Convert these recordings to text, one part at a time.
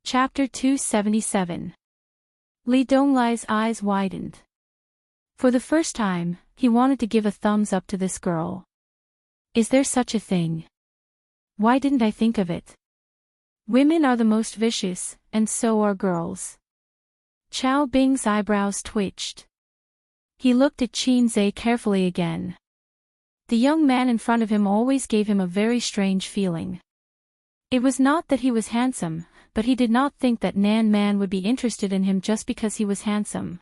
Chapter 277. Li Donglai's eyes widened. For the first time, he wanted to give a thumbs up to this girl. Is there such a thing? Why didn't I think of it? Women are the most vicious, and so are girls. Chao Bing's eyebrows twitched. He looked at Qin Zhe carefully again. The young man in front of him always gave him a very strange feeling. It was not that he was handsome, but he did not think that Nan Man would be interested in him just because he was handsome.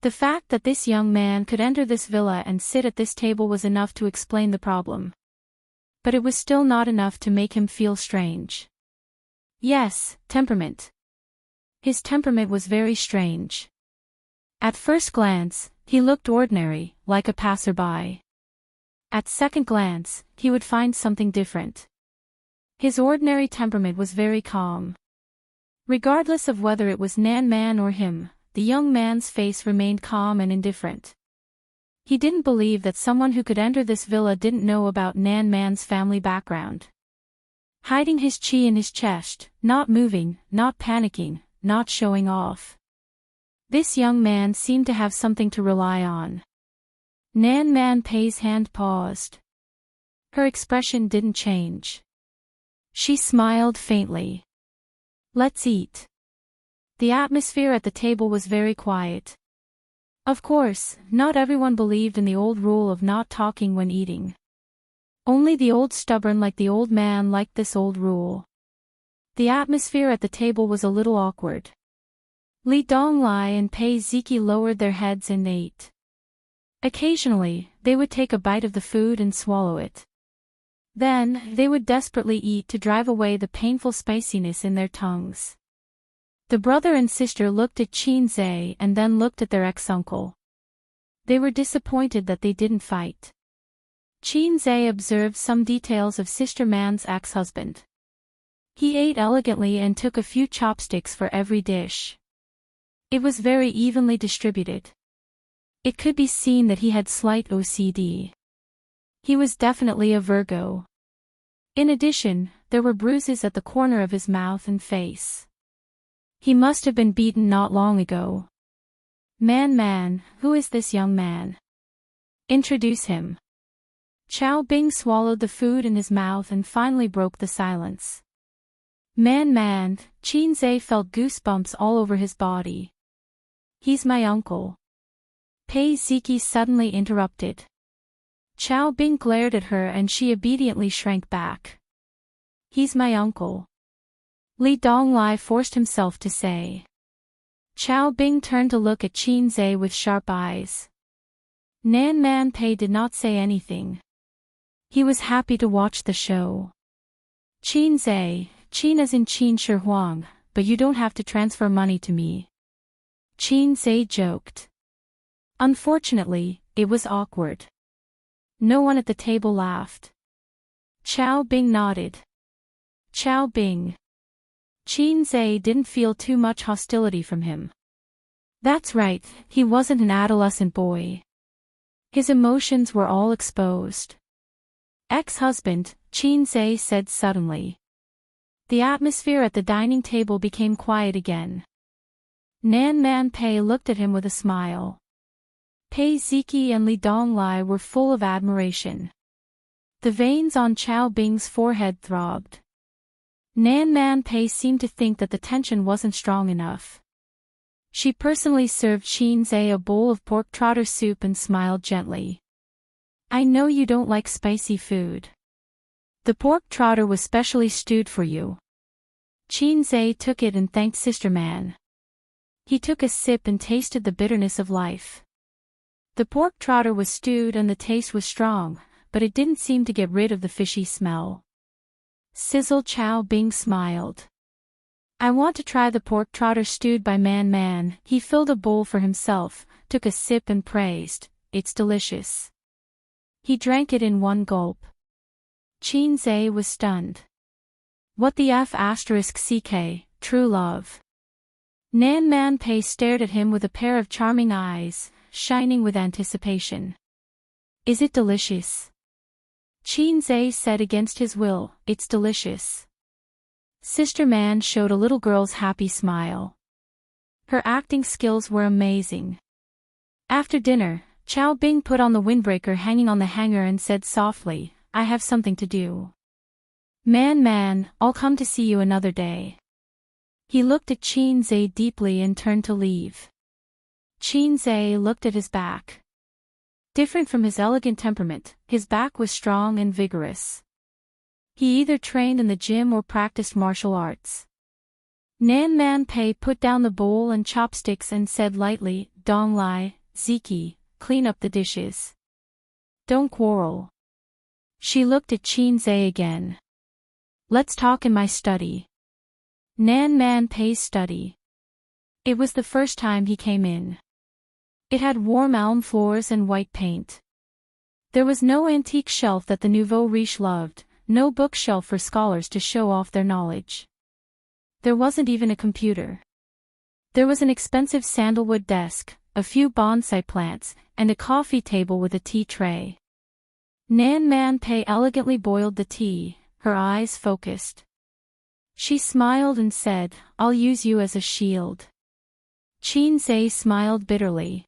The fact that this young man could enter this villa and sit at this table was enough to explain the problem. But it was still not enough to make him feel strange. Yes, temperament. His temperament was very strange. At first glance, he looked ordinary, like a passerby. At second glance, he would find something different. His ordinary temperament was very calm. Regardless of whether it was Nan Man or him, the young man's face remained calm and indifferent. He didn't believe that someone who could enter this villa didn't know about Nan Man's family background. Hiding his chi in his chest, not moving, not panicking, not showing off. This young man seemed to have something to rely on. Nan Man Pei's hand paused. Her expression didn't change. She smiled faintly. Let's eat. The atmosphere at the table was very quiet. Of course, not everyone believed in the old rule of not talking when eating. Only the old stubborn like the old man liked this old rule. The atmosphere at the table was a little awkward. Li Donglai and Pei Ziki lowered their heads and ate. Occasionally, they would take a bite of the food and swallow it. Then, they would desperately eat to drive away the painful spiciness in their tongues. The brother and sister looked at Qin Zhe and then looked at their ex-uncle. They were disappointed that they didn't fight. Qin Zhe observed some details of Sister Man's ex-husband. He ate elegantly and took a few chopsticks for every dish. It was very evenly distributed. It could be seen that he had slight OCD. He was definitely a Virgo. In addition, there were bruises at the corner of his mouth and face. He must have been beaten not long ago. Man, who is this young man? Introduce him. Chao Bing swallowed the food in his mouth and finally broke the silence. Man, Qin Zhe felt goosebumps all over his body. He's my uncle. Pei Ziki suddenly interrupted. Chao Bing glared at her and she obediently shrank back. He's my uncle. Li Donglai forced himself to say. Chao Bing turned to look at Qin Zhe with sharp eyes. Nan Man Pei did not say anything. He was happy to watch the show. Qin Zhe, Qin as in Qin Shi Huang, but you don't have to transfer money to me. Qin Zhe joked. Unfortunately, it was awkward. No one at the table laughed. Chao Bing nodded. Chao Bing. Qin Zhe didn't feel too much hostility from him. That's right, he wasn't an adolescent boy. His emotions were all exposed. Ex-husband, Qin Zhe said suddenly. The atmosphere at the dining table became quiet again. Nan Man Pei looked at him with a smile. Pei Ziki and Li Donglai were full of admiration. The veins on Chao Bing's forehead throbbed. Nan Man Pei seemed to think that the tension wasn't strong enough. She personally served Qin Zhe a bowl of pork trotter soup and smiled gently. I know you don't like spicy food. The pork trotter was specially stewed for you. Qin Zhe took it and thanked Sister Man. He took a sip and tasted the bitterness of life. The pork trotter was stewed and the taste was strong, but it didn't seem to get rid of the fishy smell. Sizzle Chao Bing smiled. I want to try the pork trotter stewed by Man. He filled a bowl for himself, took a sip and praised, it's delicious. He drank it in one gulp. Qin Zhe was stunned. What the F***ck, true love. Nan Man Pei stared at him with a pair of charming eyes, shining with anticipation. Is it delicious? Qin Zhe said against his will, it's delicious. Sister Man showed a little girl's happy smile. Her acting skills were amazing. After dinner, Chow Bing put on the windbreaker hanging on the hanger and said softly, "I have something to do. Man, I'll come to see you another day." He looked at Qin Zhe deeply and turned to leave. Qin Zhe looked at his back. Different from his elegant temperament, his back was strong and vigorous. He either trained in the gym or practiced martial arts. Nan Man Pei put down the bowl and chopsticks and said lightly, "Dong Lai, Ziki, clean up the dishes. Don't quarrel." She looked at Qin Zhe again. "Let's talk in my study." Nan Man Pei's study. It was the first time he came in. It had warm elm floors and white paint. There was no antique shelf that the nouveau riche loved, no bookshelf for scholars to show off their knowledge. There wasn't even a computer. There was an expensive sandalwood desk, a few bonsai plants, and a coffee table with a tea tray. Nan Man Pei elegantly boiled the tea, her eyes focused. She smiled and said, "I'll use you as a shield." Qin Zhe smiled bitterly.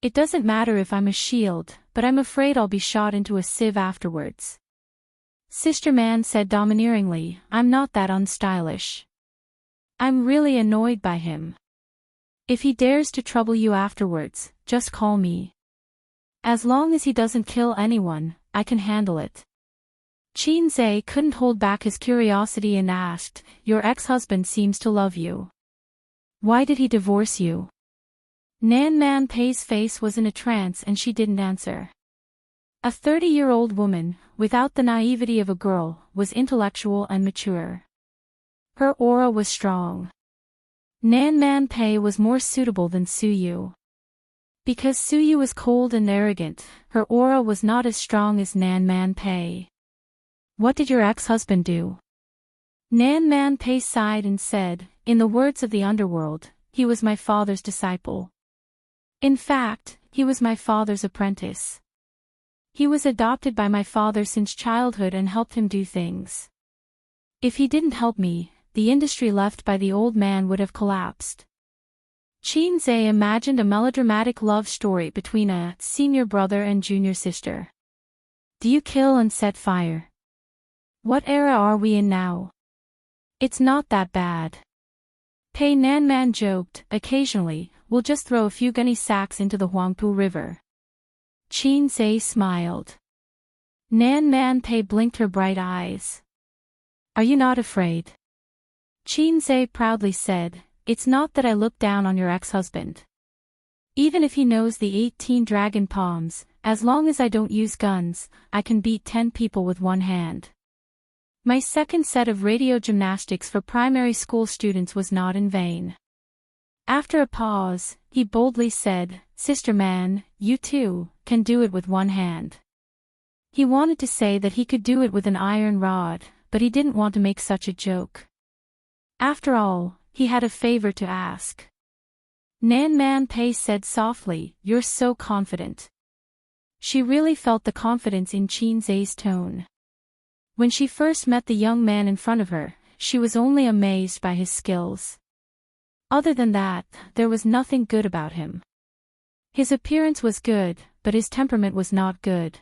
"It doesn't matter if I'm a shield, but I'm afraid I'll be shot into a sieve afterwards." Sister Man said domineeringly, "I'm not that unstylish. I'm really annoyed by him. If he dares to trouble you afterwards, just call me. As long as he doesn't kill anyone, I can handle it." Qin Zhe couldn't hold back his curiosity and asked, "Your ex-husband seems to love you. Why did he divorce you?" Nan Man Pei's face was in a trance and she didn't answer. A 30-year-old woman, without the naivety of a girl, was intellectual and mature. Her aura was strong. Nan Man Pei was more suitable than Su Yu. Because Su Yu was cold and arrogant, her aura was not as strong as Nan Man Pei. "What did your ex-husband do?" Nan Man Pei sighed and said, "In the words of the underworld, he was my father's disciple. In fact, he was my father's apprentice. He was adopted by my father since childhood and helped him do things. If he didn't help me, the industry left by the old man would have collapsed." Qin Zhe imagined a melodramatic love story between a senior brother and junior sister. "Do you kill and set fire? What era are we in now?" "It's not that bad." Pei Nan Man joked, "Occasionally, we'll just throw a few gunny sacks into the Huangpu River." Qin Zhe smiled. Nan Man Pei blinked her bright eyes. "Are you not afraid?" Qin Zhe proudly said, "It's not that I look down on your ex-husband. Even if he knows the 18 dragon palms, as long as I don't use guns, I can beat 10 people with one hand. My second set of radio gymnastics for primary school students was not in vain." After a pause, he boldly said, "Sister Man, you too can do it with one hand." He wanted to say that he could do it with an iron rod, but he didn't want to make such a joke. After all, he had a favor to ask. Nan Man Pei said softly, "You're so confident." She really felt the confidence in Qin Zhe's tone. When she first met the young man in front of her, she was only amazed by his skills. Other than that, there was nothing good about him. His appearance was good, but his temperament was not good.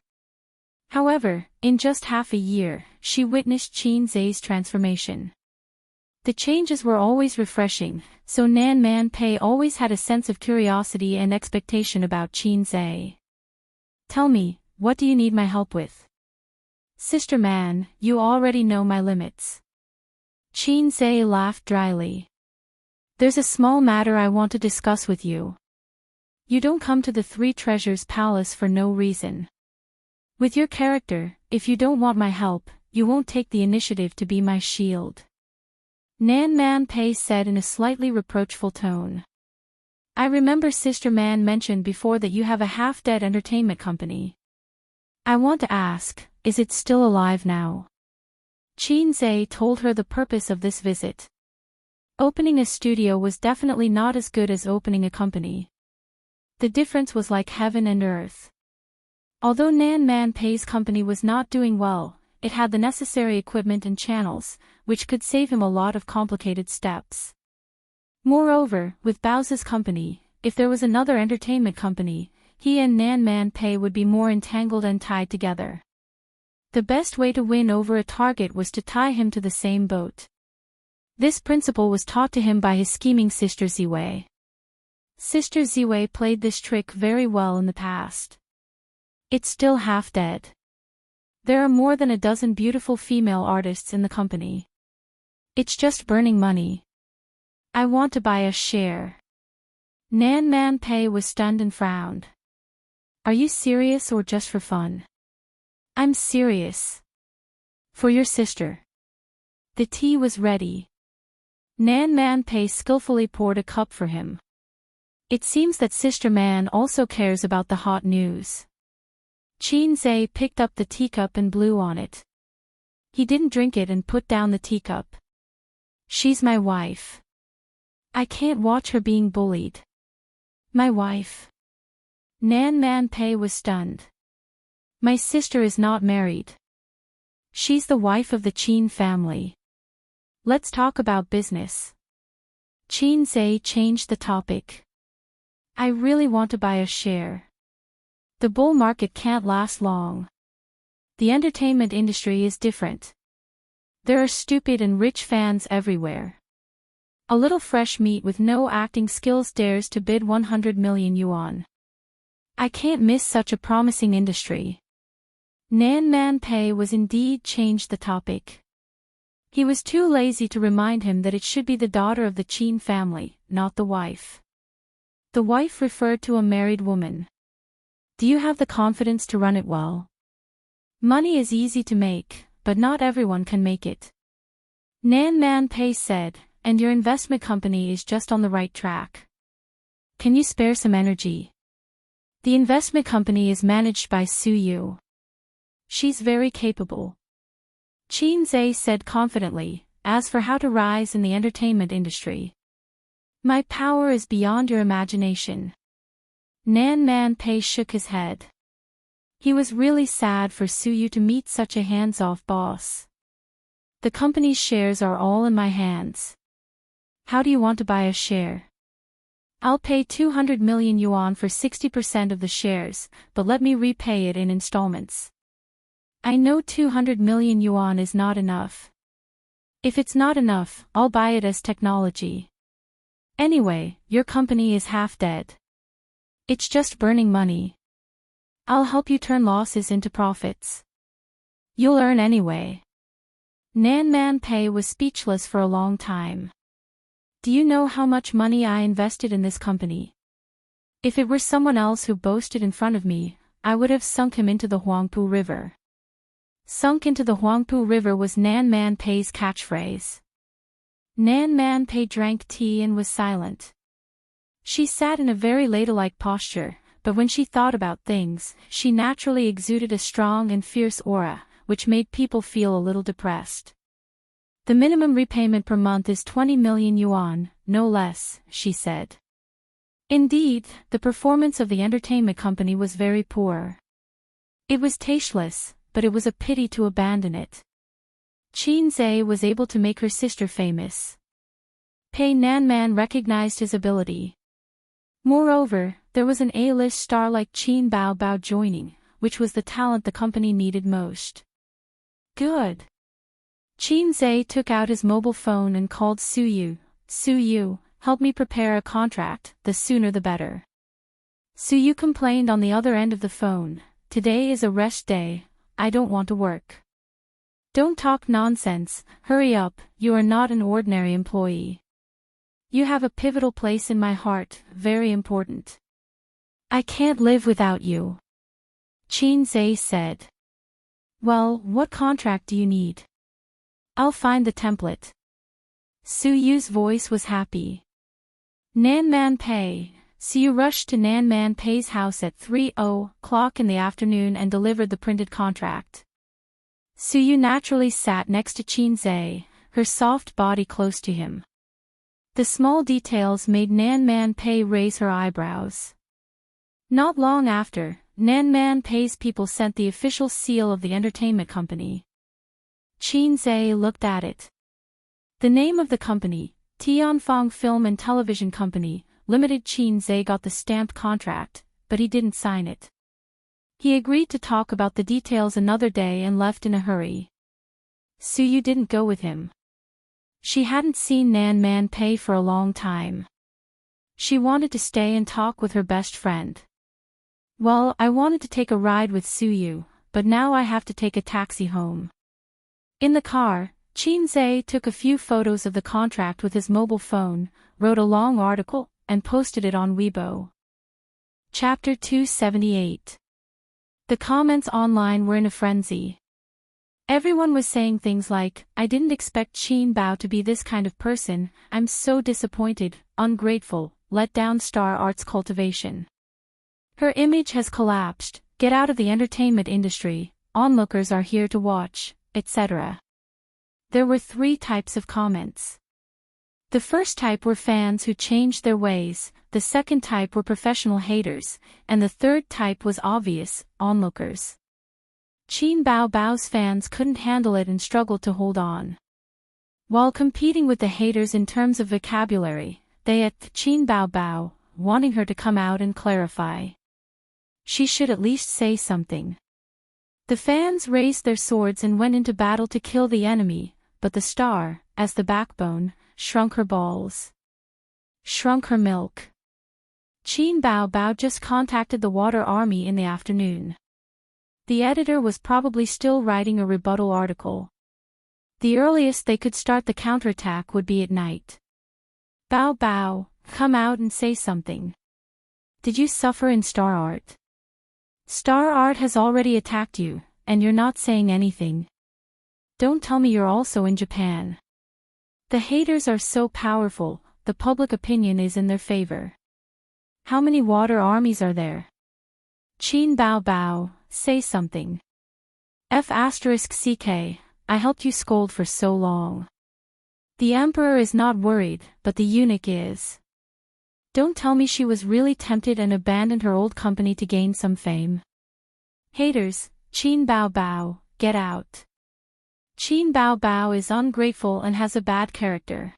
However, in just half a year, she witnessed Qin Zhe's transformation. The changes were always refreshing, so Nan Man Pei always had a sense of curiosity and expectation about Qin Zhe. "Tell me, what do you need my help with?" "Sister Man, you already know my limits." Qin Zhe laughed dryly. "There's a small matter I want to discuss with you. You don't come to the Three Treasures Palace for no reason. With your character, if you don't want my help, you won't take the initiative to be my shield." Nan Man Pei said in a slightly reproachful tone. "I remember Sister Man mentioned before that you have a half-dead entertainment company. I want to ask, is it still alive now?" Qin Zhe told her the purpose of this visit. Opening a studio was definitely not as good as opening a company. The difference was like heaven and earth. Although Nan Man Pei's company was not doing well, it had the necessary equipment and channels, which could save him a lot of complicated steps. Moreover, with Bao's company, if there was another entertainment company, he and Nan Man Pei would be more entangled and tied together. The best way to win over a target was to tie him to the same boat. This principle was taught to him by his scheming sister Ziwei. Sister Ziwei played this trick very well in the past. It's still half dead. There are more than a dozen beautiful female artists in the company. It's just burning money. I want to buy a share. Nan Man Pei was stunned and frowned. Are you serious or just for fun? I'm serious. For your sister. The tea was ready. Nan Man Pei skillfully poured a cup for him. It seems that Sister Man also cares about the hot news. Qin Zhe picked up the teacup and blew on it. He didn't drink it and put down the teacup. She's my wife. I can't watch her being bullied. My wife. Nan Man Pei was stunned. My sister is not married. She's the wife of the Qin family. Let's talk about business. Qin Zhe changed the topic. I really want to buy a share. The bull market can't last long. The entertainment industry is different. There are stupid and rich fans everywhere. A little fresh meat with no acting skills dares to bid 100 million yuan. I can't miss such a promising industry. Nan Man Pei was indeed changed the topic. He was too lazy to remind him that it should be the daughter of the Qin family, not the wife. The wife referred to a married woman. Do you have the confidence to run it well? Money is easy to make, but not everyone can make it. Nan Man Pei said, and your investment company is just on the right track. Can you spare some energy? The investment company is managed by Su Yu. She's very capable. Qin Zhe said confidently, as for how to rise in the entertainment industry. My power is beyond your imagination. Nan Man Pei shook his head. He was really sad for Su Yu to meet such a hands-off boss. The company's shares are all in my hands. How do you want to buy a share? I'll pay 200 million yuan for 60% of the shares, but let me repay it in installments. I know 200 million yuan is not enough. If it's not enough, I'll buy it as technology. Anyway, your company is half dead. It's just burning money. I'll help you turn losses into profits. You'll earn anyway. Nan Man Pei was speechless for a long time. Do you know how much money I invested in this company? If it were someone else who boasted in front of me, I would have sunk him into the Huangpu River. Sunk into the Huangpu River was Nan Man Pei's catchphrase. Nan Man Pei drank tea and was silent. She sat in a very ladylike posture, but when she thought about things, she naturally exuded a strong and fierce aura, which made people feel a little depressed. The minimum repayment per month is 20 million yuan, no less, she said. Indeed, the performance of the entertainment company was very poor. It was tasteless, but it was a pity to abandon it. Qin Zhe was able to make her sister famous. Pei Nanman recognized his ability. Moreover, there was an A-list star like Qin Bao joining, which was the talent the company needed most. Good. Qin Zhe took out his mobile phone and called Su Yu. Su Yu, help me prepare a contract, the sooner the better. Su Yu complained on the other end of the phone, today is a rest day, I don't want to work. Don't talk nonsense, hurry up, you are not an ordinary employee. You have a pivotal place in my heart, very important. I can't live without you. Qin Zhe said. Well, what contract do you need? I'll find the template. Su Yu's voice was happy. Nan Man Pei. Su Yu rushed to Nan Man Pei's house at 3:00 in the afternoon and delivered the printed contract. Su Yu naturally sat next to Qin Zhe, her soft body close to him. The small details made Nan Man Pei raise her eyebrows. Not long after, Nan Man Pei's people sent the official seal of the entertainment company. Qin Zhe looked at it. The name of the company, Tianfang Film and Television Company, Limited. Qin Zhe got the stamped contract, but he didn't sign it. He agreed to talk about the details another day and left in a hurry. Suyu didn't go with him. She hadn't seen Nan Man Pei for a long time. She wanted to stay and talk with her best friend. Well, I wanted to take a ride with Suyu, but now I have to take a taxi home. In the car, Qin Zhe took a few photos of the contract with his mobile phone, wrote a long article, and posted it on Weibo. Chapter 278. The comments online were in a frenzy. Everyone was saying things like, "I didn't expect Qin Bao to be this kind of person, I'm so disappointed, ungrateful, let down star arts cultivation. Her image has collapsed, get out of the entertainment industry, onlookers are here to watch," etc. There were 3 types of comments. The first type were fans who changed their ways, the second type were professional haters, and the third type was obvious, onlookers. Qin Bao's fans couldn't handle it and struggled to hold on. While competing with the haters in terms of vocabulary, they attacked Qin Bao, wanting her to come out and clarify. She should at least say something. The fans raised their swords and went into battle to kill the enemy, but the star, as the backbone, shrunk her balls. Shrunk her milk. Qin Bao just contacted the Water Army in the afternoon. The editor was probably still writing a rebuttal article. The earliest they could start the counterattack would be at night. Bao, come out and say something. Did you suffer in Star Art? Star Art has already attacked you, and you're not saying anything. Don't tell me you're also in Japan. The haters are so powerful, the public opinion is in their favor. How many water armies are there? Qin Bao, say something. F***ck, I helped you scold for so long. The emperor is not worried, but the eunuch is. Don't tell me she was really tempted and abandoned her old company to gain some fame. Haters, Qin Bao, get out. Qin Bao is ungrateful and has a bad character.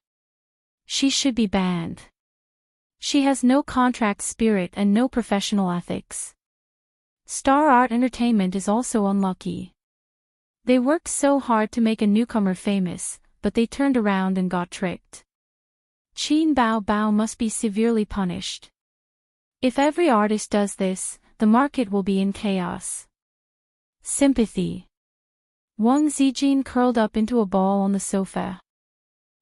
She should be banned. She has no contract spirit and no professional ethics. Star Art Entertainment is also unlucky. They worked so hard to make a newcomer famous, but they turned around and got tricked. Qin Bao must be severely punished. If every artist does this, the market will be in chaos. Sympathy. Wang Zijin curled up into a ball on the sofa.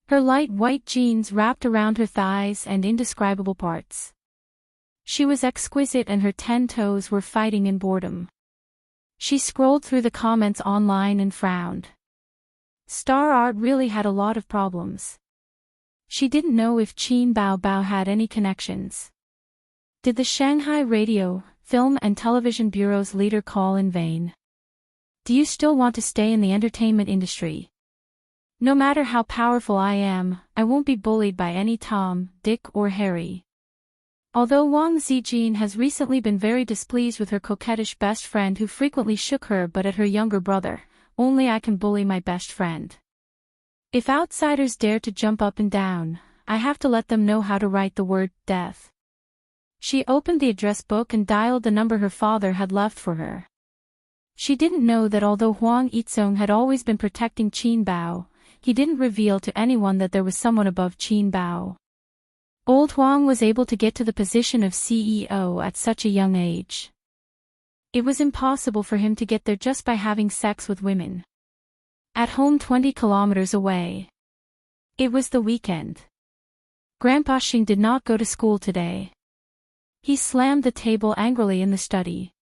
Her light white jeans wrapped around her thighs and indescribable parts. She was exquisite and her 10 toes were fighting in boredom. She scrolled through the comments online and frowned. Star Art really had a lot of problems. She didn't know if Qin Bao had any connections. Did the Shanghai Radio, Film and Television Bureau's leader call in vain? Do you still want to stay in the entertainment industry? No matter how powerful I am, I won't be bullied by any Tom, Dick or Harry. Although Wang Zijin has recently been very displeased with her coquettish best friend who frequently shook her butt at her younger brother, only I can bully my best friend. If outsiders dare to jump up and down, I have to let them know how to write the word death. She opened the address book and dialed the number her father had left for her. She didn't know that although Huang Yizong had always been protecting Qin Bao, he didn't reveal to anyone that there was someone above Qin Bao. Old Huang was able to get to the position of CEO at such a young age. It was impossible for him to get there just by having sex with women. At home 20 kilometers away. It was the weekend. Grandpa Xing did not go to school today. He slammed the table angrily in the study.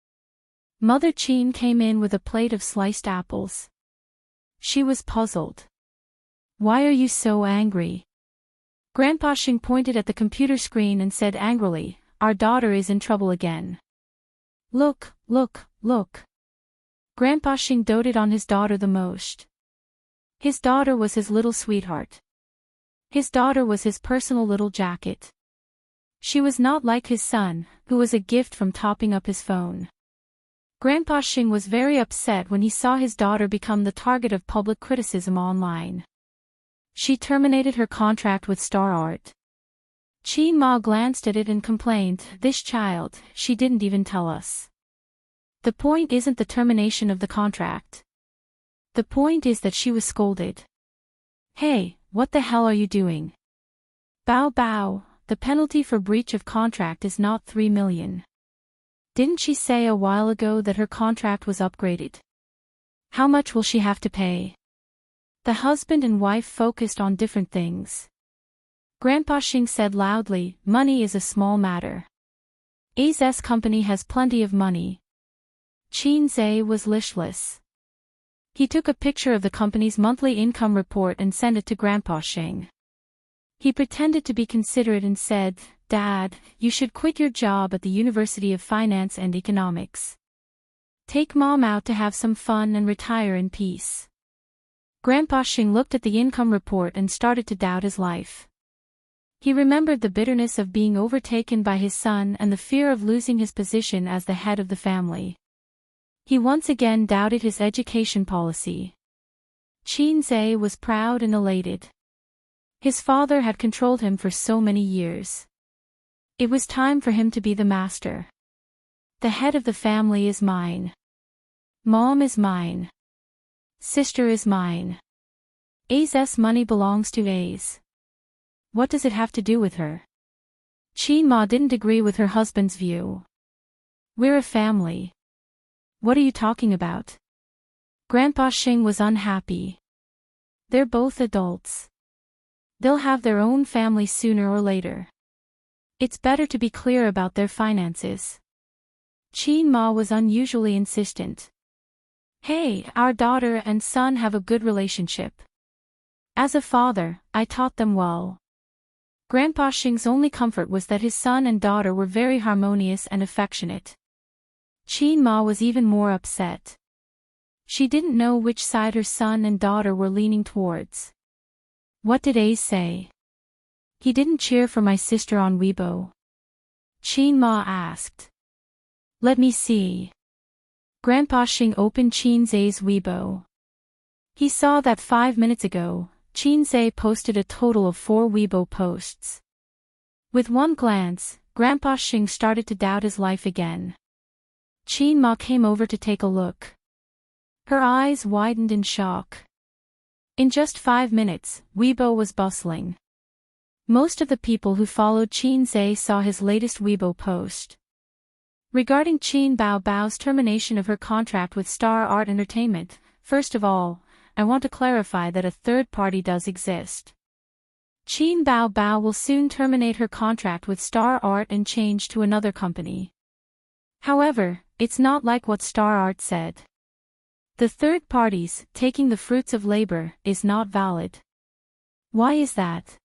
Mother Qin came in with a plate of sliced apples. She was puzzled. Why are you so angry? Grandpa Xing pointed at the computer screen and said angrily, our daughter is in trouble again. Look. Grandpa Xing doted on his daughter the most. His daughter was his little sweetheart. His daughter was his personal little jacket. She was not like his son, who was a gift from topping up his phone. Grandpa Xing was very upset when he saw his daughter become the target of public criticism online. She terminated her contract with Star Art. Qin Ma glanced at it and complained, "This child, she didn't even tell us." The point isn't the termination of the contract. The point is that she was scolded. "Hey, what the hell are you doing?" "Bao Bao, the penalty for breach of contract is not 3 million. Didn't she say a while ago that her contract was upgraded? How much will she have to pay?" The husband and wife focused on different things. Grandpa Xing said loudly, "Money is a small matter. A's company has plenty of money." Qin Zhe was listless. He took a picture of the company's monthly income report and sent it to Grandpa Xing. He pretended to be considerate and said, "Dad, you should quit your job at the University of Finance and Economics. Take Mom out to have some fun and retire in peace." Grandpa Xing looked at the income report and started to doubt his life. He remembered the bitterness of being overtaken by his son and the fear of losing his position as the head of the family. He once again doubted his education policy. Qin Zhe was proud and elated. His father had controlled him for so many years. It was time for him to be the master. The head of the family is mine. Mom is mine. Sister is mine. A's money belongs to A's. What does it have to do with her? Qin Ma didn't agree with her husband's view. "We're a family." "What are you talking about?" Grandpa Xing was unhappy. "They're both adults. They'll have their own family sooner or later. It's better to be clear about their finances." Qin Ma was unusually insistent. "Hey, our daughter and son have a good relationship. As a father, I taught them well." Grandpa Xing's only comfort was that his son and daughter were very harmonious and affectionate. Qin Ma was even more upset. She didn't know which side her son and daughter were leaning towards. "What did A say?" "He didn't cheer for my sister on Weibo?" Qin Ma asked. "Let me see." Grandpa Xing opened Qin Zhe's Weibo. He saw that 5 minutes ago, Qin Zhe posted a total of 4 Weibo posts. With one glance, Grandpa Xing started to doubt his life again. Qin Ma came over to take a look. Her eyes widened in shock. In just 5 minutes, Weibo was bustling. Most of the people who followed Qin Zhe saw his latest Weibo post. Regarding Qin Bao Bao's termination of her contract with Star Art Entertainment, first of all, I want to clarify that a third party does exist. Qin Bao Bao will soon terminate her contract with Star Art and change to another company. However, it's not like what Star Art said. The third parties, taking the fruits of labor, is not valid. Why is that?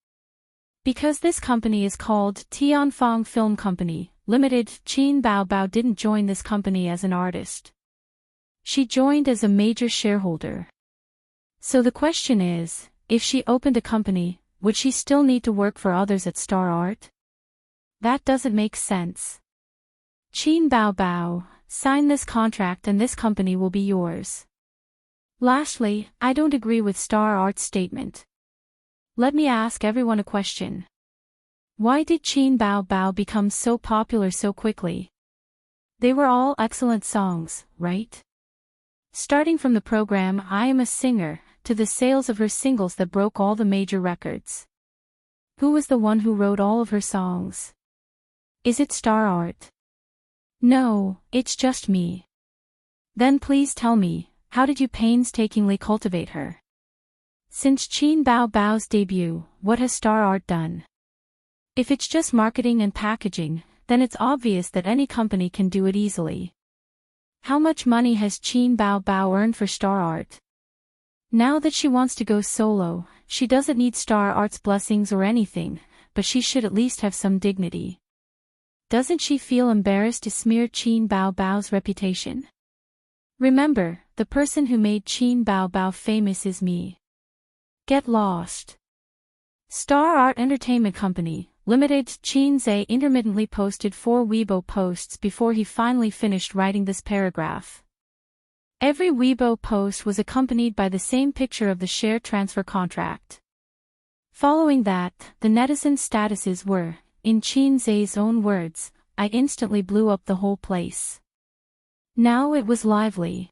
Because this company is called Tianfang Film Company, Limited. Qin Bao Bao didn't join this company as an artist. She joined as a major shareholder. So the question is, if she opened a company, would she still need to work for others at Star Art? That doesn't make sense. Qin Bao Bao, sign this contract and this company will be yours. Lastly, I don't agree with Star Art's statement. Let me ask everyone a question. Why did Qin Bao Bao become so popular so quickly? They were all excellent songs, right? Starting from the program I Am a Singer, to the sales of her singles that broke all the major records. Who was the one who wrote all of her songs? Is it Star Art? No, it's just me. Then please tell me, how did you painstakingly cultivate her? Since Qin Bao Bao's debut, what has Star Art done? If it's just marketing and packaging, then it's obvious that any company can do it easily. How much money has Qin Bao Bao earned for Star Art? Now that she wants to go solo, she doesn't need Star Art's blessings or anything, but she should at least have some dignity. Doesn't she feel embarrassed to smear Qin Bao Bao's reputation? Remember, the person who made Qin Bao Bao famous is me. Get lost. Star Art Entertainment Company, Limited. Qin Zhe intermittently posted 4 Weibo posts before he finally finished writing this paragraph. Every Weibo post was accompanied by the same picture of the share transfer contract. Following that, the netizen statuses were, in Qin Zhe's own words, "I instantly blew up the whole place." Now it was lively.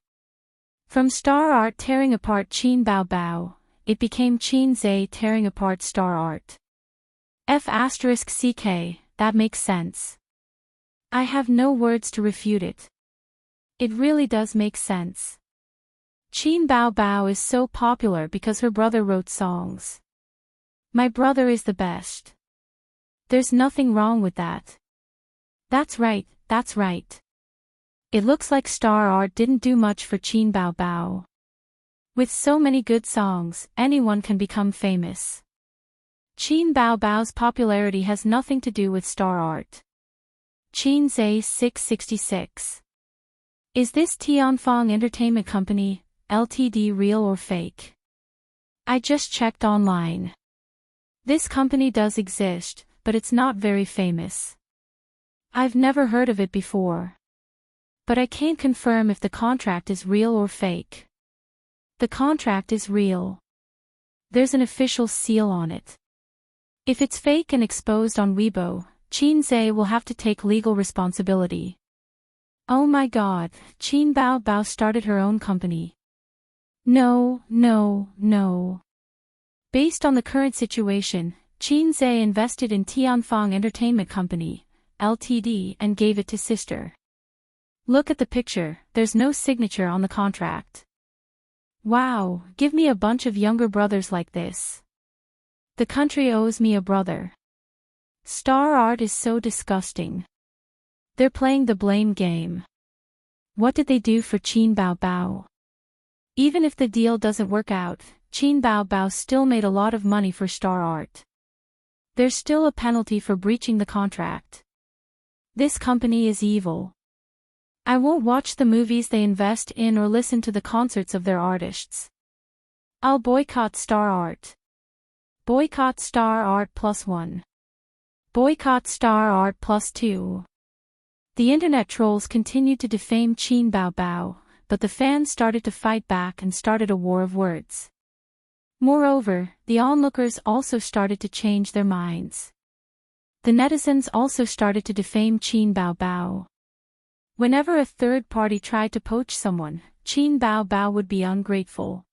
From Star Art tearing apart Qin Bao Bao, it became Qin Zhe tearing apart Star Art. F***ck, that makes sense. I have no words to refute it. It really does make sense. Qin Bao Bao is so popular because her brother wrote songs. My brother is the best. There's nothing wrong with that. That's right, that's right. It looks like Star Art didn't do much for Qin Bao Bao. With so many good songs, anyone can become famous. Qin Bao Bao's popularity has nothing to do with Star Art. Qin Zhe 666. Is this Tianfang Entertainment Company, Ltd real or fake? I just checked online. This company does exist, but it's not very famous. I've never heard of it before. But I can't confirm if the contract is real or fake. The contract is real. There's an official seal on it. If it's fake and exposed on Weibo, Qin Zhe will have to take legal responsibility. Oh my god, Qin Bao Bao started her own company. No. Based on the current situation, Qin Zhe invested in Tianfang Entertainment Company, Ltd and gave it to sister. Look at the picture, there's no signature on the contract. Wow, give me a bunch of younger brothers like this. The country owes me a brother. Star Art is so disgusting. They're playing the blame game. What did they do for Qin Bao Bao? Even if the deal doesn't work out, Qin Bao Bao still made a lot of money for Star Art. There's still a penalty for breaching the contract. This company is evil. I won't watch the movies they invest in or listen to the concerts of their artists. I'll boycott Star Art. Boycott Star Art +1. Boycott Star Art +2. The internet trolls continued to defame Qin Bao Bao, but the fans started to fight back and started a war of words. Moreover, the onlookers also started to change their minds. The netizens also started to defame Qin Bao Bao. Whenever a third party tried to poach someone, Qin Bao Bao would be ungrateful.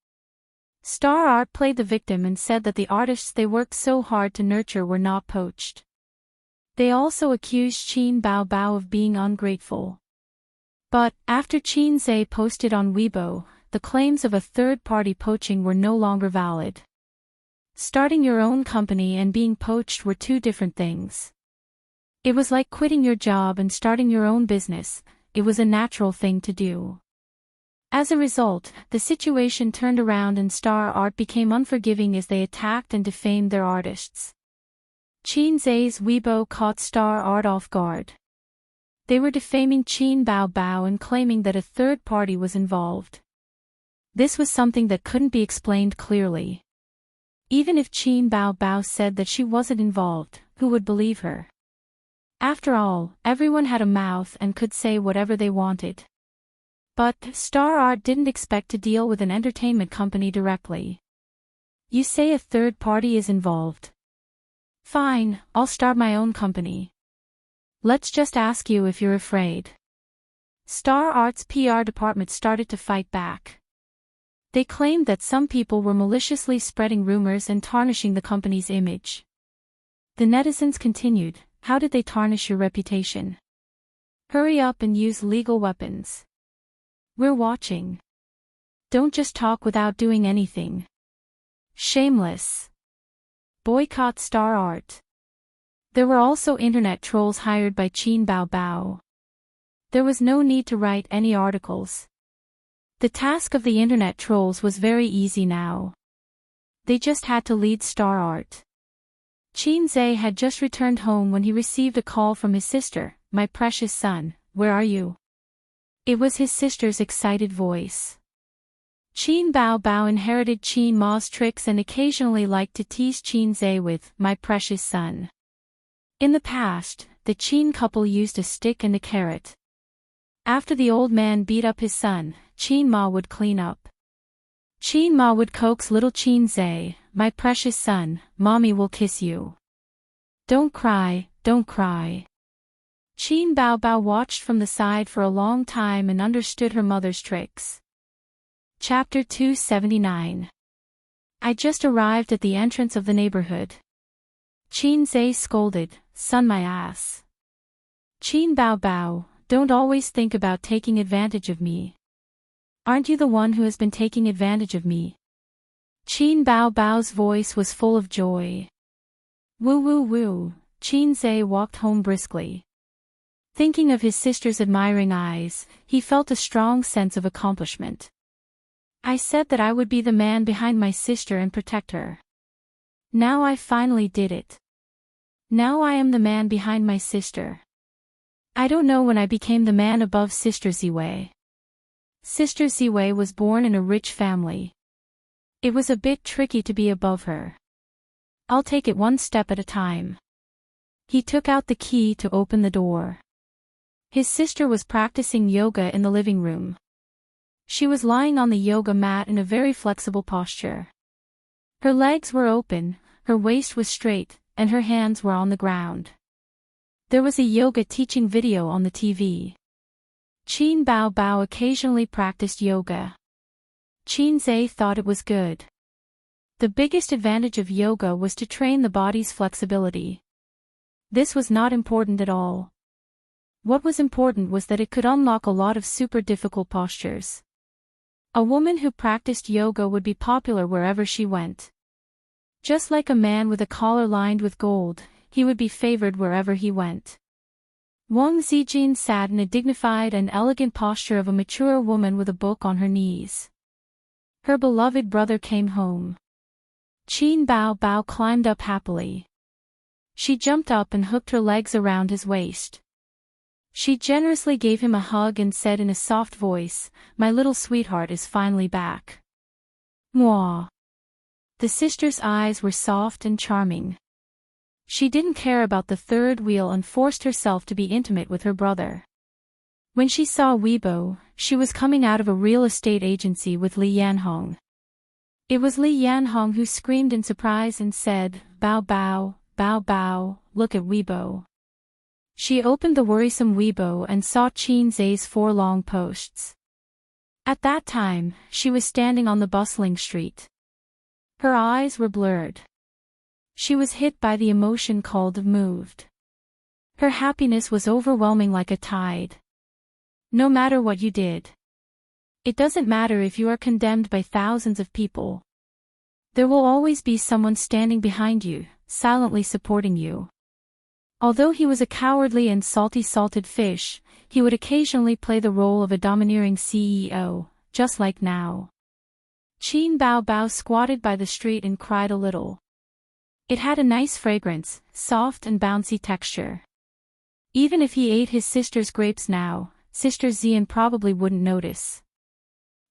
Star Art played the victim and said that the artists they worked so hard to nurture were not poached. They also accused Qin Bao Bao of being ungrateful. But, after Qin Zhe posted on Weibo, the claims of a third-party poaching were no longer valid. Starting your own company and being poached were two different things. It was like quitting your job and starting your own business, it was a natural thing to do. As a result, the situation turned around and Star Art became unforgiving as they attacked and defamed their artists. Qin Zhe's Weibo caught Star Art off guard. They were defaming Qin Bao Bao and claiming that a third party was involved. This was something that couldn't be explained clearly. Even if Qin Bao Bao said that she wasn't involved, who would believe her? After all, everyone had a mouth and could say whatever they wanted. But, Star Art didn't expect to deal with an entertainment company directly. You say a third party is involved. Fine, I'll start my own company. Let's just ask you if you're afraid. Star Art's PR department started to fight back. They claimed that some people were maliciously spreading rumors and tarnishing the company's image. The netizens continued, how did they tarnish your reputation? Hurry up and use legal weapons. We're watching. Don't just talk without doing anything. Shameless. Boycott Star Art. There were also internet trolls hired by Qin Bao Bao. There was no need to write any articles. The task of the internet trolls was very easy now. They just had to lead Star Art. Qin Zhe had just returned home when he received a call from his sister, "My precious son, where are you?" It was his sister's excited voice. Qin Bao Bao inherited Qin Ma's tricks and occasionally liked to tease Qin Zhe with, "My precious son." In the past, the Qin couple used a stick and a carrot. After the old man beat up his son, Qin Ma would clean up. Qin Ma would coax little Qin Zhe, "My precious son, mommy will kiss you. Don't cry, don't cry." Qin Bao Bao watched from the side for a long time and understood her mother's tricks. Chapter 279. I just arrived at the entrance of the neighborhood. Qin Zhe scolded, "Son, my ass. Qin Bao Bao, don't always think about taking advantage of me. Aren't you the one who has been taking advantage of me?" Qin Bao Bao's voice was full of joy. Woo woo woo, Qin Zhe walked home briskly. Thinking of his sister's admiring eyes, he felt a strong sense of accomplishment. I said that I would be the man behind my sister and protect her. Now I finally did it. Now I am the man behind my sister. I don't know when I became the man above Sister Ziwei. Sister Ziwei was born in a rich family. It was a bit tricky to be above her. I'll take it one step at a time. He took out the key to open the door. His sister was practicing yoga in the living room. She was lying on the yoga mat in a very flexible posture. Her legs were open, her waist was straight, and her hands were on the ground. There was a yoga teaching video on the TV. Qin Bao Bao occasionally practiced yoga. Qin Zhe thought it was good. The biggest advantage of yoga was to train the body's flexibility. This was not important at all. What was important was that it could unlock a lot of super difficult postures. A woman who practiced yoga would be popular wherever she went. Just like a man with a collar lined with gold, he would be favored wherever he went. Wang Zijin sat in a dignified and elegant posture of a mature woman with a book on her knees. Her beloved brother came home. Qin Bao Bao climbed up happily. She jumped up and hooked her legs around his waist. She generously gave him a hug and said in a soft voice, "My little sweetheart is finally back." Mwah. The sister's eyes were soft and charming. She didn't care about the third wheel and forced herself to be intimate with her brother. When she saw Weibo, she was coming out of a real estate agency with Li Yanhong. It was Li Yanhong who screamed in surprise and said, "Bao Bao, Bao Bao, look at Weibo." She opened the worrisome Weibo and saw Qin Zhe's 4 long posts. At that time, she was standing on the bustling street. Her eyes were blurred. She was hit by the emotion called moved. Her happiness was overwhelming like a tide. No matter what you did. It doesn't matter if you are condemned by thousands of people. There will always be someone standing behind you, silently supporting you. Although he was a cowardly and salty-salted fish, he would occasionally play the role of a domineering CEO, just like now. Qin Bao Bao squatted by the street and cried a little. It had a nice fragrance, soft and bouncy texture. Even if he ate his sister's grapes now, Sister Xian probably wouldn't notice.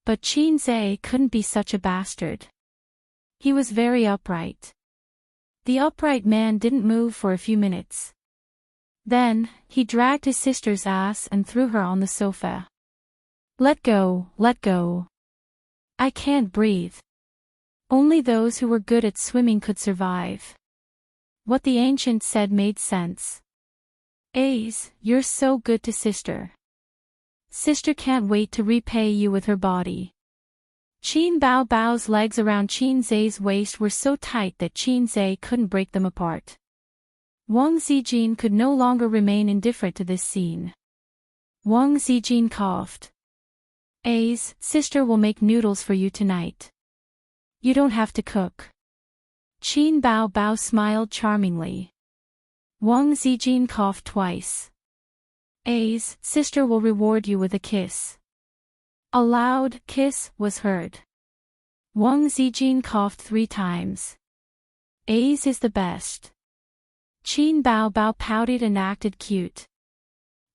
But Qin Zhe couldn't be such a bastard. He was very upright. The upright man didn't move for a few minutes. Then, he dragged his sister's ass and threw her on the sofa. "Let go, let go. I can't breathe." Only those who were good at swimming could survive. What the ancient said made sense. "Ace, you're so good to sister. Sister can't wait to repay you with her body." Qin Bao Bao's legs around Qin Zhe's waist were so tight that Qin Zhe couldn't break them apart. Wang Zijin could no longer remain indifferent to this scene. Wang Zijin coughed. "Ace, sister will make noodles for you tonight. You don't have to cook." Qin Bao Bao smiled charmingly. Wang Zijin coughed twice. "Ace, sister will reward you with a kiss." A loud kiss was heard. Wang Zijin coughed 3 times. "Ace is the best." Qin Bao Bao pouted and acted cute.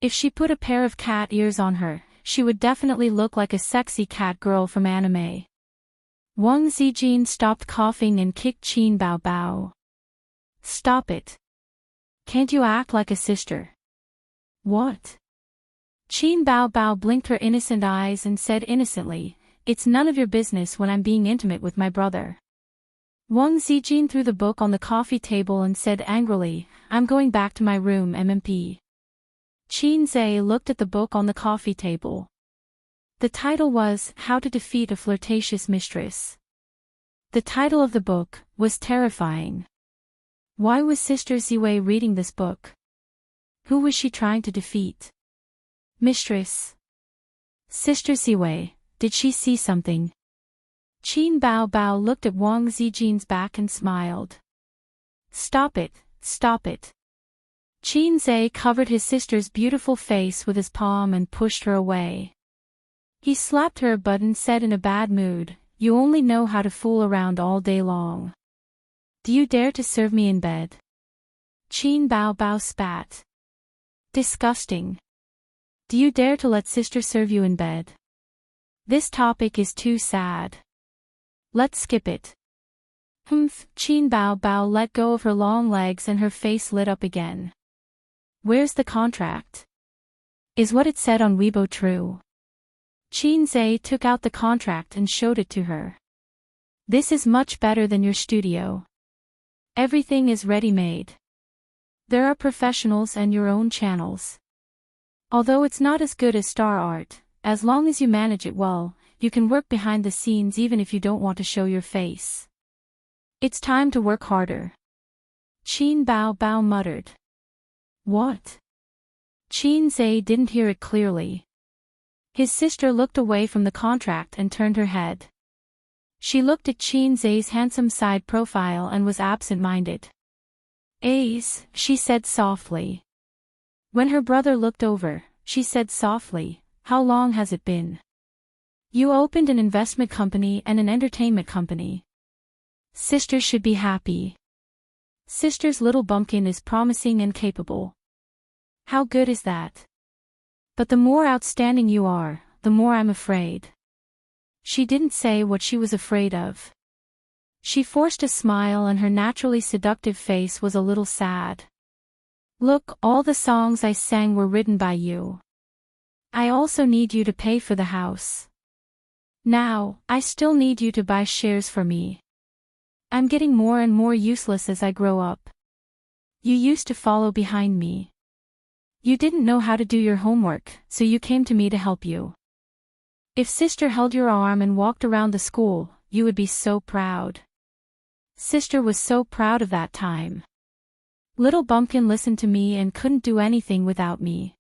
If she put a pair of cat ears on her, she would definitely look like a sexy cat girl from anime. Wang Zijin stopped coughing and kicked Qin Bao Bao. "Stop it. Can't you act like a sister? What? Qin Bao Bao blinked her innocent eyes and said innocently, "It's none of your business when I'm being intimate with my brother." Wang Zijin threw the book on the coffee table and said angrily, "I'm going back to my room, MMP." Qin Zhe looked at the book on the coffee table. The title was How to Defeat a Flirtatious Mistress. The title of the book was terrifying. Why was Sister Ziwei reading this book? Who was she trying to defeat? Mistress. Sister Ziwei, did she see something? Qin Bao Bao looked at Wang Zijin's back and smiled. Stop it, stop it. Qin Zhe covered his sister's beautiful face with his palm and pushed her away. He slapped her butt and said in a bad mood, "You only know how to fool around all day long. Do you dare to serve me in bed?" Qin Bao Bao spat. Disgusting. Do you dare to let sister serve you in bed? This topic is too sad. Let's skip it. Humph, Qin Bao Bao let go of her long legs and her face lit up again. Where's the contract? Is what it said on Weibo true? Qin Zhe took out the contract and showed it to her. This is much better than your studio. Everything is ready-made. There are professionals and your own channels. Although it's not as good as Star Art, as long as you manage it well, you can work behind the scenes even if you don't want to show your face. It's time to work harder. Qin Bao Bao muttered. What? Qin Zhe didn't hear it clearly. His sister looked away from the contract and turned her head. She looked at Qin Zhe's handsome side profile and was absent-minded. Ace, she said softly. When her brother looked over, she said softly, "How long has it been? You opened an investment company and an entertainment company. Sister should be happy. Sister's little bumpkin is promising and capable. How good is that? But the more outstanding you are, the more I'm afraid." She didn't say what she was afraid of. She forced a smile and her naturally seductive face was a little sad. Look, all the songs I sang were written by you. I also need you to pay for the house. Now, I still need you to buy shares for me. I'm getting more and more useless as I grow up. You used to follow behind me. You didn't know how to do your homework, so you came to me to help you. If sister held your arm and walked around the school, you would be so proud. Sister was so proud of that time. Little bumpkin listened to me and couldn't do anything without me.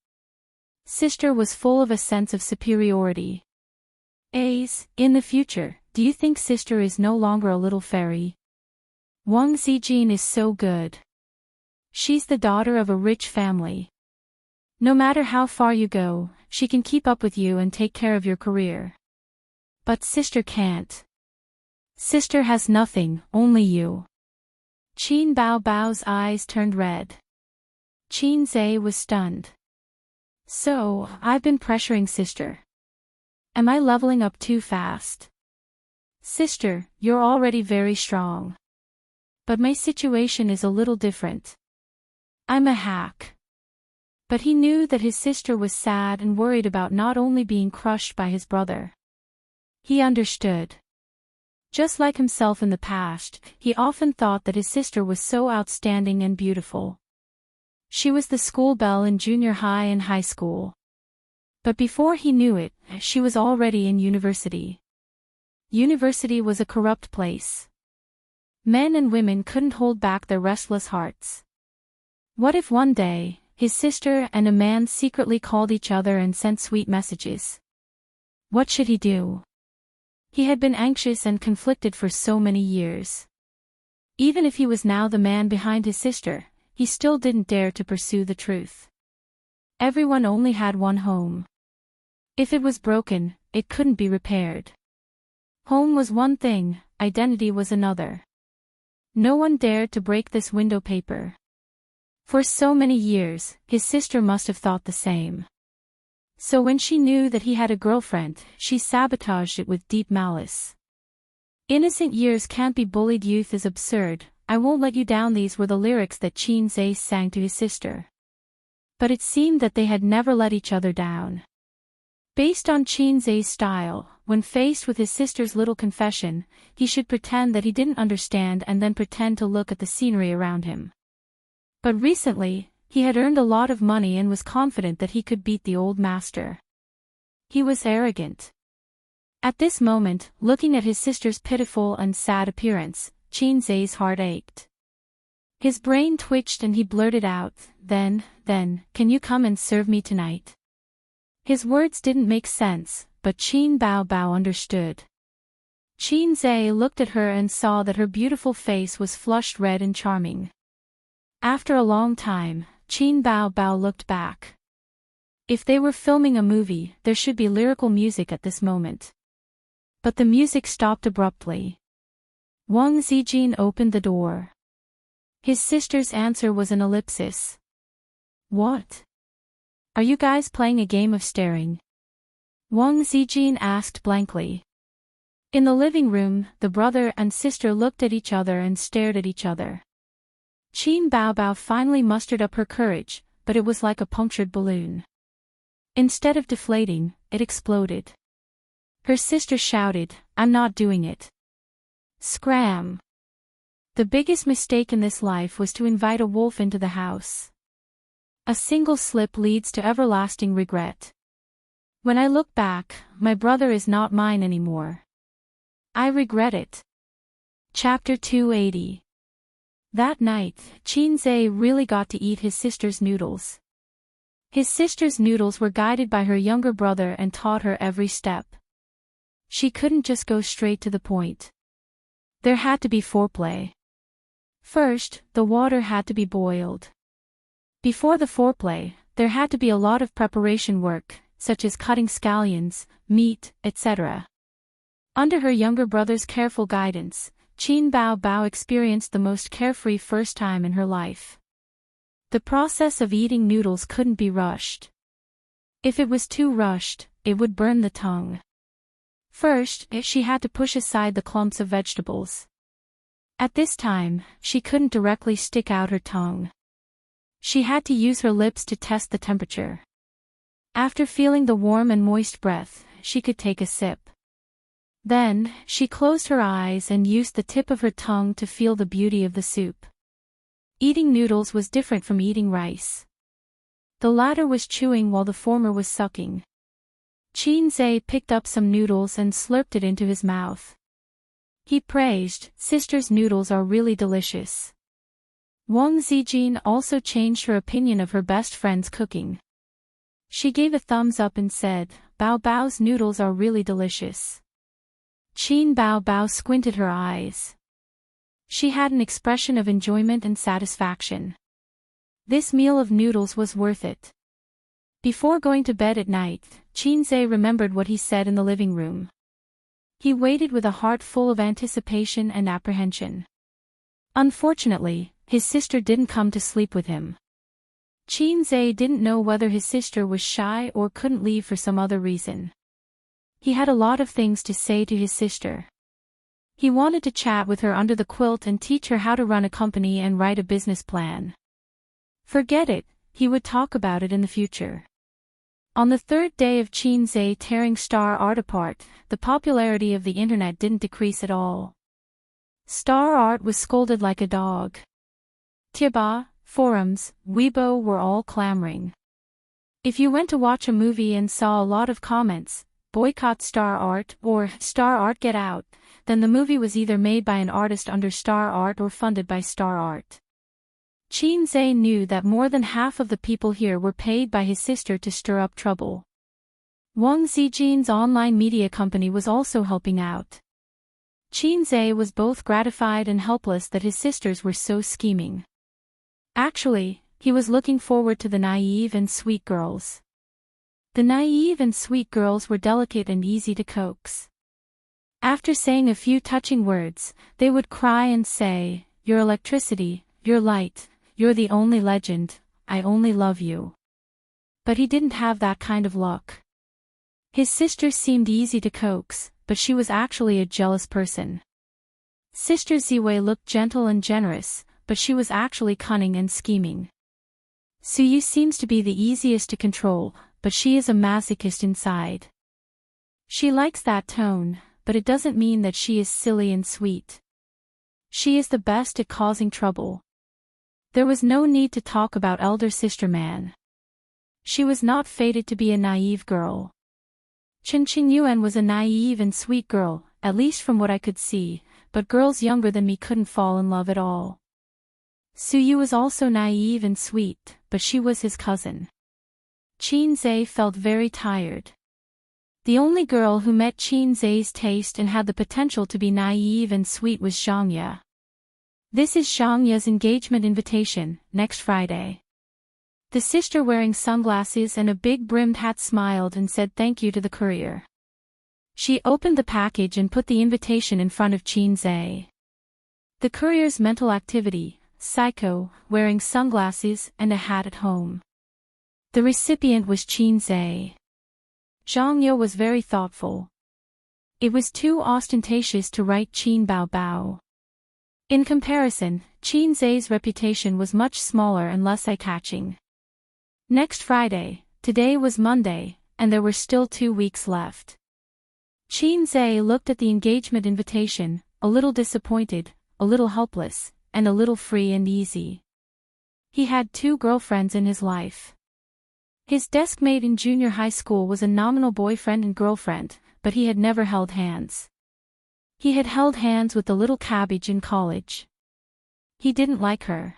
Sister was full of a sense of superiority. Ace, in the future, do you think sister is no longer a little fairy? Wang Zijin is so good. She's the daughter of a rich family. No matter how far you go, she can keep up with you and take care of your career. But sister can't. Sister has nothing, only you. Qin Bao Bao's eyes turned red. Qin Zhe was stunned. So, I've been pressuring sister. Am I leveling up too fast? Sister, you're already very strong. But my situation is a little different. I'm a hack. But he knew that his sister was sad and worried about not only being crushed by his brother. He understood. Just like himself in the past, he often thought that his sister was so outstanding and beautiful. She was the school belle in junior high and high school. But before he knew it, she was already in university. University was a corrupt place. Men and women couldn't hold back their restless hearts. What if one day, his sister and a man secretly called each other and sent sweet messages? What should he do? He had been anxious and conflicted for so many years. Even if he was now the man behind his sister, he still didn't dare to pursue the truth. Everyone only had one home. If it was broken, it couldn't be repaired. Home was one thing, identity was another. No one dared to break this window paper. For so many years, his sister must have thought the same. So when she knew that he had a girlfriend, she sabotaged it with deep malice. Innocent years can't be bullied. Youth is absurd, I won't let you down. These were the lyrics that Qin Zhe sang to his sister. But it seemed that they had never let each other down. Based on Qin Zhe's style, when faced with his sister's little confession, he should pretend that he didn't understand and then pretend to look at the scenery around him. But recently, he had earned a lot of money and was confident that he could beat the old master. He was arrogant. At this moment, looking at his sister's pitiful and sad appearance, Qin Zhe's heart ached. His brain twitched and he blurted out, then, can you come and serve me tonight? His words didn't make sense, but Qin Bao understood. Qin Zhe looked at her and saw that her beautiful face was flushed red and charming. After a long time, Qin Bao looked back. If they were filming a movie, there should be lyrical music at this moment. But the music stopped abruptly. Wang Zijin opened the door. His sister's answer was an ellipsis. What? Are you guys playing a game of staring? Wang Zijin asked blankly. In the living room, the brother and sister looked at each other and stared at each other. Qin Bao finally mustered up her courage, but it was like a punctured balloon. Instead of deflating, it exploded. Her sister shouted, "I'm not doing it." Scram! The biggest mistake in this life was to invite a wolf into the house. A single slip leads to everlasting regret. When I look back, my brother is not mine anymore. I regret it. Chapter 280. That night, Qin Zhe really got to eat his sister's noodles. His sister's noodles were guided by her younger brother and taught her every step. She couldn't just go straight to the point. There had to be foreplay. First, the water had to be boiled. Before the foreplay, there had to be a lot of preparation work, such as cutting scallions, meat, etc. Under her younger brother's careful guidance, Qin Bao experienced the most carefree first time in her life. The process of eating noodles couldn't be rushed. If it was too rushed, it would burn the tongue. First, she had to push aside the clumps of vegetables. At this time, she couldn't directly stick out her tongue. She had to use her lips to test the temperature. After feeling the warm and moist breath, she could take a sip. Then, she closed her eyes and used the tip of her tongue to feel the beauty of the soup. Eating noodles was different from eating rice. The latter was chewing while the former was sucking. Qin Zhe picked up some noodles and slurped it into his mouth. He praised, "Sister's noodles are really delicious." Wang Zijin also changed her opinion of her best friend's cooking. She gave a thumbs up and said, Bao's noodles are really delicious." Qin Bao squinted her eyes. She had an expression of enjoyment and satisfaction. This meal of noodles was worth it. Before going to bed at night, Qin Zhe remembered what he said in the living room. He waited with a heart full of anticipation and apprehension. Unfortunately, his sister didn't come to sleep with him. Qin Zhe didn't know whether his sister was shy or couldn't leave for some other reason. He had a lot of things to say to his sister. He wanted to chat with her under the quilt and teach her how to run a company and write a business plan. Forget it, he would talk about it in the future. On the third day of Qin Zhe tearing Star Art apart, the popularity of the internet didn't decrease at all. Star Art was scolded like a dog. Tieba, forums, Weibo were all clamoring. If you went to watch a movie and saw a lot of comments, "Boycott Star Art" or "Star Art get out," then the movie was either made by an artist under Star Art or funded by Star Art. Qin Zhe knew that more than half of the people here were paid by his sister to stir up trouble. Wang Zijin's online media company was also helping out. Qin Zhe was both gratified and helpless that his sisters were so scheming. Actually, he was looking forward to the naive and sweet girls. The naive and sweet girls were delicate and easy to coax. After saying a few touching words, they would cry and say, "You're electricity, you're light, you're the only legend, I only love you." But he didn't have that kind of luck. His sister seemed easy to coax, but she was actually a jealous person. Sister Ziwei looked gentle and generous, but she was actually cunning and scheming. Suyu seems to be the easiest to control, but she is a masochist inside. She likes that tone, but it doesn't mean that she is silly and sweet. She is the best at causing trouble. There was no need to talk about elder sister Man. She was not fated to be a naive girl. Chen Qingyuan was a naive and sweet girl, at least from what I could see, but girls younger than me couldn't fall in love at all. Suyu was also naive and sweet, but she was his cousin. Qin Zhe felt very tired. The only girl who met Qin Zhe's taste and had the potential to be naive and sweet was Zhangya. This is Zhangya's engagement invitation, next Friday. The sister wearing sunglasses and a big brimmed hat smiled and said thank you to the courier. She opened the package and put the invitation in front of Qin Zhe. The courier's mental activity, psycho, wearing sunglasses and a hat at home. The recipient was Qin Zhe. Zhangya was very thoughtful. It was too ostentatious to write Qin Bao Bao. In comparison, Qin Zhe's reputation was much smaller and less eye-catching. Next Friday, today was Monday, and there were still 2 weeks left. Qin Zhe looked at the engagement invitation, a little disappointed, a little helpless, and a little free and easy. He had 2 girlfriends in his life. His deskmate in junior high school was a nominal boyfriend and girlfriend, but he had never held hands. He had held hands with the little cabbage in college. He didn't like her.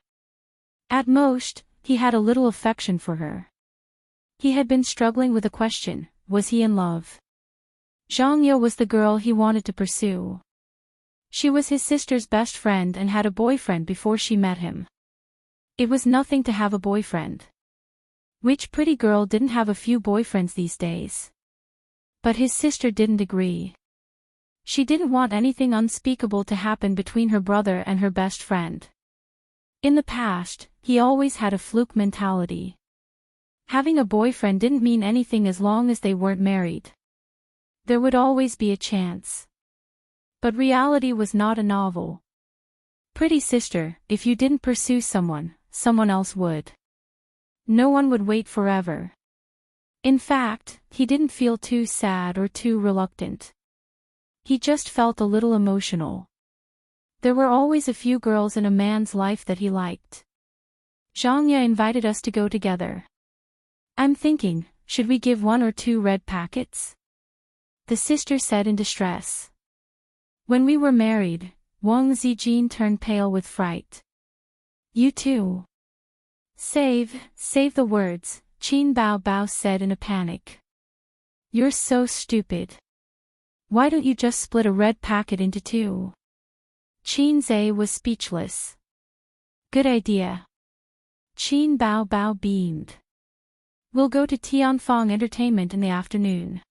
At most, he had a little affection for her. He had been struggling with a question, was he in love? Zhangya was the girl he wanted to pursue. She was his sister's best friend and had a boyfriend before she met him. It was nothing to have a boyfriend. Which pretty girl didn't have a few boyfriends these days? But his sister didn't agree. She didn't want anything unspeakable to happen between her brother and her best friend. In the past, he always had a fluke mentality. Having a boyfriend didn't mean anything as long as they weren't married. There would always be a chance. But reality was not a novel. Pretty sister, if you didn't pursue someone, someone else would. No one would wait forever. In fact, he didn't feel too sad or too reluctant. He just felt a little emotional. There were always a few girls in a man's life that he liked. Zhangya invited us to go together. I'm thinking, should we give 1 or 2 red packets? The sister said in distress. When we were married, Wang Zijin turned pale with fright. You too. Save the words, Qin Bao Bao said in a panic. You're so stupid. Why don't you just split a red packet into 2? Qin Zhe was speechless. Good idea. Qin Bao Bao beamed. We'll go to Tianfang Entertainment in the afternoon.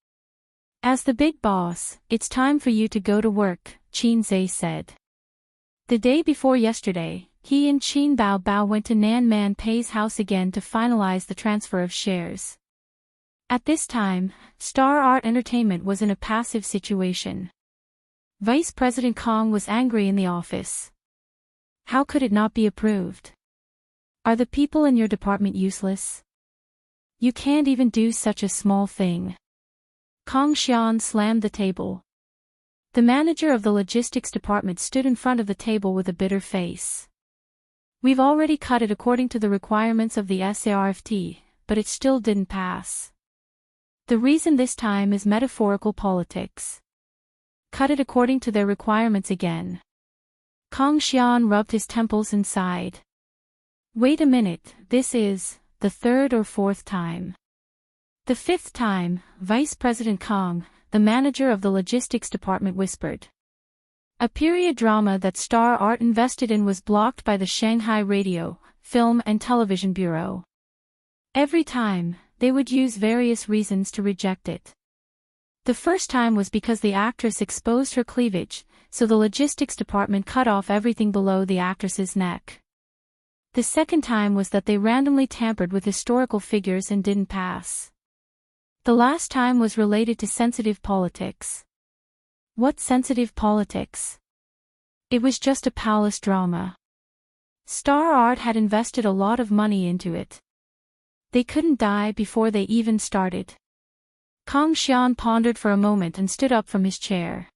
As the big boss, it's time for you to go to work, Qin Zhe said. The day before yesterday, he and Qin Bao Bao went to Nan Man Pei's house again to finalize the transfer of shares. At this time, Star Art Entertainment was in a passive situation. Vice President Kong was angry in the office. How could it not be approved? Are the people in your department useless? You can't even do such a small thing. Kong Xian slammed the table. The manager of the logistics department stood in front of the table with a bitter face. We've already cut it according to the requirements of the SARFT, but it still didn't pass. The reason this time is metaphorical politics. Cut it according to their requirements again. Kong Xian rubbed his temples and sighed. Wait a minute, this is the 3rd or 4th time. The 5th time, Vice President Kong, the manager of the logistics department, whispered. A period drama that Star Art invested in was blocked by the Shanghai Radio, Film and Television Bureau. Every time, they would use various reasons to reject it. The first time was because the actress exposed her cleavage, so the logistics department cut off everything below the actress's neck. The second time was that they randomly tampered with historical figures and didn't pass. The last time was related to sensitive politics. What sensitive politics? It was just a palace drama. Star Art had invested a lot of money into it. They couldn't die before they even started. Kang Xian pondered for a moment and stood up from his chair.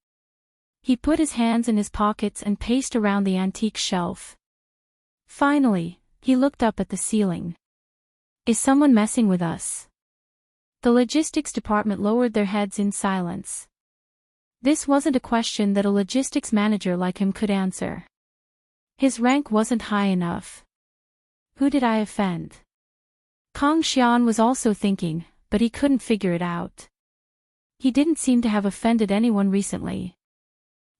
He put his hands in his pockets and paced around the antique shelf. Finally, he looked up at the ceiling. Is someone messing with us? The logistics department lowered their heads in silence. This wasn't a question that a logistics manager like him could answer. His rank wasn't high enough. Who did I offend? Kang Xian was also thinking, but he couldn't figure it out. He didn't seem to have offended anyone recently.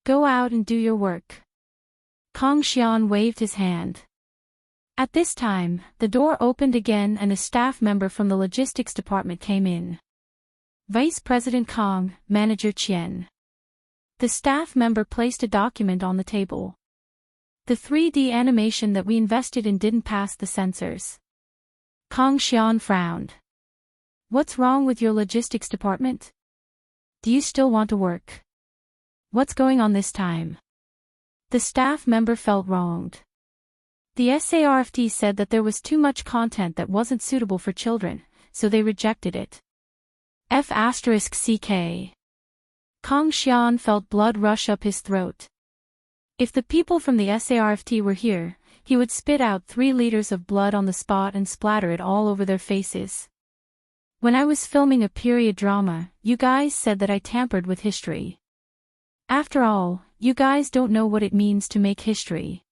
Go out and do your work. Kang Xian waved his hand. At this time, the door opened again and a staff member from the logistics department came in. Vice President Kang, Manager Qian. The staff member placed a document on the table. The 3D animation that we invested in didn't pass the censors. Kang Xian frowned. What's wrong with your logistics department? Do you still want to work? What's going on this time? The staff member felt wronged. The SARFT said that there was too much content that wasn't suitable for children, so they rejected it. F***CK. Kang Xian felt blood rush up his throat. If the people from the SARFT were here, he would spit out 3 liters of blood on the spot and splatter it all over their faces. When I was filming a period drama, you guys said that I tampered with history. After all, you guys don't know what it means to make history.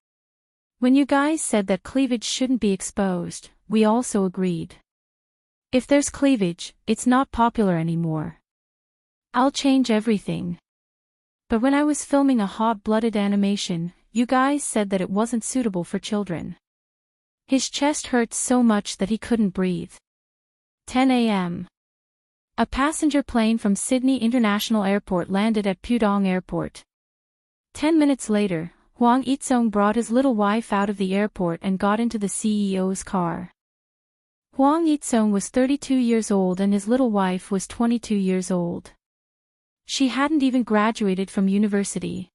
When you guys said that cleavage shouldn't be exposed, we also agreed. If there's cleavage, it's not popular anymore. I'll change everything. But when I was filming a hot-blooded animation, you guys said that it wasn't suitable for children. His chest hurt so much that he couldn't breathe. 10 a.m. A passenger plane from Sydney International Airport landed at Pudong Airport. 10 minutes later, Huang Yitsong brought his little wife out of the airport and got into the CEO's car. Huang Yitsong was 32 years old and his little wife was 22 years old. She hadn't even graduated from university.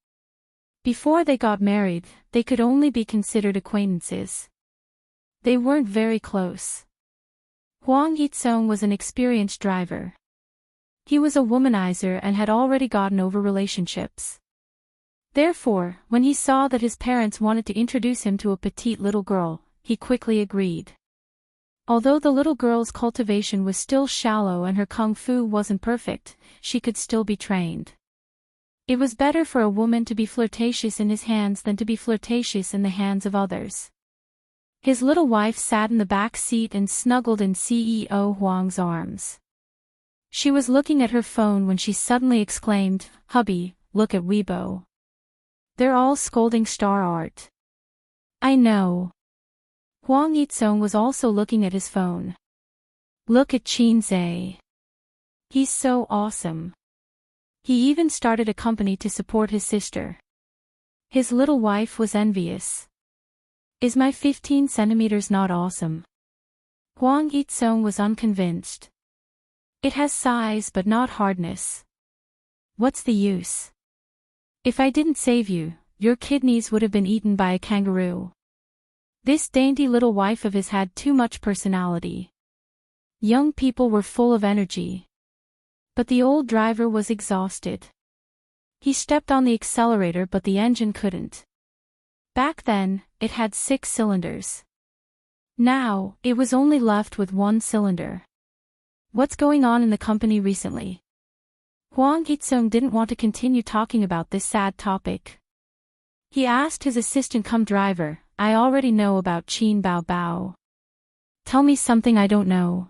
Before they got married, they could only be considered acquaintances. They weren't very close. Huang Yitsong was an experienced driver. He was a womanizer and had already gotten over relationships. Therefore, when he saw that his parents wanted to introduce him to a petite little girl, he quickly agreed. Although the little girl's cultivation was still shallow and her kung fu wasn't perfect, she could still be trained. It was better for a woman to be flirtatious in his hands than to be flirtatious in the hands of others. His little wife sat in the back seat and snuggled in CEO Huang's arms. She was looking at her phone when she suddenly exclaimed, "Hubby, look at Weibo. They're all scolding Star Art." I know. Huang Yitsong was also looking at his phone. Look at Qin Zhe. He's so awesome. He even started a company to support his sister. His little wife was envious. Is my 15 centimeters not awesome? Huang Yitsong was unconvinced. It has size but not hardness. What's the use? If I didn't save you, your kidneys would have been eaten by a kangaroo. This dainty little wife of his had too much personality. Young people were full of energy. But the old driver was exhausted. He stepped on the accelerator but the engine couldn't. Back then, it had 6 cylinders. Now, it was only left with 1 cylinder. What's going on in the company recently? Huang Yitsong didn't want to continue talking about this sad topic. He asked his assistant come driver, I already know about Qin Bao Bao. Tell me something I don't know.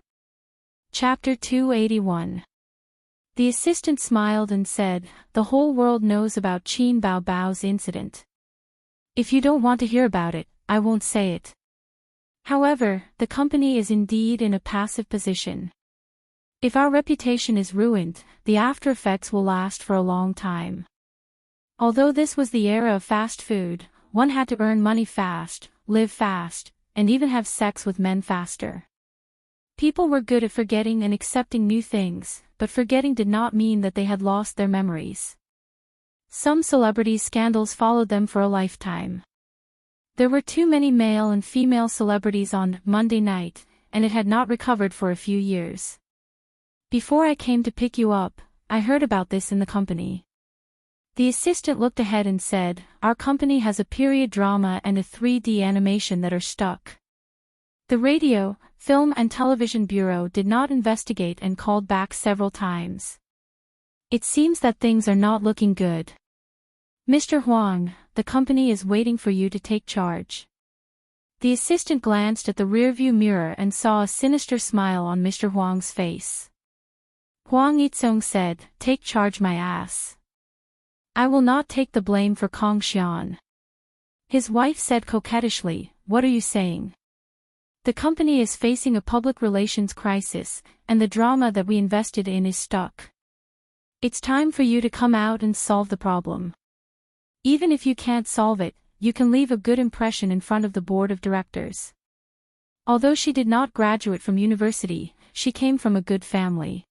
Chapter 281. The assistant smiled and said, the whole world knows about Qin Bao Bao's incident. If you don't want to hear about it, I won't say it. However, the company is indeed in a passive position. If our reputation is ruined, the after effects will last for a long time. Although this was the era of fast food, one had to earn money fast, live fast, and even have sex with men faster. People were good at forgetting and accepting new things, but forgetting did not mean that they had lost their memories. Some celebrities' scandals followed them for a lifetime. There were too many male and female celebrities on Monday night, and it had not recovered for a few years. Before I came to pick you up, I heard about this in the company. The assistant looked ahead and said, "Our company has a period drama and a 3D animation that are stuck." The Radio, Film and Television Bureau did not investigate and called back several times. It seems that things are not looking good. Mr. Huang, the company is waiting for you to take charge. The assistant glanced at the rearview mirror and saw a sinister smile on Mr. Huang's face. Huang Yitsong said, "Take charge my ass. I will not take the blame for Kong Xian." His wife said coquettishly, "What are you saying? The company is facing a public relations crisis, and the drama that we invested in is stuck. It's time for you to come out and solve the problem. Even if you can't solve it, you can leave a good impression in front of the board of directors." Although she did not graduate from university, she came from a good family.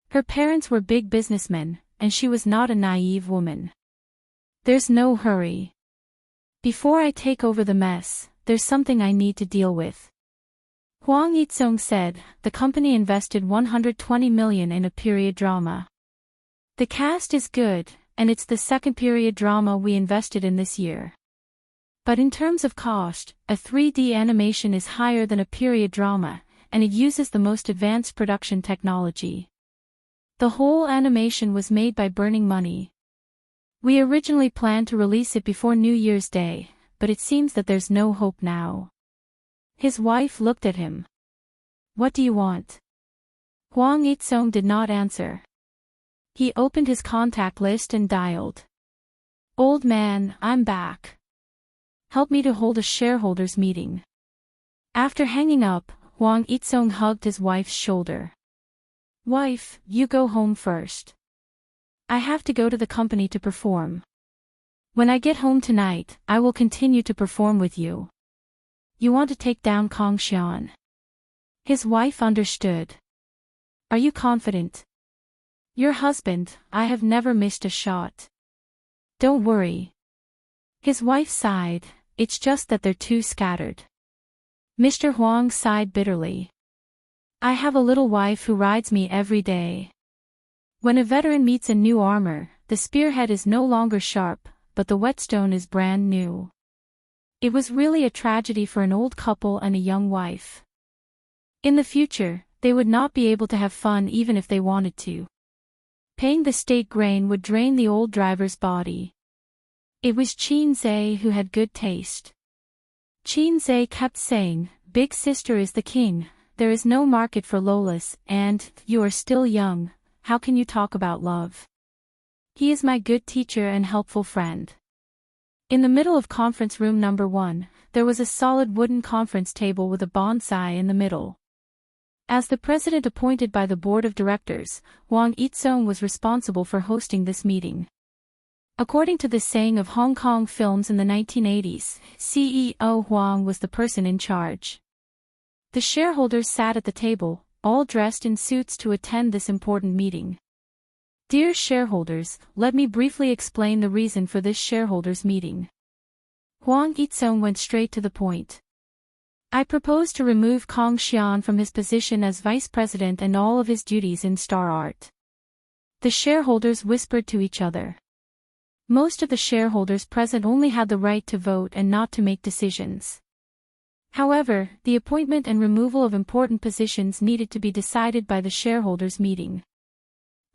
Her parents were big businessmen, and she was not a naive woman. "There's no hurry. Before I take over the mess, there's something I need to deal with." Huang Yitsong said, "The company invested 120 million in a period drama. The cast is good, and it's the second period drama we invested in this year. But in terms of cost, a 3D animation is higher than a period drama, and it uses the most advanced production technology. The whole animation was made by burning money. We originally planned to release it before New Year's Day, but it seems that there's no hope now." His wife looked at him. "What do you want?" Huang Yitsong did not answer. He opened his contact list and dialed. "Old man, I'm back. Help me to hold a shareholders meeting." After hanging up, Huang Yitsong hugged his wife's shoulder. "Wife, you go home first. I have to go to the company to perform. When I get home tonight, I will continue to perform with you. You want to take down Kong Xian." His wife understood. "Are you confident?" "Your husband, I have never missed a shot. Don't worry." His wife sighed, "It's just that they're too scattered." Mr. Huang sighed bitterly. "I have a little wife who rides me every day. When a veteran meets a new armor, the spearhead is no longer sharp, but the whetstone is brand new." It was really a tragedy for an old couple and a young wife. In the future, they would not be able to have fun even if they wanted to. Paying the state grain would drain the old driver's body. It was Qin Zhe who had good taste. Qin Zhe kept saying, "Big sister is the king, there is no market for Lolas, and, you are still young, how can you talk about love? He is my good teacher and helpful friend." In the middle of conference room number 1, there was a solid wooden conference table with a bonsai in the middle. As the president appointed by the board of directors, Huang Yitsong was responsible for hosting this meeting. According to the saying of Hong Kong films in the 1980s, CEO Huang was the person in charge. The shareholders sat at the table, all dressed in suits to attend this important meeting. Dear shareholders, let me briefly explain the reason for this shareholders meeting. Huang Yitsong went straight to the point. I propose to remove Kong Xian from his position as vice president and all of his duties in Star Art. The shareholders whispered to each other. Most of the shareholders present only had the right to vote and not to make decisions. However, the appointment and removal of important positions needed to be decided by the shareholders' meeting.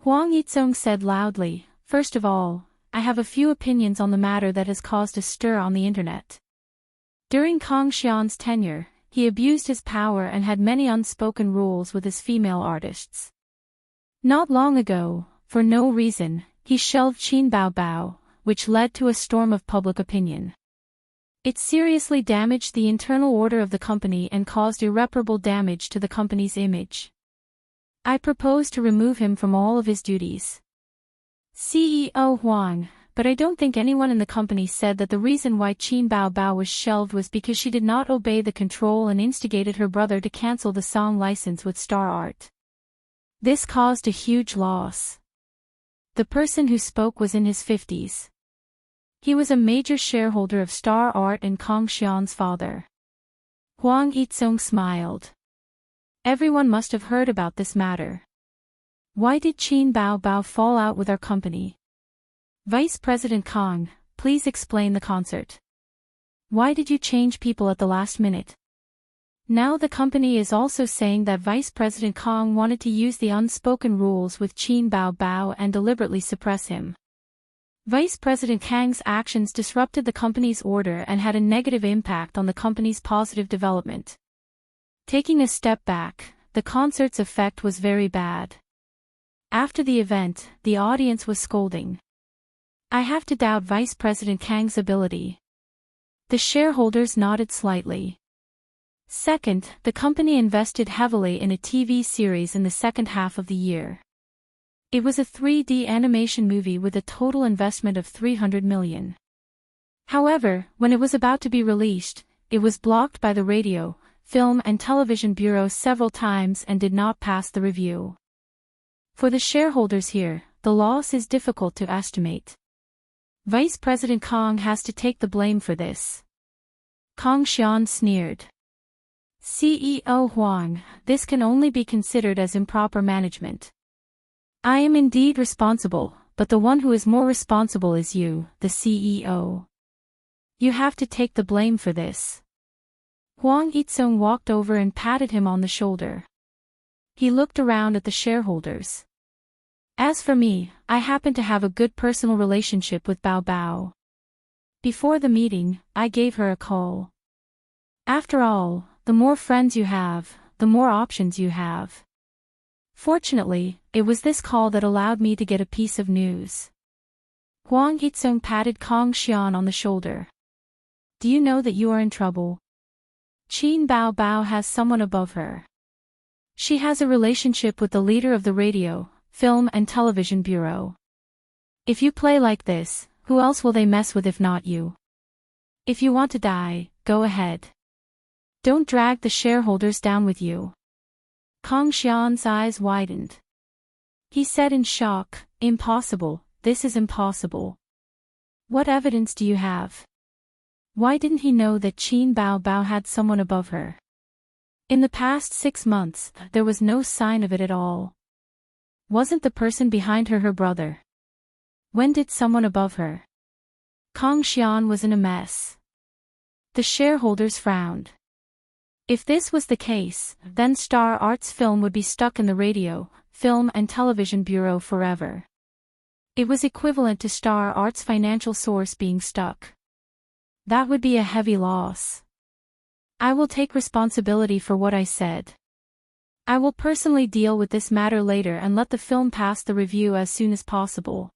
Huang Yitsong said loudly, "First of all, I have a few opinions on the matter that has caused a stir on the internet. During Kong Xian's tenure, he abused his power and had many unspoken rules with his female artists. Not long ago, for no reason, he shelved Qin Bao Bao, which led to a storm of public opinion. It seriously damaged the internal order of the company and caused irreparable damage to the company's image. I propose to remove him from all of his duties." CEO Huang, but I don't think anyone in the company said that the reason why Qin Bao Bao was shelved was because she did not obey the control and instigated her brother to cancel the song license with Star Art. This caused a huge loss. The person who spoke was in his 50s. He was a major shareholder of Star Art and Kang Xian's father. Huang Yitsong smiled. Everyone must have heard about this matter. Why did Qin Bao Bao fall out with our company? Vice President Kang, please explain the concert. Why did you change people at the last minute? Now the company is also saying that Vice President Kang wanted to use the unspoken rules with Qin Bao Bao and deliberately suppress him. Vice President Kang's actions disrupted the company's order and had a negative impact on the company's positive development. Taking a step back, the concert's effect was very bad. After the event, the audience was scolding. I have to doubt Vice President Kang's ability. The shareholders nodded slightly. Second, the company invested heavily in a TV series in the second half of the year. It was a 3D animation movie with a total investment of 300 million. However, when it was about to be released, it was blocked by the Radio, Film and Television Bureau several times and did not pass the review. For the shareholders here, the loss is difficult to estimate. Vice President Kang has to take the blame for this. Kang Xian sneered. CEO Huang, this can only be considered as improper management. I am indeed responsible, but the one who is more responsible is you, the CEO. You have to take the blame for this. Huang Yitsong walked over and patted him on the shoulder. He looked around at the shareholders. As for me, I happen to have a good personal relationship with Bao Bao. Before the meeting, I gave her a call. After all, the more friends you have, the more options you have. Fortunately, it was this call that allowed me to get a piece of news. Huang Yitsong patted Kang Xian on the shoulder. Do you know that you are in trouble? Qin Bao Bao has someone above her. She has a relationship with the leader of the Radio, Film and Television Bureau. If you play like this, who else will they mess with if not you? If you want to die, go ahead. Don't drag the shareholders down with you. Kang Xian's eyes widened. He said in shock, Impossible, this is impossible. What evidence do you have? Why didn't he know that Qin Bao Bao had someone above her? In the past 6 months, there was no sign of it at all. Wasn't the person behind her brother? When did someone above her? Kang Xian was in a mess. The shareholders frowned. If this was the case, then Star Arts film would be stuck in the Radio, Film and Television Bureau forever. It was equivalent to Star Arts' financial source being stuck. That would be a heavy loss. I will take responsibility for what I said. I will personally deal with this matter later and let the film pass the review as soon as possible.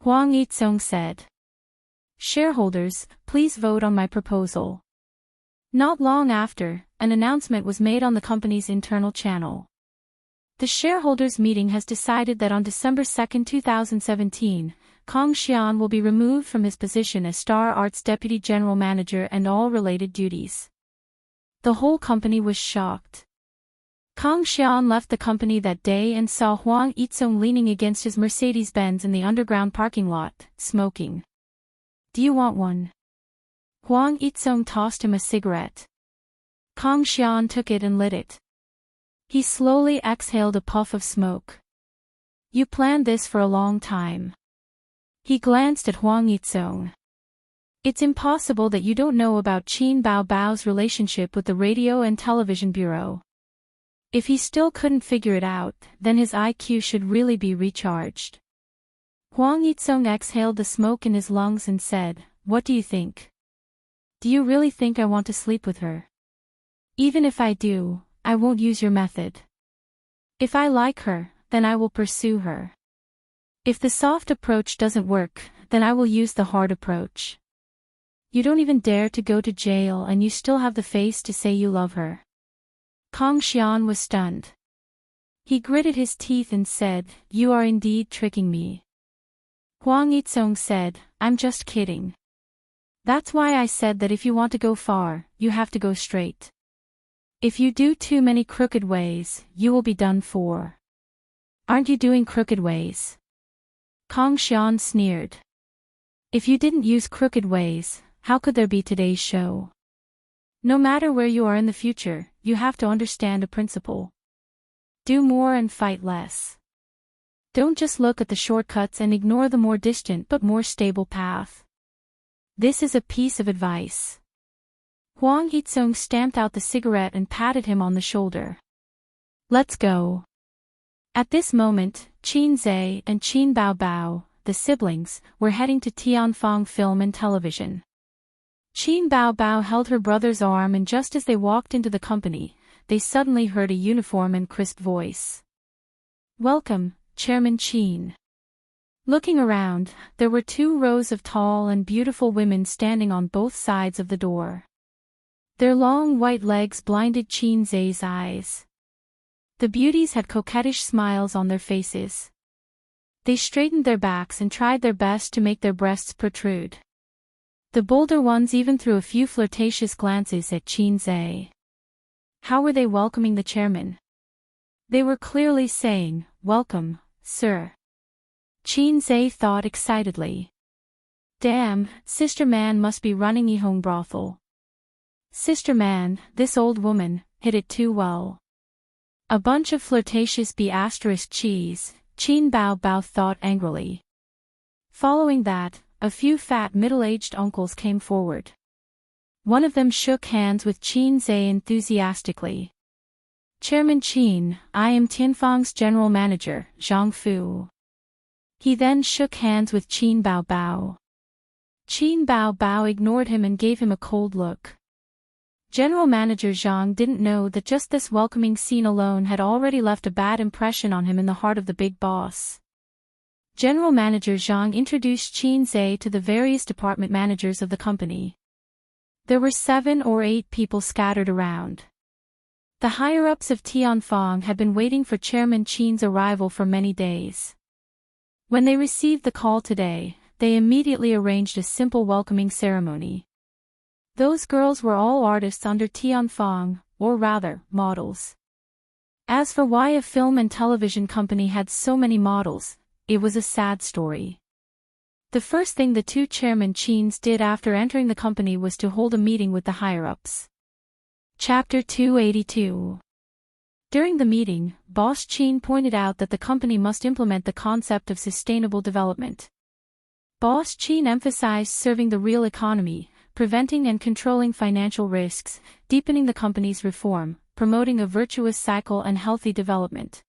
Huang Yitsong said. Shareholders, please vote on my proposal. Not long after, an announcement was made on the company's internal channel. The shareholders' meeting has decided that on December 2, 2017, Kang Xian will be removed from his position as Star Arts Deputy General Manager and all related duties. The whole company was shocked. Kang Xian left the company that day and saw Huang Yitsong leaning against his Mercedes-Benz in the underground parking lot, smoking. Do you want one? Huang Yitsong tossed him a cigarette. Kang Xian took it and lit it. He slowly exhaled a puff of smoke. You planned this for a long time. He glanced at Huang Yitsong. It's impossible that you don't know about Qin Bao Bao's relationship with the Radio and Television Bureau. If he still couldn't figure it out, then his IQ should really be recharged. Huang Yitsong exhaled the smoke in his lungs and said, What do you think? Do you really think I want to sleep with her? Even if I do, I won't use your method. If I like her, then I will pursue her. If the soft approach doesn't work, then I will use the hard approach. You don't even dare to go to jail and you still have the face to say you love her. Kang Xian was stunned. He gritted his teeth and said, You are indeed tricking me. Huang Yitsong said, I'm just kidding. That's why I said that if you want to go far, you have to go straight. If you do too many crooked ways, you will be done for. Aren't you doing crooked ways? Kong Xian sneered. If you didn't use crooked ways, how could there be today's show? No matter where you are in the future, you have to understand a principle. Do more and fight less. Don't just look at the shortcuts and ignore the more distant but more stable path. This is a piece of advice. Huang Yizong stamped out the cigarette and patted him on the shoulder. Let's go. At this moment, Qin Zhe and Qin Baobao, the siblings, were heading to Tianfang Film and Television. Qin Baobao held her brother's arm, and just as they walked into the company, they suddenly heard a uniform and crisp voice. Welcome, Chairman Qin. Looking around, there were 2 rows of tall and beautiful women standing on both sides of the door. Their long white legs blinded Qin Zhe's eyes. The beauties had coquettish smiles on their faces. They straightened their backs and tried their best to make their breasts protrude. The bolder ones even threw a few flirtatious glances at Qin Zhe. How were they welcoming the chairman? They were clearly saying, "Welcome, sir." Qin Zhe thought excitedly. Damn, Sister Man must be running Yihong brothel. Sister Man, this old woman, hit it too well. A bunch of flirtatious cheese, Qin Baobao thought angrily. Following that, a few fat middle-aged uncles came forward. One of them shook hands with Qin Zhe enthusiastically. Chairman Qin, I am Tianfang's general manager, Zhang Fu. He then shook hands with Qin Baobao. Qin Baobao ignored him and gave him a cold look. General Manager Zhang didn't know that just this welcoming scene alone had already left a bad impression on him in the heart of the big boss. General Manager Zhang introduced Qin Zhe to the various department managers of the company. There were 7 or 8 people scattered around. The higher-ups of Tianfang had been waiting for Chairman Qin's arrival for many days. When they received the call today, they immediately arranged a simple welcoming ceremony. Those girls were all artists under Tianfang, or rather, models. As for why a film and television company had so many models, it was a sad story. The first thing the 2 Chairman Qins did after entering the company was to hold a meeting with the higher-ups. Chapter 282. During the meeting, Boss Qin pointed out that the company must implement the concept of sustainable development. Boss Qin emphasized serving the real economy, preventing and controlling financial risks, deepening the company's reform, promoting a virtuous cycle and healthy development.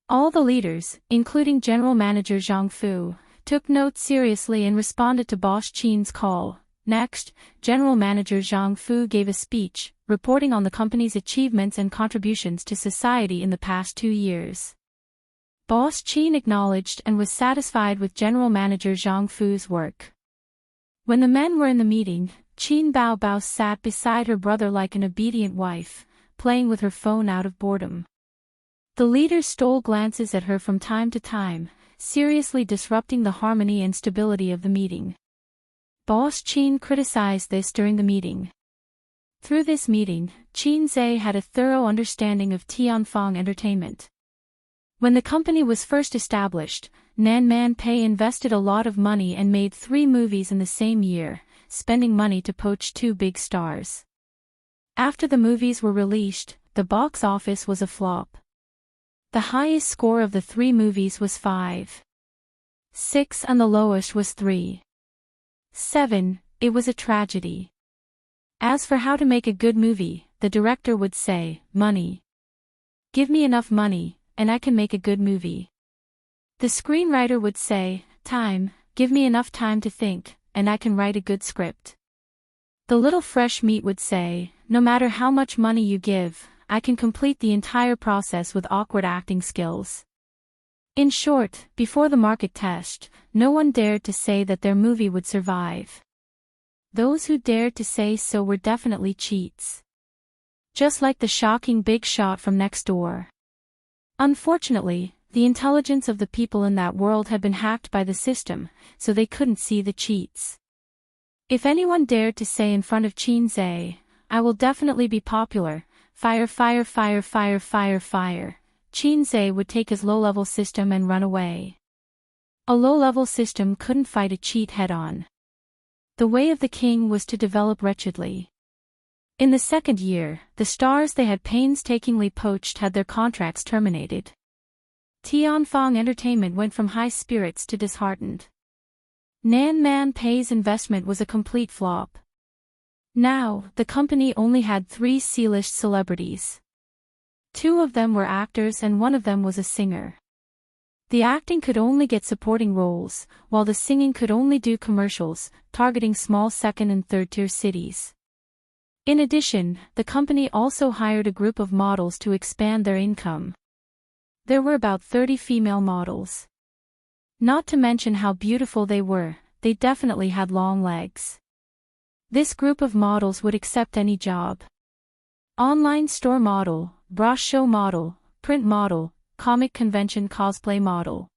All the leaders, including General Manager Zhang Fu, took note seriously and responded to Boss Qin's call. Next, General Manager Zhang Fu gave a speech, reporting on the company's achievements and contributions to society in the past 2 years. Boss Qin acknowledged and was satisfied with General Manager Zhang Fu's work. When the men were in the meeting, Qin Baobao sat beside her brother like an obedient wife, playing with her phone out of boredom. The leaders stole glances at her from time to time, seriously disrupting the harmony and stability of the meeting. Boss Qin criticized this during the meeting. Through this meeting, Qin Zhe had a thorough understanding of Tianfang Entertainment. When the company was first established, Nan Man Pei invested a lot of money and made 3 movies in the same year, spending money to poach 2 big stars. After the movies were released, the box office was a flop. The highest score of the 3 movies was 5.6 and the lowest was 3.7. It was a tragedy. As for how to make a good movie, the director would say, money. Give me enough money, and I can make a good movie. The screenwriter would say, time, give me enough time to think, and I can write a good script. The little fresh meat would say, no matter how much money you give, I can complete the entire process with awkward acting skills. In short, before the market test, no one dared to say that their movie would survive. Those who dared to say so were definitely cheats. Just like the shocking big shot from next door. Unfortunately, the intelligence of the people in that world had been hacked by the system, so they couldn't see the cheats. If anyone dared to say in front of Qin Zhe, I will definitely be popular, fire fire fire fire fire fire, Qin Zhe would take his low-level system and run away. A low-level system couldn't fight a cheat head-on. The way of the king was to develop wretchedly. In the second year, the stars they had painstakingly poached had their contracts terminated. Tianfang Entertainment went from high spirits to disheartened. Nan Man Pei's investment was a complete flop. Now, the company only had 3 C-list celebrities. 2 of them were actors and 1 of them was a singer. The acting could only get supporting roles, while the singing could only do commercials, targeting small second- and third-tier cities. In addition, the company also hired a group of models to expand their income. There were about 30 female models. Not to mention how beautiful they were, they definitely had long legs. This group of models would accept any job. Online store model, bra show model, print model, comic convention cosplay model.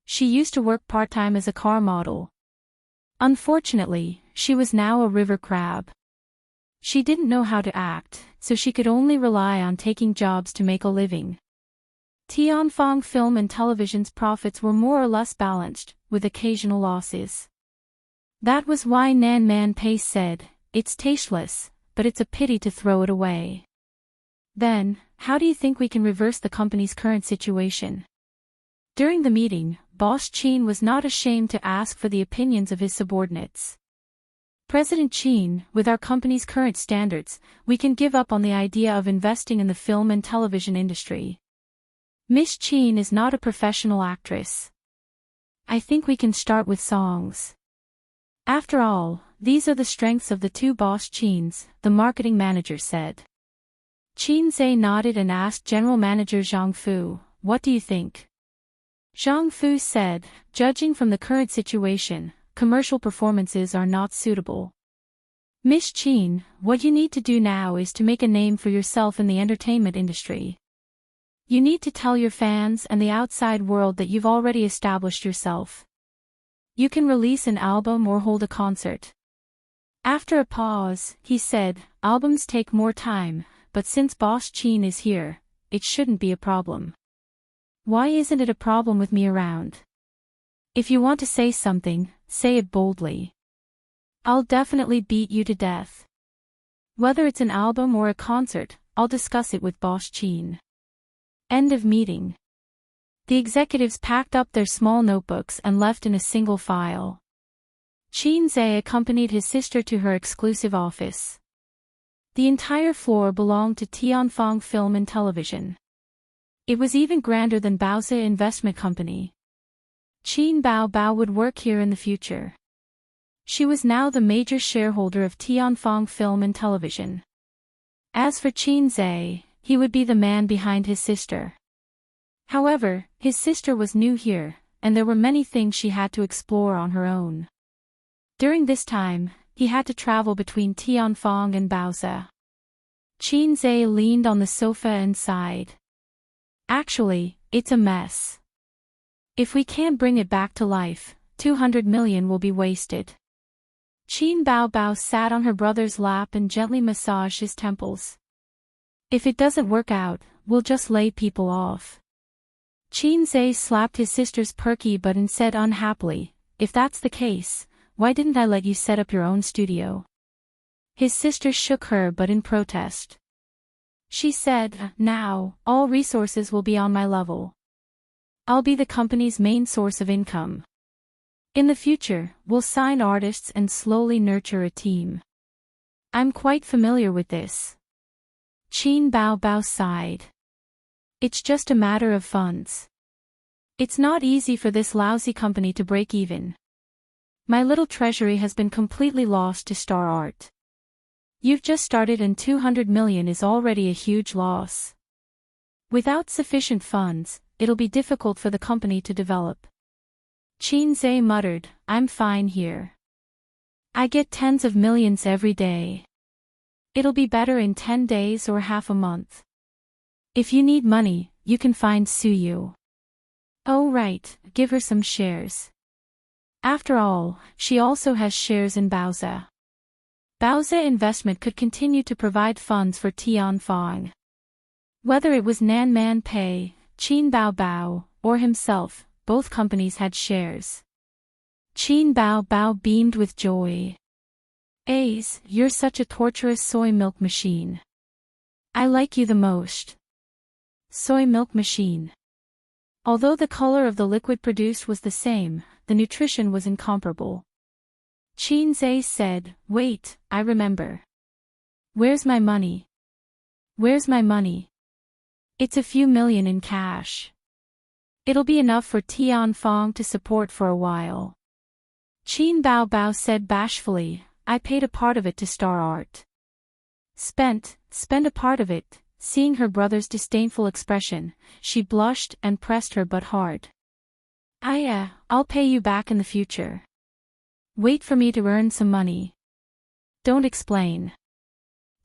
She used to work part-time as a car model. Unfortunately, she was now a river crab. She didn't know how to act, so she could only rely on taking jobs to make a living. Tianfang Film and Television's profits were more or less balanced, with occasional losses. That was why Nan Man Pei said, "It's tasteless, but it's a pity to throw it away." Then, how do you think we can reverse the company's current situation? During the meeting, Boss Qin was not ashamed to ask for the opinions of his subordinates. President Qin, with our company's current standards, we can give up on the idea of investing in the film and television industry. Miss Qin is not a professional actress. I think we can start with songs. After all, these are the strengths of the 2 Boss Qins, the marketing manager said. Qin Zhe nodded and asked General Manager Zhang Fu, "What do you think?" Zhang Fu said, "Judging from the current situation, commercial performances are not suitable. Miss Qin, what you need to do now is to make a name for yourself in the entertainment industry. You need to tell your fans and the outside world that you've already established yourself. You can release an album or hold a concert." After a pause, he said, "Albums take more time, but since Boss Qin is here, it shouldn't be a problem." "Why isn't it a problem with me around? If you want to say something, say it boldly. I'll definitely beat you to death. Whether it's an album or a concert, I'll discuss it with Boss Qin." End of meeting. The executives packed up their small notebooks and left in a single file. Qin Zhe accompanied his sister to her exclusive office. The entire floor belonged to Tianfang Film and Television. It was even grander than Baozi Investment Company. Qin Bao would work here in the future. She was now the major shareholder of Tianfang Film and Television. As for Qin Zhe, he would be the man behind his sister. However, his sister was new here, and there were many things she had to explore on her own. During this time, he had to travel between Tianfang and Baozi. Qin Zhe leaned on the sofa and sighed. "Actually, it's a mess. If we can't bring it back to life, 200 million will be wasted." Qin Bao sat on her brother's lap and gently massaged his temples. "If it doesn't work out, we'll just lay people off." Qin Zhe slapped his sister's perky butt and said unhappily, "If that's the case, why didn't I let you set up your own studio?" His sister shook her butt in protest. She said, "Now, all resources will be on my level. I'll be the company's main source of income. In the future, we'll sign artists and slowly nurture a team. I'm quite familiar with this." Qin Bao sighed. "It's just a matter of funds. It's not easy for this lousy company to break even. My little treasury has been completely lost to Star Art. You've just started and 200 million is already a huge loss. Without sufficient funds, it'll be difficult for the company to develop." Qin Zhe muttered, "I'm fine here. I get tens of millions every day. It'll be better in 10 days or half a month. If you need money, you can find Suyu. Oh right, give her some shares. After all, she also has shares in Baozi. Baozi Investment could continue to provide funds for Tianfang. Whether it was Nan Man Pei, Qin Bao, or himself, both companies had shares. Qin Bao Bao beamed with joy. Ace, you're such a torturous soy milk machine. I like you the most. Soy milk machine. Although the color of the liquid produced was the same, the nutrition was incomparable. Qin Zhe said, wait, I remember. Where's my money? Where's my money? It's a few million in cash. It'll be enough for Tianfang to support for a while. Qin Bao Bao said bashfully, I paid a part of it to Star Art. Spend a part of it. Seeing her brother's disdainful expression, she blushed and pressed her butt hard. I'll pay you back in the future. Wait for me to earn some money. Don't explain.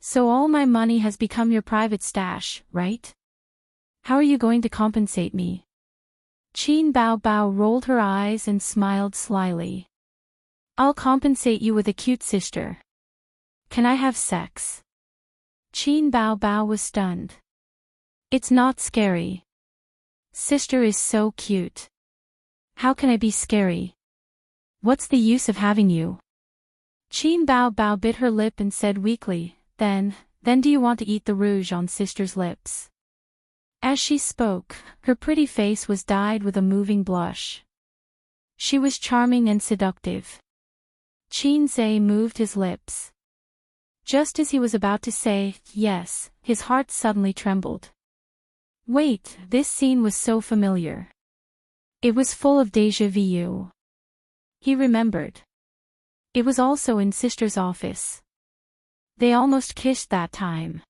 So all my money has become your private stash, right? How are you going to compensate me? Qin Bao Bao rolled her eyes and smiled slyly. I'll compensate you with a cute sister. Can I have sex? Qin Bao Bao was stunned. It's not scary. Sister is so cute. How can I be scary? What's the use of having you? Qin Bao Bao bit her lip and said weakly, Then do you want to eat the rouge on sister's lips? As she spoke, her pretty face was dyed with a moving blush. She was charming and seductive. Qin Zhe moved his lips. Just as he was about to say, yes, his heart suddenly trembled. Wait, this scene was so familiar. It was full of déjà vu. He remembered. It was also in sister's office. They almost kissed that time.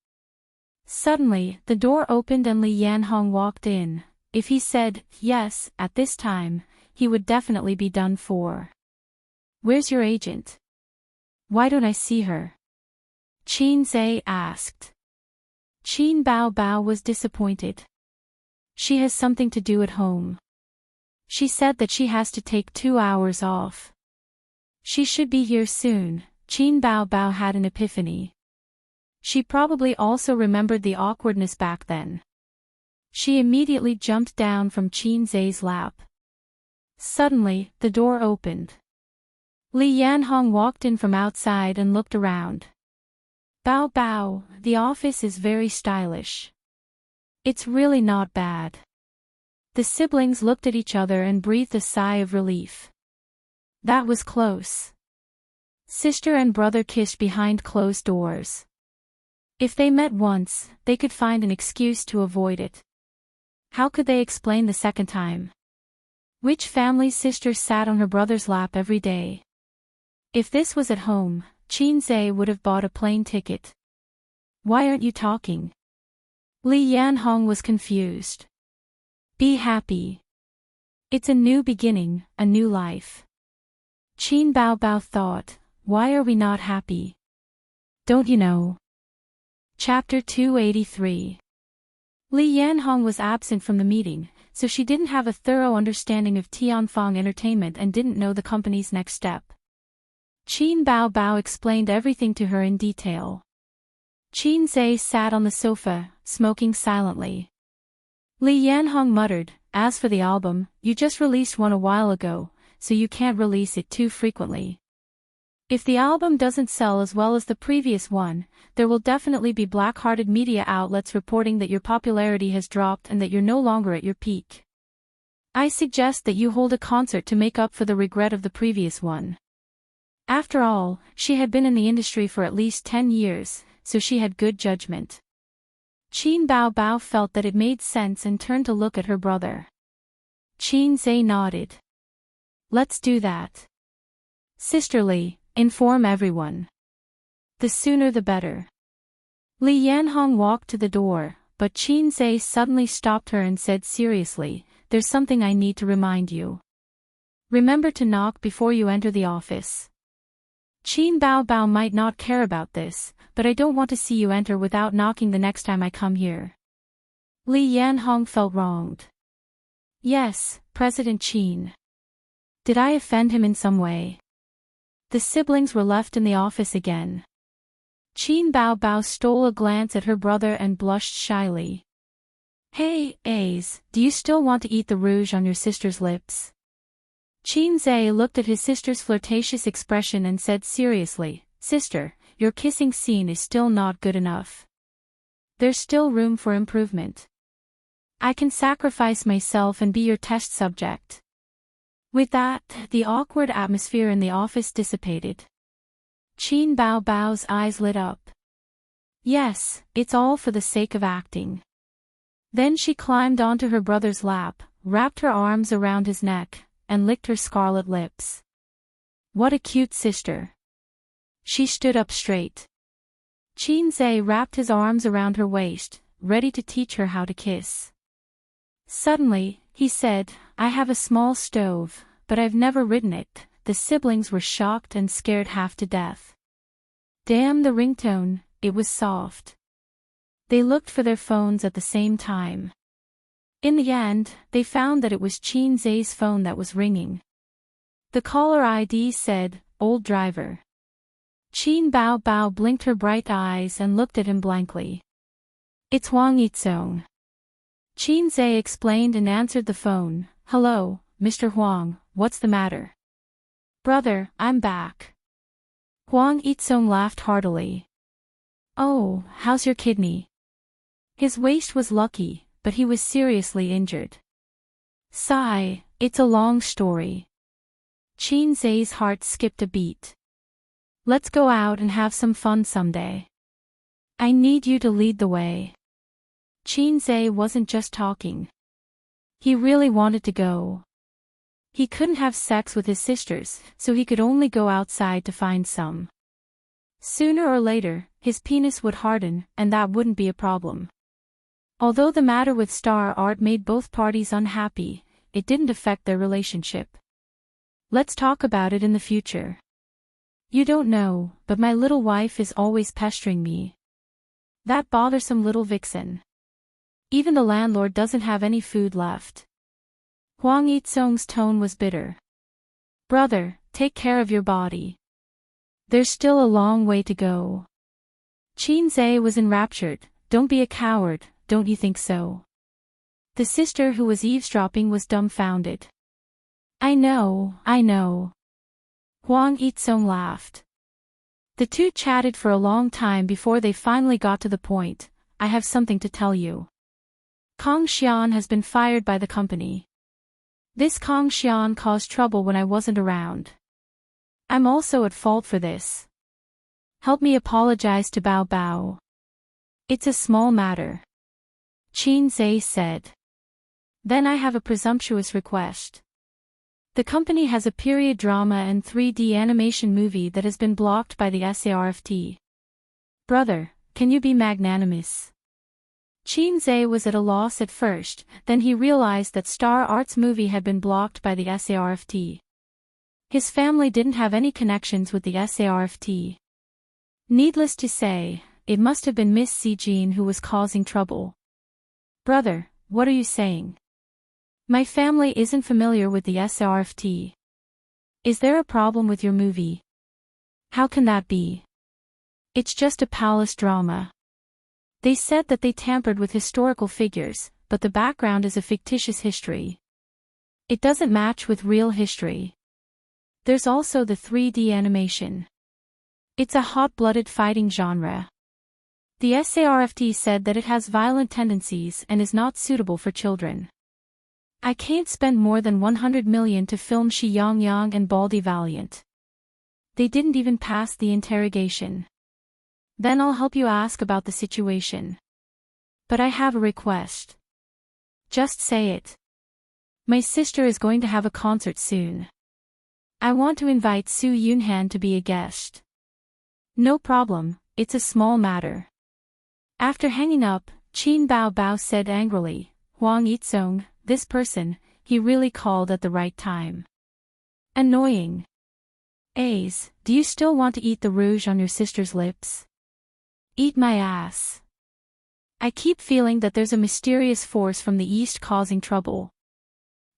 Suddenly, the door opened and Li Yanhong walked in. If he said, yes, at this time, he would definitely be done for. Where's your agent? Why don't I see her? Qin Zhe asked. Qin Bao Bao was disappointed. She has something to do at home. She said that she has to take 2 hours off. She should be here soon. Qin Bao Bao had an epiphany. She probably also remembered the awkwardness back then. She immediately jumped down from Qin Zhe's lap. Suddenly, the door opened. Li Yanhong walked in from outside and looked around. Bao Bao, the office is very stylish. It's really not bad. The siblings looked at each other and breathed a sigh of relief. That was close. Sister and brother kissed behind closed doors. If they met once, they could find an excuse to avoid it. How could they explain the second time? Which family's sister sat on her brother's lap every day? If this was at home, Qin Zhe would have bought a plane ticket. Why aren't you talking? Li Yanhong was confused. Be happy. It's a new beginning, a new life. Qin Bao Bao thought, why are we not happy? Don't you know? Chapter 283. Li Yanhong was absent from the meeting, so she didn't have a thorough understanding of Tianfang Entertainment and didn't know the company's next step. Qin Bao Bao explained everything to her in detail. Qin Zhe sat on the sofa, smoking silently. Li Yanhong muttered, as for the album, you just released one a while ago, so you can't release it too frequently. If the album doesn't sell as well as the previous one, there will definitely be black-hearted media outlets reporting that your popularity has dropped and that you're no longer at your peak. I suggest that you hold a concert to make up for the regret of the previous one. After all, she had been in the industry for at least 10 years, so she had good judgment. Qin Bao Bao felt that it made sense and turned to look at her brother. Qin Zhe nodded. Let's do that. Sisterly, inform everyone. The sooner the better. Li Yanhong walked to the door, but Qin Zhe suddenly stopped her and said seriously, there's something I need to remind you. Remember to knock before you enter the office. Qin Bao Bao might not care about this, but I don't want to see you enter without knocking the next time I come here. Li Yanhong felt wronged. Yes, President Qin. Did I offend him in some way? The siblings were left in the office again. Qin Bao Bao stole a glance at her brother and blushed shyly. Hey, Ace, do you still want to eat the rouge on your sister's lips? Qin looked at his sister's flirtatious expression and said seriously, Sister, your kissing scene is still not good enough. There's still room for improvement. I can sacrifice myself and be your test subject. With that, the awkward atmosphere in the office dissipated. Qin Bao's eyes lit up. Yes, it's all for the sake of acting. Then she climbed onto her brother's lap, wrapped her arms around his neck, and licked her scarlet lips. What a cute sister. She stood up straight. Qin wrapped his arms around her waist, ready to teach her how to kiss. Suddenly, he said, I have a small stove, but I've never ridden it. The siblings were shocked and scared half to death. Damn the ringtone, it was soft. They looked for their phones at the same time. In the end, they found that it was Qin's phone that was ringing. The caller ID said, Old driver. Qin Bao blinked her bright eyes and looked at him blankly. It's Huang Yizong. Qin explained and answered the phone. Hello, Mr. Huang, what's the matter? Brother, I'm back. Huang Yizong laughed heartily. Oh, how's your kidney? His waist was lucky, but he was seriously injured. Sigh, it's a long story. Qin's heart skipped a beat. Let's go out and have some fun someday. I need you to lead the way. Qin wasn't just talking. He really wanted to go. He couldn't have sex with his sisters, so he could only go outside to find some. Sooner or later, his penis would harden, and that wouldn't be a problem. Although the matter with Star Art made both parties unhappy, it didn't affect their relationship. Let's talk about it in the future. You don't know, but my little wife is always pestering me. That bothersome little vixen. Even the landlord doesn't have any food left. Huang Yizong's tone was bitter. Brother, take care of your body. There's still a long way to go. Qin was enraptured. Don't be a coward, don't you think so? The sister who was eavesdropping was dumbfounded. I know. Huang Yizong laughed. The two chatted for a long time before they finally got to the point. I have something to tell you. Kong Xian has been fired by the company. This Kong Xian caused trouble when I wasn't around. I'm also at fault for this. Help me apologize to Bao. It's a small matter. Qin said. Then I have a presumptuous request. The company has a period drama and 3D animation movie that has been blocked by the SARFT. Brother, can you be magnanimous? Qin was at a loss at first, then he realized that Star Art's movie had been blocked by the SARFT. His family didn't have any connections with the SARFT. Needless to say, it must have been Miss Sijin who was causing trouble. Brother, what are you saying? My family isn't familiar with the SARFT. Is there a problem with your movie? How can that be? It's just a palace drama. They said that they tampered with historical figures, but the background is a fictitious history. It doesn't match with real history. There's also the 3D animation. It's a hot-blooded fighting genre. The SARFT said that it has violent tendencies and is not suitable for children. I can't spend more than 100 million to film Shi Yang and Baldy Valiant. They didn't even pass the interrogation. Then I'll help you ask about the situation. But I have a request. Just say it. My sister is going to have a concert soon. I want to invite Su Yunhan to be a guest. No problem, it's a small matter. After hanging up, Qin Bao said angrily, Huang Yizong, this person, he really called at the right time. Annoying. Ace, do you still want to eat the rouge on your sister's lips? Eat my ass. I keep feeling that there's a mysterious force from the east causing trouble.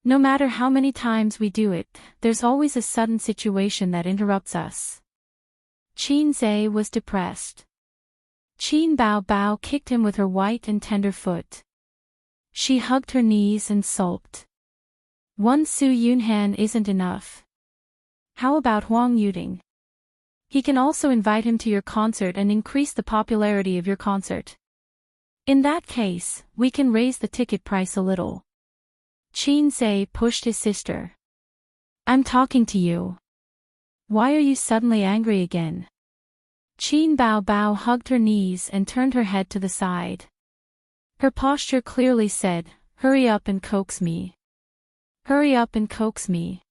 No matter how many times we do it, there's always a sudden situation that interrupts us. Qin was depressed. Qin Bao kicked him with her white and tender foot. She hugged her knees and sulked. One Su Yunhan isn't enough. How about Huang Yuting? He can also invite him to your concert and increase the popularity of your concert. In that case, we can raise the ticket price a little. Qin Zhe pushed his sister. I'm talking to you. Why are you suddenly angry again? Qin Bao Bao hugged her knees and turned her head to the side. Her posture clearly said, hurry up and coax me. Hurry up and coax me.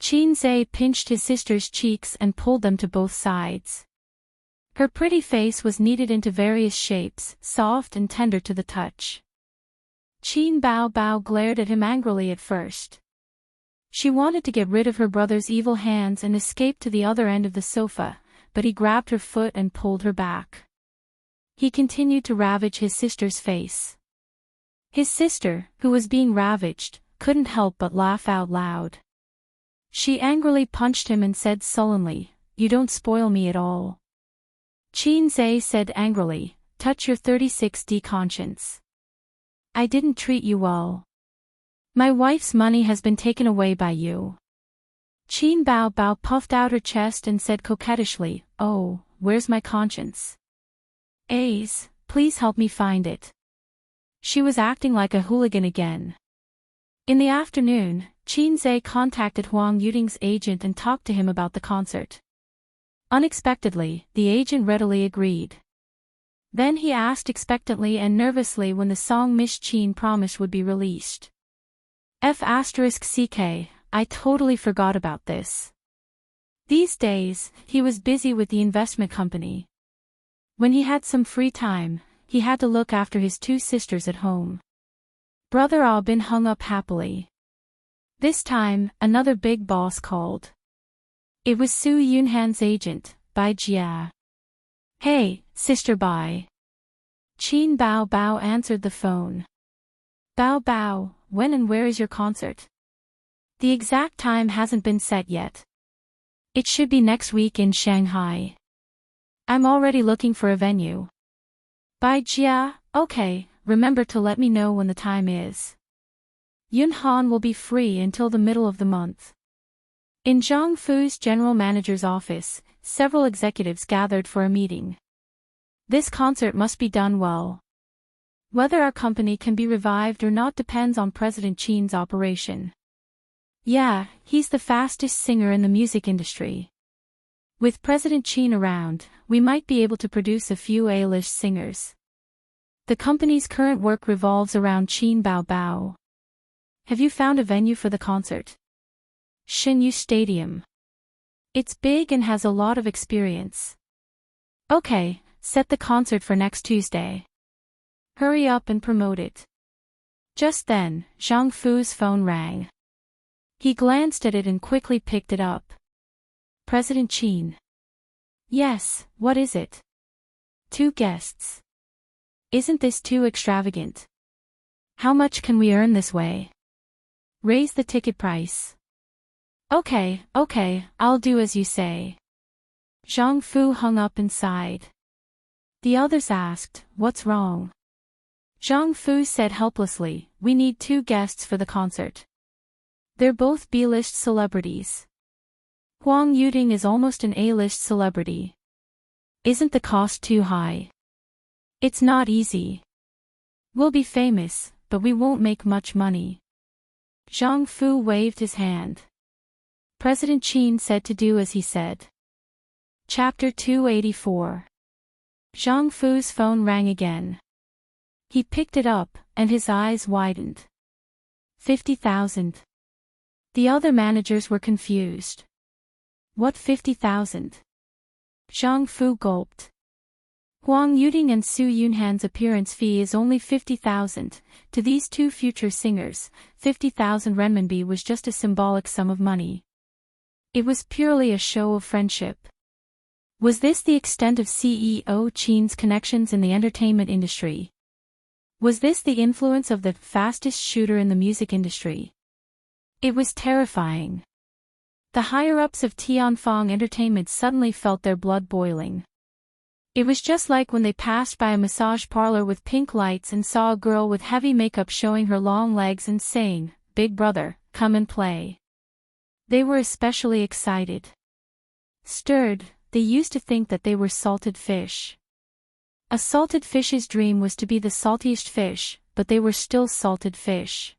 Qin Zhe pinched his sister's cheeks and pulled them to both sides. Her pretty face was kneaded into various shapes, soft and tender to the touch. Qin Bao Bao glared at him angrily at first. She wanted to get rid of her brother's evil hands and escape to the other end of the sofa, but he grabbed her foot and pulled her back. He continued to ravage his sister's face. His sister, who was being ravaged, couldn't help but laugh out loud. She angrily punched him and said sullenly, "You don't spoil me at all." Qin Zhe said angrily, "Touch your 36D conscience. I didn't treat you well. My wife's money has been taken away by you." Qin Bao Bao puffed out her chest and said coquettishly, "Oh, where's my conscience? Ace, please help me find it." She was acting like a hooligan again. In the afternoon, Qin Zhe contacted Huang Yuting's agent and talked to him about the concert. Unexpectedly, the agent readily agreed. Then he asked expectantly and nervously when the song Miss Qin promised would be released. *CK, I totally forgot about this. These days, he was busy with the investment company. When he had some free time, he had to look after his two sisters at home. Brother Ah Bin hung up happily. This time, another big boss called. It was Su Yunhan's agent, Bai Jia. "Hey, Sister Bai." Qin Bao Bao answered the phone. "Bao Bao, when and where is your concert?" "The exact time hasn't been set yet. It should be next week in Shanghai. I'm already looking for a venue." "Bai Jia, okay, remember to let me know when the time is. Yun Han will be free until the middle of the month." In Zhang Fu's general manager's office, several executives gathered for a meeting. This concert must be done well. Whether our company can be revived or not depends on President Qin's operation. Yeah, he's the fastest singer in the music industry. With President Qin around, we might be able to produce a few A-list singers. The company's current work revolves around Qin Bao Bao. Have you found a venue for the concert? Xinyu Stadium. It's big and has a lot of experience. Okay, set the concert for next Tuesday. Hurry up and promote it. Just then, Zhang Fu's phone rang. He glanced at it and quickly picked it up. President Qin. Yes, what is it? 2 guests. Isn't this too extravagant? How much can we earn this way? Raise the ticket price. Okay, I'll do as you say. Zhang Fu hung up and sighed. The others asked, "What's wrong?" Zhang Fu said helplessly, "We need 2 guests for the concert. They're both B-list celebrities. Huang Yuting is almost an A-list celebrity. Isn't the cost too high? It's not easy. We'll be famous, but we won't make much money." Zhang Fu waved his hand. President Qin said to do as he said. Chapter 284. Zhang Fu's phone rang again. He picked it up, and his eyes widened. 50,000. The other managers were confused. What 50,000? Zhang Fu gulped. Huang Yuting and Su Yunhan's appearance fee is only 50,000. To these 2 future singers, 50,000 renminbi was just a symbolic sum of money. It was purely a show of friendship. Was this the extent of CEO Qin's connections in the entertainment industry? Was this the influence of the fastest shooter in the music industry? It was terrifying. The higher-ups of Tianfang Entertainment suddenly felt their blood boiling. It was just like when they passed by a massage parlor with pink lights and saw a girl with heavy makeup showing her long legs and saying, "Big brother, come and play." They were especially excited. Stirred, they used to think that they were salted fish. A salted fish's dream was to be the saltiest fish, but they were still salted fish.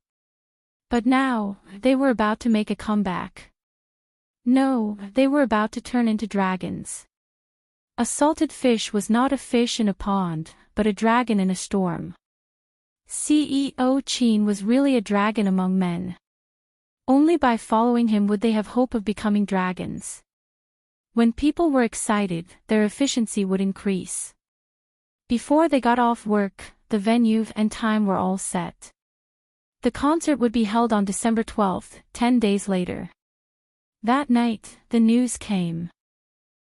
But now, they were about to make a comeback. No, they were about to turn into dragons. A salted fish was not a fish in a pond, but a dragon in a storm. CEO Qin was really a dragon among men. Only by following him would they have hope of becoming dragons. When people were excited, their efficiency would increase. Before they got off work, the venue and time were all set. The concert would be held on December 12th, 10 days later. That night, the news came.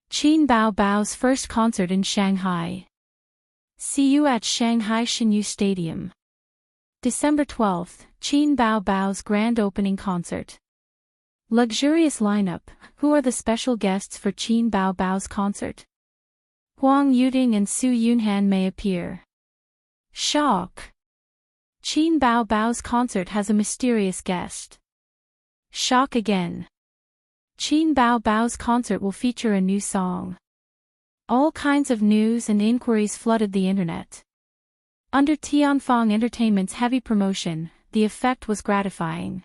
Qin Bao Bao's first concert in Shanghai. See you at Shanghai Xinyu Stadium. December 12th, Qin Bao Bao's grand opening concert. Luxurious lineup. Who are the special guests for Qin Bao Bao's concert? Huang Yuding and Su Yunhan may appear. Shock. Qin Bao Bao's concert has a mysterious guest. Shock again. Qin Bao Bao's concert will feature a new song. All kinds of news and inquiries flooded the internet. Under Tianfang Entertainment's heavy promotion, the effect was gratifying.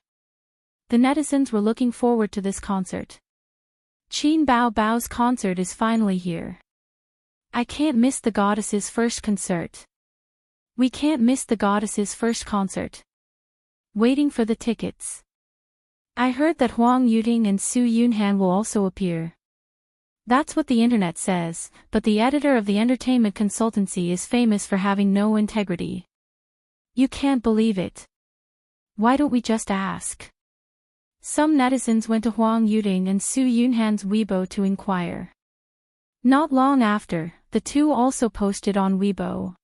The netizens were looking forward to this concert. Qin Bao Bao's concert is finally here. I can't miss the goddess's first concert. We can't miss the goddess's first concert. Waiting for the tickets. I heard that Huang Yuding and Su Yunhan will also appear. That's what the internet says, but the editor of the entertainment consultancy is famous for having no integrity. You can't believe it. Why don't we just ask? Some netizens went to Huang Yuding and Su Yunhan's Weibo to inquire. Not long after, the two also posted on Weibo.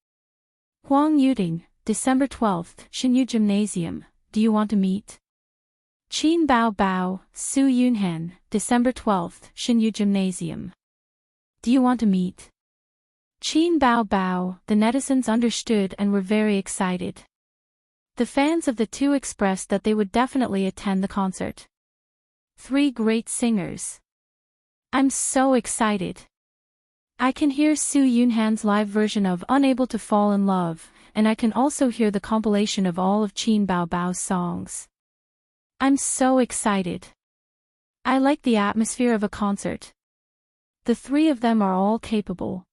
Huang Yuding, December 12th, Xinyu Gymnasium, do you want to meet? Qin Bao Bao, Su Yunhan, December 12th, Xinyu Gymnasium. Do you want to meet? Qin Bao Bao, the netizens understood and were very excited. The fans of the two expressed that they would definitely attend the concert. Three great singers. I'm so excited. I can hear Su Yunhan's live version of Unable to Fall in Love, and I can also hear the compilation of all of Qin Bao Bao's songs. I'm so excited. I like the atmosphere of a concert. The three of them are all capable.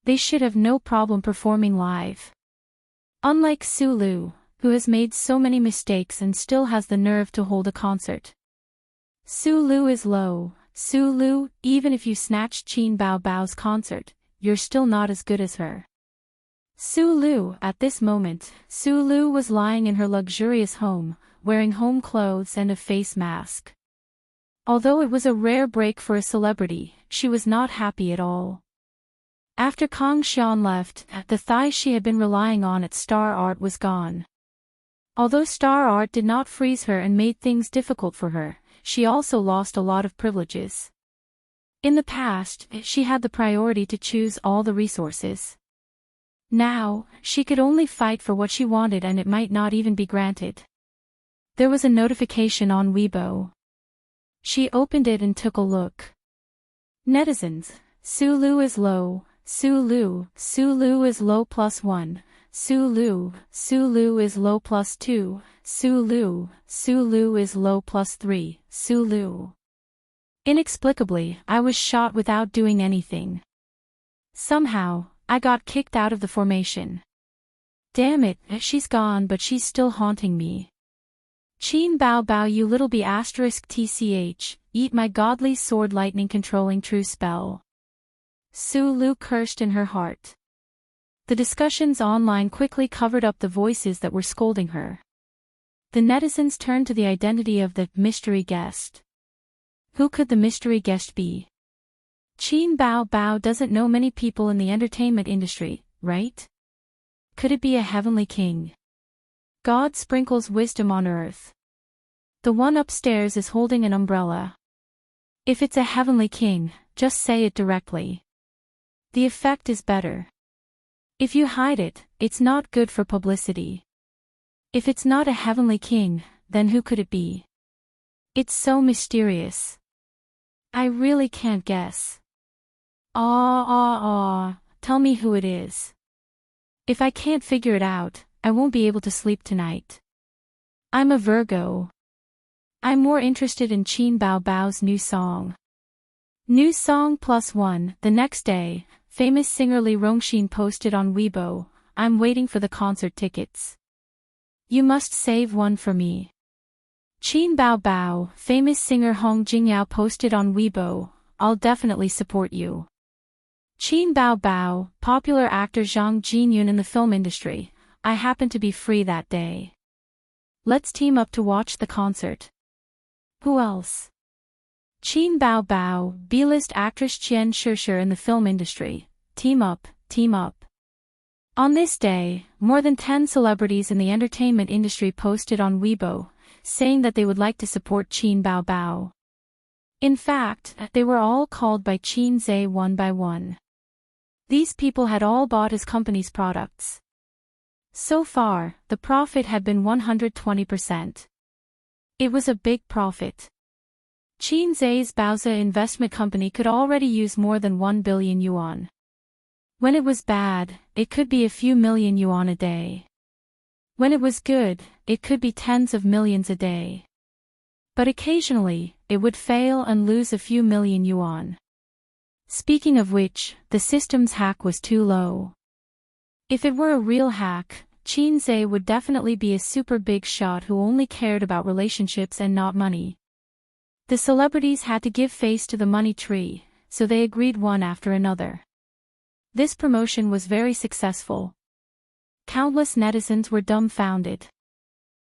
They should have no problem performing live. Unlike Su Lu, who has made so many mistakes and still has the nerve to hold a concert. Su Lu is low. Su Lu, even if you snatched Qin Bao Bao's concert, you're still not as good as her. Su Lu, at this moment, Su Lu was lying in her luxurious home, wearing home clothes and a face mask. Although it was a rare break for a celebrity, she was not happy at all. After Kang Xian left, the thigh she had been relying on at Star Art was gone. Although Star Art did not freeze her and made things difficult for her, she also lost a lot of privileges. In the past, she had the priority to choose all the resources. Now, she could only fight for what she wanted and it might not even be granted. There was a notification on Weibo. She opened it and took a look. Netizens, Su Lu is low, Su Lu is low +1, Su Lu is low +2, Su Lu is low +3, Su Lu. Inexplicably, I was shot without doing anything. Somehow, I got kicked out of the formation. Damn it, she's gone but she's still haunting me. Qin Bao Bao you little b*****, eat my godly sword lightning controlling true spell. Su Lu cursed in her heart. The discussions online quickly covered up the voices that were scolding her. The netizens turned to the identity of the mystery guest. Who could the mystery guest be? Qin Bao Bao doesn't know many people in the entertainment industry, right? Could it be a heavenly king? God sprinkles wisdom on earth. The one upstairs is holding an umbrella. If it's a heavenly king, just say it directly. The effect is better. If you hide it, it's not good for publicity. If it's not a heavenly king, then who could it be? It's so mysterious. I really can't guess. Tell me who it is. If I can't figure it out, I won't be able to sleep tonight. I'm a Virgo. I'm more interested in Qin Bao Bao's new song. New song +1. The next day, famous singer Li Rongxin posted on Weibo, I'm waiting for the concert tickets. You must save one for me. Qin Bao Bao, famous singer Hong Jingyao posted on Weibo, I'll definitely support you. Qin Bao Bao, popular actor Zhang Jinyun in the film industry, I happen to be free that day. Let's team up to watch the concert. Who else? Qin Bao Bao, B-list actress Qian Shishir in the film industry, team up, team up. On this day, more than 10 celebrities in the entertainment industry posted on Weibo, saying that they would like to support Qin Bao Bao. In fact, they were all called by Qin Zhe one by one. These people had all bought his company's products. So far, the profit had been 120%. It was a big profit. Qin Zhe's Baozi investment company could already use more than 1 billion yuan. When it was bad, it could be a few million yuan a day. When it was good, it could be tens of millions a day. But occasionally, it would fail and lose a few million yuan. Speaking of which, the system's hack was too low. If it were a real hack, Qin Zhe would definitely be a super big shot who only cared about relationships and not money. The celebrities had to give face to the money tree, so they agreed one after another. This promotion was very successful. Countless netizens were dumbfounded.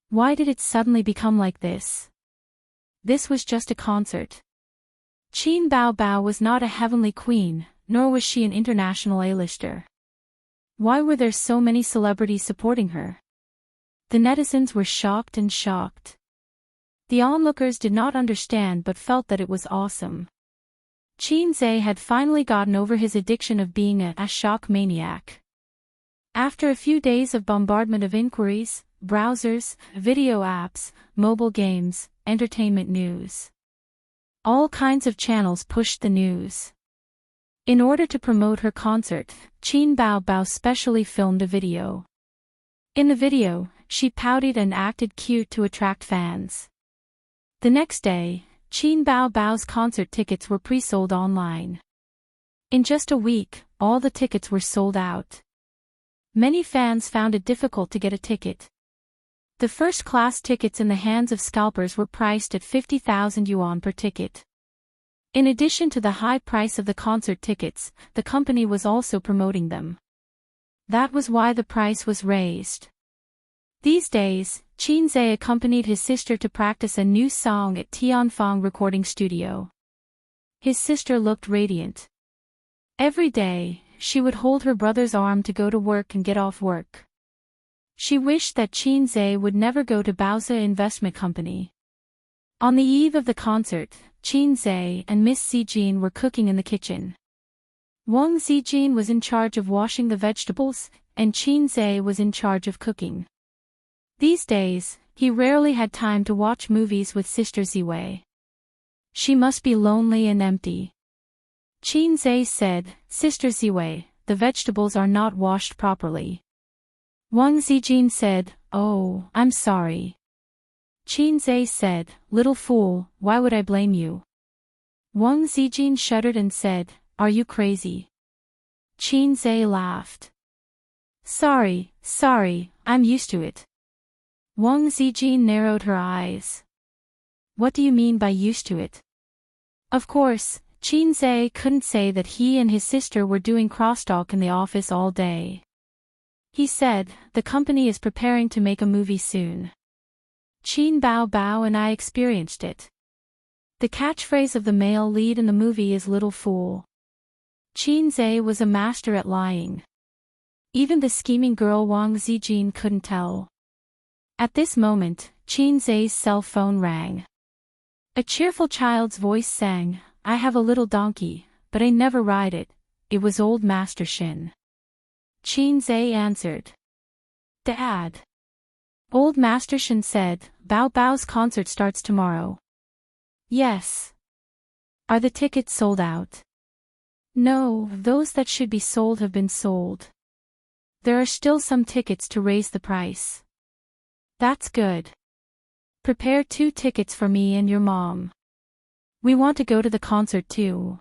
Why did it suddenly become like this? This was just a concert. Qin Bao Bao was not a heavenly queen, nor was she an international A-lister. Why were there so many celebrities supporting her? The netizens were shocked and shocked. The onlookers did not understand but felt that it was awesome. Qin Zhe had finally gotten over his addiction of being a shock maniac. After a few days of bombardment of inquiries, browsers, video apps, mobile games, entertainment news. All kinds of channels pushed the news. In order to promote her concert, Qin Bao Bao specially filmed a video. In the video, she pouted and acted cute to attract fans. The next day, Qin Bao Bao's concert tickets were pre-sold online. In just a week, all the tickets were sold out. Many fans found it difficult to get a ticket. The first-class tickets in the hands of scalpers were priced at 50,000 yuan per ticket. In addition to the high price of the concert tickets, the company was also promoting them. That was why the price was raised. These days, Qin Zhe accompanied his sister to practice a new song at Tianfang recording studio. His sister looked radiant. Every day, she would hold her brother's arm to go to work and get off work. She wished that Qin Zhe would never go to Baozi Investment Company. On the eve of the concert, Qin Zhe and Miss Zijin were cooking in the kitchen. Wang Zijin was in charge of washing the vegetables, and Qin Zhe was in charge of cooking. These days, he rarely had time to watch movies with Sister Ziwei. She must be lonely and empty. Qin Zhe said, Sister Ziwei, the vegetables are not washed properly. Wang Zijin said, Oh, I'm sorry. Qin Zhe said, Little fool, why would I blame you? Wang Zijin shuddered and said, Are you crazy? Qin Zhe laughed. Sorry, I'm used to it. Wang Zijin narrowed her eyes. What do you mean by used to it? Of course, Qin Zhe couldn't say that he and his sister were doing crosstalk in the office all day. He said, the company is preparing to make a movie soon. Qin Bao Bao and I experienced it. The catchphrase of the male lead in the movie is Little Fool. Qin Zhe was a master at lying. Even the scheming girl Wang Zijin couldn't tell. At this moment, Qin Zhe's cell phone rang. A cheerful child's voice sang, I have a little donkey, but I never ride it. it was old Master Shin. Qin Zhe answered. Dad. Old Master Shin said, Bao Bao's concert starts tomorrow. Yes. Are the tickets sold out? No, those that should be sold have been sold. There are still some tickets to raise the price. That's good. Prepare 2 tickets for me and your mom. We want to go to the concert too.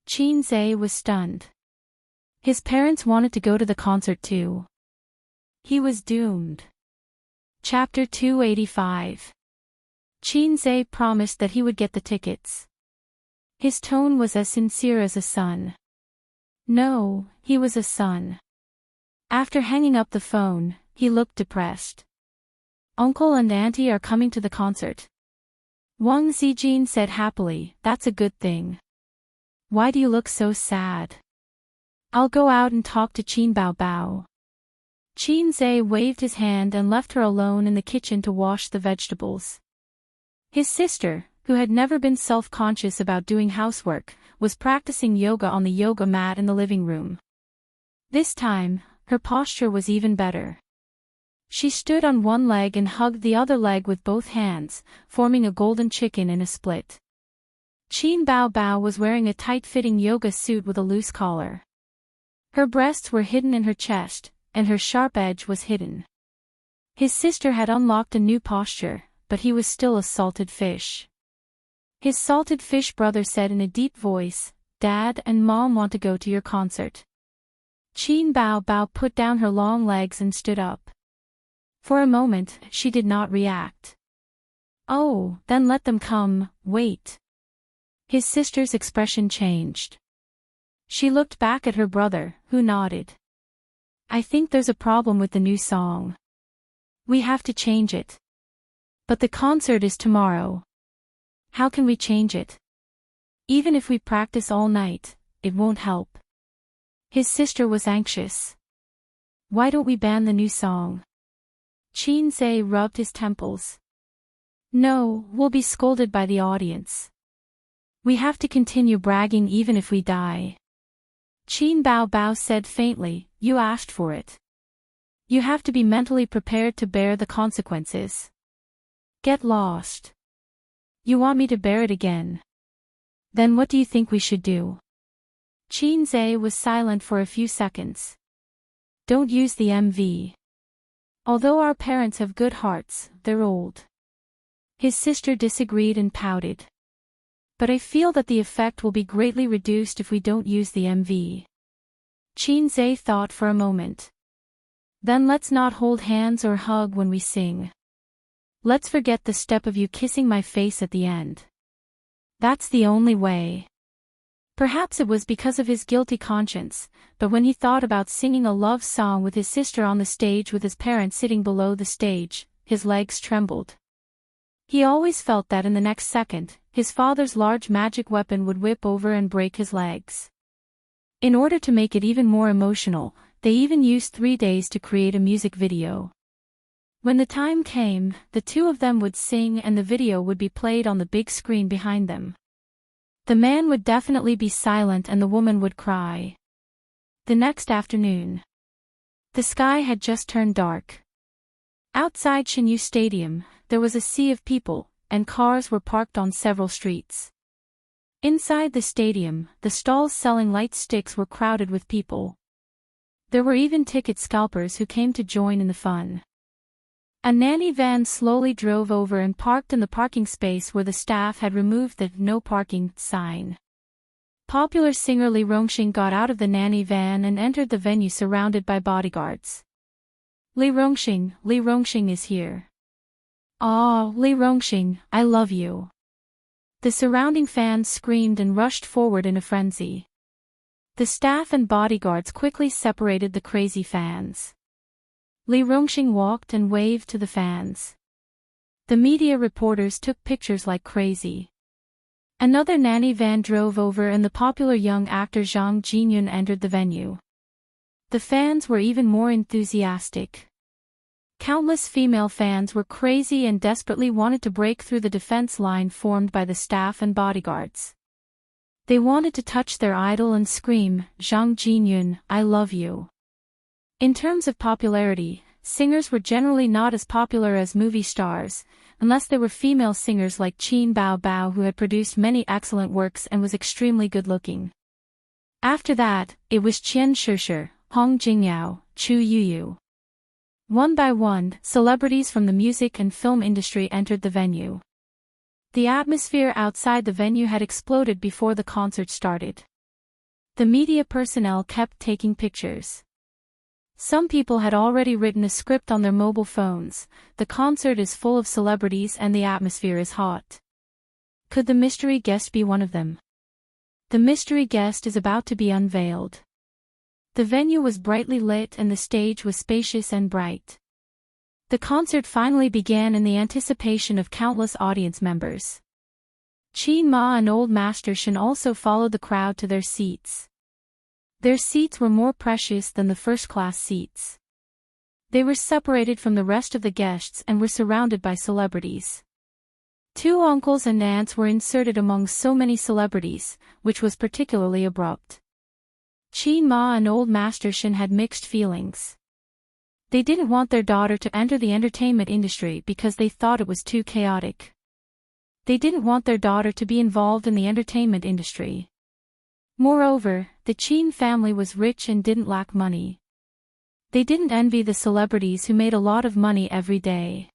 Qin Zhe was stunned. His parents wanted to go to the concert too. He was doomed. Chapter 285. Qin Zhe promised that he would get the tickets. His tone was as sincere as a son. No, he was a son. After hanging up the phone, he looked depressed. Uncle and Auntie are coming to the concert. Wang Zijin said happily, that's a good thing. Why do you look so sad? I'll go out and talk to Qin Bao Bao. Qin Zhe waved his hand and left her alone in the kitchen to wash the vegetables. His sister, who had never been self-conscious about doing housework, was practicing yoga on the yoga mat in the living room. This time, her posture was even better. She stood on one leg and hugged the other leg with both hands, forming a golden chicken in a split. Qin Bao Bao was wearing a tight-fitting yoga suit with a loose collar. Her breasts were hidden in her chest, and her sharp edge was hidden. His sister had unlocked a new posture, but he was still a salted fish. His salted fish brother said in a deep voice, Dad and Mom want to go to your concert. Qin Bao Bao put down her long legs and stood up. For a moment, she did not react. Oh, then let them come, wait. His sister's expression changed. She looked back at her brother, who nodded. I think there's a problem with the new song. We have to change it. But the concert is tomorrow. How can we change it? Even if we practice all night, it won't help. His sister was anxious. Why don't we ban the new song? Qin Zhe rubbed his temples. No, we'll be scolded by the audience. We have to continue bragging even if we die. Qin Bao Bao said faintly, you asked for it. You have to be mentally prepared to bear the consequences. Get lost. You want me to bear it again? Then what do you think we should do? Qin Zhe was silent for a few seconds. Don't use the MV. Although our parents have good hearts, they're old. His sister disagreed and pouted. But I feel that the effect will be greatly reduced if we don't use the MV. Qin Zhe thought for a moment. Then let's not hold hands or hug when we sing. Let's forget the step of you kissing my face at the end. That's the only way. Perhaps it was because of his guilty conscience, but when he thought about singing a love song with his sister on the stage with his parents sitting below the stage, his legs trembled. He always felt that in the next second, his father's large magic weapon would whip over and break his legs. In order to make it even more emotional, they even used 3 days to create a music video. When the time came, the two of them would sing and the video would be played on the big screen behind them. The man would definitely be silent and the woman would cry. The next afternoon. The sky had just turned dark. Outside Shinyu Stadium, there was a sea of people, and cars were parked on several streets. Inside the stadium, the stalls selling light sticks were crowded with people. There were even ticket scalpers who came to join in the fun. A nanny van slowly drove over and parked in the parking space where the staff had removed the "No Parking" sign. Popular singer Li Rongxing got out of the nanny van and entered the venue surrounded by bodyguards. Li Rongxing is here. Ah, Li Rongxing, I love you. The surrounding fans screamed and rushed forward in a frenzy. The staff and bodyguards quickly separated the crazy fans. Li Rongxing walked and waved to the fans. The media reporters took pictures like crazy. Another nanny van drove over and the popular young actor Zhang Jinyun entered the venue. The fans were even more enthusiastic. Countless female fans were crazy and desperately wanted to break through the defense line formed by the staff and bodyguards. They wanted to touch their idol and scream, "Zhang Jinyun, I love you." In terms of popularity, singers were generally not as popular as movie stars, unless they were female singers like Qin Bao Bao, who had produced many excellent works and was extremely good-looking. After that, it was Qian Shishir, Hong Jingyao, Chu Yuyu. One by one, celebrities from the music and film industry entered the venue. The atmosphere outside the venue had exploded before the concert started. The media personnel kept taking pictures. Some people had already written a script on their mobile phones. The concert is full of celebrities and the atmosphere is hot. Could the mystery guest be one of them? The mystery guest is about to be unveiled. The venue was brightly lit and the stage was spacious and bright. The concert finally began in the anticipation of countless audience members. Qin Ma and Old Master Shen also followed the crowd to their seats. Their seats were more precious than the first-class seats. They were separated from the rest of the guests and were surrounded by celebrities. Two uncles and aunts were inserted among so many celebrities, which was particularly abrupt. Qin Ma and Old Master Shen had mixed feelings. They didn't want their daughter to enter the entertainment industry because they thought it was too chaotic. They didn't want their daughter to be involved in the entertainment industry. Moreover, the Qin family was rich and didn't lack money. They didn't envy the celebrities who made a lot of money every day.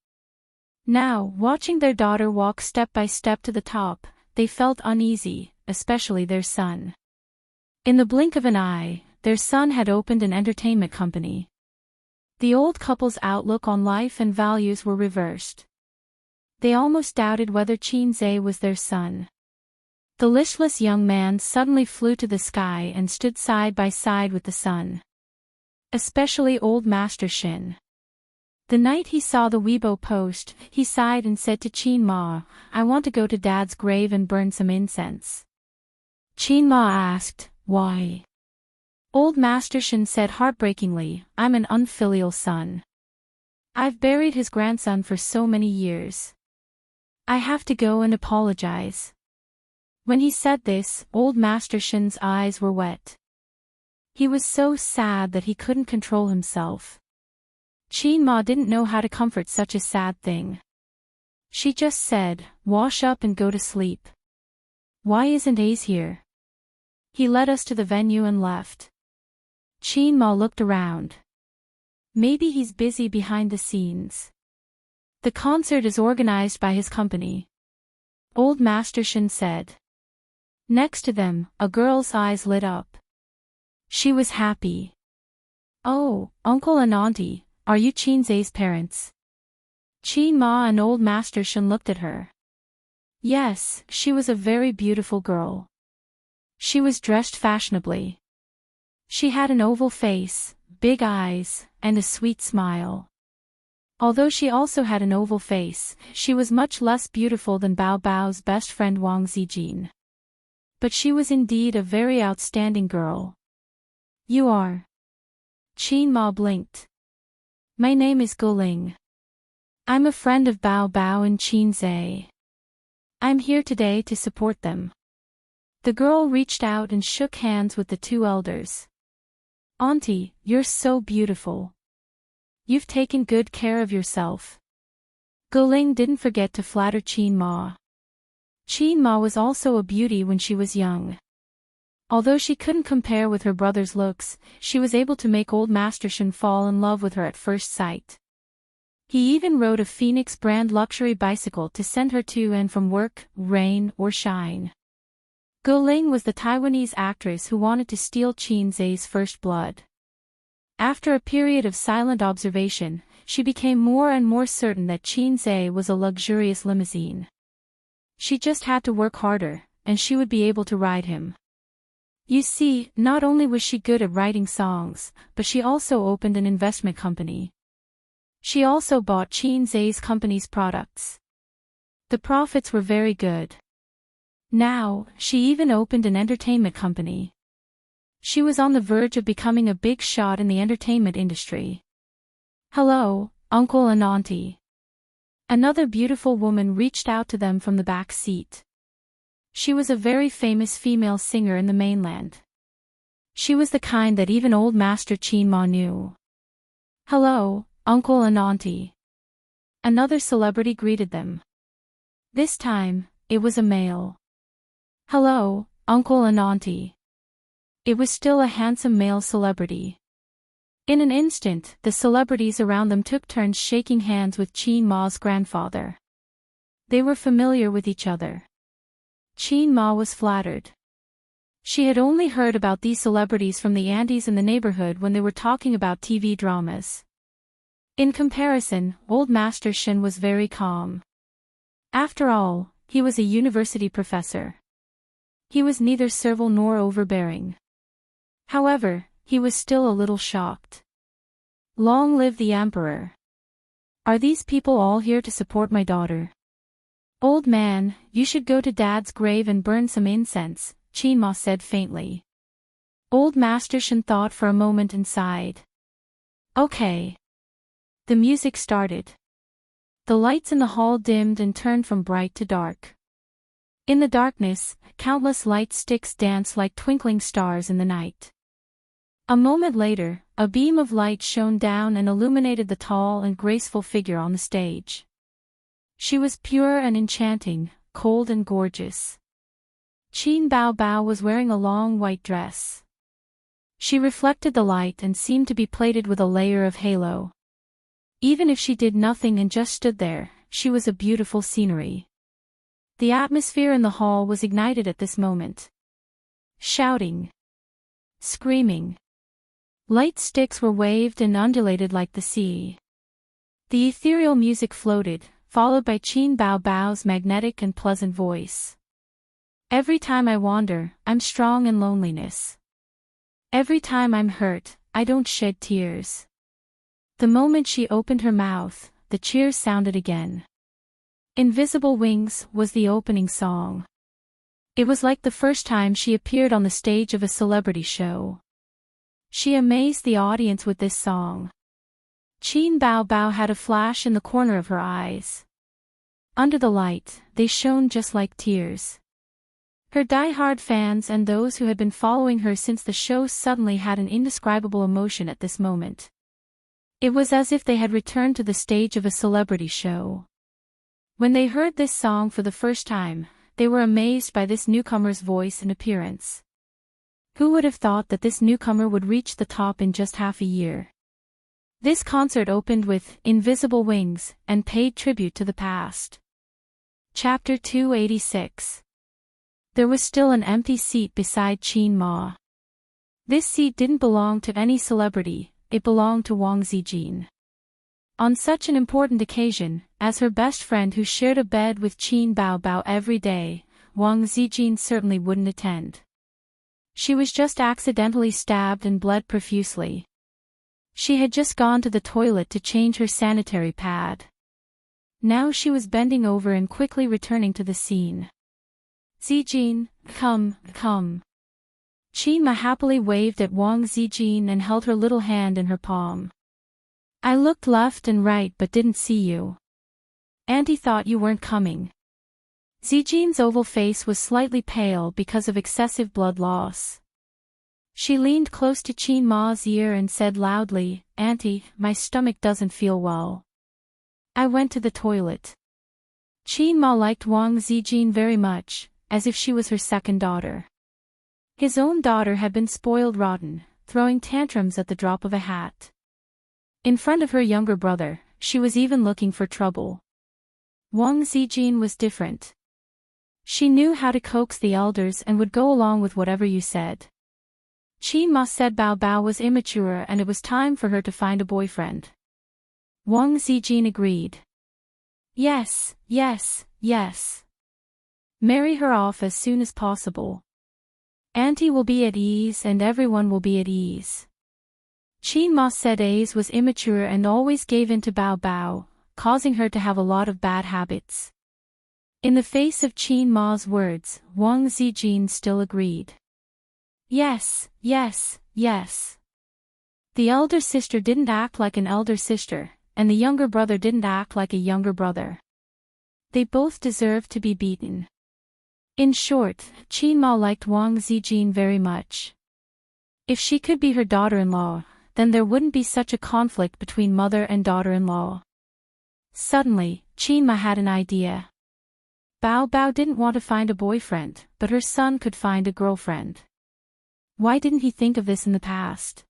Now, watching their daughter walk step by step to the top, they felt uneasy, especially their son. In the blink of an eye, their son had opened an entertainment company. The old couple's outlook on life and values were reversed. They almost doubted whether Qin Zhe was their son. The listless young man suddenly flew to the sky and stood side by side with the sun. Especially Old Master Shen. The night he saw the Weibo post, he sighed and said to Qin Ma, "I want to go to Dad's grave and burn some incense." Qin Ma asked, "Why?" Old Master Shen said heartbreakingly, "I'm an unfilial son. I've buried his grandson for so many years. I have to go and apologize." When he said this, Old Master Shen's eyes were wet. He was so sad that he couldn't control himself. Qin Ma didn't know how to comfort such a sad thing. She just said, "Wash up and go to sleep." "Why isn't Ace here?" He led us to the venue and left. Qin Ma looked around. Maybe he's busy behind the scenes. The concert is organized by his company. Old Master Shen said. Next to them, a girl's eyes lit up. She was happy. "Oh, Uncle and Auntie, are you Qin Zhe's parents?" Qin Ma and Old Master Shen looked at her. Yes, she was a very beautiful girl. She was dressed fashionably. She had an oval face, big eyes, and a sweet smile. Although she also had an oval face, she was much less beautiful than Bao Bao's best friend Wang Zijin. But she was indeed a very outstanding girl. "You are?" Qin Ma blinked. "My name is Guling. I'm a friend of Bao Bao and Qin Zhe. I'm here today to support them." The girl reached out and shook hands with the two elders. "Auntie, you're so beautiful. You've taken good care of yourself." Guling didn't forget to flatter Qin Ma. Qin Ma was also a beauty when she was young. Although she couldn't compare with her brother's looks, she was able to make Old Master Shen fall in love with her at first sight. He even rode a Phoenix brand luxury bicycle to send her to and from work, rain or shine. Guling was the Taiwanese actress who wanted to steal Qin Zhe's first blood. After a period of silent observation, she became more and more certain that Qin Zhe was a luxurious limousine. She just had to work harder, and she would be able to ride him. You see, not only was she good at writing songs, but she also opened an investment company. She also bought Qin Zhe's company's products. The profits were very good. Now, she even opened an entertainment company. She was on the verge of becoming a big shot in the entertainment industry. "Hello, Uncle and Auntie." Another beautiful woman reached out to them from the back seat. She was a very famous female singer in the mainland. She was the kind that even old Master Qin Ma knew. "Hello, Uncle and Auntie." Another celebrity greeted them. This time, it was a male. "Hello, Uncle and Auntie." It was still a handsome male celebrity. In an instant, the celebrities around them took turns shaking hands with Qin Ma's grandfather. They were familiar with each other. Qin Ma was flattered. She had only heard about these celebrities from the aunties in the neighborhood when they were talking about TV dramas. In comparison, old Master Shen was very calm. After all, he was a university professor. He was neither servile nor overbearing. However, he was still a little shocked. "Long live the emperor. Are these people all here to support my daughter?" "Old man, you should go to Dad's grave and burn some incense," Qin Ma said faintly. Old Master Shen thought for a moment and sighed. "Okay." The music started. The lights in the hall dimmed and turned from bright to dark. In the darkness, countless light sticks danced like twinkling stars in the night. A moment later, a beam of light shone down and illuminated the tall and graceful figure on the stage. She was pure and enchanting, cold and gorgeous. Qin Bao Bao was wearing a long white dress. She reflected the light and seemed to be plated with a layer of halo. Even if she did nothing and just stood there, she was a beautiful scenery. The atmosphere in the hall was ignited at this moment. Shouting. Screaming. Light sticks were waved and undulated like the sea. The ethereal music floated, followed by Qin Bao Bao's magnetic and pleasant voice. "Every time I wander, I'm strong in loneliness. Every time I'm hurt, I don't shed tears." The moment she opened her mouth, the cheers sounded again. "Invisible Wings" was the opening song. It was like the first time she appeared on the stage of a celebrity show. She amazed the audience with this song. Qin Bao Bao had a flash in the corner of her eyes. Under the light, they shone just like tears. Her die-hard fans and those who had been following her since the show suddenly had an indescribable emotion at this moment. It was as if they had returned to the stage of a celebrity show. When they heard this song for the first time, they were amazed by this newcomer's voice and appearance. Who would have thought that this newcomer would reach the top in just half a year? This concert opened with "Invisible Wings" and paid tribute to the past. Chapter 286. There was still an empty seat beside Qin Ma. This seat didn't belong to any celebrity, it belonged to Wang Zijin. On such an important occasion, as her best friend who shared a bed with Qin Bao Bao every day, Wang Zijin certainly wouldn't attend. She was just accidentally stabbed and bled profusely. She had just gone to the toilet to change her sanitary pad. Now she was bending over and quickly returning to the scene. "Zijin, come, come." Qin Ma happily waved at Wang Zijin and held her little hand in her palm. "I looked left and right but didn't see you. Auntie thought you weren't coming." Zijin's oval face was slightly pale because of excessive blood loss. She leaned close to Qin Ma's ear and said loudly, "Auntie, my stomach doesn't feel well. I went to the toilet." Qin Ma liked Wang Zijin very much, as if she was her second daughter. His own daughter had been spoiled rotten, throwing tantrums at the drop of a hat. In front of her younger brother, she was even looking for trouble. Wang Zijin was different. She knew how to coax the elders and would go along with whatever you said. Qin Ma said Bao Bao was immature and it was time for her to find a boyfriend. Wang Zijin agreed. "Yes, yes, yes. Marry her off as soon as possible. Auntie will be at ease and everyone will be at ease." Qin Ma said A's was immature and always gave in to Bao Bao, causing her to have a lot of bad habits. In the face of Qin Ma's words, Wang Zijin still agreed. "Yes, yes, yes." The elder sister didn't act like an elder sister, and the younger brother didn't act like a younger brother. They both deserved to be beaten. In short, Qin Ma liked Wang Zijin very much. If she could be her daughter-in-law, then there wouldn't be such a conflict between mother and daughter-in-law. Suddenly, Qin Ma had an idea. Bao Bao didn't want to find a boyfriend, but her son could find a girlfriend. Why didn't he think of this in the past?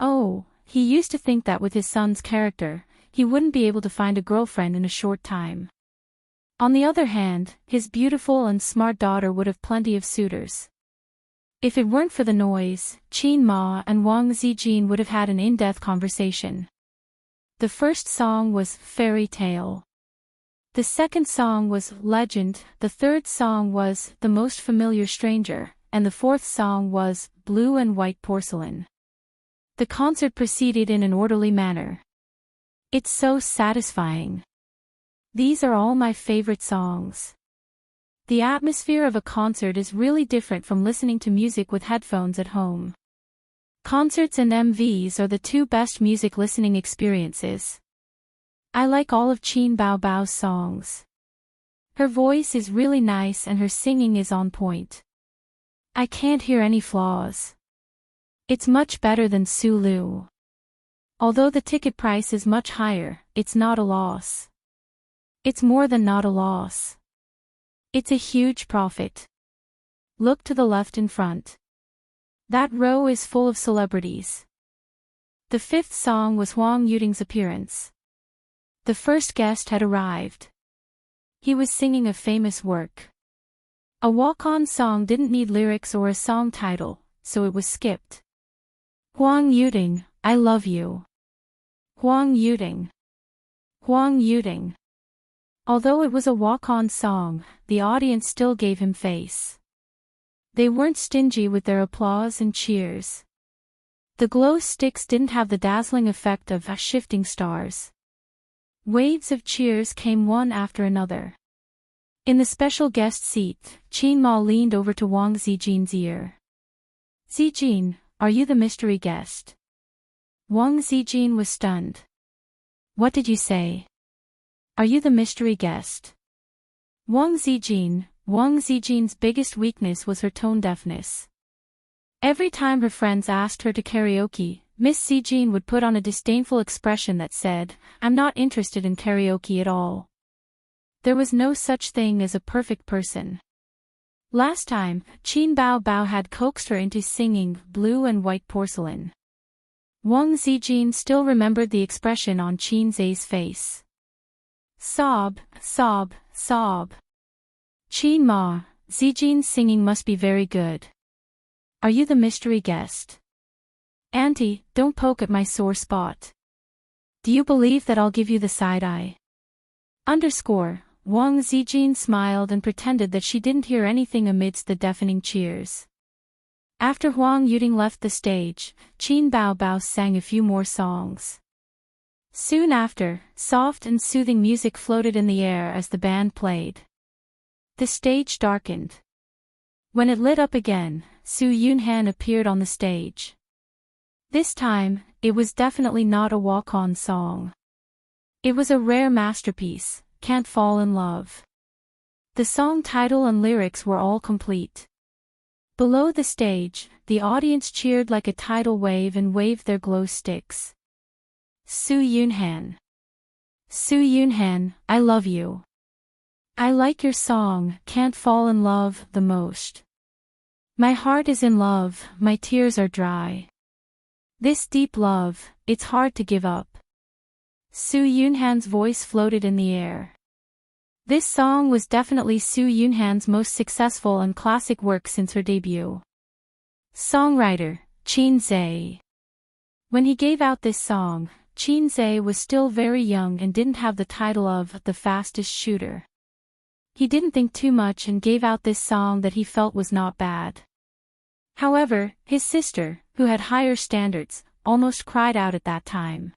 Oh, he used to think that with his son's character, he wouldn't be able to find a girlfriend in a short time. On the other hand, his beautiful and smart daughter would have plenty of suitors. If it weren't for the noise, Qin Ma and Wang Zijin would have had an in-depth conversation. The first song was Fairy Tale. The second song was Legend, the third song was The Most Familiar Stranger, and the fourth song was Blue and White Porcelain. The concert proceeded in an orderly manner. It's so satisfying. These are all my favorite songs. The atmosphere of a concert is really different from listening to music with headphones at home. Concerts and MVs are the two best music listening experiences. I like all of Qin Bao Bao's songs. Her voice is really nice and her singing is on point. I can't hear any flaws. It's much better than Su Lu. Although the ticket price is much higher, it's not a loss. It's more than not a loss. It's a huge profit. Look to the left in front. That row is full of celebrities. The fifth song was Huang Yuting's appearance. The first guest had arrived. He was singing a famous work. A walk-on song didn't need lyrics or a song title, so it was skipped. Huang Yuting, I love you. Huang Yuting. Huang Yuting. Although it was a walk-on song, the audience still gave him face. They weren't stingy with their applause and cheers. The glow sticks didn't have the dazzling effect of shifting stars. Waves of cheers came one after another. In the special guest seat, Qin Ma leaned over to Wang Zijin's ear. Zijin, are you the mystery guest? Wang Zijin was stunned. What did you say? Are you the mystery guest? Wang Zijin's biggest weakness was her tone deafness. Every time her friends asked her to karaoke, Miss Zijin would put on a disdainful expression that said, I'm not interested in karaoke at all. There was no such thing as a perfect person. Last time, Qin Bao Bao had coaxed her into singing Blue and White Porcelain. Wang Zijin still remembered the expression on Qin Zai's face. Sob, sob, sob. Qin Ma, Zijin's singing must be very good. Are you the mystery guest? Auntie, don't poke at my sore spot. Do you believe that I'll give you the side eye? Wang Zijin smiled and pretended that she didn't hear anything amidst the deafening cheers. After Huang Yuting left the stage, Qin Bao Bao sang a few more songs. Soon after, soft and soothing music floated in the air as the band played. The stage darkened. When it lit up again, Su Yunhan appeared on the stage. This time, it was definitely not a walk-on song. It was a rare masterpiece, Can't Fall in Love. The song title and lyrics were all complete. Below the stage, the audience cheered like a tidal wave and waved their glow sticks. Su Yunhan. Su Yunhan, I love you. I like your song, Can't Fall in Love, the most. My heart is in love, my tears are dry. This deep love, it's hard to give up. Su Yunhan's voice floated in the air. This song was definitely Su Yunhan's most successful and classic work since her debut. Songwriter, Qin Zai. When he gave out this song, Qin Zai was still very young and didn't have the title of the fastest shooter. He didn't think too much and gave out this song that he felt was not bad. However, his sister, who had higher standards, almost cried out at that time.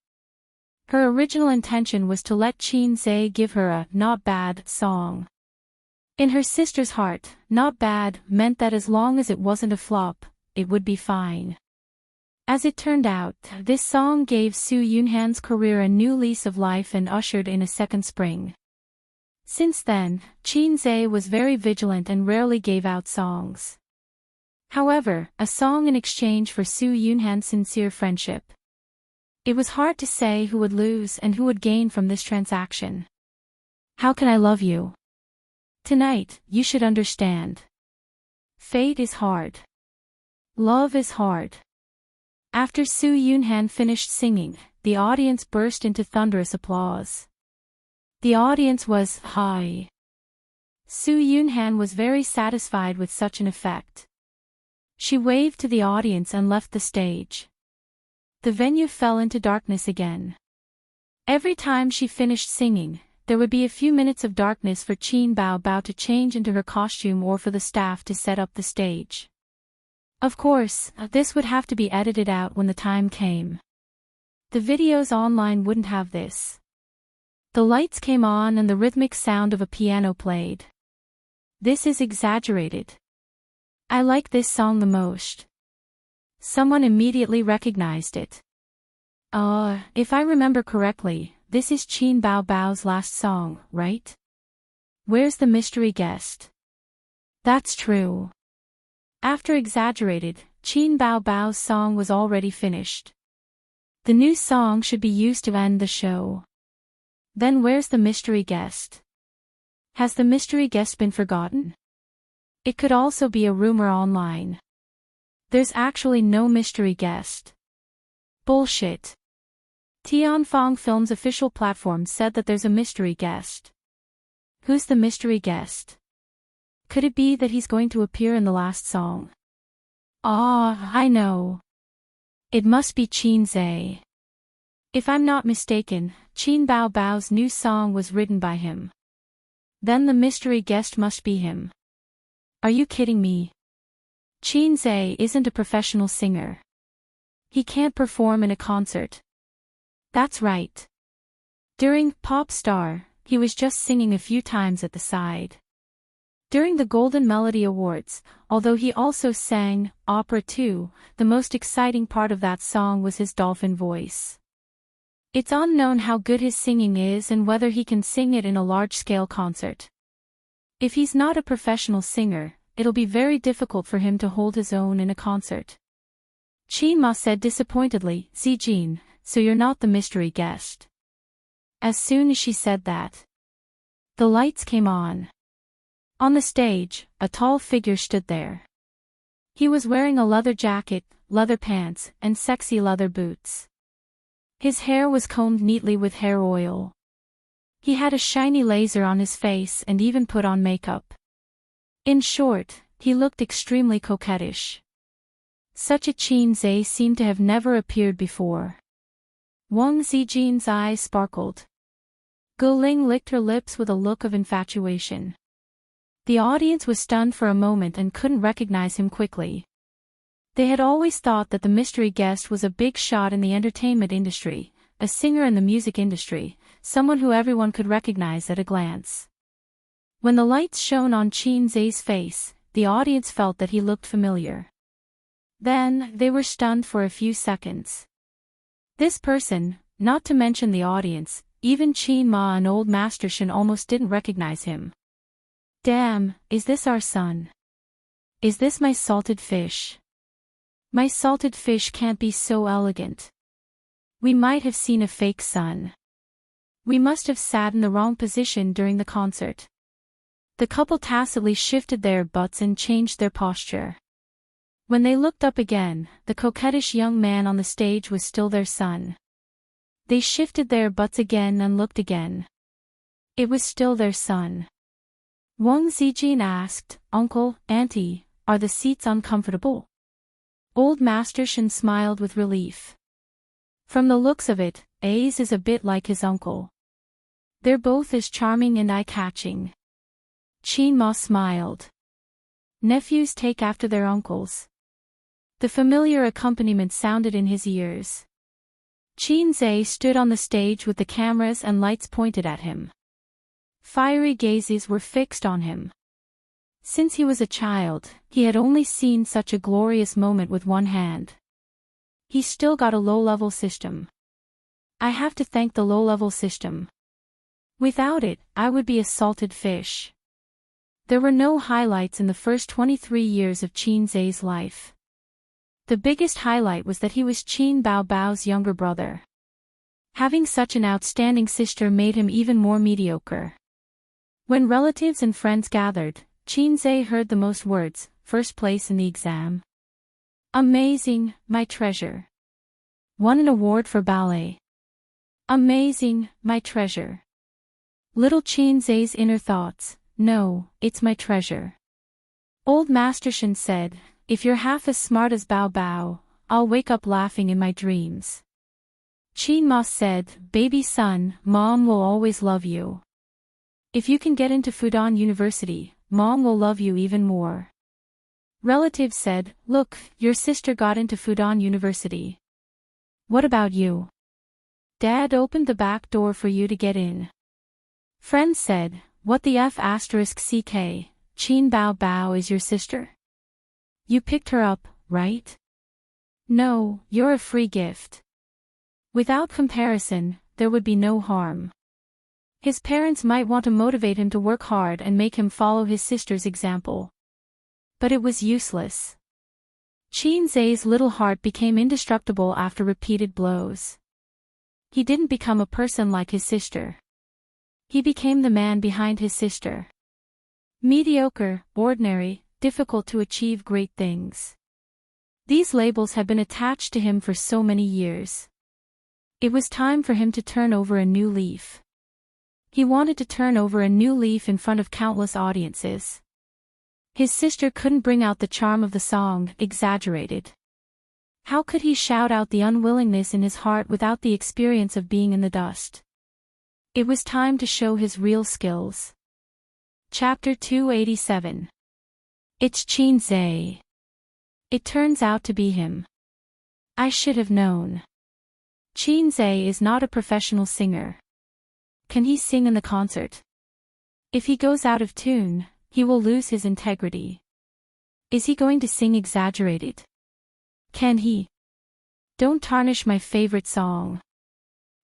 Her original intention was to let Qin Zai give her a not bad song. In her sister's heart, not bad meant that as long as it wasn't a flop, it would be fine. As it turned out, this song gave Su Yunhan's career a new lease of life and ushered in a second spring. Since then, Qin was very vigilant and rarely gave out songs. However, a song in exchange for Su Yunhan's sincere friendship. It was hard to say who would lose and who would gain from this transaction. How can I love you? Tonight, you should understand. Fate is hard. Love is hard. After Su Yunhan finished singing, the audience burst into thunderous applause. The audience was high. Su Yunhan was very satisfied with such an effect. She waved to the audience and left the stage. The venue fell into darkness again. Every time she finished singing, there would be a few minutes of darkness for Qin Bao to change into her costume or for the staff to set up the stage. Of course, this would have to be edited out when the time came. The videos online wouldn't have this. The lights came on and the rhythmic sound of a piano played. This is exaggerated. I like this song the most. Someone immediately recognized it. If I remember correctly, this is Qin Bao's last song, right? Where's the mystery guest? That's true. After exaggerated, Qin Bao's song was already finished. The new song should be used to end the show. Then where's the mystery guest? Has the mystery guest been forgotten? It could also be a rumor online. There's actually no mystery guest. Bullshit. Tianfang Films' official platform said that there's a mystery guest. Who's the mystery guest? Could it be that he's going to appear in the last song? I know. It must be Qin. If I'm not mistaken, Qin Bao's new song was written by him. Then the mystery guest must be him. Are you kidding me? Qin isn't a professional singer. He can't perform in a concert. That's right. During Pop Star, he was just singing a few times at the side. During the Golden Melody Awards, although he also sang opera too, the most exciting part of that song was his dolphin voice. It's unknown how good his singing is and whether he can sing it in a large-scale concert. If he's not a professional singer, it'll be very difficult for him to hold his own in a concert. Qin Ma said disappointedly, Zijin, so you're not the mystery guest. As soon as she said that, the lights came on. On the stage, a tall figure stood there. He was wearing a leather jacket, leather pants, and sexy leather boots. His hair was combed neatly with hair oil. He had a shiny laser on his face and even put on makeup. In short, he looked extremely coquettish. Such a Qin seemed to have never appeared before. Wang Zijin's eyes sparkled. Guling licked her lips with a look of infatuation. The audience was stunned for a moment and couldn't recognize him quickly. They had always thought that the mystery guest was a big shot in the entertainment industry, a singer in the music industry, someone who everyone could recognize at a glance. When the lights shone on Qin's face, the audience felt that he looked familiar. Then, they were stunned for a few seconds. This person, not to mention the audience, even Qin Ma and old Master Shen almost didn't recognize him. Damn, is this our son? Is this my salted fish? My salted fish can't be so elegant. We might have seen a fake son. We must have sat in the wrong position during the concert. The couple tacitly shifted their butts and changed their posture. When they looked up again, the coquettish young man on the stage was still their son. They shifted their butts again and looked again. It was still their son. Wang Zijin asked, Uncle, Auntie, are the seats uncomfortable? Old Master Shen smiled with relief. From the looks of it, Ace is a bit like his uncle. They're both as charming and eye-catching. Qin Ma smiled. Nephews take after their uncles. The familiar accompaniment sounded in his ears. Qin stood on the stage with the cameras and lights pointed at him. Fiery gazes were fixed on him. Since he was a child, he had only seen such a glorious moment with one hand. He still got a low-level system. I have to thank the low-level system. Without it, I would be a salted fish. There were no highlights in the first 23 years of Qin Zai's life. The biggest highlight was that he was Qin Bao Bao's younger brother. Having such an outstanding sister made him even more mediocre. When relatives and friends gathered, Qin Zai heard the most words, first place in the exam. Amazing, my treasure. Won an award for ballet. Amazing, my treasure. Little Qin Zai's inner thoughts, no, it's my treasure. Old Master Shen said, if you're half as smart as Bao Bao, I'll wake up laughing in my dreams. Qin Ma said, baby son, Mom will always love you. If you can get into Fudan University, Mom will love you even more. Relatives said, look, your sister got into Fudan University. What about you? Dad opened the back door for you to get in. Friends said, what the F***, Qin Bao Bao is your sister? You picked her up, right? No, you're a free gift. Without comparison, there would be no harm. His parents might want to motivate him to work hard and make him follow his sister's example. But it was useless. Qin Zai's little heart became indestructible after repeated blows. He didn't become a person like his sister. He became the man behind his sister. Mediocre, ordinary, difficult to achieve great things. These labels had been attached to him for so many years. It was time for him to turn over a new leaf. He wanted to turn over a new leaf in front of countless audiences. His sister couldn't bring out the charm of the song, Exaggerated. How could he shout out the unwillingness in his heart without the experience of being in the dust? It was time to show his real skills. Chapter 287. It's Qin Zai. It turns out to be him. I should have known. Qin Zai is not a professional singer. Can he sing in the concert? If he goes out of tune, he will lose his integrity. Is he going to sing Exaggerated? Can he? Don't tarnish my favorite song.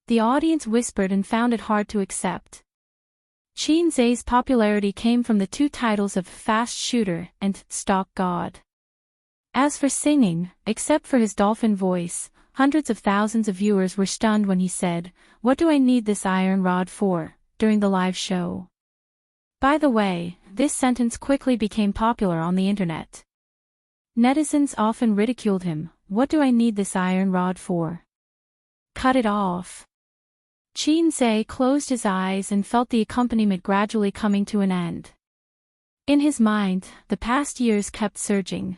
The audience whispered and found it hard to accept. Qin Zai's popularity came from the two titles of Fast Shooter and Stalk God. As for singing, except for his dolphin voice, hundreds of thousands of viewers were stunned when he said, "What do I need this iron rod for?" during the live show. By the way, this sentence quickly became popular on the internet. Netizens often ridiculed him, "What do I need this iron rod for? Cut it off." Qin Zai closed his eyes and felt the accompaniment gradually coming to an end. In his mind, the past years kept surging.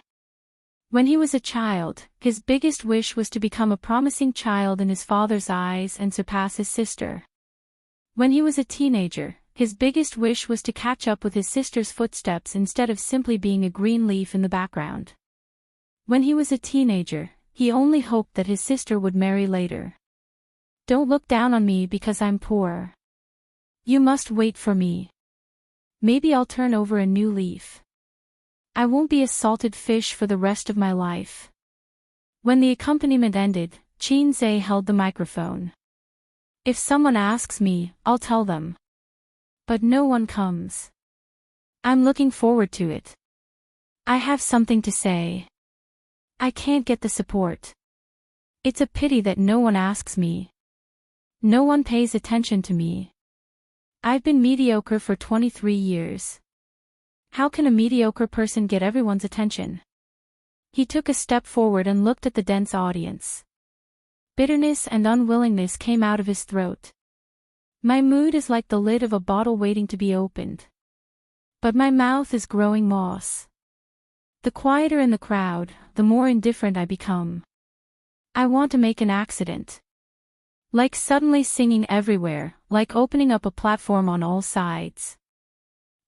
When he was a child, his biggest wish was to become a promising child in his father's eyes and surpass his sister. When he was a teenager, his biggest wish was to catch up with his sister's footsteps instead of simply being a green leaf in the background. When he was a teenager, he only hoped that his sister would marry later. Don't look down on me because I'm poor. You must wait for me. Maybe I'll turn over a new leaf. I won't be a salted fish for the rest of my life. When the accompaniment ended, Qin Zai held the microphone. If someone asks me, I'll tell them. But no one comes. I'm looking forward to it. I have something to say. I can't get the support. It's a pity that no one asks me. No one pays attention to me. I've been mediocre for 23 years. How can a mediocre person get everyone's attention? He took a step forward and looked at the dense audience. Bitterness and unwillingness came out of his throat. My mood is like the lid of a bottle waiting to be opened. But my mouth is growing moss. The quieter in the crowd, the more indifferent I become. I want to make an accident. Like suddenly singing everywhere, like opening up a platform on all sides.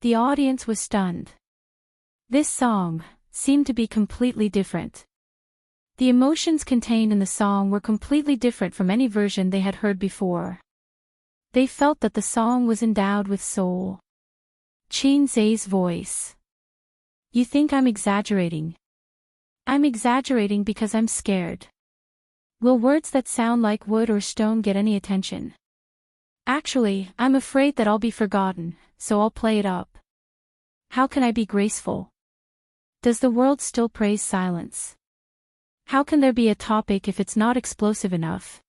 The audience was stunned. This song seemed to be completely different. The emotions contained in the song were completely different from any version they had heard before. They felt that the song was endowed with soul. Qin Zai's voice. You think I'm exaggerating? I'm exaggerating because I'm scared. Will words that sound like wood or stone get any attention? Actually, I'm afraid that I'll be forgotten, so I'll play it up. How can I be graceful? Does the world still praise silence? How can there be a topic if it's not explosive enough?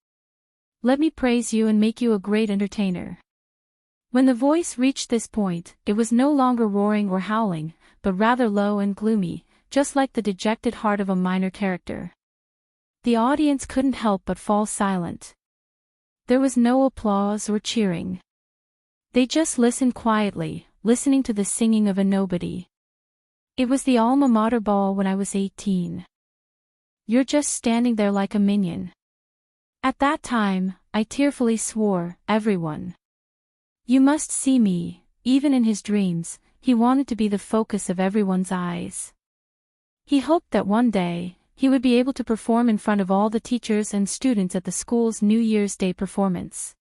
Let me praise you and make you a great entertainer. When the voice reached this point, it was no longer roaring or howling, but rather low and gloomy, just like the dejected heart of a minor character. The audience couldn't help but fall silent. There was no applause or cheering. They just listened quietly, listening to the singing of a nobody. It was the alma mater ball when I was 18. You're just standing there like a minion. At that time, I tearfully swore, everyone. You must see me. Even in his dreams, he wanted to be the focus of everyone's eyes. He hoped that one day, he would be able to perform in front of all the teachers and students at the school's New Year's Day performance.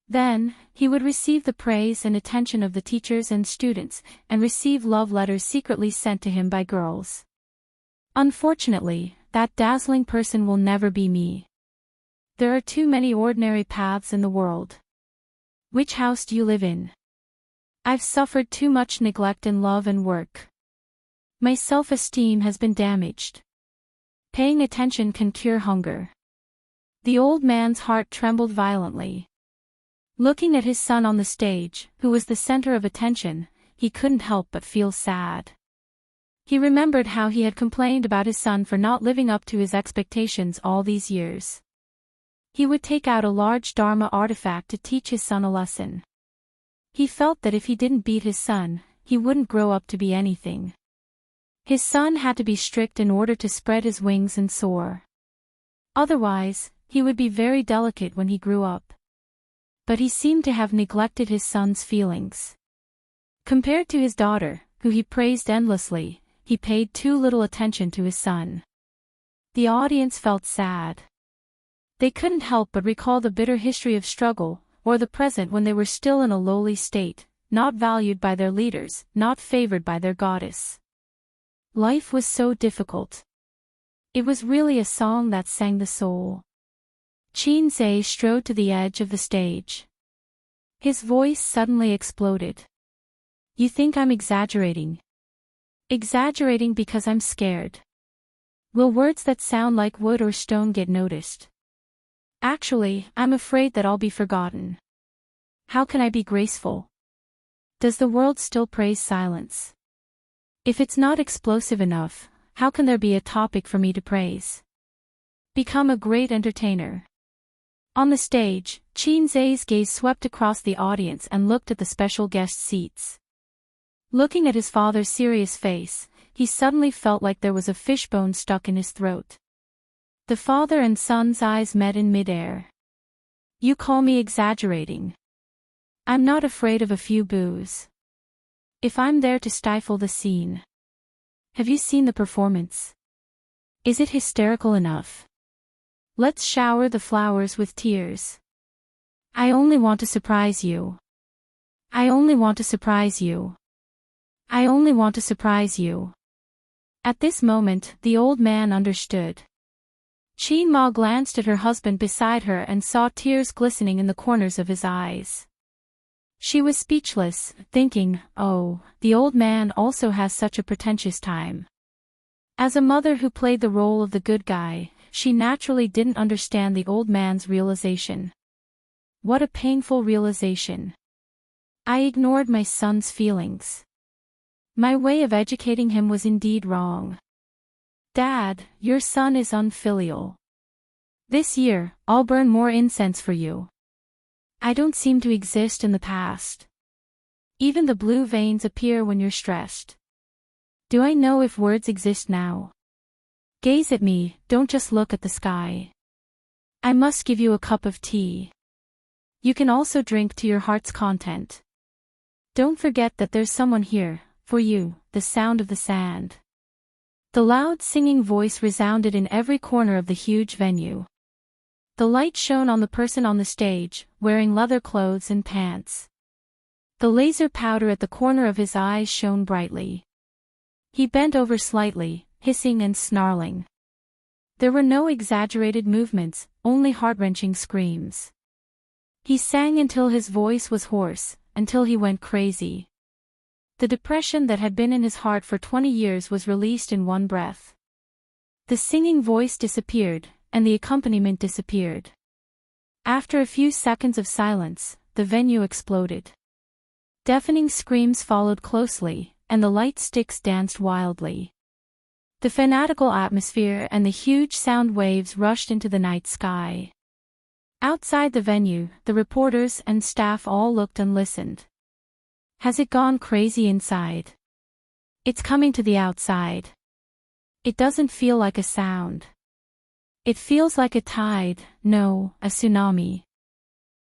Then, he would receive the praise and attention of the teachers and students, and receive love letters secretly sent to him by girls. Unfortunately, that dazzling person will never be me. There are too many ordinary paths in the world. Which house do you live in? I've suffered too much neglect in love and work. My self-esteem has been damaged. Paying attention can cure hunger. The old man's heart trembled violently. Looking at his son on the stage, who was the center of attention, he couldn't help but feel sad. He remembered how he had complained about his son for not living up to his expectations all these years. He would take out a large Dharma artifact to teach his son a lesson. He felt that if he didn't beat his son, he wouldn't grow up to be anything. His son had to be strict in order to spread his wings and soar. Otherwise, he would be very delicate when he grew up. But he seemed to have neglected his son's feelings. Compared to his daughter, who he praised endlessly, he paid too little attention to his son. The audience felt sad. They couldn't help but recall the bitter history of struggle, or the present when they were still in a lowly state, not valued by their leaders, not favored by their goddess. Life was so difficult. It was really a song that sang the soul. Chin-se strode to the edge of the stage. His voice suddenly exploded. You think I'm exaggerating? Exaggerating because I'm scared. Will words that sound like wood or stone get noticed? Actually, I'm afraid that I'll be forgotten. How can I be graceful? Does the world still praise silence? If it's not explosive enough, how can there be a topic for me to praise? Become a great entertainer. On the stage, Chin-se's gaze swept across the audience and looked at the special guest seats. Looking at his father's serious face, he suddenly felt like there was a fishbone stuck in his throat. The father and son's eyes met in midair. You call me exaggerating. I'm not afraid of a few boos. If I'm there to stifle the scene. Have you seen the performance? Is it hysterical enough? Let's shower the flowers with tears. I only want to surprise you. I only want to surprise you. I only want to surprise you. At this moment, the old man understood. Chin-ma glanced at her husband beside her and saw tears glistening in the corners of his eyes. She was speechless, thinking, oh, the old man also has such a pretentious time. As a mother who played the role of the good guy, she naturally didn't understand the old man's realization. What a painful realization. I ignored my son's feelings. My way of educating him was indeed wrong. Dad, your son is unfilial. This year, I'll burn more incense for you. I don't seem to exist in the past. Even the blue veins appear when you're stressed. Do I know if words exist now? Gaze at me, don't just look at the sky. I must give you a cup of tea. You can also drink to your heart's content. Don't forget that there's someone here, for you, the sound of the sand. The loud singing voice resounded in every corner of the huge venue. The light shone on the person on the stage, wearing leather clothes and pants. The laser powder at the corner of his eyes shone brightly. He bent over slightly, hissing and snarling. There were no exaggerated movements, only heart-wrenching screams. He sang until his voice was hoarse, until he went crazy. The depression that had been in his heart for 20 years was released in one breath. The singing voice disappeared, and the accompaniment disappeared. After a few seconds of silence, the venue exploded. Deafening screams followed closely, and the light sticks danced wildly. The fanatical atmosphere and the huge sound waves rushed into the night sky. Outside the venue, the reporters and staff all looked and listened. Has it gone crazy inside? It's coming to the outside. It doesn't feel like a sound. It feels like a tide, no, a tsunami.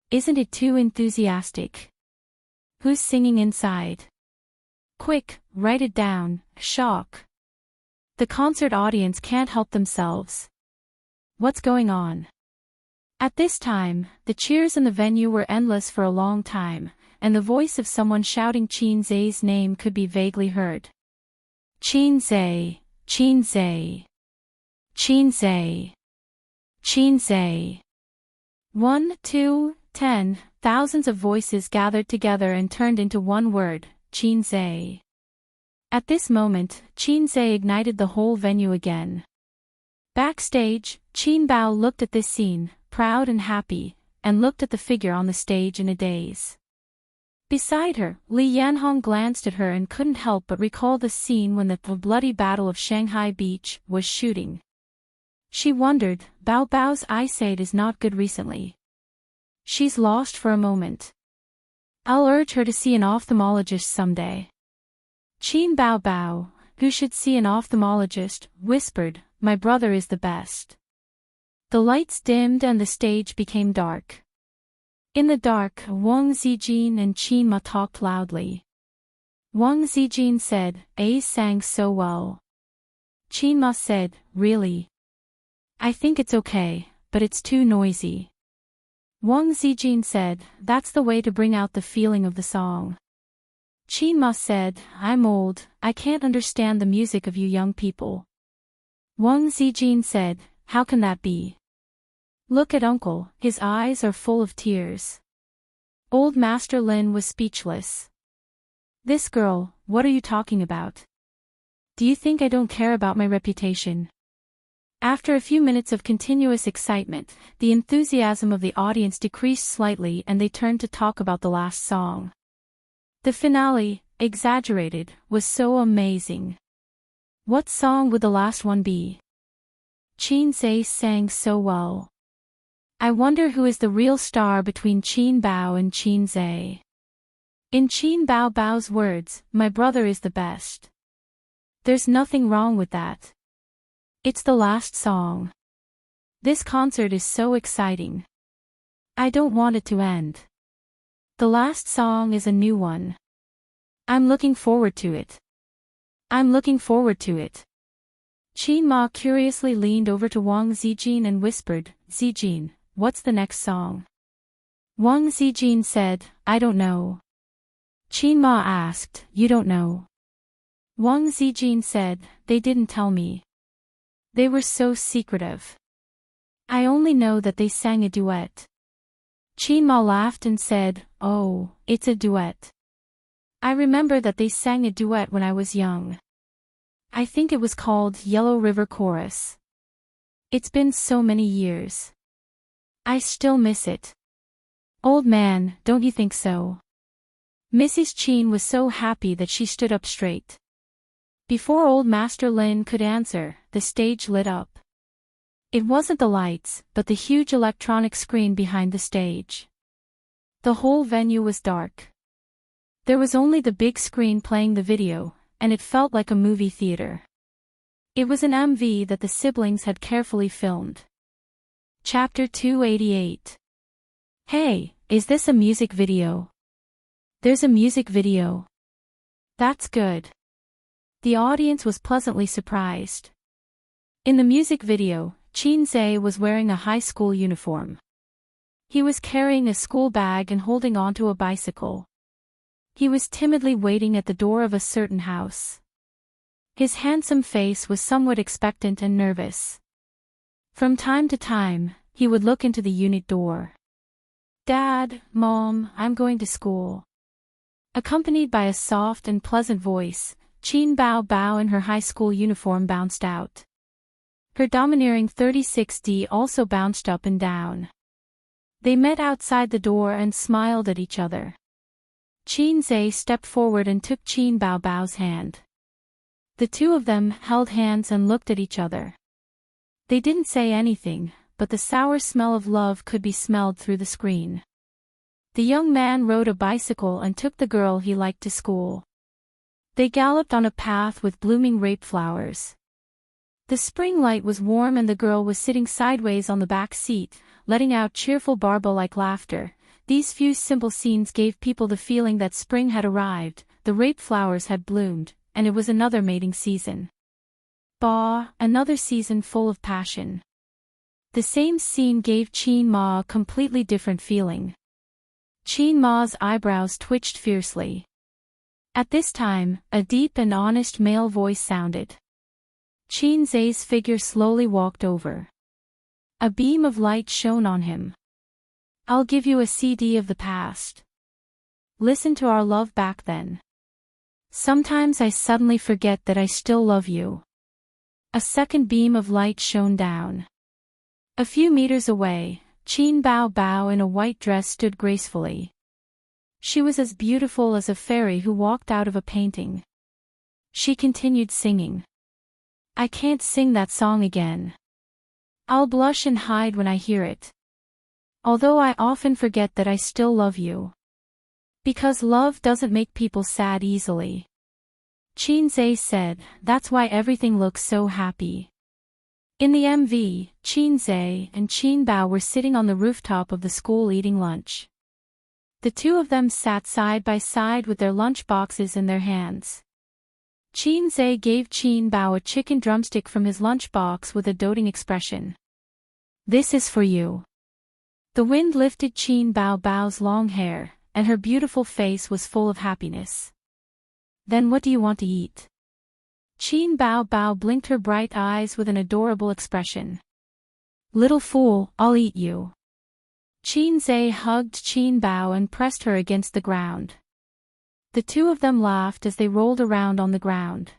Isn't it too enthusiastic? Who's singing inside? Quick, write it down, shock. The concert audience can't help themselves. What's going on? At this time, the cheers in the venue were endless for a long time, and the voice of someone shouting Chin Zay's name could be vaguely heard. Chin Zay, Chin Zay, Chin Zay, Chin Zay. 1, 2, 10, thousands of voices gathered together and turned into one word, Chin Zay. At this moment, Chin Zay ignited the whole venue again. Backstage, Qin Bao looked at this scene, proud and happy, and looked at the figure on the stage in a daze. Beside her, Li Yanhong glanced at her and couldn't help but recall the scene when the bloody Battle of Shanghai Beach was shooting. She wondered, Bao Bao's eyesight is not good recently. She's lost for a moment. I'll urge her to see an ophthalmologist someday. Qin Bao Bao, who should see an ophthalmologist, whispered, my brother is the best. The lights dimmed and the stage became dark. In the dark, Wang Zijin and Qin Ma talked loudly. Wang Zijin said, A sang so well. Qin Ma said, really? I think it's okay, but it's too noisy. Wang Zijin said, that's the way to bring out the feeling of the song. Qin Ma said, I'm old, I can't understand the music of you young people. Wang Zijin said, how can that be? Look at Uncle, his eyes are full of tears. Old Master Lin was speechless. This girl, what are you talking about? Do you think I don't care about my reputation? After a few minutes of continuous excitement, the enthusiasm of the audience decreased slightly and they turned to talk about the last song. The finale, exaggerated, was so amazing. What song would the last one be? Qin Zay sang so well. I wonder who is the real star between Qin Bao and Qin Zay. In Qin Bao Bao's words, my brother is the best. There's nothing wrong with that. It's the last song. This concert is so exciting. I don't want it to end. The last song is a new one. I'm looking forward to it. I'm looking forward to it. Qin Ma curiously leaned over to Wang Zijin and whispered, Zijin, what's the next song? Wang Zijin said, I don't know. Qin Ma asked, you don't know? Wang Zijin said, they didn't tell me. They were so secretive. I only know that they sang a duet. Qin Ma laughed and said, oh, it's a duet. I remember that they sang a duet when I was young. I think it was called Yellow River Chorus. It's been so many years. I still miss it. Old man, don't you think so? Mrs. Qin was so happy that she stood up straight. Before old Master Lin could answer, the stage lit up. It wasn't the lights, but the huge electronic screen behind the stage. The whole venue was dark. There was only the big screen playing the video, and it felt like a movie theater. It was an MV that the siblings had carefully filmed. Chapter 288. Hey, is this a music video? There's a music video. That's good. The audience was pleasantly surprised. In the music video, Qin Zay was wearing a high school uniform. He was carrying a school bag and holding onto a bicycle. He was timidly waiting at the door of a certain house. His handsome face was somewhat expectant and nervous. From time to time, he would look into the unit door. Dad, Mom, I'm going to school. Accompanied by a soft and pleasant voice, Qin Bao Bao in her high school uniform bounced out. Her domineering 36D also bounced up and down. They met outside the door and smiled at each other. Qin Zhe stepped forward and took Qin Bao Bao's hand. The two of them held hands and looked at each other. They didn't say anything, but the sour smell of love could be smelled through the screen. The young man rode a bicycle and took the girl he liked to school. They galloped on a path with blooming rape flowers. The spring light was warm and the girl was sitting sideways on the back seat, letting out cheerful Barbo-like laughter. These few simple scenes gave people the feeling that spring had arrived, the rape flowers had bloomed, and it was another mating season. Bah, another season full of passion. The same scene gave Qin Ma a completely different feeling. Qin Ma's eyebrows twitched fiercely. At this time, a deep and honest male voice sounded. Qin Zhe's figure slowly walked over. A beam of light shone on him. I'll give you a CD of the past. Listen to our love back then. Sometimes I suddenly forget that I still love you. A second beam of light shone down. A few meters away, Qin Bao Bao in a white dress stood gracefully. She was as beautiful as a fairy who walked out of a painting. She continued singing. I can't sing that song again. I'll blush and hide when I hear it. Although I often forget that I still love you. Because love doesn't make people sad easily. Qin Zhe said, that's why everything looks so happy. In the MV, Qin Zhe and Qin Bao were sitting on the rooftop of the school eating lunch. The two of them sat side by side with their lunch boxes in their hands. Qin Zhe gave Qin Bao a chicken drumstick from his lunchbox with a doting expression. This is for you. The wind lifted Qin Bao Bao's long hair, and her beautiful face was full of happiness. Then what do you want to eat? Qin Bao Bao blinked her bright eyes with an adorable expression. Little fool, I'll eat you. Qin Zhe hugged Qin Bao and pressed her against the ground. The two of them laughed as they rolled around on the ground.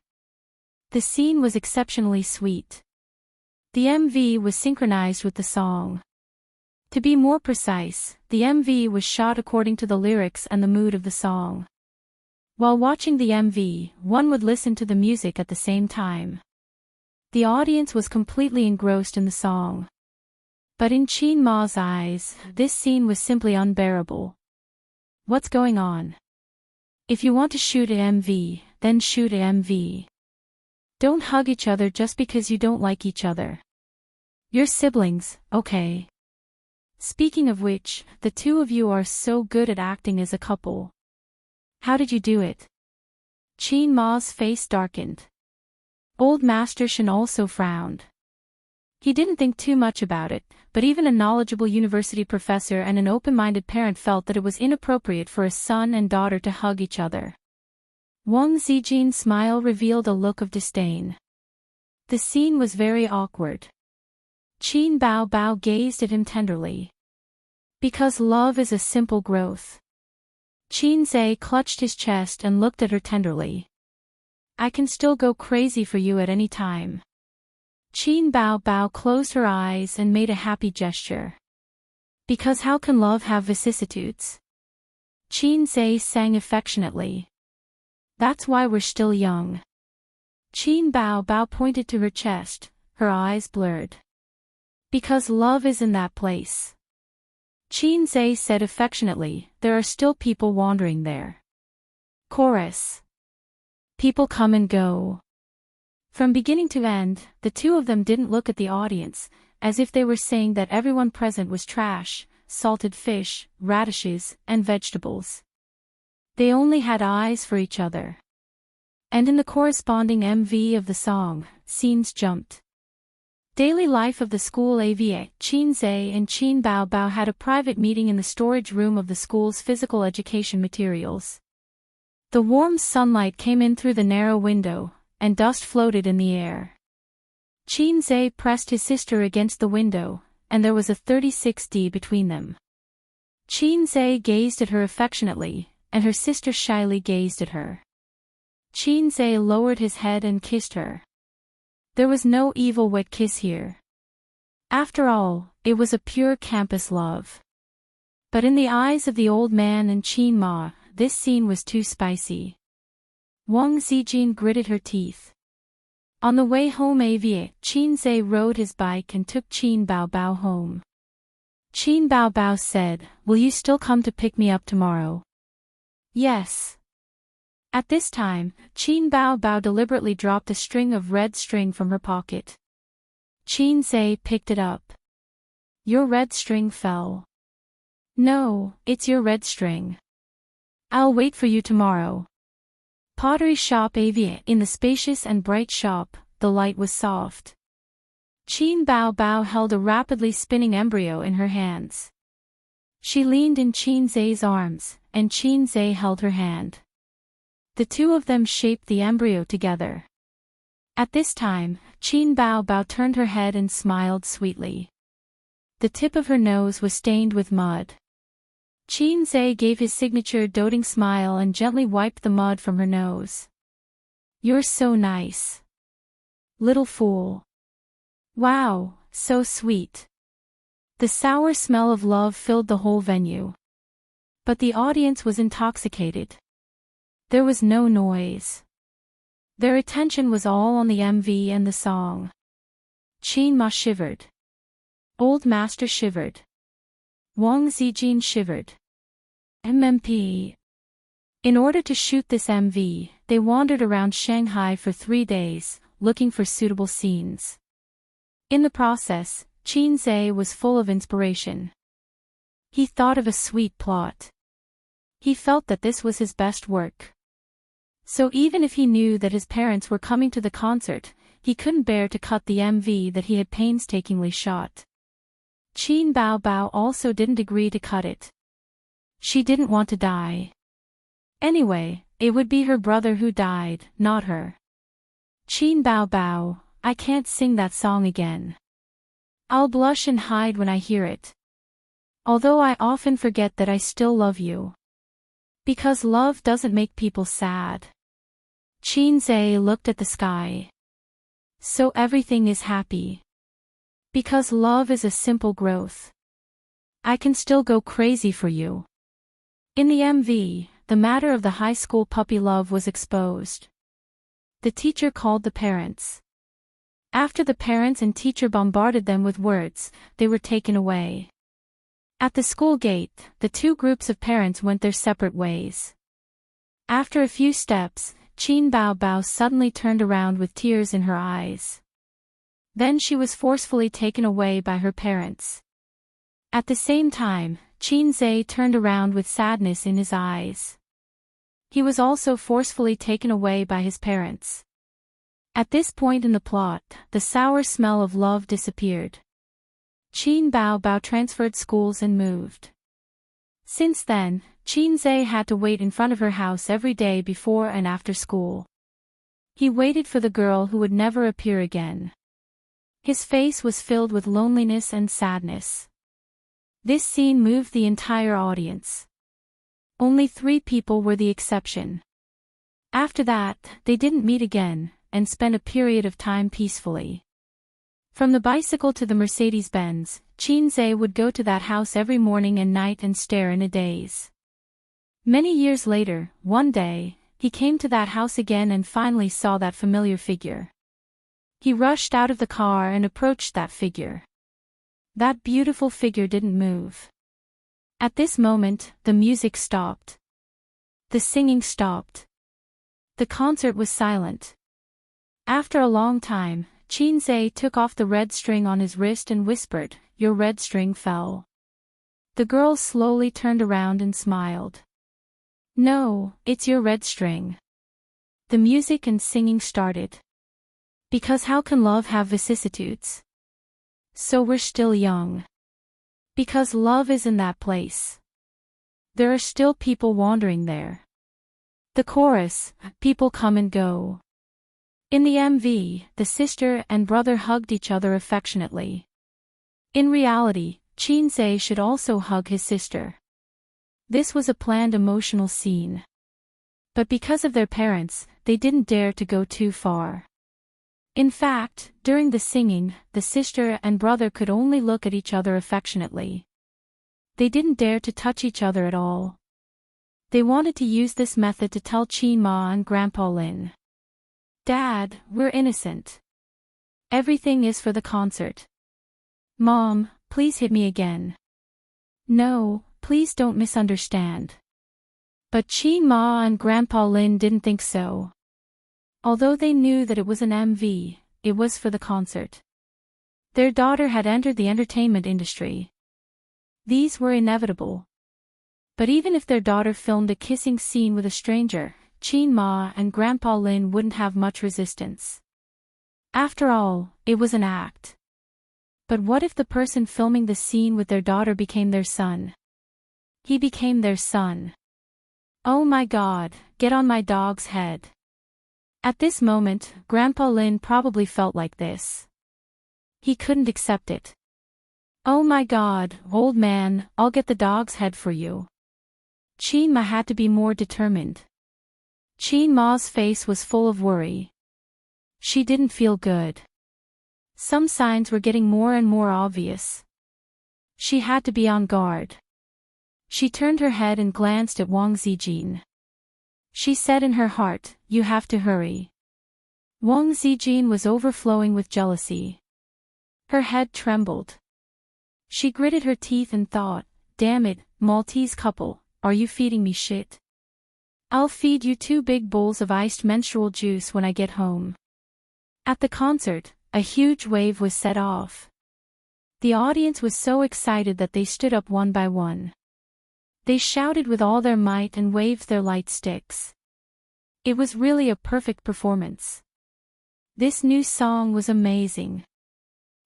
The scene was exceptionally sweet. The MV was synchronized with the song. To be more precise, the MV was shot according to the lyrics and the mood of the song. While watching the MV, one would listen to the music at the same time. The audience was completely engrossed in the song. But in Qin Ma's eyes, this scene was simply unbearable. What's going on? If you want to shoot an MV, then shoot an MV. Don't hug each other just because you don't like each other. You're siblings, okay? Speaking of which, the two of you are so good at acting as a couple. How did you do it? Qin Ma's face darkened. Old Master Shen also frowned. He didn't think too much about it, but even a knowledgeable university professor and an open-minded parent felt that it was inappropriate for a son and daughter to hug each other. Wang Zijin's smile revealed a look of disdain. The scene was very awkward. Qin Bao Bao gazed at him tenderly. Because love is a simple growth. Qin Zhe clutched his chest and looked at her tenderly. I can still go crazy for you at any time. Qin Bao Bao closed her eyes and made a happy gesture. Because how can love have vicissitudes? Qin Zhe sang affectionately. That's why we're still young. Qin Bao Bao pointed to her chest, her eyes blurred. Because love is in that place. Qin Zhe said affectionately, there are still people wandering there. Chorus. People come and go. From beginning to end, the two of them didn't look at the audience, as if they were saying that everyone present was trash, salted fish, radishes, and vegetables. They only had eyes for each other. And in the corresponding MV of the song, scenes jumped. Daily life of the school AVA, Qin Zhe and Qin Bao Bao had a private meeting in the storage room of the school's physical education materials. The warm sunlight came in through the narrow window, and dust floated in the air. Qin Zhe pressed his sister against the window, and there was a 36D between them. Qinzhe gazed at her affectionately, and her sister shyly gazed at her. Qinzhe lowered his head and kissed her. There was no evil wet kiss here. After all, it was a pure campus love. But in the eyes of the old man and Qin Ma, this scene was too spicy. Wang Zijin gritted her teeth. On the way home Qinzhe rode his bike and took Qin Baobao home. Qin Baobao said, "Will you still come to pick me up tomorrow?" "Yes." At this time, Qin Baobao deliberately dropped a string of red string from her pocket. Qinzhe picked it up. "Your red string fell." "No, it's your red string. I'll wait for you tomorrow." Pottery shop in the spacious and bright shop, the light was soft. Qin Baobao held a rapidly spinning embryo in her hands. She leaned in Qinzhe's arms, and Qinzhe held her hand. The two of them shaped the embryo together. At this time, Qin Baobao turned her head and smiled sweetly. The tip of her nose was stained with mud. Qinzhe gave his signature doting smile and gently wiped the mud from her nose. "You're so nice. Little fool. Wow, so sweet." The sour smell of love filled the whole venue. But the audience was intoxicated. There was no noise. Their attention was all on the MV and the song. Qin Ma shivered. Old Master shivered. Wang Zijin shivered. MMP. In order to shoot this MV, they wandered around Shanghai for 3 days, looking for suitable scenes. In the process, Qinzhe was full of inspiration. He thought of a sweet plot. He felt that this was his best work. So even if he knew that his parents were coming to the concert, he couldn't bear to cut the MV that he had painstakingly shot. Qin Baobao also didn't agree to cut it. She didn't want to die. Anyway, it would be her brother who died, not her. "Qin Baobao, I can't sing that song again. I'll blush and hide when I hear it. Although I often forget that I still love you. Because love doesn't make people sad." Qinzhe looked at the sky. "So everything is happy. Because love is a simple growth. I can still go crazy for you." In the MV, the matter of the high school puppy love was exposed. The teacher called the parents. After the parents and teacher bombarded them with words, they were taken away. At the school gate, the two groups of parents went their separate ways. After a few steps, Qin Baobao suddenly turned around with tears in her eyes. Then she was forcefully taken away by her parents. At the same time, Qinzhe turned around with sadness in his eyes. He was also forcefully taken away by his parents. At this point in the plot, the sour smell of love disappeared. Qin Baobao transferred schools and moved. Since then, Qinzhe had to wait in front of her house every day before and after school. He waited for the girl who would never appear again. His face was filled with loneliness and sadness. This scene moved the entire audience. Only 3 people were the exception. After that, they didn't meet again, and spent a period of time peacefully. From the bicycle to the Mercedes-Benz, Qinzhe would go to that house every morning and night and stare in a daze. Many years later, one day, he came to that house again and finally saw that familiar figure. He rushed out of the car and approached that figure. That beautiful figure didn't move. At this moment, the music stopped. The singing stopped. The concert was silent. After a long time, Qinzhe took off the red string on his wrist and whispered, "Your red string fell." The girl slowly turned around and smiled. "No, it's your red string." The music and singing started. Because how can love have vicissitudes? So we're still young. Because love is in that place. There are still people wandering there. The chorus, people come and go. In the MV, the sister and brother hugged each other affectionately. In reality, Qinzhe should also hug his sister. This was a planned emotional scene. But because of their parents, they didn't dare to go too far. In fact, during the singing, the sister and brother could only look at each other affectionately. They didn't dare to touch each other at all. They wanted to use this method to tell Chin Ma and Grandpa Lin, "Dad, we're innocent. Everything is for the concert. Mom, please hit me again. No, please don't misunderstand." But Chin Ma and Grandpa Lin didn't think so. Although they knew that it was an MV, it was for the concert. Their daughter had entered the entertainment industry. These were inevitable. But even if their daughter filmed a kissing scene with a stranger, Chin Ma and Grandpa Lin wouldn't have much resistance. After all, it was an act. But what if the person filming the scene with their daughter became their son? He became their son. Oh my God, get on my dog's head. At this moment, Grandpa Lin probably felt like this. He couldn't accept it. "Oh my God, old man, I'll get the dog's head for you." Chin Ma had to be more determined. Chin Ma's face was full of worry. She didn't feel good. Some signs were getting more and more obvious. She had to be on guard. She turned her head and glanced at Wang Zijin. She said in her heart, "You have to hurry." Wang Zijin was overflowing with jealousy. Her head trembled. She gritted her teeth and thought, "Damn it, Maltese couple, are you feeding me shit? I'll feed you 2 big bowls of iced menstrual juice when I get home." At the concert, a huge wave was set off. The audience was so excited that they stood up one by one. They shouted with all their might and waved their light sticks. It was really a perfect performance. This new song was amazing.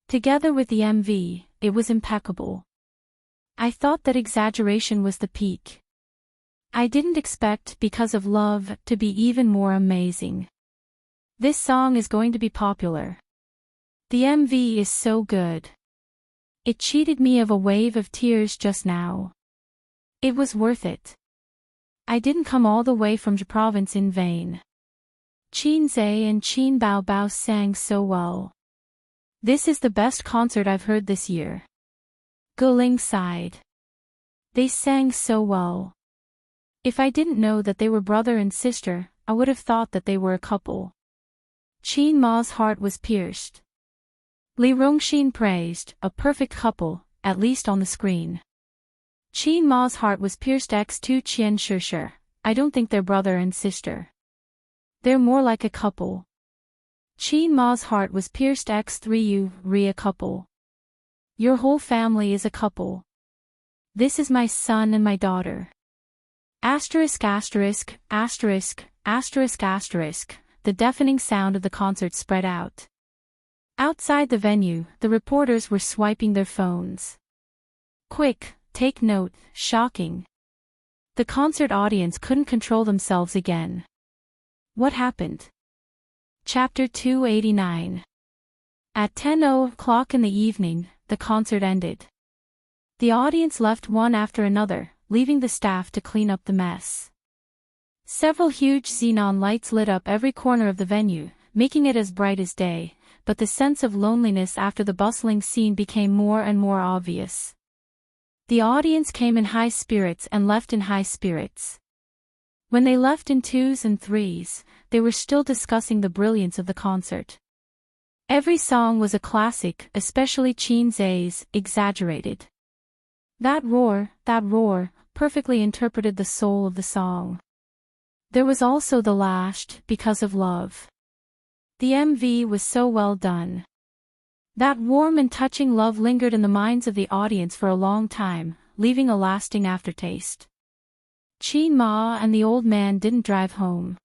Together with the MV, it was impeccable. I thought that exaggeration was the peak. I didn't expect Because of Love to be even more amazing. This song is going to be popular. The MV is so good. It cheated me of a wave of tears just now. It was worth it. I didn't come all the way from the province in vain. Qin Zhe and Qin Bao Bao sang so well. This is the best concert I've heard this year. Guling sighed. They sang so well. If I didn't know that they were brother and sister, I would have thought that they were a couple. Qin Ma's heart was pierced. Li Rongxin praised, "A perfect couple, at least on the screen." Qin Ma's heart was pierced. X2 Qian Shishir, "I don't think they're brother and sister. They're more like a couple." Qin Ma's heart was pierced. X3 Yu Ri, "A couple. Your whole family is a couple. This is my son and my daughter." Asterisk asterisk asterisk asterisk asterisk. The deafening sound of the concert spread out. Outside the venue, the reporters were swiping their phones. "Quick, take note, shocking." The concert audience couldn't control themselves again. What happened? Chapter 289. At 10:00 in the evening, the concert ended. The audience left one after another, leaving the staff to clean up the mess. Several huge xenon lights lit up every corner of the venue, making it as bright as day, but the sense of loneliness after the bustling scene became more and more obvious. The audience came in high spirits and left in high spirits. When they left in 2s and 3s, they were still discussing the brilliance of the concert. Every song was a classic, especially Qin Zhe's "Exaggerated." That roar, perfectly interpreted the soul of the song. There was also the last, "Because of Love." The MV was so well done. That warm and touching love lingered in the minds of the audience for a long time, leaving a lasting aftertaste. Qin Ma and the old man didn't drive home.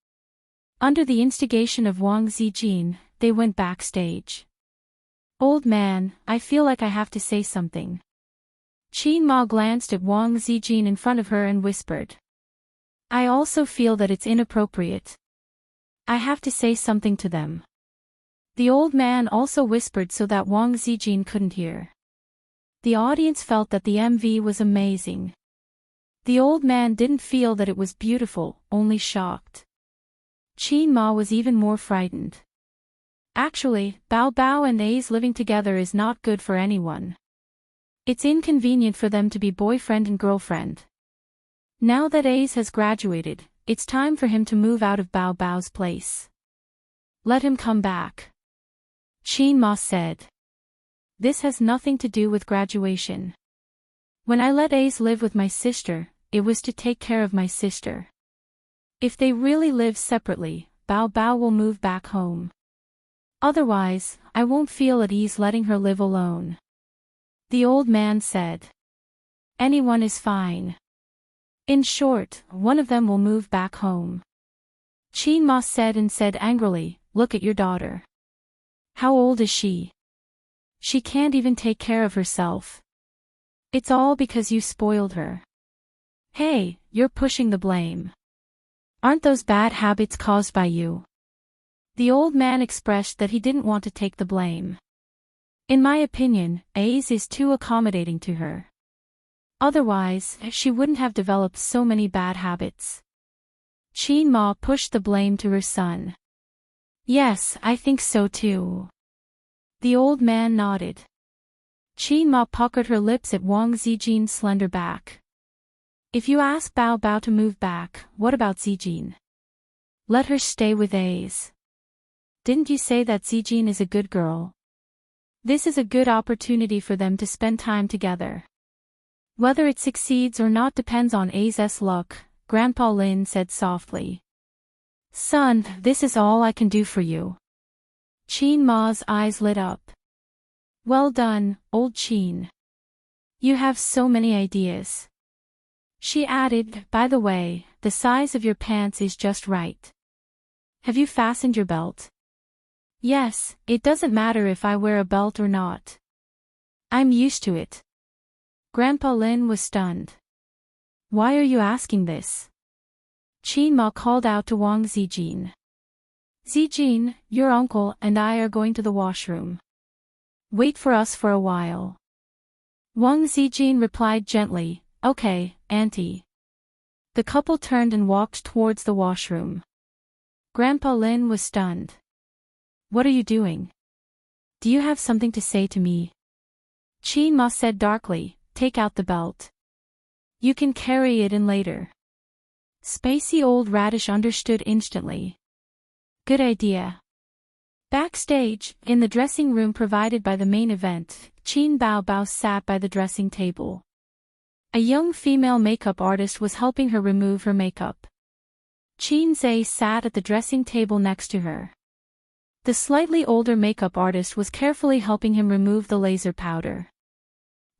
Under the instigation of Wang Zijin, they went backstage. "Old man, I feel like I have to say something." Qin Ma glanced at Wang Zijin in front of her and whispered, "I also feel that it's inappropriate. I have to say something to them." The old man also whispered so that Wang Zijin couldn't hear. The audience felt that the MV was amazing. The old man didn't feel that it was beautiful, only shocked. Qin Ma was even more frightened. Actually, Bao Bao and A's living together is not good for anyone. It's inconvenient for them to be boyfriend and girlfriend. Now that A's has graduated, it's time for him to move out of Bao Bao's place. Let him come back. Qin Ma said. This has nothing to do with graduation. When I let A's live with my sister, it was to take care of my sister. If they really live separately, Bao Bao will move back home. Otherwise, I won't feel at ease letting her live alone. The old man said. Anyone is fine. In short, one of them will move back home. Qin Ma said angrily, look at your daughter. How old is she? She can't even take care of herself. It's all because you spoiled her. Hey, you're pushing the blame. Aren't those bad habits caused by you? The old man expressed that he didn't want to take the blame. In my opinion, A's is too accommodating to her. Otherwise, she wouldn't have developed so many bad habits. Qin Ma pushed the blame to her son. Yes, I think so too. The old man nodded. Qin Ma puckered her lips at Wang Zijin's slender back. If you ask Bao Bao to move back, what about Zijin? Let her stay with A's. Didn't you say that Zijin is a good girl? This is a good opportunity for them to spend time together. Whether it succeeds or not depends on A's luck, Grandpa Lin said softly. Son, this is all I can do for you. Qin Ma's eyes lit up. Well done, old Qin. You have so many ideas. She added, by the way, the size of your pants is just right. Have you fastened your belt? Yes, it doesn't matter if I wear a belt or not. I'm used to it. Grandpa Lin was stunned. Why are you asking this? Qin Ma called out to Wang Zijin. Zijin, your uncle and I are going to the washroom. Wait for us for a while. Wang Zijin replied gently, okay, auntie. The couple turned and walked towards the washroom. Grandpa Lin was stunned. What are you doing? Do you have something to say to me? Qin Ma said darkly, take out the belt. You can carry it in later. Spacey old radish understood instantly. Good idea. Backstage, in the dressing room provided by the main event, Qin Bao Bao sat by the dressing table. A young female makeup artist was helping her remove her makeup. Qin Zhe sat at the dressing table next to her. The slightly older makeup artist was carefully helping him remove the laser powder.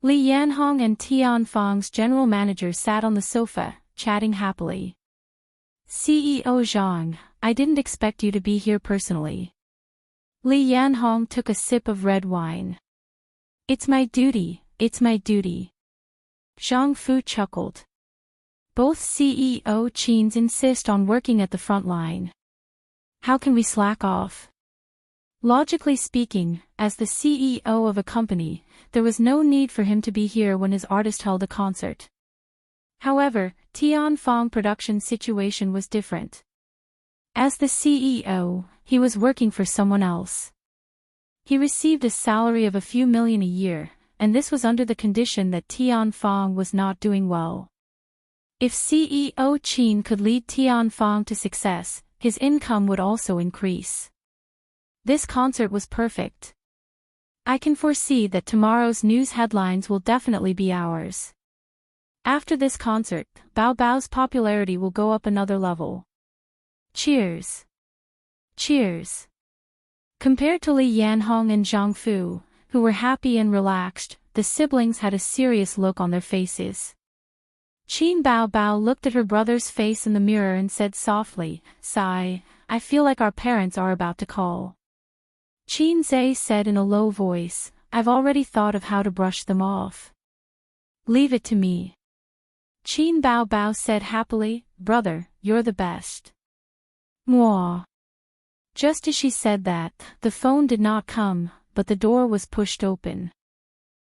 Li Yanhong and Tianfang's general manager sat on the sofa, chatting happily. CEO Zhang, I didn't expect you to be here personally. Li Yanhong took a sip of red wine. It's my duty, it's my duty. Zhang Fu chuckled. Both CEO Qins insist on working at the front line. How can we slack off? Logically speaking, as the CEO of a company, there was no need for him to be here when his artist held a concert. However, Tianfang production situation was different. As the CEO, he was working for someone else. He received a salary of a few million a year, and this was under the condition that Tianfang was not doing well. If CEO Qin could lead Tianfang to success, his income would also increase. This concert was perfect. I can foresee that tomorrow's news headlines will definitely be ours. After this concert, Bao Bao's popularity will go up another level. Cheers. Cheers. Compared to Li Yanhong and Zhang Fu, who were happy and relaxed, the siblings had a serious look on their faces. Qin Bao Bao looked at her brother's face in the mirror and said softly, sigh, I feel like our parents are about to call. Qin Zhe said in a low voice, I've already thought of how to brush them off. Leave it to me. Qin Bao Bao said happily, brother, you're the best. Mwah. Just as she said that, the phone did not come, but the door was pushed open.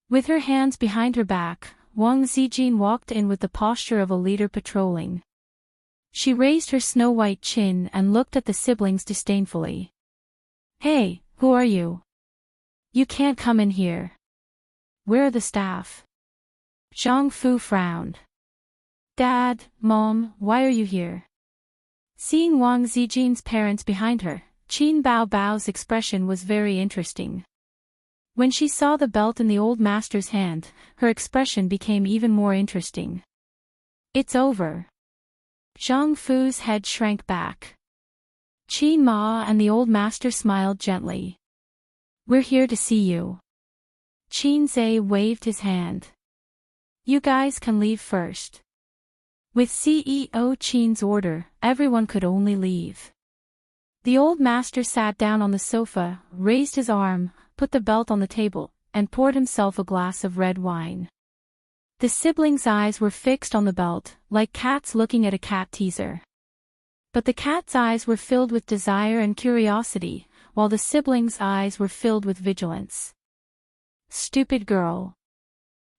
With her hands behind her back, Wang Zijin walked in with the posture of a leader patrolling. She raised her snow-white chin and looked at the siblings disdainfully. "Hey, who are you? You can't come in here. Where are the staff?" Zhang Fu frowned. "Dad, Mom, why are you here?" Seeing Wang Zijin's parents behind her, Qin Bao Bao's expression was very interesting. When she saw the belt in the old master's hand, her expression became even more interesting. "It's over." Zhang Fu's head shrank back. Qin Ma and the old master smiled gently. "We're here to see you." Qin Zhe waved his hand. "You guys can leave first." With CEO Qin's order, everyone could only leave. The old master sat down on the sofa, raised his arm, put the belt on the table, and poured himself a glass of red wine. The siblings' eyes were fixed on the belt, like cats looking at a cat teaser. But the cat's eyes were filled with desire and curiosity, while the siblings' eyes were filled with vigilance. "Stupid girl."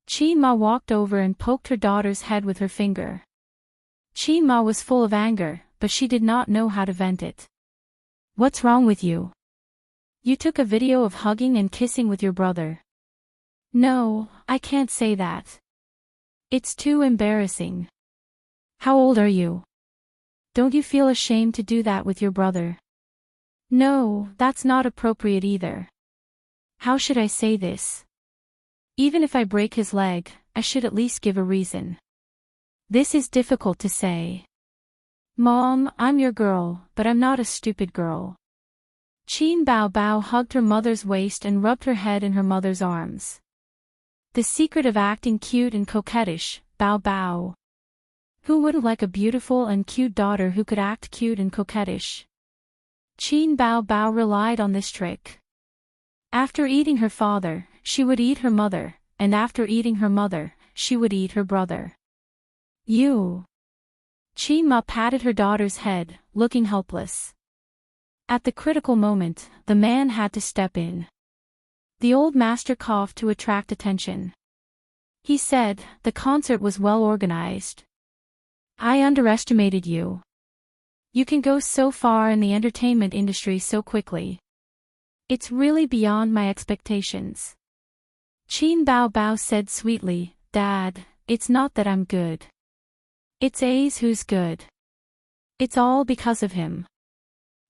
Qin Ma walked over and poked her daughter's head with her finger. Qin Ma was full of anger, but she did not know how to vent it. "What's wrong with you? You took a video of hugging and kissing with your brother." "No, I can't say that. It's too embarrassing." "How old are you? Don't you feel ashamed to do that with your brother?" "No, that's not appropriate either. How should I say this? Even if I break his leg, I should at least give a reason. This is difficult to say. Mom, I'm your girl, but I'm not a stupid girl." Qin Bao Bao hugged her mother's waist and rubbed her head in her mother's arms. The secret of acting cute and coquettish, Bao Bao. Who wouldn't like a beautiful and cute daughter who could act cute and coquettish? Qin Bao Bao relied on this trick. After eating her father, she would eat her mother, and after eating her mother, she would eat her brother. "You." Qin Ma patted her daughter's head, looking helpless. At the critical moment, the man had to step in. The old master coughed to attract attention. He said, "The concert was well organized. I underestimated you. You can go so far in the entertainment industry so quickly. It's really beyond my expectations." Qin Bao Bao said sweetly, "Dad, it's not that I'm good. It's A's who's good. It's all because of him."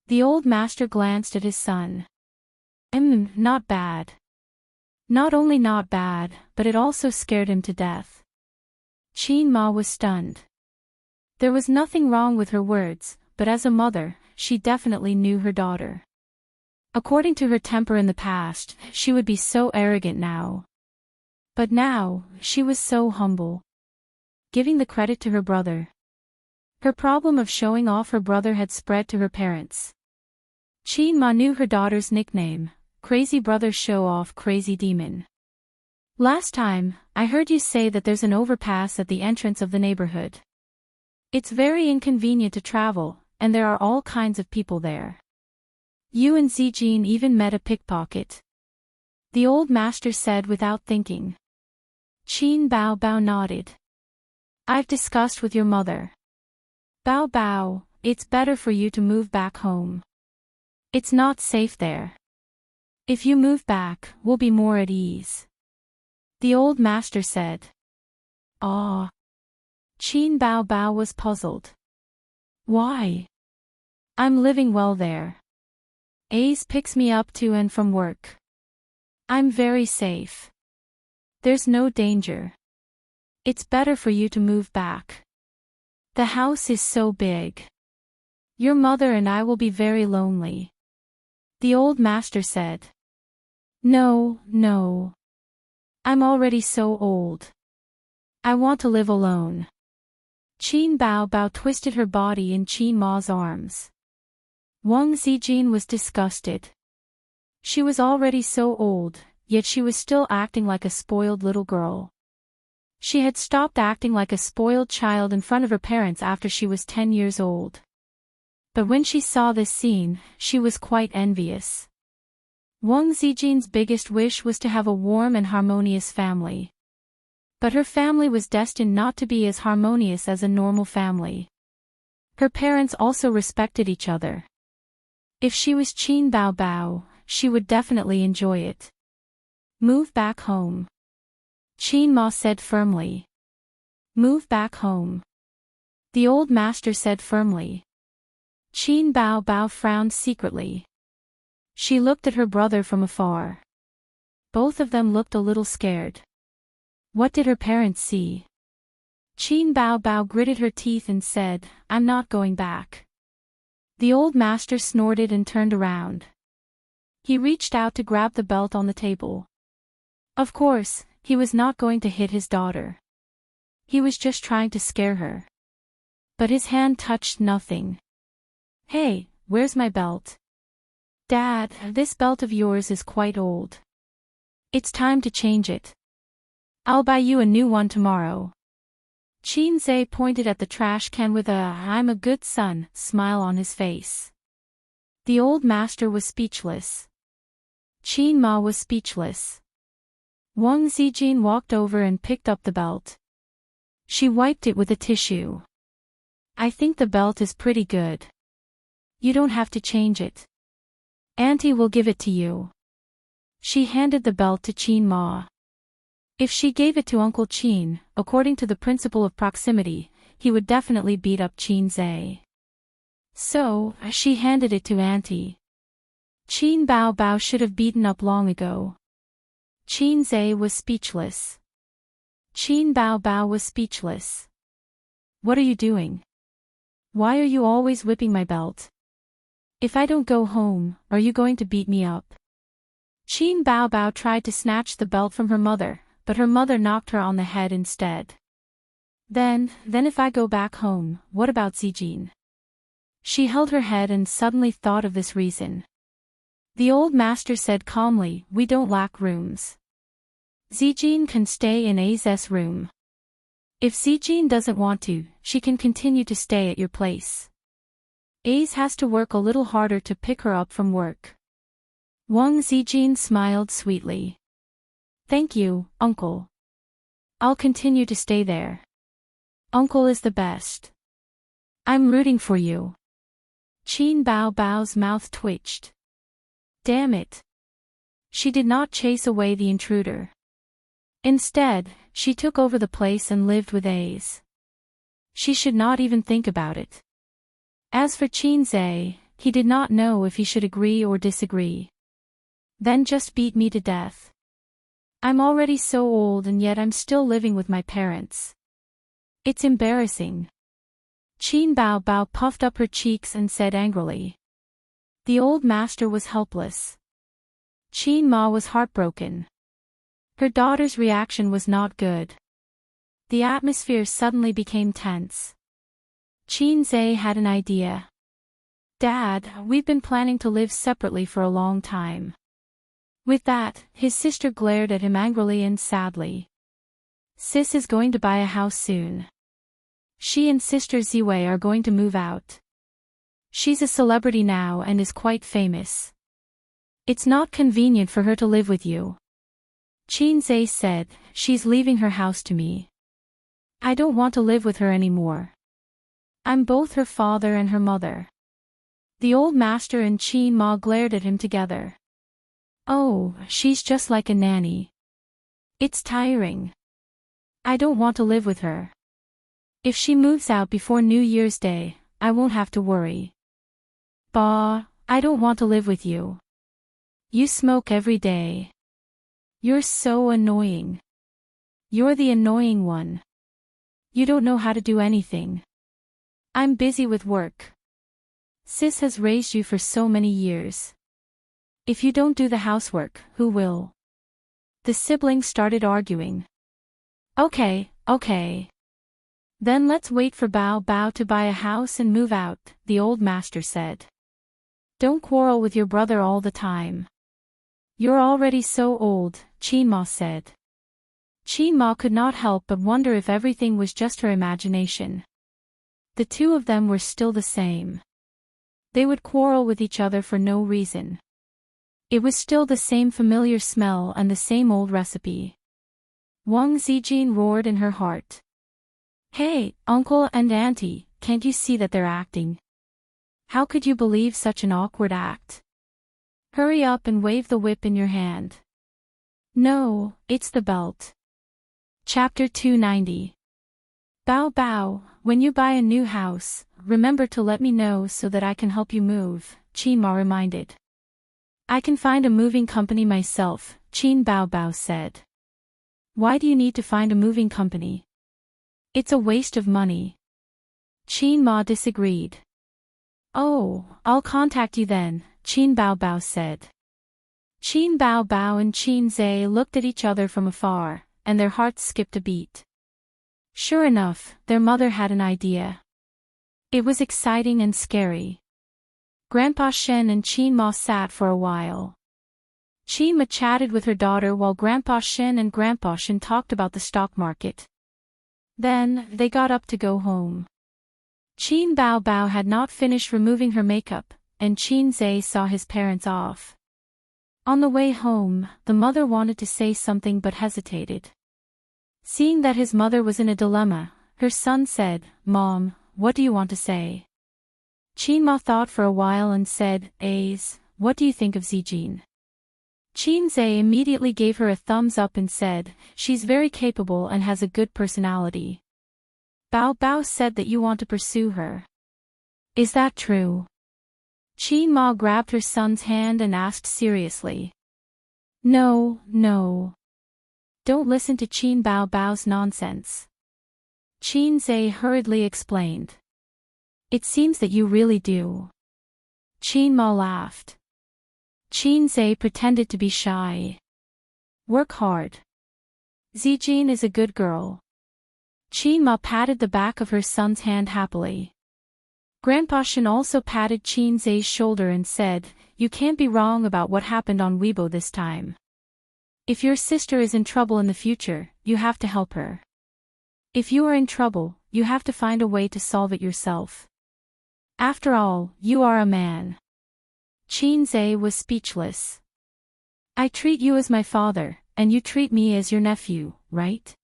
The old master glanced at his son. Not bad. Not only not bad, but it also scared him to death." Qin Ma was stunned. There was nothing wrong with her words, but as a mother, she definitely knew her daughter. According to her temper in the past, she would be so arrogant now. But now, she was so humble. Giving the credit to her brother. Her problem of showing off her brother had spread to her parents. Qin Ma knew her daughter's nickname, Crazy Brother Show Off Crazy Demon. "Last time, I heard you say that there's an overpass at the entrance of the neighborhood. It's very inconvenient to travel, and there are all kinds of people there. You and Zijin even met a pickpocket." The old master said without thinking. Qin Bao Bao nodded. "I've discussed with your mother. Bao Bao, it's better for you to move back home. It's not safe there. If you move back, we'll be more at ease." The old master said. "Ah." Qin Bao Bao was puzzled. "Why? I'm living well there. Ace picks me up to and from work. I'm very safe. There's no danger. It's better for you to move back. The house is so big. Your mother and I will be very lonely." The old master said. No. I'm already so old. I want to live alone." Qin Bao Bao twisted her body in Qin Ma's arms. Wang Zijin was disgusted. She was already so old, yet she was still acting like a spoiled little girl. She had stopped acting like a spoiled child in front of her parents after she was 10 years old. But when she saw this scene, she was quite envious. Wang Zijin's biggest wish was to have a warm and harmonious family. But her family was destined not to be as harmonious as a normal family. Her parents also respected each other. If she was Qin Bao Bao, she would definitely enjoy it. Move back home. Qin Ma said firmly. Move back home. The old master said firmly. Qin Bao Bao frowned secretly. She looked at her brother from afar. Both of them looked a little scared. What did her parents see? Qin Bao Bao gritted her teeth and said, I'm not going back. The old master snorted and turned around. He reached out to grab the belt on the table. Of course, he was not going to hit his daughter. He was just trying to scare her. But his hand touched nothing. Hey, where's my belt? Dad, this belt of yours is quite old. It's time to change it. I'll buy you a new one tomorrow. Qin Zhe pointed at the trash can with a I'm a good son smile on his face. The old master was speechless. Qin Ma was speechless. Wang Zijin walked over and picked up the belt. She wiped it with a tissue. I think the belt is pretty good. You don't have to change it. Auntie will give it to you. She handed the belt to Qin Ma. If she gave it to Uncle Qin, according to the principle of proximity, he would definitely beat up Qin Zhe. So, she handed it to Auntie. Qin Bao Bao should have beaten up long ago. Qin Zhe was speechless. Qin Bao Bao was speechless. What are you doing? Why are you always whipping my belt? If I don't go home, are you going to beat me up? Qin Bao Bao tried to snatch the belt from her mother, but her mother knocked her on the head instead. Then if I go back home, what about Zijin? She held her head and suddenly thought of this reason. The old master said calmly, we don't lack rooms. Zijin can stay in A's room. If Zijin doesn't want to, she can continue to stay at your place. A's has to work a little harder to pick her up from work. Wang Zijin smiled sweetly. Thank you, Uncle. I'll continue to stay there. Uncle is the best. I'm rooting for you. Qin Bao Bao's mouth twitched. Damn it. She did not chase away the intruder. Instead, she took over the place and lived with A's. She should not even think about it. As for Qin Zhe, he did not know if he should agree or disagree. Then just beat me to death. I'm already so old and yet I'm still living with my parents. It's embarrassing. Qin Bao Bao puffed up her cheeks and said angrily. The old master was helpless. Qin Ma was heartbroken. Her daughter's reaction was not good. The atmosphere suddenly became tense. Qin Zhe had an idea. Dad, we've been planning to live separately for a long time. With that, his sister glared at him angrily and sadly. Sis is going to buy a house soon. She and sister Ziwei are going to move out. She's a celebrity now and is quite famous. It's not convenient for her to live with you. Qin Zhe said, she's leaving her house to me. I don't want to live with her anymore. I'm both her father and her mother. The old master and Qin Ma glared at him together. Oh, she's just like a nanny. It's tiring. I don't want to live with her. If she moves out before New Year's Day, I won't have to worry. Bah, I don't want to live with you. You smoke every day. You're so annoying. You're the annoying one. You don't know how to do anything. I'm busy with work. Sis has raised you for so many years. If you don't do the housework, who will? The siblings started arguing. Okay. Then let's wait for Bao Bao to buy a house and move out, the old master said. Don't quarrel with your brother all the time. You're already so old, Qin Ma said. Qin Ma could not help but wonder if everything was just her imagination. The two of them were still the same. They would quarrel with each other for no reason. It was still the same familiar smell and the same old recipe. Wang Zijin roared in her heart. Hey, uncle and auntie, can't you see that they're acting? How could you believe such an awkward act? Hurry up and wave the whip in your hand. No, it's the belt. Chapter 290. Bao Bao, when you buy a new house, remember to let me know so that I can help you move, Qin Ma reminded. I can find a moving company myself, Qin Bao Bao said. Why do you need to find a moving company? It's a waste of money. Qin Ma disagreed. Oh, I'll contact you then, Qin Bao Bao said. Qin Bao Bao and Qin Zhe looked at each other from afar, and their hearts skipped a beat. Sure enough, their mother had an idea. It was exciting and scary. Grandpa Shen and Qin Ma sat for a while. Qin Ma chatted with her daughter while Grandpa Shen and Grandpa Shen talked about the stock market. Then, they got up to go home. Qin Bao Bao had not finished removing her makeup, and Qin Zhe saw his parents off. On the way home, the mother wanted to say something but hesitated. Seeing that his mother was in a dilemma, her son said, Mom, what do you want to say? Qin Ma thought for a while and said, Ace, what do you think of Zijin? Qin Zhe immediately gave her a thumbs up and said, she's very capable and has a good personality. Bao Bao said that you want to pursue her. Is that true? Qin Ma grabbed her son's hand and asked seriously. No, no. Don't listen to Qin Bao Bao's nonsense. Qin Zhe hurriedly explained. It seems that you really do. Qin Ma laughed. Qin Zhe pretended to be shy. Work hard. Zijin is a good girl. Qin Ma patted the back of her son's hand happily. Grandpa Shen also patted Qin Zhe's shoulder and said, you can't be wrong about what happened on Weibo this time. If your sister is in trouble in the future, you have to help her. If you are in trouble, you have to find a way to solve it yourself. After all, you are a man. Qin Zhe was speechless. I treat you as my father, and you treat me as your nephew, right?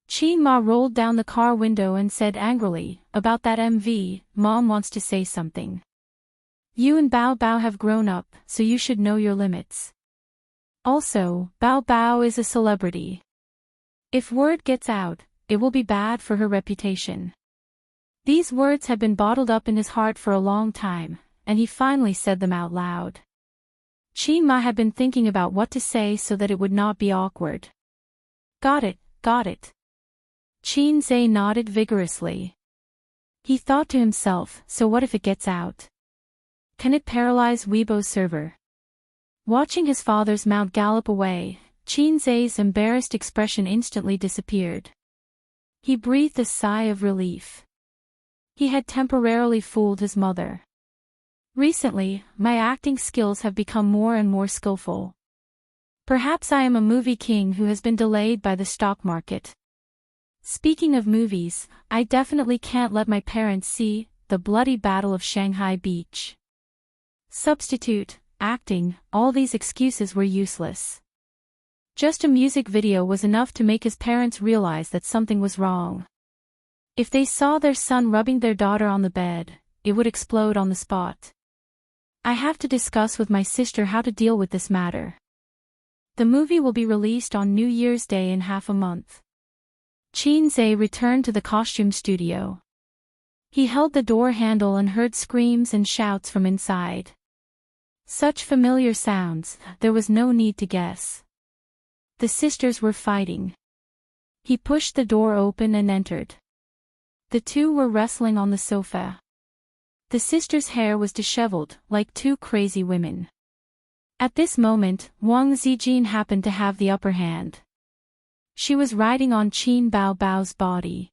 Qin Ma rolled down the car window and said angrily, about that MV, Mom wants to say something. You and Bao Bao have grown up, so you should know your limits. Also, Bao Bao is a celebrity. If word gets out, it will be bad for her reputation. These words had been bottled up in his heart for a long time, and he finally said them out loud. Qin Ma had been thinking about what to say so that it would not be awkward. Got it, got it. Qin Zhe nodded vigorously. He thought to himself, so what if it gets out? Can it paralyze Weibo's server? Watching his father's mount gallop away, Qin Zhe's embarrassed expression instantly disappeared. He breathed a sigh of relief. He had temporarily fooled his mother. Recently, my acting skills have become more and more skillful. Perhaps I am a movie king who has been delayed by the stock market. Speaking of movies, I definitely can't let my parents see The Bloody Battle of Shanghai Beach. Substitute, acting, all these excuses were useless. Just a music video was enough to make his parents realize that something was wrong. If they saw their son rubbing their daughter on the bed, it would explode on the spot. I have to discuss with my sister how to deal with this matter. The movie will be released on New Year's Day in half a month. Qin Zhe returned to the costume studio. He held the door handle and heard screams and shouts from inside. Such familiar sounds, there was no need to guess. The sisters were fighting. He pushed the door open and entered. The two were wrestling on the sofa. The sisters' hair was disheveled, like two crazy women. At this moment, Wang Zijin happened to have the upper hand. She was riding on Qin Bao Bao's body.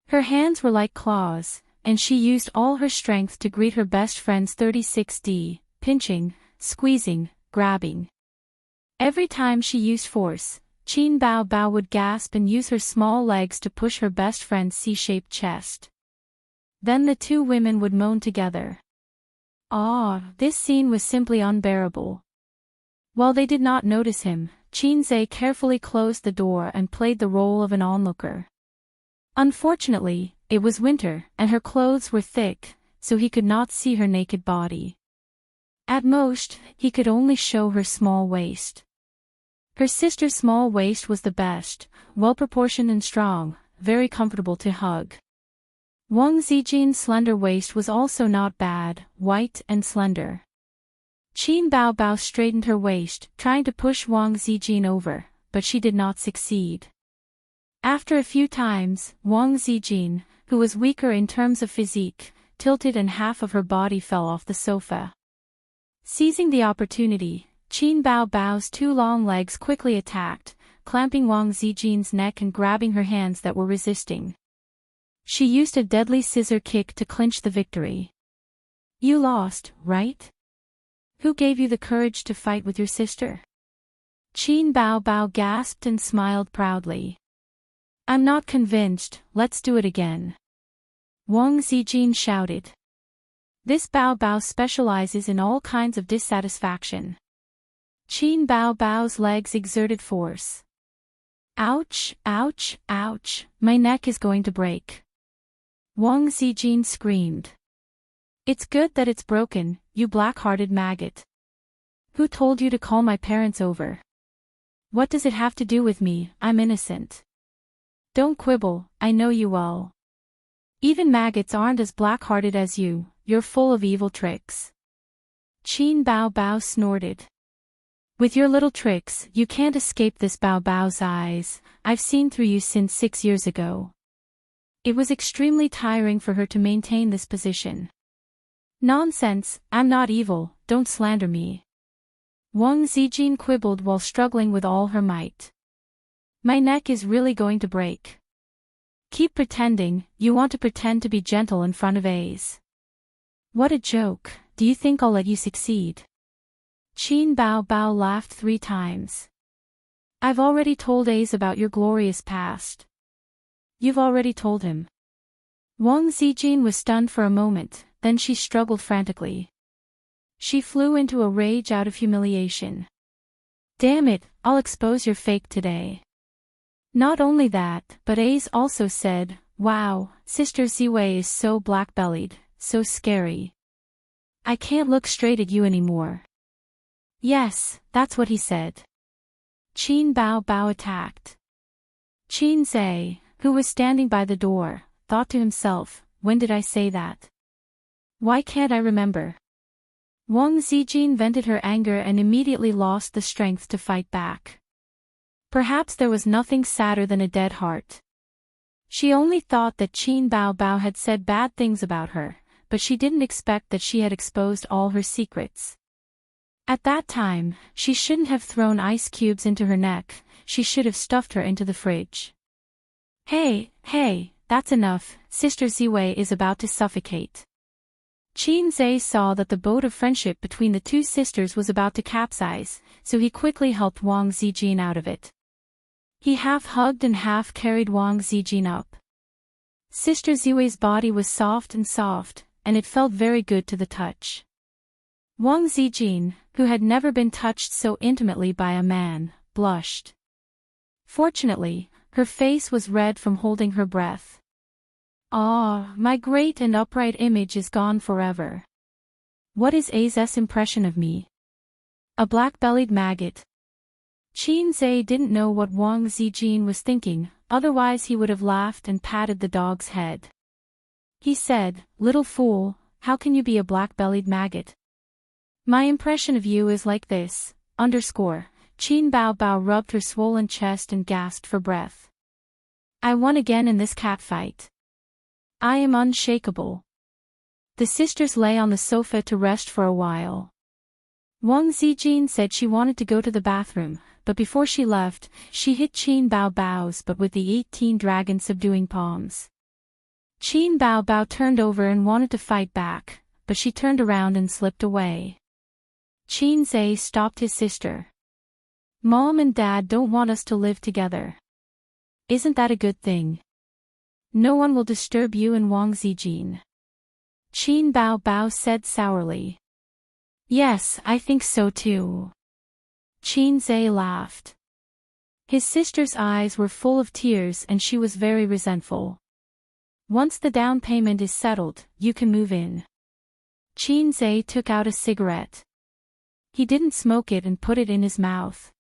Her hands were like claws, and she used all her strength to greet her best friend's 36D, pinching, squeezing, grabbing. Every time she used force, Qin Bao Bao would gasp and use her small legs to push her best friend's C-shaped chest. Then the two women would moan together. Ah, this scene was simply unbearable. While they did not notice him, Qin carefully closed the door and played the role of an onlooker. Unfortunately, it was winter, and her clothes were thick, so he could not see her naked body. At most, he could only show her small waist. Her sister's small waist was the best, well-proportioned and strong, very comfortable to hug. Wang Zijin's slender waist was also not bad, white and slender. Qin Baobao straightened her waist, trying to push Wang Zijin over, but she did not succeed. After a few times, Wang Zijin, who was weaker in terms of physique, tilted and half of her body fell off the sofa. Seizing the opportunity, Qin Baobao's two long legs quickly attacked, clamping Wang Zijin's neck and grabbing her hands that were resisting. She used a deadly scissor kick to clinch the victory. "You lost, right? Who gave you the courage to fight with your sister?" Qin Baobao gasped and smiled proudly. "I'm not convinced, let's do it again," Wang Zijin shouted. This Baobao specializes in all kinds of dissatisfaction. Qin Baobao's legs exerted force. "Ouch, ouch, ouch, my neck is going to break," Wang Zijin screamed. "It's good that it's broken, you black-hearted maggot. Who told you to call my parents over? What does it have to do with me? I'm innocent. Don't quibble, I know you well. Even maggots aren't as black-hearted as you, you're full of evil tricks." Qin Baobao snorted. "With your little tricks, you can't escape this Baobao's eyes. I've seen through you since 6 years ago." It was extremely tiring for her to maintain this position. "Nonsense, I'm not evil, don't slander me," Wang Zijin quibbled while struggling with all her might. "My neck is really going to break. Keep pretending, you want to pretend to be gentle in front of A's. What a joke, do you think I'll let you succeed?" Qin Baobao laughed 3 times. "I've already told A's about your glorious past." "You've already told him?" Wang Zijin was stunned for a moment, then she struggled frantically. She flew into a rage out of humiliation. "Damn it, I'll expose your fake today." Not only that, but Ace also said, "Wow, Sister Ziwei is so black-bellied, so scary. I can't look straight at you anymore." "Yes, that's what he said." Qin Baobao attacked. Qin Zhe, who was standing by the door, thought to himself, "When did I say that? Why can't I remember?" Wang Zijin vented her anger and immediately lost the strength to fight back. Perhaps there was nothing sadder than a dead heart. She only thought that Qin Baobao had said bad things about her, but she didn't expect that she had exposed all her secrets. At that time, she shouldn't have thrown ice cubes into her neck, she should have stuffed her into the fridge. Hey, that's enough, Sister Ziwei is about to suffocate." Qin Zhe saw that the boat of friendship between the two sisters was about to capsize, so he quickly helped Wang Zijin out of it. He half-hugged and half-carried Wang Zijin up. Sister Ziwei's body was soft, and it felt very good to the touch. Wang Zijin, who had never been touched so intimately by a man, blushed. Fortunately, her face was red from holding her breath. "Ah, my great and upright image is gone forever. What is A's impression of me? A black-bellied maggot." Qin Zhe didn't know what Wang Zijin was thinking, otherwise he would have laughed and patted the dog's head. He said, "Little fool, how can you be a black-bellied maggot? My impression of you is like this, Qin Baobao rubbed her swollen chest and gasped for breath. "I won again in this cat fight. I am unshakable." The sisters lay on the sofa to rest for a while. Wang Zijin said she wanted to go to the bathroom, but before she left, she hit Qin Baobao's but with the 18 dragon subduing palms. Qin Baobao turned over and wanted to fight back, but she turned around and slipped away. Qin Zhe stopped his sister. "Mom and Dad don't want us to live together. Isn't that a good thing? No one will disturb you and Wang Zijin." Qin Baobao said sourly. "Yes, I think so too." Qin Zhe laughed. His sister's eyes were full of tears and she was very resentful. Once the down payment is settled, you can move in. Qin Zhe took out a cigarette. He didn't smoke it and put it in his mouth.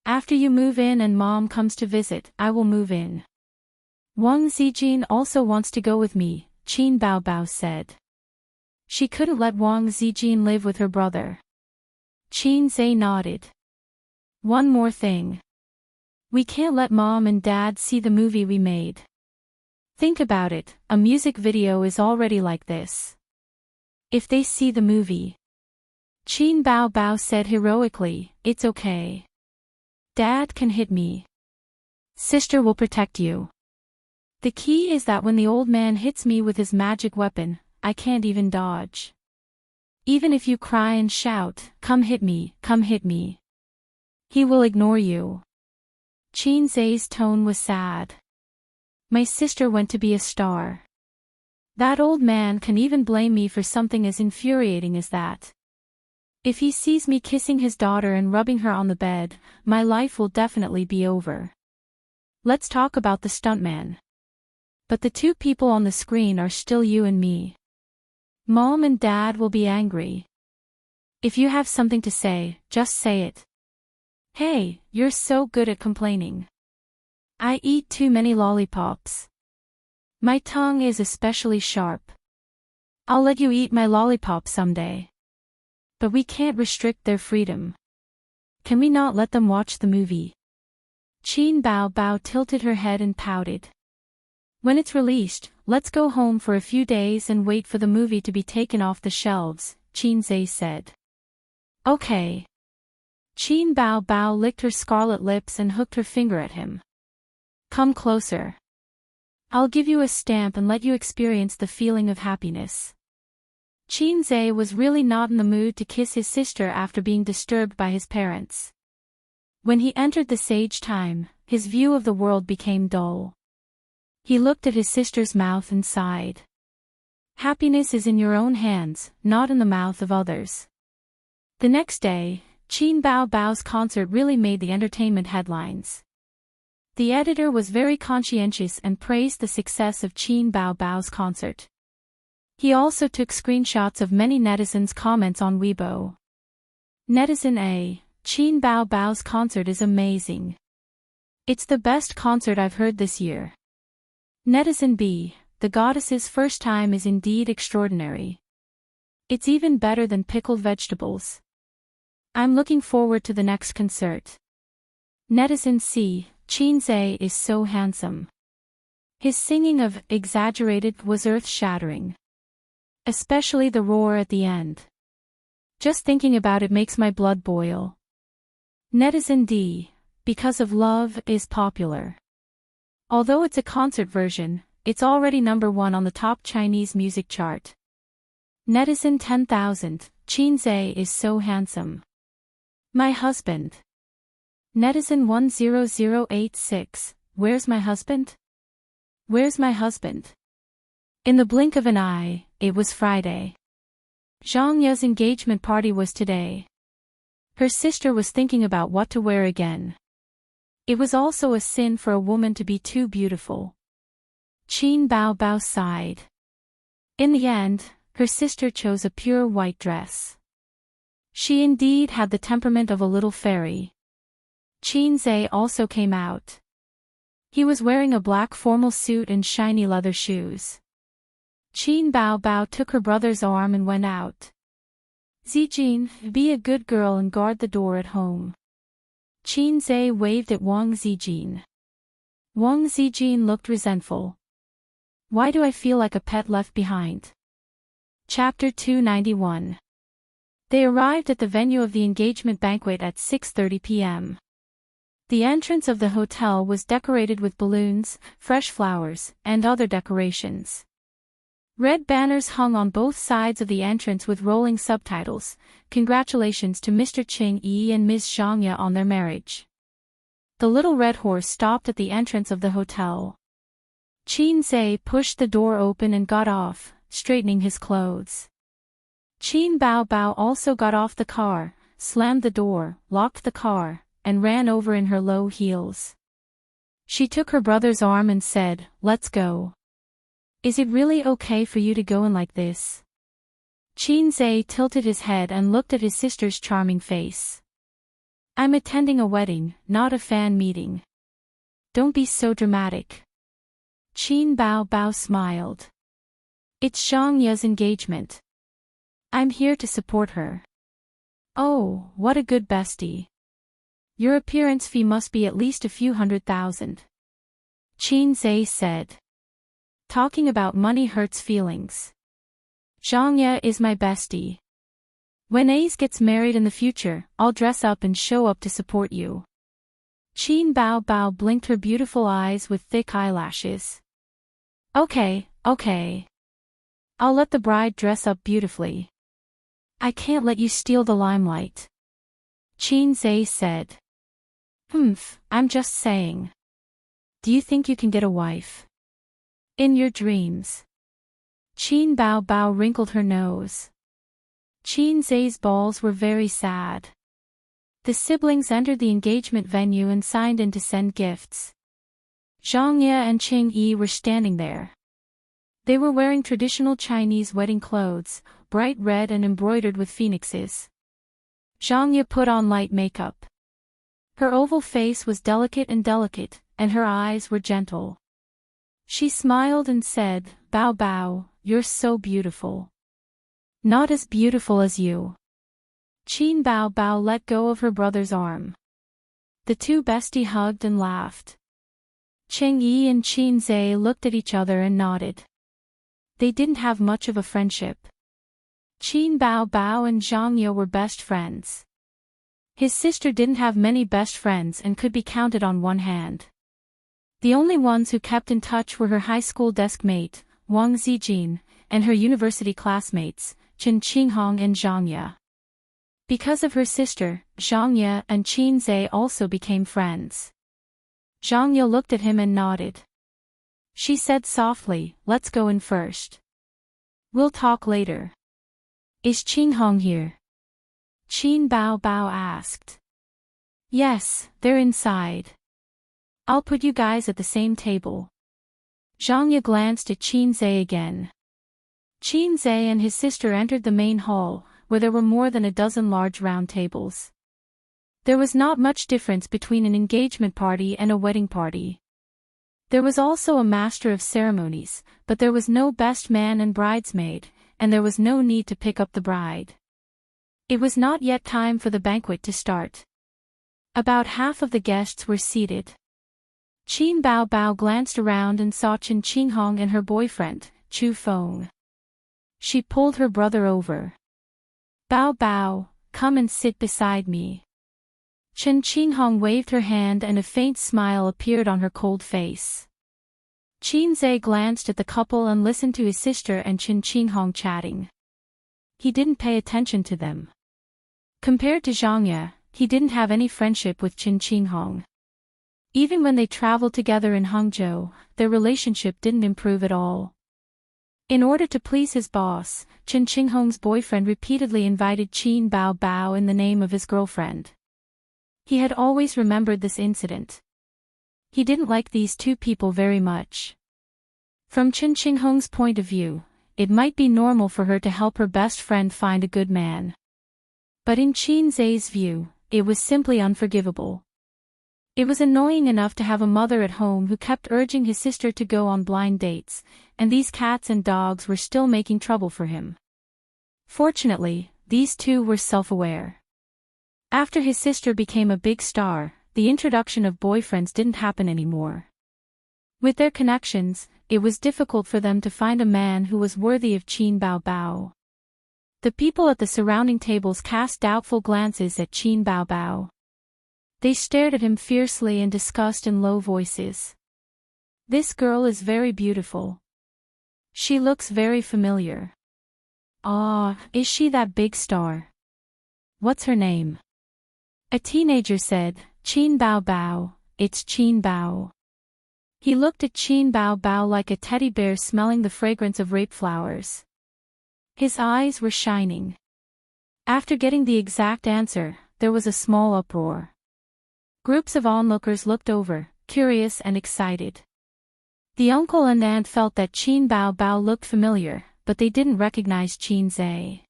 After you move in and mom comes to visit, I will move in. Wang Zijin also wants to go with me, Qin Baobao said. She couldn't let Wang Zijin live with her brother. Qin Zhe nodded. One more thing. We can't let mom and dad see the movie we made. Think about it, a music video is already like this. If they see the movie. Qin Baobao said heroically, it's okay. Dad can hit me. Sister will protect you. The key is that when the old man hits me with his magic weapon, I can't even dodge. Even if you cry and shout, come hit me, he will ignore you. Qin Zhe's tone was sad. My sister went to be a star. That old man can even blame me for something as infuriating as that. If he sees me kissing his daughter and rubbing her on the bed, my life will definitely be over. Let's talk about the stuntman. But the two people on the screen are still you and me. Mom and Dad will be angry. If you have something to say, just say it. Hey, you're so good at complaining. I eat too many lollipops. My tongue is especially sharp. I'll let you eat my lollipop someday. But we can't restrict their freedom. Can we not let them watch the movie? Qin Baobao tilted her head and pouted. When it's released, let's go home for a few days and wait for the movie to be taken off the shelves, Qin Zhe said. Okay. Qin Baobao licked her scarlet lips and hooked her finger at him. Come closer. I'll give you a stamp and let you experience the feeling of happiness. Qin Zhe was really not in the mood to kiss his sister after being disturbed by his parents. When he entered the sage time, his view of the world became dull. He looked at his sister's mouth and sighed. Happiness is in your own hands, not in the mouth of others. The next day, Qin Baobao's concert really made the entertainment headlines. The editor was very conscientious and praised the success of Qin Baobao's concert. He also took screenshots of many netizens' comments on Weibo. Netizen A: Qin Baobao's concert is amazing. It's the best concert I've heard this year. Netizen B: the goddess's first time is indeed extraordinary. It's even better than pickled vegetables. I'm looking forward to the next concert. Netizen C: Qin Zhe is so handsome. His singing of Exaggerated was earth-shattering. Especially the roar at the end. Just thinking about it makes my blood boil. Netizen D: Because of Love is popular. Although it's a concert version, it's already #1 on the top Chinese music chart. Netizen 10,000: Qin Zhe is so handsome. My husband. Netizen 10086: Where's my husband? Where's my husband? In the blink of an eye, it was Friday. Zhang Ye's engagement party was today. Her sister was thinking about what to wear again. It was also a sin for a woman to be too beautiful. Qin Baobao sighed. In the end, her sister chose a pure white dress. She indeed had the temperament of a little fairy. Qin Zhe also came out. He was wearing a black formal suit and shiny leather shoes. Qin Baobao took her brother's arm and went out. Zijin, be a good girl and guard the door at home. Qin Zhe waved at Wang Zijin. Wang Zijin looked resentful. Why do I feel like a pet left behind? Chapter 291. They arrived at the venue of the engagement banquet at 6:30 p.m. The entrance of the hotel was decorated with balloons, fresh flowers, and other decorations. Red banners hung on both sides of the entrance with rolling subtitles, "Congratulations to Mr. Qing Yi and Ms. Zhang Ye on their marriage." The little red horse stopped at the entrance of the hotel. Qin Zhe pushed the door open and got off, straightening his clothes. Qin Baobao also got off the car, slammed the door, locked the car, and ran over in her low heels. She took her brother's arm and said, "Let's go." "Is it really okay for you to go in like this?" Qin tilted his head and looked at his sister's charming face. "I'm attending a wedding, not a fan meeting. Don't be so dramatic." Qin Bao smiled. "It's Zhangya's engagement. I'm here to support her." "Oh, what a good bestie. Your appearance fee must be at least a few $100,000. Qin said. "Talking about money hurts feelings. Zhangya is my bestie. When Ace gets married in the future, I'll dress up and show up to support you." Qin Bao blinked her beautiful eyes with thick eyelashes. Okay. I'll let the bride dress up beautifully. I can't let you steal the limelight." Qin said. I'm just saying. Do you think you can get a wife? In your dreams." Qin Bao wrinkled her nose. Qin's balls were very sad. The siblings entered the engagement venue and signed in to send gifts. Zhangya and Qingyi were standing there. They were wearing traditional Chinese wedding clothes, bright red and embroidered with phoenixes. Zhangya put on light makeup. Her oval face was delicate, and her eyes were gentle. She smiled and said, Bao, you're so beautiful. Not as beautiful as you." Qin Bao let go of her brother's arm. The two besties hugged and laughed. Qingyi and Qin looked at each other and nodded. They didn't have much of a friendship. Qin Bao and Zhangya were best friends. His sister didn't have many best friends and could be counted on one hand. The only ones who kept in touch were her high school desk mate, Wang Zijin, and her university classmates, Chen Qinghong and Zhangya. Because of her sister, Zhangya and Qin also became friends. Zhangya looked at him and nodded. She said softly, "Let's go in first. We'll talk later." "Is Qinghong here?" Qin Bao asked. "Yes, they're inside. I'll put you guys at the same table." Zhangya glanced at Qin again. Qin and his sister entered the main hall, where there were more than a dozen large round tables. There was not much difference between an engagement party and a wedding party. There was also a master of ceremonies, but there was no best man and bridesmaid, and there was no need to pick up the bride. It was not yet time for the banquet to start. About half of the guests were seated. Qin Bao glanced around and saw Chen Qinghong and her boyfriend, Chu Feng. She pulled her brother over. Bao, come and sit beside me." Chen Qinghong waved her hand and a faint smile appeared on her cold face. Qin glanced at the couple and listened to his sister and Chen Qinghong chatting. He didn't pay attention to them. Compared to Zhangya, he didn't have any friendship with Chen Qinghong. Even when they traveled together in Hangzhou, their relationship didn't improve at all. In order to please his boss, Chen Qinghong's boyfriend repeatedly invited Qin Bao in the name of his girlfriend. He had always remembered this incident. He didn't like these two people very much. From Chen Qinghong's point of view, it might be normal for her to help her best friend find a good man. But in Qin's view, it was simply unforgivable. It was annoying enough to have a mother at home who kept urging his sister to go on blind dates, and these cats and dogs were still making trouble for him. Fortunately, these two were self-aware. After his sister became a big star, the introduction of boyfriends didn't happen anymore. With their connections, it was difficult for them to find a man who was worthy of Qin Bao. The people at the surrounding tables cast doubtful glances at Qin Bao. They stared at him fiercely and discussed in low voices. "This girl is very beautiful. She looks very familiar. Is she that big star? What's her name?" A teenager said, "Qin Bao, it's Qin Bao." He looked at Qin Bao like a teddy bear smelling the fragrance of rape flowers. His eyes were shining. After getting the exact answer, there was a small uproar. Groups of onlookers looked over, curious and excited. The uncle and aunt felt that Qin Bao Bao looked familiar, but they didn't recognize Qin Zhe.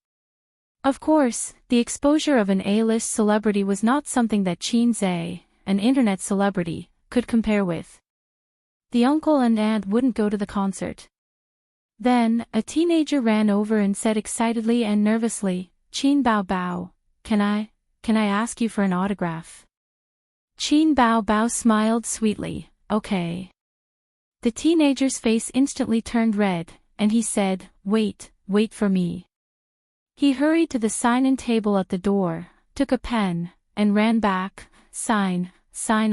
Of course, the exposure of an A-list celebrity was not something that Qin Zhe, an internet celebrity, could compare with. The uncle and aunt wouldn't go to the concert. Then, a teenager ran over and said excitedly and nervously, "Qin Bao Bao, can I ask you for an autograph?" Qin Bao Bao smiled sweetly, "Okay." The teenager's face instantly turned red, and he said, wait for me." He hurried to the sign-in table at the door, took a pen, and ran back, sign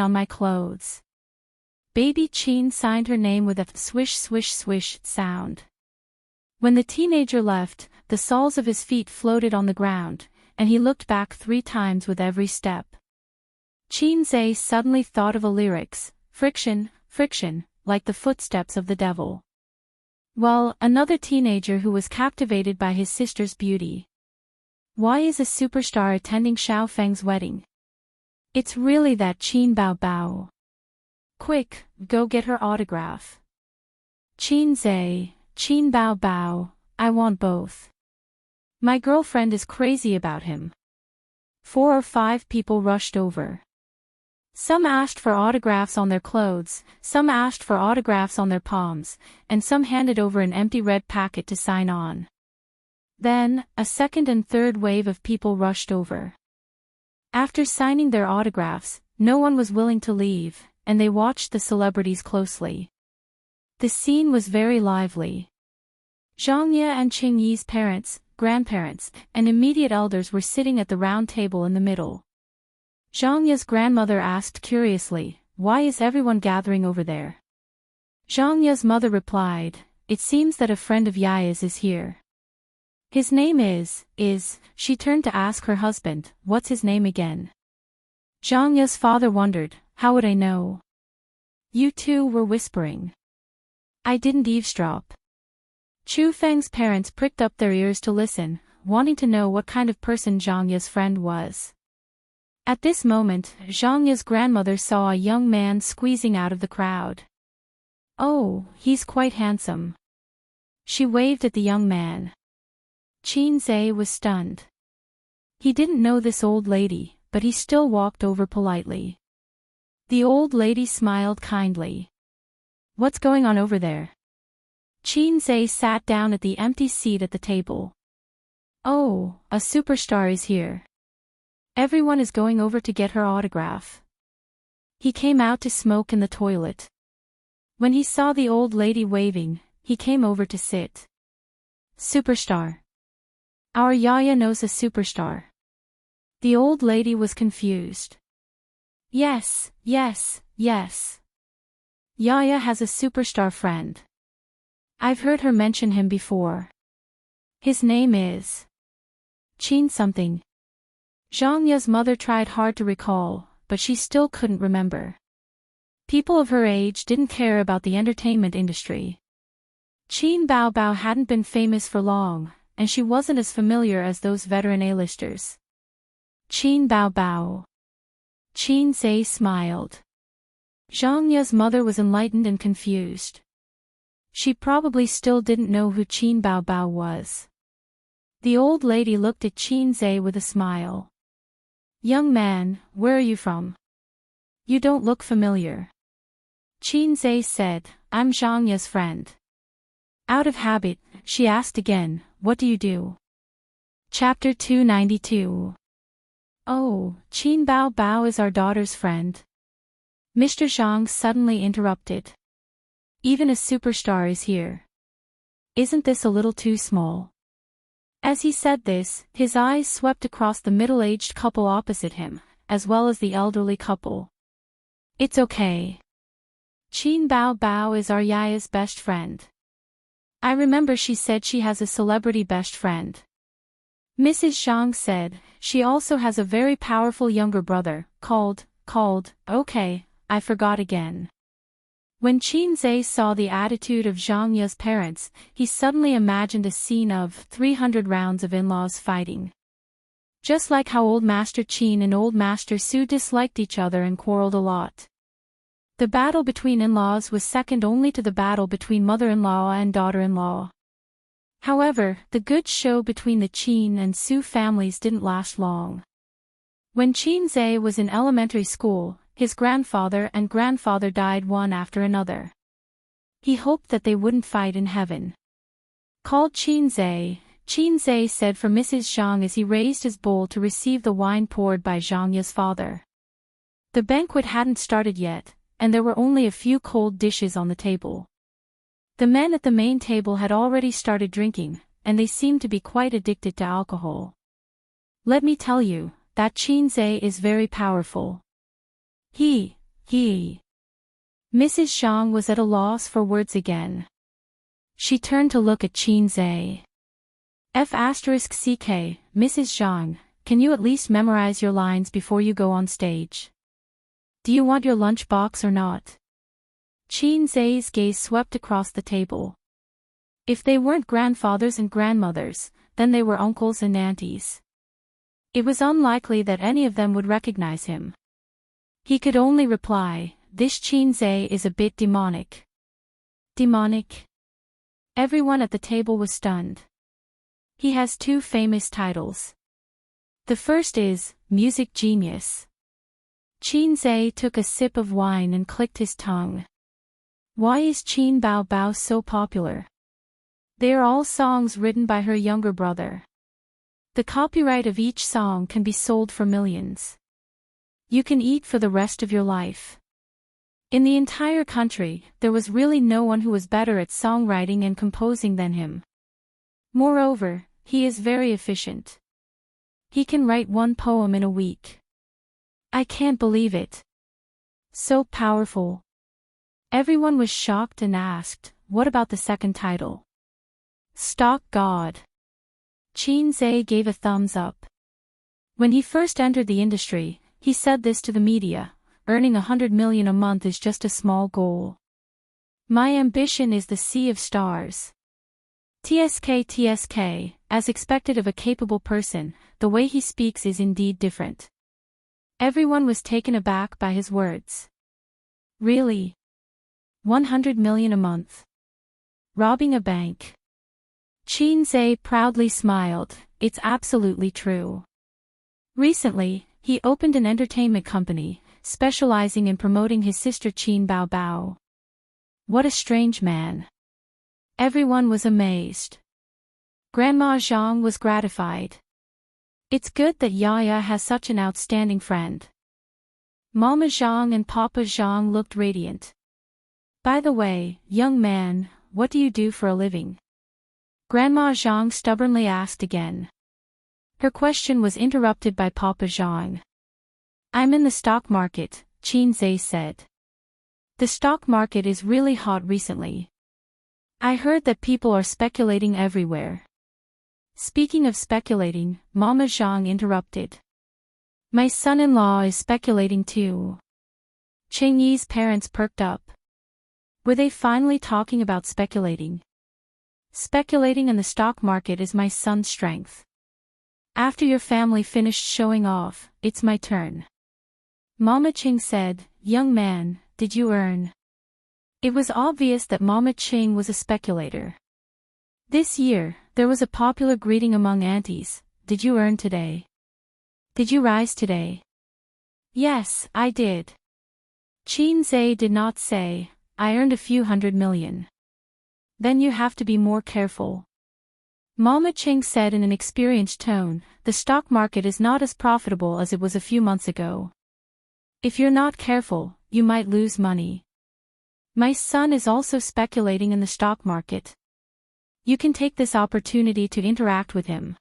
on my clothes." Baby Qin signed her name with a swish swish swish sound. When the teenager left, the soles of his feet floated on the ground, and he looked back 3 times with every step. Qin Zhe suddenly thought of a lyrics, friction, friction, like the footsteps of the devil. Well, another teenager who was captivated by his sister's beauty. Why is a superstar attending Xiao Feng's wedding? It's really that Qin Bao Bao. Quick, go get her autograph. Qin Zhe, Qin Bao Bao, I want both. My girlfriend is crazy about him. 4 or 5 people rushed over. Some asked for autographs on their clothes, some asked for autographs on their palms, and some handed over an empty red packet to sign on. Then, a second and third wave of people rushed over. After signing their autographs, no one was willing to leave, and they watched the celebrities closely. The scene was very lively. Zhang Ye and Qing Yi's parents, grandparents, and immediate elders were sitting at the round table in the middle. Zhang Ye's grandmother asked curiously, "Why is everyone gathering over there?" Zhang Ye's mother replied, "It seems that a friend of Yaya's is here." "His name is," she turned to ask her husband, "What's his name again?" Zhang Ye's father wondered, "How would I know?" "You two were whispering." "I didn't eavesdrop." Chu Feng's parents pricked up their ears to listen, wanting to know what kind of person Zhang Ye's friend was. At this moment, Zhang Ye's grandmother saw a young man squeezing out of the crowd. "Oh, he's quite handsome." She waved at the young man. Qin Zhe was stunned. He didn't know this old lady, but he still walked over politely. The old lady smiled kindly. "What's going on over there?" Qin Zhe sat down at the empty seat at the table. "Oh, a superstar is here. Everyone is going over to get her autograph." He came out to smoke in the toilet. When he saw the old lady waving, he came over to sit. "Superstar. Our Yaya knows a superstar." The old lady was confused. Yes. Yaya has a superstar friend. I've heard her mention him before. His name is Qin something." Zhang Ye's mother tried hard to recall, but she still couldn't remember. People of her age didn't care about the entertainment industry. Qin Bao Bao hadn't been famous for long, and she wasn't as familiar as those veteran A-listers. Qin Bao Bao. Qin Zhe smiled. Zhang Ye's mother was enlightened and confused. She probably still didn't know who Qin Bao Bao was. The old lady looked at Qin Zhe with a smile. "Young man, where are you from? You don't look familiar." Qin Zhe said, "I'm Zhang Ye's friend." Out of habit, she asked again, "What do you do?" Chapter 292. "Oh, Qin Bao Bao is our daughter's friend." Mr. Zhang suddenly interrupted. "Even a superstar is here. Isn't this a little too small?" As he said this, his eyes swept across the middle-aged couple opposite him, as well as the elderly couple. "It's okay. Qin Bao Bao is our Yaya's best friend. I remember she said she has a celebrity best friend." Mrs. Zhang said, "She also has a very powerful younger brother, called, okay, I forgot again." When Qin Zhe saw the attitude of Zhang Ye's parents, he suddenly imagined a scene of 300 rounds of in-laws fighting. Just like how Old Master Qin and Old Master Su disliked each other and quarreled a lot. The battle between in-laws was second only to the battle between mother-in-law and daughter-in-law. However, the good show between the Qin and Su families didn't last long. When Qin Zhe was in elementary school, his grandfather and grandfather died one after another. He hoped that they wouldn't fight in heaven. Called Qin Zhe said for Mrs. Zhang as he raised his bowl to receive the wine poured by Zhang Ye's father. The banquet hadn't started yet, and there were only a few cold dishes on the table. The men at the main table had already started drinking, and they seemed to be quite addicted to alcohol. Let me tell you, that Qin Zhe is very powerful. He. Mrs. Zhang was at a loss for words again. She turned to look at Qin Zhe. F***ck, Mrs. Zhang, can you at least memorize your lines before you go on stage? Do you want your lunchbox or not? Qin Zhe's gaze swept across the table. If they weren't grandfathers and grandmothers, then they were uncles and aunties. It was unlikely that any of them would recognize him. He could only reply, "This Qin Zhe is a bit demonic." Demonic? Everyone at the table was stunned. He has two famous titles. The first is, Music Genius. Qin Zhe took a sip of wine and clicked his tongue. Why is Qin Bao Bao so popular? They are all songs written by her younger brother. The copyright of each song can be sold for millions. You can eat for the rest of your life. In the entire country, there was really no one who was better at songwriting and composing than him. Moreover, he is very efficient. He can write one poem in a week. I can't believe it. So powerful. Everyone was shocked and asked, what about the second title? Stock God. Qin Zhe gave a thumbs up. When he first entered the industry, he said this to the media, earning 100 million a month is just a small goal. My ambition is the sea of stars. TSK, as expected of a capable person, the way he speaks is indeed different. Everyone was taken aback by his words. Really? 100 million a month. Robbing a bank. Qin Zhe proudly smiled, it's absolutely true. Recently, he opened an entertainment company, specializing in promoting his sister Qin Bao Bao. What a strange man. Everyone was amazed. Grandma Zhang was gratified. It's good that Yaya has such an outstanding friend. Mama Zhang and Papa Zhang looked radiant. By the way, young man, what do you do for a living? Grandma Zhang stubbornly asked again. Her question was interrupted by Papa Zhang. I'm in the stock market, Qin Zhe said. The stock market is really hot recently. I heard that people are speculating everywhere. Speaking of speculating, Mama Zhang interrupted. My son-in-law is speculating too. Cheng Yi's parents perked up. Were they finally talking about speculating? Speculating in the stock market is my son's strength. After your family finished showing off, it's my turn. Mama Ching said, young man, did you earn? It was obvious that Mama Ching was a speculator. This year, there was a popular greeting among aunties, did you earn today? Did you rise today? Yes, I did. Qin Zhe did not say, I earned a few 100 million. Then you have to be more careful. Mama Ching said in an experienced tone, the stock market is not as profitable as it was a few months ago. If you're not careful, you might lose money. My son is also speculating in the stock market. You can take this opportunity to interact with him.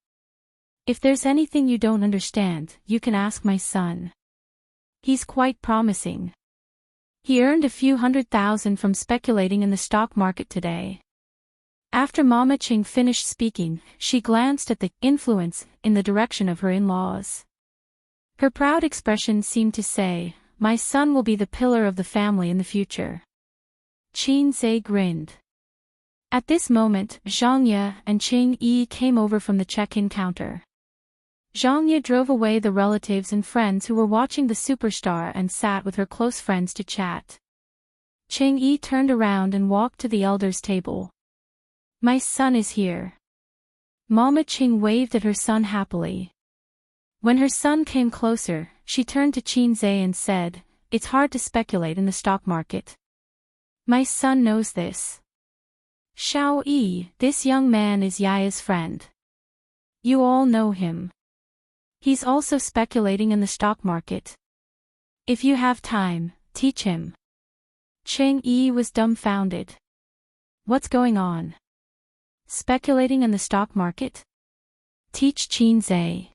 If there's anything you don't understand, you can ask my son. He's quite promising. He earned a few 100,000 from speculating in the stock market today. After Mama Ching finished speaking, she glanced at the influence in the direction of her in-laws. Her proud expression seemed to say, my son will be the pillar of the family in the future. Qin Zhe grinned. At this moment, Zhang Ye and Cheng Yi came over from the check-in counter. Zhang Ye drove away the relatives and friends who were watching the superstar and sat with her close friends to chat. Cheng Yi turned around and walked to the elders' table. My son is here. Mama Qing waved at her son happily. When her son came closer, she turned to Qin Zhe and said, It's hard to speculate in the stock market. My son knows this. Xiao Yi, this young man is Yaya's friend. You all know him. He's also speculating in the stock market. If you have time, teach him. Cheng Yi was dumbfounded. What's going on? Speculating in the stock market? Teach Qin Zhe.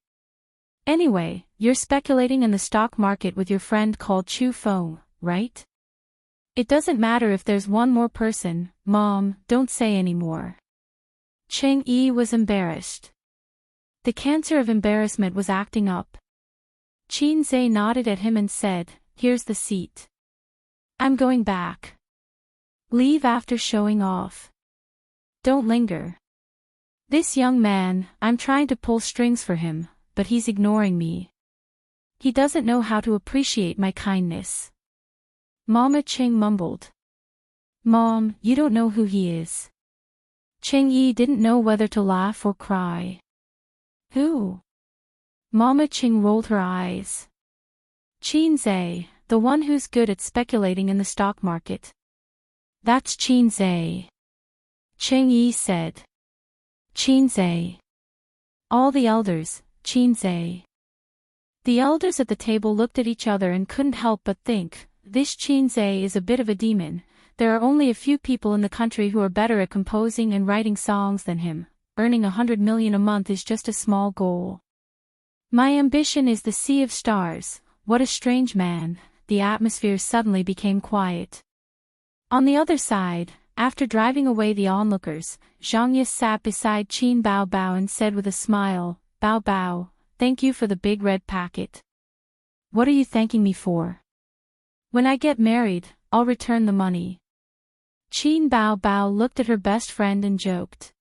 Anyway, you're speculating in the stock market with your friend called Chu Feng, right? It doesn't matter if there's one more person, Mom, don't say any more. Cheng Yi was embarrassed. The cancer of embarrassment was acting up. Qin Zhe nodded at him and said, Here's the seat. I'm going back. Leave after showing off. Don't linger. This young man, I'm trying to pull strings for him, but he's ignoring me. He doesn't know how to appreciate my kindness. Mama Qing mumbled. Mom, you don't know who he is. Cheng Yi didn't know whether to laugh or cry. Who? Mama Qing rolled her eyes. Qin Zhe, the one who's good at speculating in the stock market. That's Qin Zhe. Cheng Yi said. Qin Zhe. All the elders, Qin Zhe. The elders at the table looked at each other and couldn't help but think, this Qin Zhe is a bit of a demon. There are only a few people in the country who are better at composing and writing songs than him. Earning 100 million a month is just a small goal. My ambition is the sea of stars. What a strange man. The atmosphere suddenly became quiet. On the other side, after driving away the onlookers, Zhang Ye sat beside Qin Bao Bao and said with a smile, Bao Bao, thank you for the big red packet. What are you thanking me for? When I get married, I'll return the money. Qin Bao Bao looked at her best friend and joked.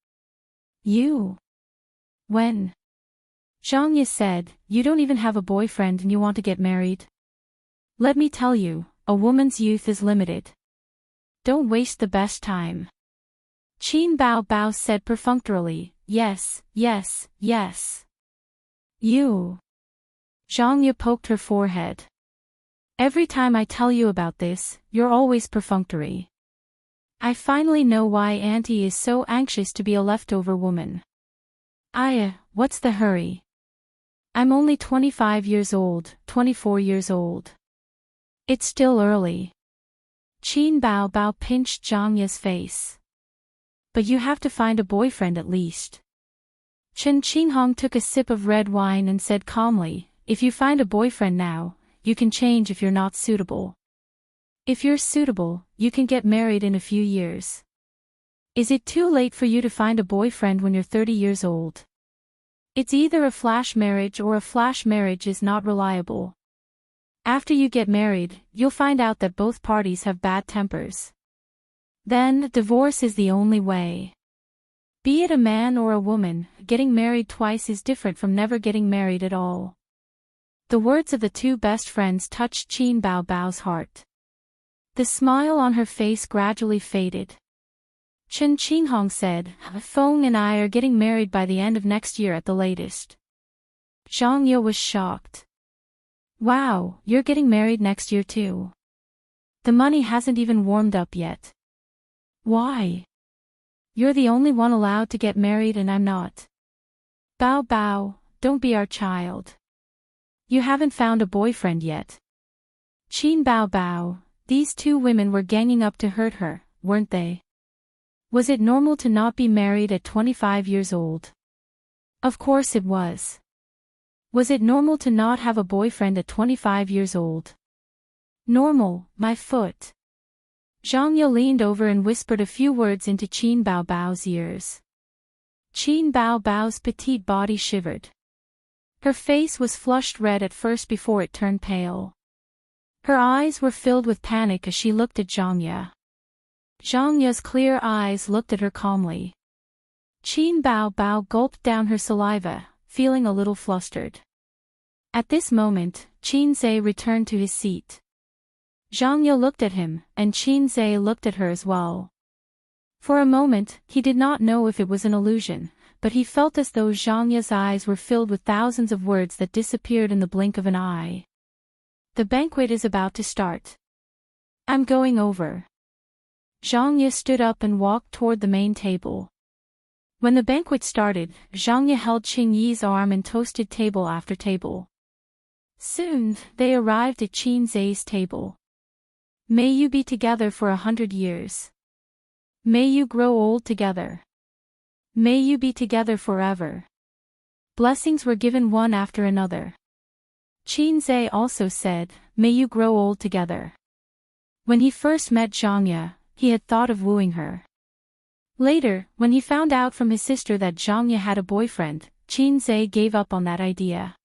You? When? Zhang Ye said, You don't even have a boyfriend and you want to get married? Let me tell you, a woman's youth is limited. Don't waste the best time. Qin Bao Bao said perfunctorily, Yes, yes, yes. You. Zhang Ye poked her forehead. Every time I tell you about this, you're always perfunctory. I finally know why Auntie is so anxious to be a leftover woman. What's the hurry? I'm only 25 years old, 24 years old. It's still early. Qin Bao Bao pinched Zhang Ye's face. But you have to find a boyfriend at least. Chen Qinghong took a sip of red wine and said calmly, If you find a boyfriend now, you can change if you're not suitable. If you're suitable, you can get married in a few years. Is it too late for you to find a boyfriend when you're 30 years old? It's either a flash marriage or a flash marriage is not reliable. After you get married, you'll find out that both parties have bad tempers. Then, divorce is the only way. Be it a man or a woman, getting married twice is different from never getting married at all. The words of the two best friends touched Qin Bao Bao's heart. The smile on her face gradually faded. Chen Qinghong said, Feng and I are getting married by the end of next year at the latest. Zhang Ye was shocked. Wow, you're getting married next year too. The money hasn't even warmed up yet. Why? You're the only one allowed to get married and I'm not. Bao Bao, don't be our child. You haven't found a boyfriend yet. Qin Bao Bao, these two women were ganging up to hurt her, weren't they? Was it normal to not be married at 25 years old? Of course it was. Was it normal to not have a boyfriend at 25 years old? Normal, my foot. Zhang Ye leaned over and whispered a few words into Qin Bao Bao's ears. Qin Bao Bao's petite body shivered. Her face was flushed red at first before it turned pale. Her eyes were filled with panic as she looked at Zhang Ye. Zhang Ye's clear eyes looked at her calmly. Qin Bao Bao gulped down her saliva, feeling a little flustered. At this moment, Qinze returned to his seat. Zhang Ye looked at him, and Qinze looked at her as well. For a moment, he did not know if it was an illusion, but he felt as though Zhang Ye's eyes were filled with thousands of words that disappeared in the blink of an eye. The banquet is about to start. I'm going over. Zhang Ye stood up and walked toward the main table. When the banquet started, Zhang Ye held Qing Yi's arm and toasted table after table. Soon, they arrived at Qinze's table. May you be together for 100 years. May you grow old together. May you be together forever. Blessings were given one after another. Qinze also said, May you grow old together. When he first met Zhang Ye, he had thought of wooing her. Later, when he found out from his sister that Zhang Ye had a boyfriend, Qinze gave up on that idea.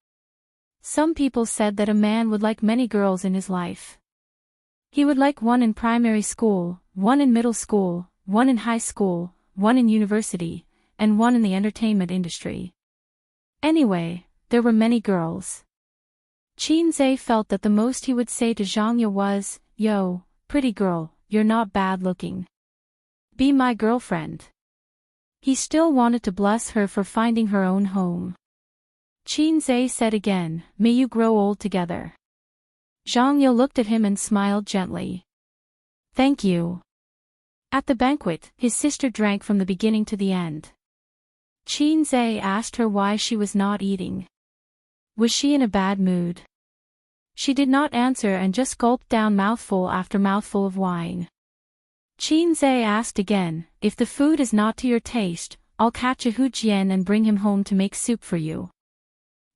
Some people said that a man would like many girls in his life. He would like one in primary school, one in middle school, one in high school, one in university, and one in the entertainment industry. Anyway, there were many girls. Qinze felt that the most he would say to Zhang Ye was, Yo, pretty girl, you're not bad looking. Be my girlfriend. He still wanted to bless her for finding her own home. Qinze said again, May you grow old together. Zhang Ye looked at him and smiled gently. Thank you. At the banquet, his sister drank from the beginning to the end. Qinze asked her why she was not eating. Was she in a bad mood? She did not answer and just gulped down mouthful after mouthful of wine. Qinze asked again, If the food is not to your taste, I'll catch a Hujian and bring him home to make soup for you.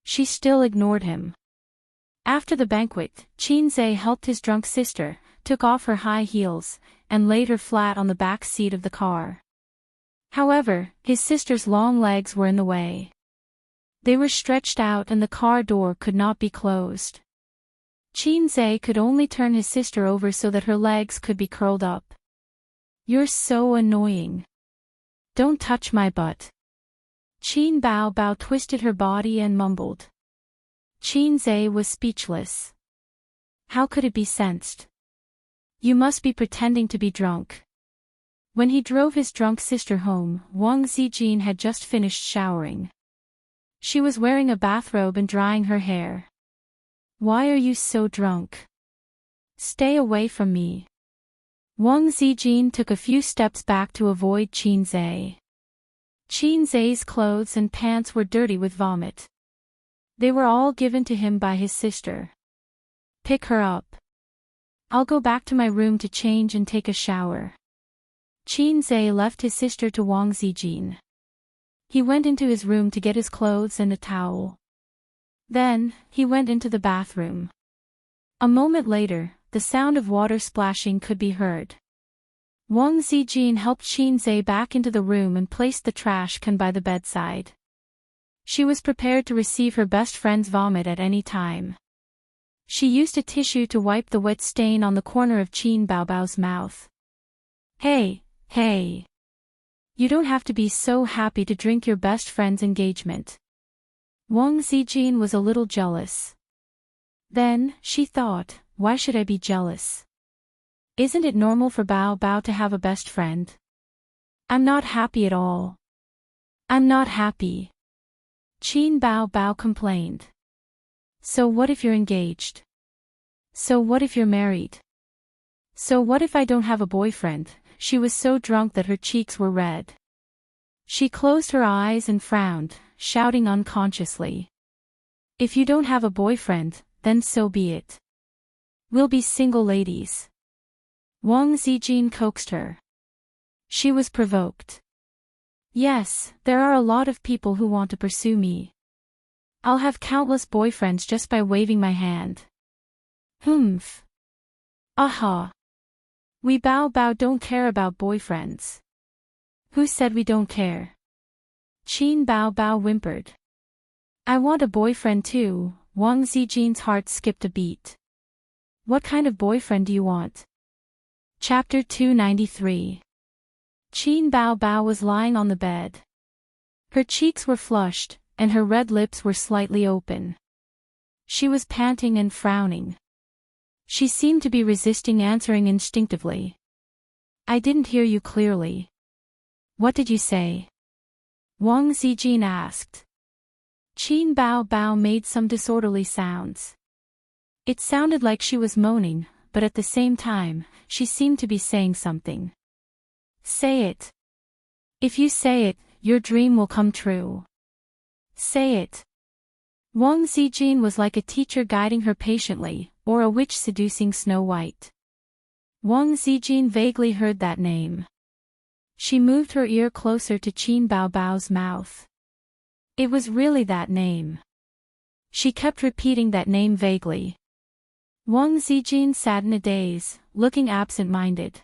She still ignored him. After the banquet, Qinze helped his drunk sister, took off her high heels, and laid her flat on the back seat of the car. However, his sister's long legs were in the way. They were stretched out and the car door could not be closed. Qinze could only turn his sister over so that her legs could be curled up. You're so annoying. Don't touch my butt. Qin Bao twisted her body and mumbled. Qinze was speechless. How could it be sensed? You must be pretending to be drunk. When he drove his drunk sister home, Wang Zijin had just finished showering. She was wearing a bathrobe and drying her hair. Why are you so drunk? Stay away from me. Wang Zijin took a few steps back to avoid Qinze. Qinze's clothes and pants were dirty with vomit. They were all given to him by his sister. Pick her up. I'll go back to my room to change and take a shower. Qinze left his sister to Wang Zijin. He went into his room to get his clothes and a towel. Then, he went into the bathroom. A moment later, the sound of water splashing could be heard. Wang Zijin helped Qinze back into the room and placed the trash can by the bedside. She was prepared to receive her best friend's vomit at any time. She used a tissue to wipe the wet stain on the corner of Qin Baobao's mouth. Hey. You don't have to be so happy to drink your best friend's engagement. Wang Zijin was a little jealous. Then, she thought, why should I be jealous? Isn't it normal for Bao Bao to have a best friend? I'm not happy at all. I'm not happy. Qin Bao Bao complained. So what if you're engaged? So what if you're married? So what if I don't have a boyfriend? She was so drunk that her cheeks were red. She closed her eyes and frowned, shouting unconsciously. If you don't have a boyfriend, then so be it. We'll be single ladies. Wang Zijin coaxed her. She was provoked. Yes, there are a lot of people who want to pursue me. I'll have countless boyfriends just by waving my hand. Humph. Aha. We Bao Bao don't care about boyfriends. Who said we don't care? Qin Bao Bao whimpered. I want a boyfriend too. Wang Zijin's heart skipped a beat. What kind of boyfriend do you want? Chapter 293. Qin Bao Bao was lying on the bed. Her cheeks were flushed, and her red lips were slightly open. She was panting and frowning. She seemed to be resisting answering instinctively. I didn't hear you clearly. What did you say? Wang Zijin asked. Qin Bao Bao made some disorderly sounds. It sounded like she was moaning, but at the same time, she seemed to be saying something. Say it. If you say it, your dream will come true. Say it. Wang Zijin was like a teacher guiding her patiently, or a witch seducing Snow White. Wang Zijin vaguely heard that name. She moved her ear closer to Qin Bao Bao's mouth. It was really that name. She kept repeating that name vaguely. Wang Zijin sat in a daze, looking absent-minded.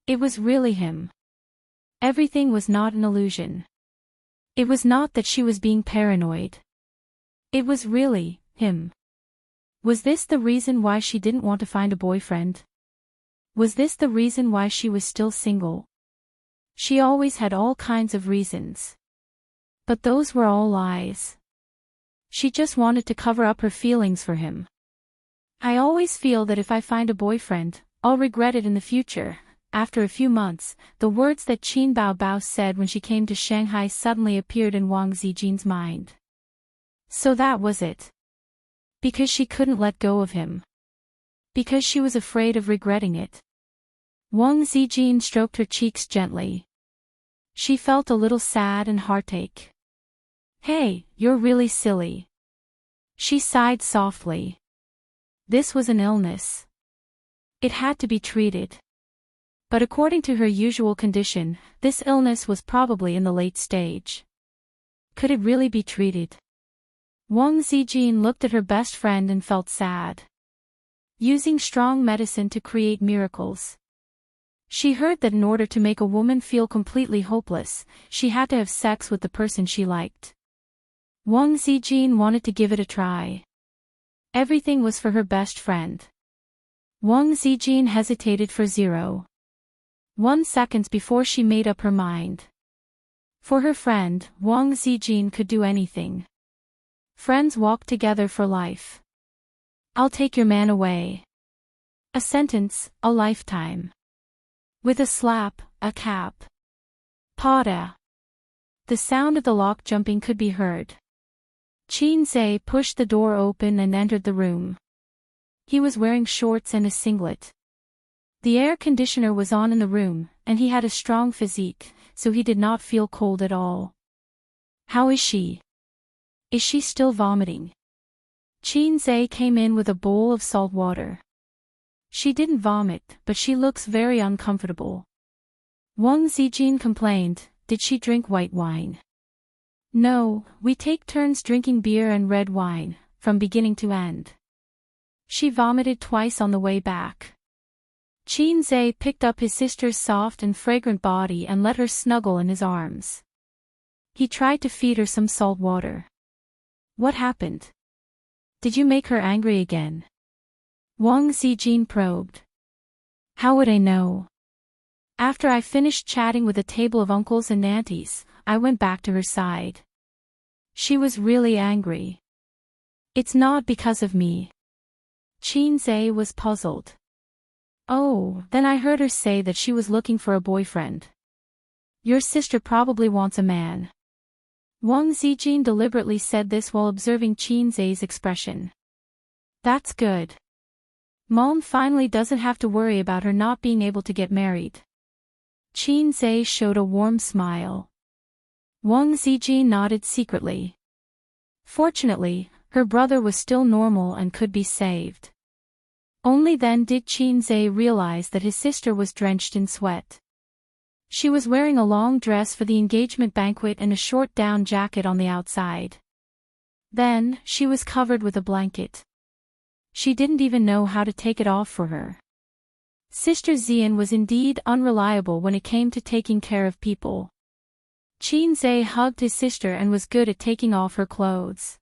It was really him. Everything was not an illusion. It was not that she was being paranoid. It was really him. Was this the reason why she didn't want to find a boyfriend? Was this the reason why she was still single? She always had all kinds of reasons. But those were all lies. She just wanted to cover up her feelings for him. I always feel that if I find a boyfriend, I'll regret it in the future. After a few months, the words that Qin Bao Bao said when she came to Shanghai suddenly appeared in Wang Zijin's mind. So that was it. Because she couldn't let go of him. Because she was afraid of regretting it. Wang Zijin stroked her cheeks gently. She felt a little sad and heartache. Hey, you're really silly. She sighed softly. This was an illness. It had to be treated. But according to her usual condition, this illness was probably in the late stage. Could it really be treated? Wang Zijin looked at her best friend and felt sad. Using strong medicine to create miracles. She heard that in order to make a woman feel completely hopeless, she had to have sex with the person she liked. Wang Zijin wanted to give it a try. Everything was for her best friend. Wang Zijin hesitated for 0.1 seconds before she made up her mind. For her friend, Wang Zijin could do anything. Friends walk together for life. I'll take your man away. A sentence, a lifetime. With a slap, a cap. Pada. The sound of the lock jumping could be heard. Qin Zhe pushed the door open and entered the room. He was wearing shorts and a singlet. The air conditioner was on in the room, and he had a strong physique, so he did not feel cold at all. How is she? Is she still vomiting? Qin Zhe came in with a bowl of salt water. She didn't vomit, but she looks very uncomfortable. Wang Zijin complained, did she drink white wine? No, we take turns drinking beer and red wine, from beginning to end. She vomited twice on the way back. Qin Zhe picked up his sister's soft and fragrant body and let her snuggle in his arms. He tried to feed her some salt water. What happened? Did you make her angry again? Wang Zijin probed. How would I know? After I finished chatting with a table of uncles and aunties, I went back to her side. She was really angry. It's not because of me. Qin Zhe was puzzled. Oh, then I heard her say that she was looking for a boyfriend. Your sister probably wants a man. Wang Zijin deliberately said this while observing Qin Zhe's expression. That's good. Mom finally doesn't have to worry about her not being able to get married. Qin Zhe showed a warm smile. Wang Zijin nodded secretly. Fortunately, her brother was still normal and could be saved. Only then did Qin Zhe realize that his sister was drenched in sweat. She was wearing a long dress for the engagement banquet and a short down jacket on the outside. Then, she was covered with a blanket. She didn't even know how to take it off for her. Sister Xian was indeed unreliable when it came to taking care of people. Qin Zhe hugged his sister and was good at taking off her clothes.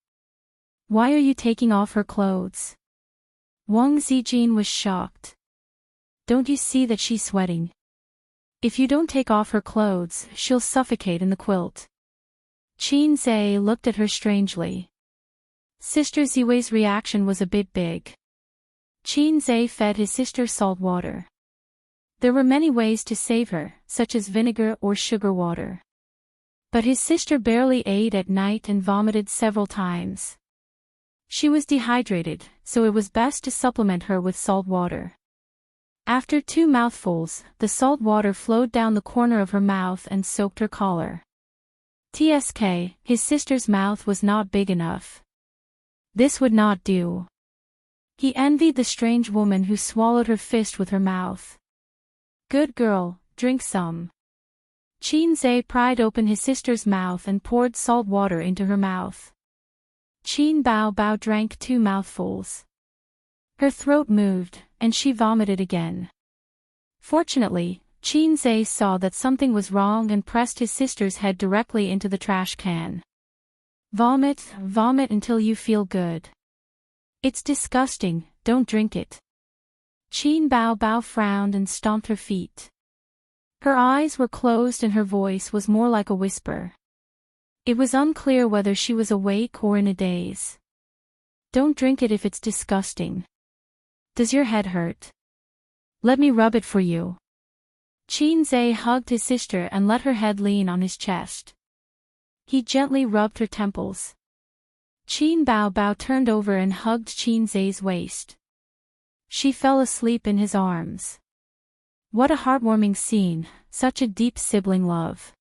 Why are you taking off her clothes? Wang Zijin was shocked. Don't you see that she's sweating? If you don't take off her clothes, she'll suffocate in the quilt. Qin Zhe looked at her strangely. Sister Ziwei's reaction was a bit big. Qin Zhe fed his sister salt water. There were many ways to save her, such as vinegar or sugar water. But his sister barely ate at night and vomited several times. She was dehydrated, so it was best to supplement her with salt water. After 2 mouthfuls, the salt water flowed down the corner of her mouth and soaked her collar. TSK, his sister's mouth was not big enough. This would not do. He envied the strange woman who swallowed her fist with her mouth. Good girl, drink some. Qin Zhe pried open his sister's mouth and poured salt water into her mouth. Qin Bao drank 2 mouthfuls. Her throat moved, and she vomited again. Fortunately, Qin Zhe saw that something was wrong and pressed his sister's head directly into the trash can. Vomit until you feel good. It's disgusting, don't drink it. Qin Bao frowned and stomped her feet. Her eyes were closed and her voice was more like a whisper. It was unclear whether she was awake or in a daze. Don't drink it if it's disgusting. Does your head hurt? Let me rub it for you. Qin Zhe hugged his sister and let her head lean on his chest. He gently rubbed her temples. Qin Bao turned over and hugged Qin Zhe's waist. She fell asleep in his arms. What a heartwarming scene, such a deep sibling love.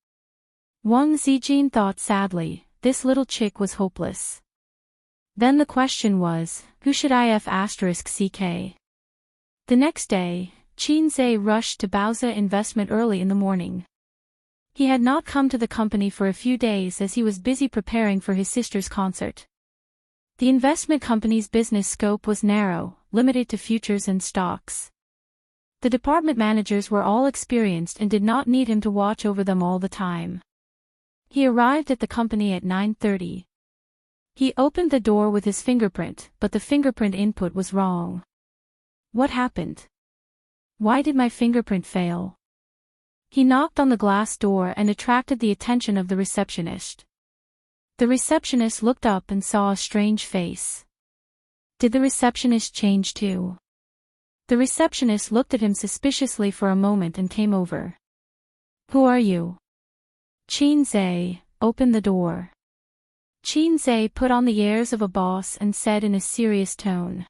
Wang Zijin thought sadly, this little chick was hopeless. Then the question was, who should IF*CK? The next day, Qin Zhe rushed to Baozi Investment early in the morning. He had not come to the company for a few days as he was busy preparing for his sister's concert. The investment company's business scope was narrow, limited to futures and stocks. The department managers were all experienced and did not need him to watch over them all the time. He arrived at the company at 9:30. He opened the door with his fingerprint, but the fingerprint input was wrong. What happened? Why did my fingerprint fail? He knocked on the glass door and attracted the attention of the receptionist. The receptionist looked up and saw a strange face. Did the receptionist change too? The receptionist looked at him suspiciously for a moment and came over. Who are you? Qin Zhe, open the door. Qin Zhe put on the airs of a boss and said in a serious tone.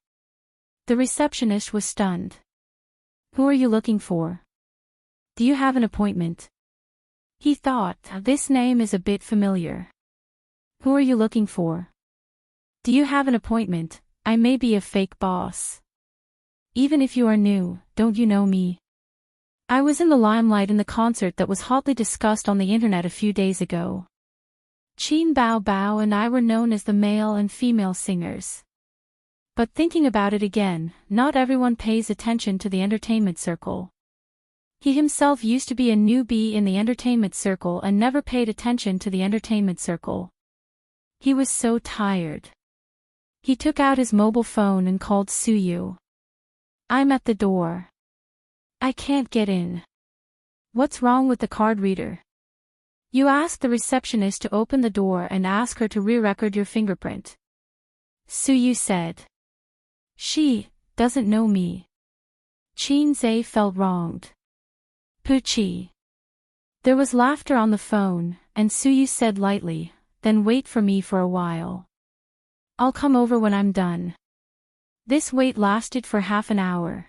The receptionist was stunned. Who are you looking for? Do you have an appointment? He thought, this name is a bit familiar. Who are you looking for? Do you have an appointment? I may be a fake boss. Even if you are new, don't you know me? I was in the limelight in the concert that was hotly discussed on the internet a few days ago. Qin Bao and I were known as the male and female singers. But thinking about it again, not everyone pays attention to the entertainment circle. He himself used to be a newbie in the entertainment circle and never paid attention to the entertainment circle. He was so tired. He took out his mobile phone and called Suyu. I'm at the door. I can't get in. What's wrong with the card reader? You ask the receptionist to open the door and ask her to re-record your fingerprint. Suyu said. She doesn't know me. Qin Zhe felt wronged. Puchi. There was laughter on the phone, and Suyu said lightly, then wait for me for a while. I'll come over when I'm done. This wait lasted for half an hour.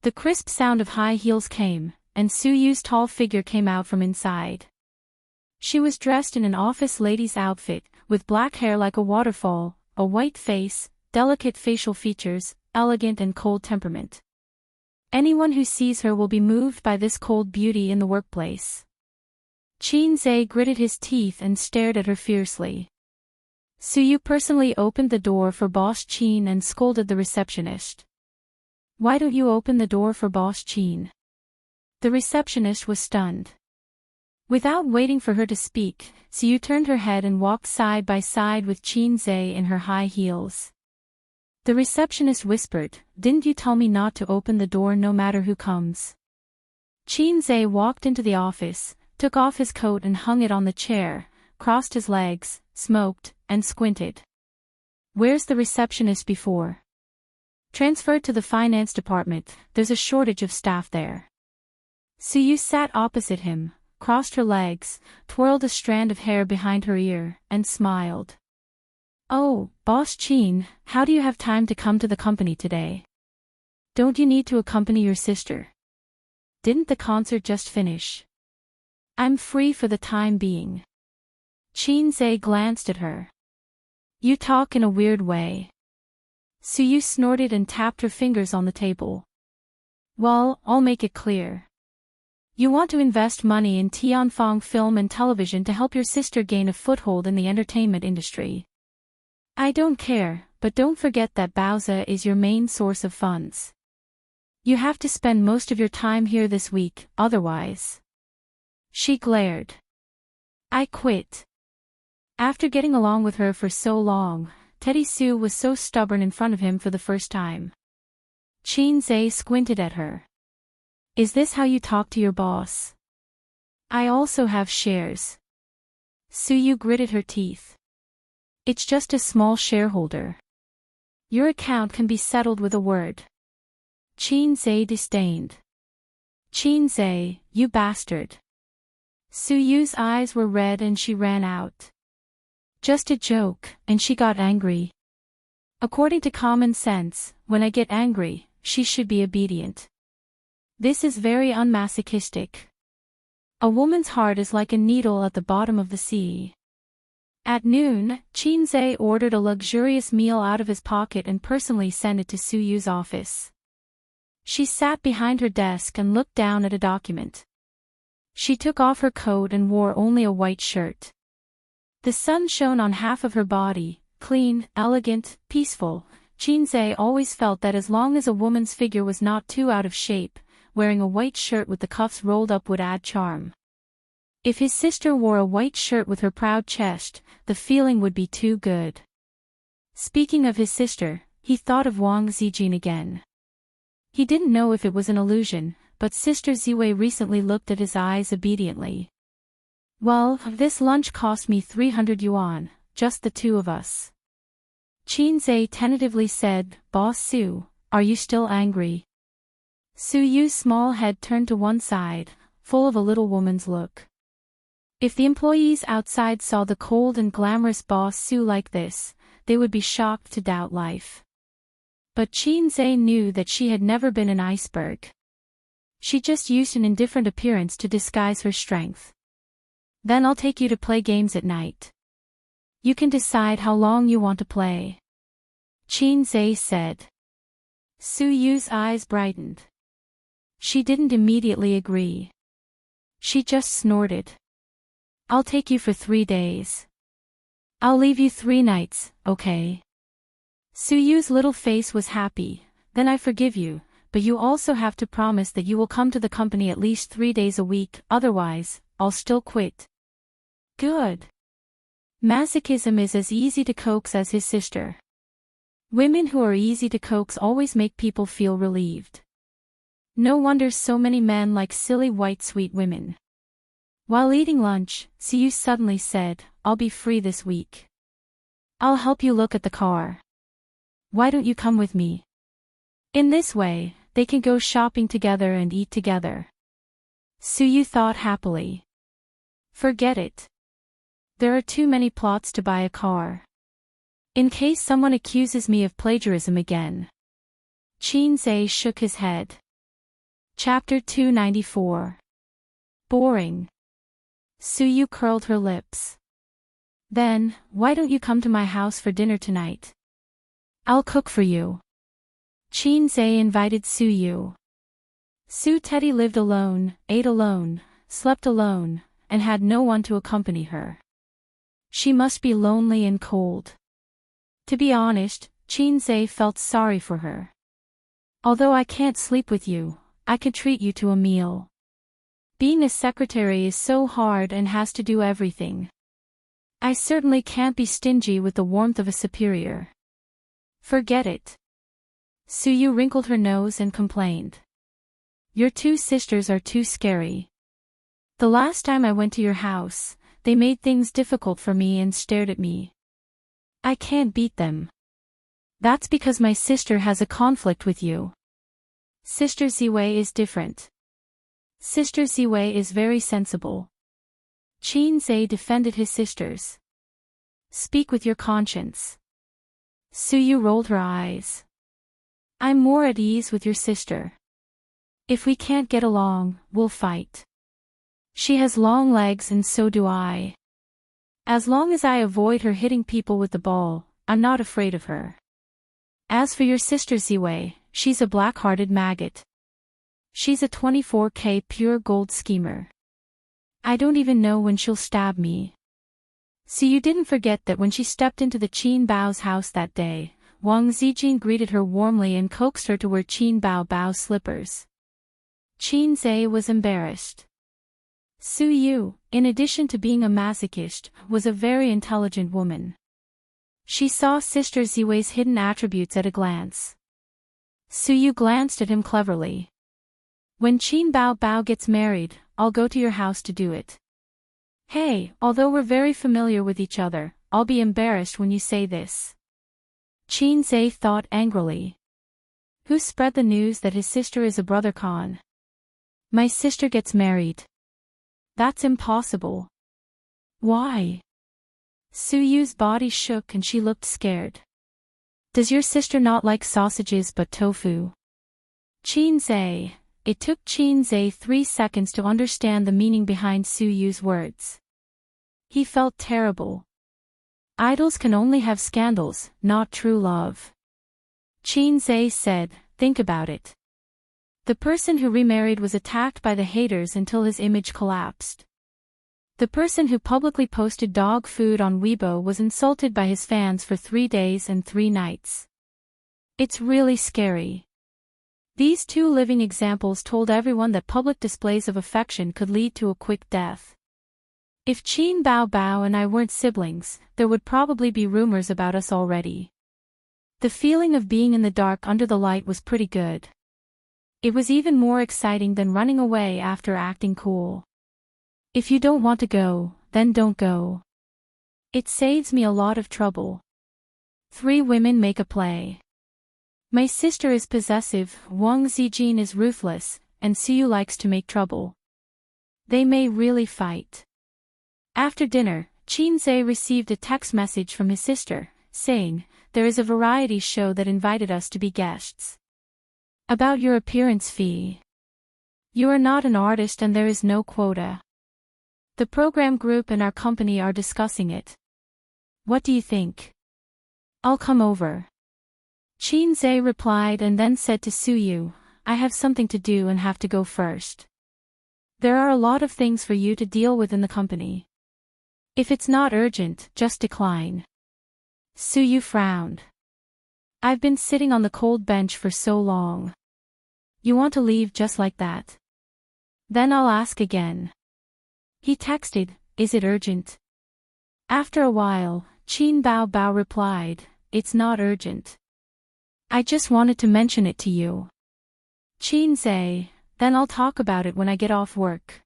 The crisp sound of high heels came, and Suyu's tall figure came out from inside. She was dressed in an office lady's outfit, with black hair like a waterfall, a white face, delicate facial features, elegant and cold temperament. Anyone who sees her will be moved by this cold beauty in the workplace. Qin Zhe gritted his teeth and stared at her fiercely. Suyu personally opened the door for Boss Qin and scolded the receptionist. Why don't you open the door for Boss Qin? The receptionist was stunned. Without waiting for her to speak, Suyu turned her head and walked side by side with Qin Zhe in her high heels. The receptionist whispered, "Didn't you tell me not to open the door no matter who comes?" Qin Zhe walked into the office, took off his coat and hung it on the chair, crossed his legs, smoked, and squinted. Where's the receptionist before? Transferred to the finance department, there's a shortage of staff there. Suyu sat opposite him, crossed her legs, twirled a strand of hair behind her ear, and smiled. Oh, Boss Chin, how do you have time to come to the company today? Don't you need to accompany your sister? Didn't the concert just finish? I'm free for the time being. Chin-se glanced at her. You talk in a weird way. Suyu snorted and tapped her fingers on the table. Well, I'll make it clear. You want to invest money in Tianfang Film and Television to help your sister gain a foothold in the entertainment industry. I don't care, but don't forget that Baozi is your main source of funds. You have to spend most of your time here this week, otherwise. She glared. I quit. After getting along with her for so long, Teddy Sue was so stubborn in front of him for the first time. Chin-se squinted at her. Is this how you talk to your boss? I also have shares. Suyu gritted her teeth. It's just a small shareholder. Your account can be settled with a word. Chin-se disdained. Chin-se, you bastard. Suyu's eyes were red and she ran out. Just a joke, and she got angry. According to common sense, when I get angry, she should be obedient. This is very unmasochistic. A woman's heart is like a needle at the bottom of the sea. At noon, Chin-se ordered a luxurious meal out of his pocket and personally sent it to Suyu's office. She sat behind her desk and looked down at a document. She took off her coat and wore only a white shirt. The sun shone on half of her body, clean, elegant, peaceful. Chin-se always felt that as long as a woman's figure was not too out of shape, wearing a white shirt with the cuffs rolled up would add charm. If his sister wore a white shirt with her proud chest, the feeling would be too good. Speaking of his sister, he thought of Wang Zijin again. He didn't know if it was an illusion, but Sister Ziwei recently looked at his eyes obediently. Well, this lunch cost me 300 yuan, just the two of us. Chin-se tentatively said, Boss Su, are you still angry? Suyu's small head turned to one side, full of a little woman's look. If the employees outside saw the cold and glamorous Boss Su like this, they would be shocked to doubt life. But Chin-se knew that she had never been an iceberg. She just used an indifferent appearance to disguise her strength. Then I'll take you to play games at night. You can decide how long you want to play. Chin-se said. Suyu's eyes brightened. She didn't immediately agree. She just snorted. I'll take you for 3 days. I'll leave you 3 nights, okay? Suyu's little face was happy. Then I forgive you, but you also have to promise that you will come to the company at least 3 days a week, otherwise, I'll still quit. Good. Masochism is as easy to coax as his sister. Women who are easy to coax always make people feel relieved. No wonder so many men like silly white sweet women. While eating lunch, Suyu suddenly said, I'll be free this week. I'll help you look at the car. Why don't you come with me? In this way, they can go shopping together and eat together. Suyu thought happily. Forget it. There are too many plots to buy a car. In case someone accuses me of plagiarism again. Chin-se shook his head. Chapter 294. Boring. Suyu curled her lips. Then, why don't you come to my house for dinner tonight? I'll cook for you. Chin-se invited Suyu. Teddy lived alone, ate alone, slept alone, and had no one to accompany her. She must be lonely and cold. To be honest, Chin-se felt sorry for her. Although I can't sleep with you, I could treat you to a meal. Being a secretary is so hard and has to do everything. I certainly can't be stingy with the warmth of a superior. Forget it. Suyu wrinkled her nose and complained. Your 2 sisters are too scary. The last time I went to your house, they made things difficult for me and stared at me. I can't beat them. That's because my sister has a conflict with you. Sister Ziwei is different. Sister Ziwei is very sensible. Qin Zhe defended his sisters. Speak with your conscience. Suyu rolled her eyes. I'm more at ease with your sister. If we can't get along, we'll fight. She has long legs and so do I. As long as I avoid her hitting people with the ball, I'm not afraid of her. As for your sister Ziwei, she's a black-hearted maggot. She's a 24K pure gold schemer. I don't even know when she'll stab me. So you didn't forget that when she stepped into the Qin Bao's house that day, Wang Zijin greeted her warmly and coaxed her to wear Qin Bao's slippers. Qin Zhe was embarrassed. Su Yu, in addition to being a masochist, was a very intelligent woman. She saw Sister Ziwei's hidden attributes at a glance. Su Yu glanced at him cleverly. When Qin Bao gets married, I'll go to your house to do it. Hey, although we're very familiar with each other, I'll be embarrassed when you say this. Qin Zhe thought angrily. Who spread the news that his sister is a brother con? My sister gets married. That's impossible. Why? Su Yu's body shook and she looked scared. Does your sister not like sausages but tofu? Qin Zhe. It took Qin Zhe 3 seconds to understand the meaning behind Su Yu's words. He felt terrible. Idols can only have scandals, not true love. Qin Zhe said, think about it. The person who remarried was attacked by the haters until his image collapsed. The person who publicly posted dog food on Weibo was insulted by his fans for 3 days and 3 nights. It's really scary. These 2 living examples told everyone that public displays of affection could lead to a quick death. If Qin Bao and I weren't siblings, there would probably be rumors about us already. The feeling of being in the dark under the light was pretty good. It was even more exciting than running away after acting cool. If you don't want to go, then don't go. It saves me a lot of trouble. 3 women make a play. My sister is possessive, Wang Zijin is ruthless, and Suyu likes to make trouble. They may really fight. After dinner, Qin Zhe received a text message from his sister, saying, there is a variety show that invited us to be guests. About your appearance fee. You are not an artist and there is no quota. The program group and our company are discussing it. What do you think? I'll come over. Qin Zhe replied and then said to Suyu, I have something to do and have to go first. There are a lot of things for you to deal with in the company. If it's not urgent, just decline. Suyu frowned. I've been sitting on the cold bench for so long. You want to leave just like that? Then I'll ask again. He texted, is it urgent? After a while, Qin Bao replied, it's not urgent. I just wanted to mention it to you. Qin Zhe, then I'll talk about it when I get off work.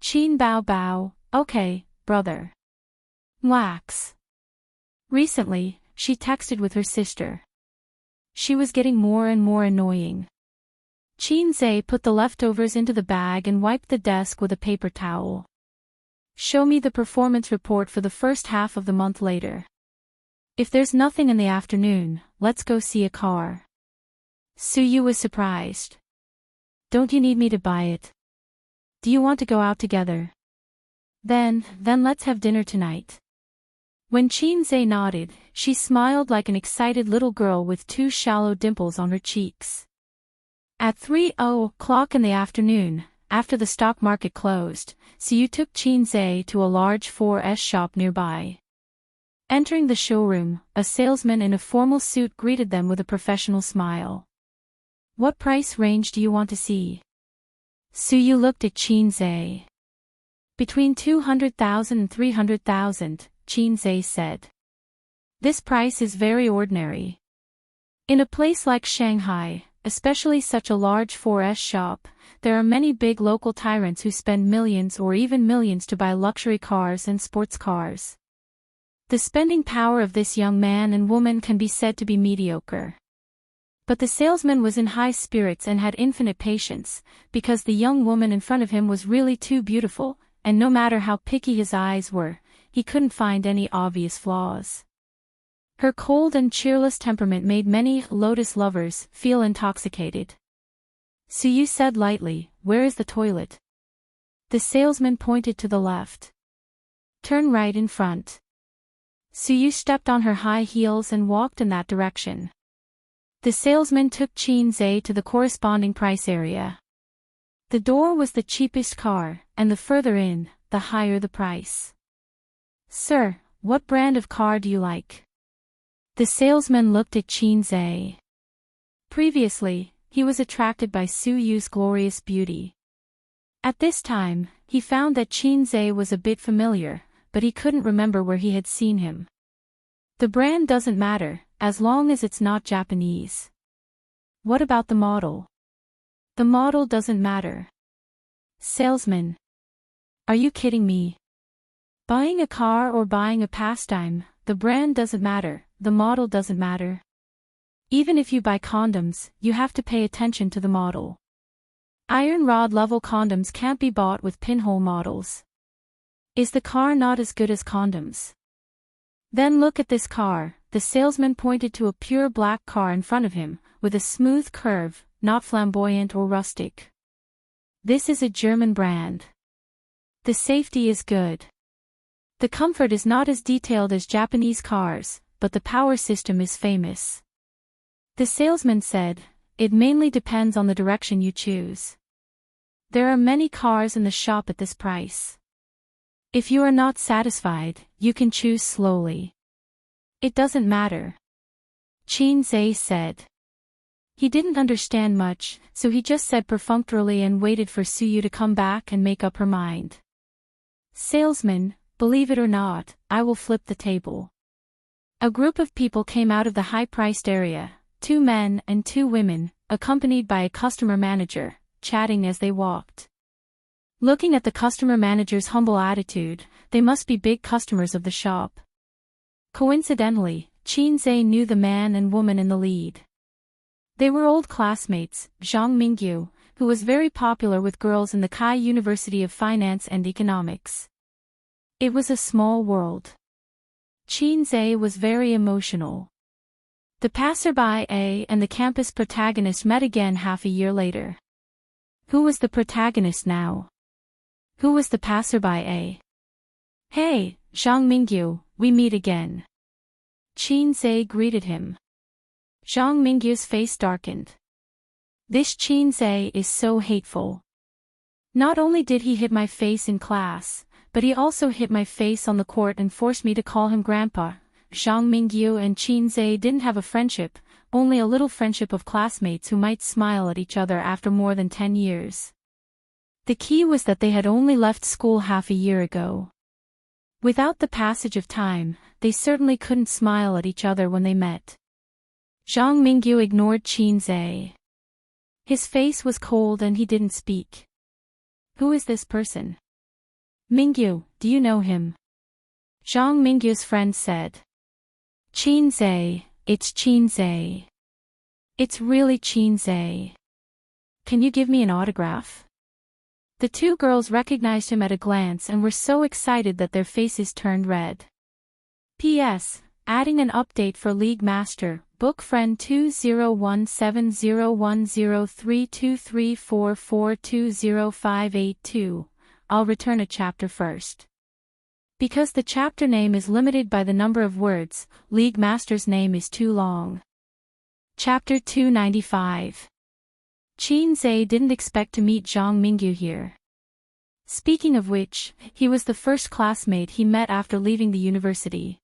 Qin Bao, okay, brother. Wax. Recently, she texted with her sister. She was getting more and more annoying. Qin Zhe put the leftovers into the bag and wiped the desk with a paper towel. Show me the performance report for the first half of the month later. If there's nothing in the afternoon, let's go see a car. Suyu was surprised. Don't you need me to buy it? Do you want to go out together? Then let's have dinner tonight. When Qin Zhe nodded, she smiled like an excited little girl with 2 shallow dimples on her cheeks. At 3:00 in the afternoon, after the stock market closed, Suyu took Qin Zhe to a large 4S shop nearby. Entering the showroom, a salesman in a formal suit greeted them with a professional smile. What price range do you want to see? Suyu looked at Qin Zhe. Between 200,000 and 300,000, Qin Zhe said. This price is very ordinary. In a place like Shanghai, especially such a large 4S shop, there are many big local tyrants who spend millions or even millions to buy luxury cars and sports cars. The spending power of this young man and woman can be said to be mediocre. But the salesman was in high spirits and had infinite patience, because the young woman in front of him was really too beautiful, and no matter how picky his eyes were, he couldn't find any obvious flaws. Her cold and cheerless temperament made many Lotus lovers feel intoxicated. Suyu said lightly, "Where is the toilet?" The salesman pointed to the left. "Turn right in front." Suyu stepped on her high heels and walked in that direction. The salesman took Qin to the corresponding price area. The door was the cheapest car, and the further in, the higher the price. "Sir, what brand of car do you like?" The salesman looked at Qin. Previously, he was attracted by Suyu's glorious beauty. At this time, he found that Qin was a bit familiar, but he couldn't remember where he had seen him. The brand doesn't matter, as long as it's not Japanese. What about the model? The model doesn't matter. Salesman. Are you kidding me? Buying a car or buying a pastime, the brand doesn't matter, the model doesn't matter. Even if you buy condoms, you have to pay attention to the model. Iron rod level condoms can't be bought with pinhole models. Is the car not as good as condoms? Then look at this car. The salesman pointed to a pure black car in front of him, with a smooth curve, not flamboyant or rustic. This is a German brand. The safety is good. The comfort is not as detailed as Japanese cars, but the power system is famous. The salesman said, "It mainly depends on the direction you choose. There are many cars in the shop at this price. If you are not satisfied, you can choose slowly. It doesn't matter." Qin said. He didn't understand much, so he just said perfunctorily and waited for Suyu to come back and make up her mind. "Salesman, believe it or not, I will flip the table." A group of people came out of the high-priced area, 2 men and 2 women, accompanied by a customer manager, chatting as they walked. Looking at the customer manager's humble attitude, they must be big customers of the shop. Coincidentally, Qin knew the man and woman in the lead. They were old classmates, Zhang Mingyu, who was very popular with girls in the Kai University of Finance and Economics. It was a small world. Qin was very emotional. The passerby and the campus protagonist met again half a year later. Who was the protagonist now? Who was the passerby? "Hey, Zhang Mingyu, we meet again." Qin greeted him. Zhang Mingyu's face darkened. This Qin is so hateful. Not only did he hit my face in class, but he also hit my face on the court and forced me to call him grandpa. Zhang Mingyu and Qin didn't have a friendship, only a little friendship of classmates who might smile at each other after more than 10 years. The key was that they had only left school half a year ago. Without the passage of time, they certainly couldn't smile at each other when they met. Zhang Mingyu ignored Qin. His face was cold and he didn't speak. "Who is this person?" "Mingyu, do you know him?" Zhang Mingyu's friend said. "Qin, it's Qin. It's really Qin. Can you give me an autograph?" The 2 girls recognized him at a glance and were so excited that their faces turned red. P.S. Adding an update for League Master, Book Friend 201701032344205882. I'll return a chapter first. Because the chapter name is limited by the number of words, League Master's name is too long. Chapter 295. Qin didn't expect to meet Zhang Mingyu here. Speaking of which, he was the first classmate he met after leaving the university.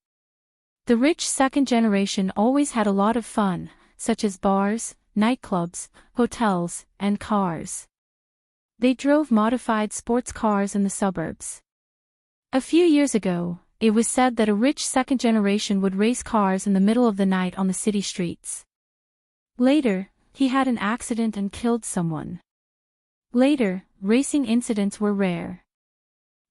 The rich second generation always had a lot of fun, such as bars, nightclubs, hotels, and cars. They drove modified sports cars in the suburbs. A few years ago, it was said that a rich second generation would race cars in the middle of the night on the city streets. Later, he had an accident and killed someone. Later, racing incidents were rare.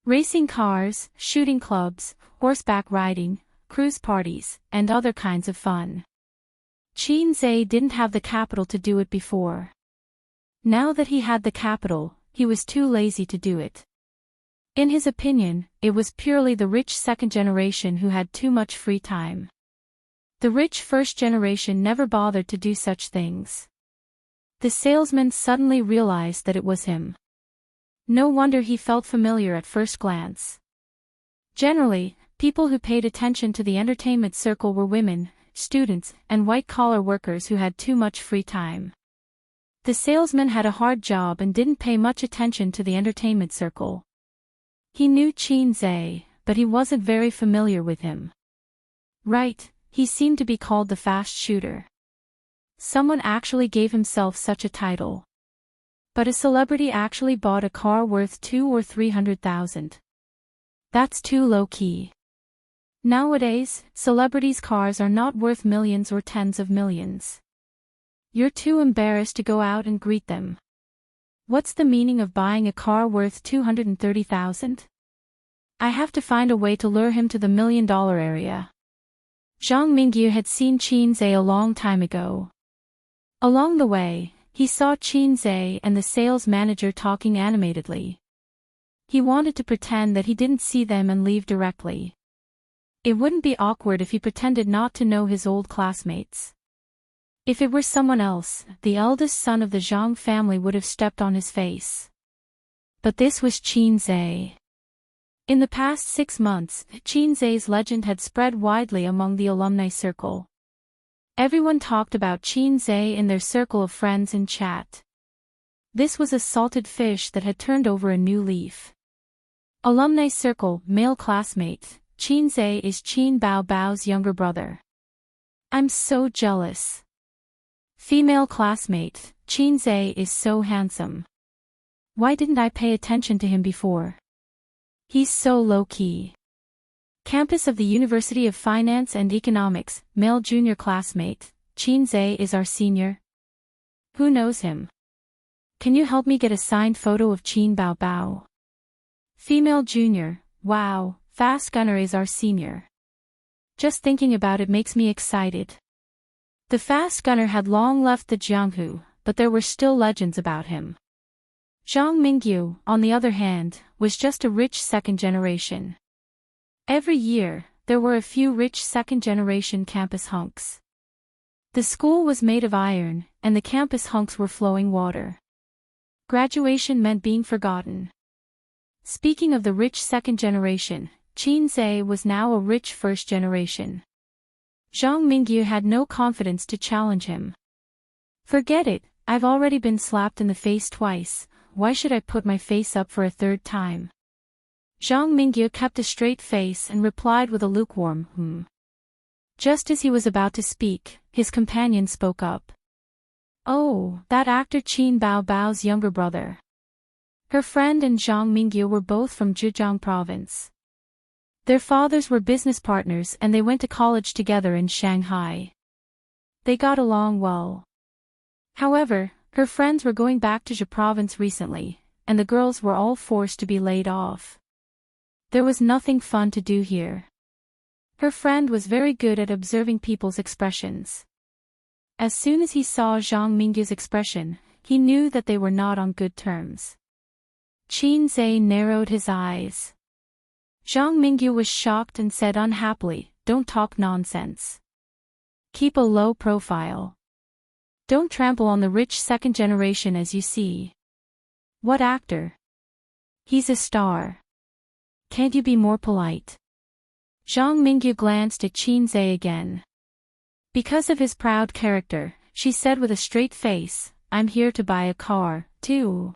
Racing cars, shooting clubs, horseback riding, cruise parties, and other kinds of fun. Qin Zhe didn't have the capital to do it before. Now that he had the capital, he was too lazy to do it. In his opinion, it was purely the rich second generation who had too much free time. The rich first generation never bothered to do such things. The salesman suddenly realized that it was him. No wonder he felt familiar at first glance. Generally, people who paid attention to the entertainment circle were women, students, and white-collar workers who had too much free time. The salesman had a hard job and didn't pay much attention to the entertainment circle. He knew Qin Zhe, but he wasn't very familiar with him. Right, he seemed to be called the fast shooter. Someone actually gave himself such a title. But a celebrity actually bought a car worth 200,000 or 300,000. That's too low-key. Nowadays, celebrities' cars are not worth millions or tens of millions. You're too embarrassed to go out and greet them. What's the meaning of buying a car worth 230,000? I have to find a way to lure him to the $1,000,000 area. Zhang Mingyu had seen Qin Zhe a long time ago. Along the way, he saw Qin Zhe and the sales manager talking animatedly. He wanted to pretend that he didn't see them and leave directly. It wouldn't be awkward if he pretended not to know his old classmates. If it were someone else, the eldest son of the Zhang family would have stepped on his face. But this was Qin Zhe. In the past 6 months, Qin Zhe's legend had spread widely among the alumni circle. Everyone talked about Qin Zhe in their circle of friends in chat. This was a salted fish that had turned over a new leaf. Alumni circle, male classmate, Qin Zhe is Qin Bao Bao's younger brother. I'm so jealous. Female classmate, Qin Zhe is so handsome. Why didn't I pay attention to him before? He's so low-key. Campus of the University of Finance and Economics, male junior classmate, Qin Zhe is our senior. Who knows him? Can you help me get a signed photo of Qin Bao Bao? Female junior, wow, Fast Gunner is our senior. Just thinking about it makes me excited. The Fast Gunner had long left the Jianghu, but there were still legends about him. Zhang Mingyu, on the other hand, was just a rich second generation. Every year, there were a few rich second-generation campus hunks. The school was made of iron, and the campus hunks were flowing water. Graduation meant being forgotten. Speaking of the rich second generation, Qin Zhe was now a rich first generation. Zhang Mingyu had no confidence to challenge him. Forget it, I've already been slapped in the face twice, why should I put my face up for a third time? Zhang Mingyu kept a straight face and replied with a lukewarm, Just as he was about to speak, his companion spoke up. Oh, that actor Qin Bao Bao's younger brother. Her friend and Zhang Mingyu were both from Zhejiang province. Their fathers were business partners and they went to college together in Shanghai. They got along well. However, her friends were going back to Zhe province recently, and the girls were all forced to be laid off. There was nothing fun to do here. Her friend was very good at observing people's expressions. As soon as he saw Zhang Mingyu's expression, he knew that they were not on good terms. Qin Zhe narrowed his eyes. Zhang Mingyu was shocked and said unhappily, Don't talk nonsense. Keep a low profile. Don't trample on the rich second generation as you see. What actor? He's a star. Can't you be more polite? Zhang Mingyu glanced at Qin Zhe again. Because of his proud character, she said with a straight face, I'm here to buy a car, too.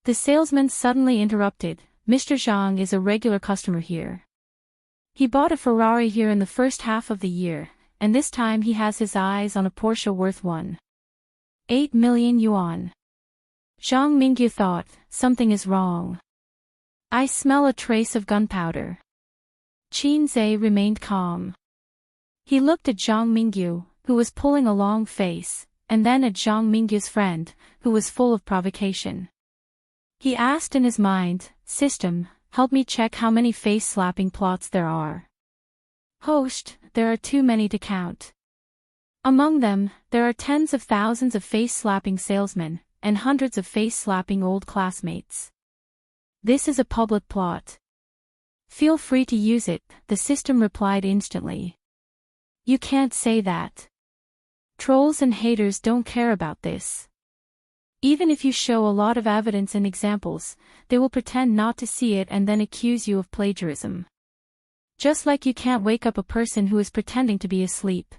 The salesman suddenly interrupted, Mr. Zhang is a regular customer here. He bought a Ferrari here in the first half of the year, and this time he has his eyes on a Porsche worth 1.8 million yuan. Zhang Mingyu thought, something is wrong. I smell a trace of gunpowder. Qin Zhe remained calm. He looked at Zhang Mingyu, who was pulling a long face, and then at Zhang Mingyu's friend, who was full of provocation. He asked in his mind, "System, help me check how many face-slapping plots there are." "Host, there are too many to count. Among them, there are tens of thousands of face-slapping salesmen, and hundreds of face-slapping old classmates. This is a public plot. Feel free to use it," the system replied instantly. "You can't say that. Trolls and haters don't care about this. Even if you show a lot of evidence and examples, they will pretend not to see it and then accuse you of plagiarism. Just like you can't wake up a person who is pretending to be asleep.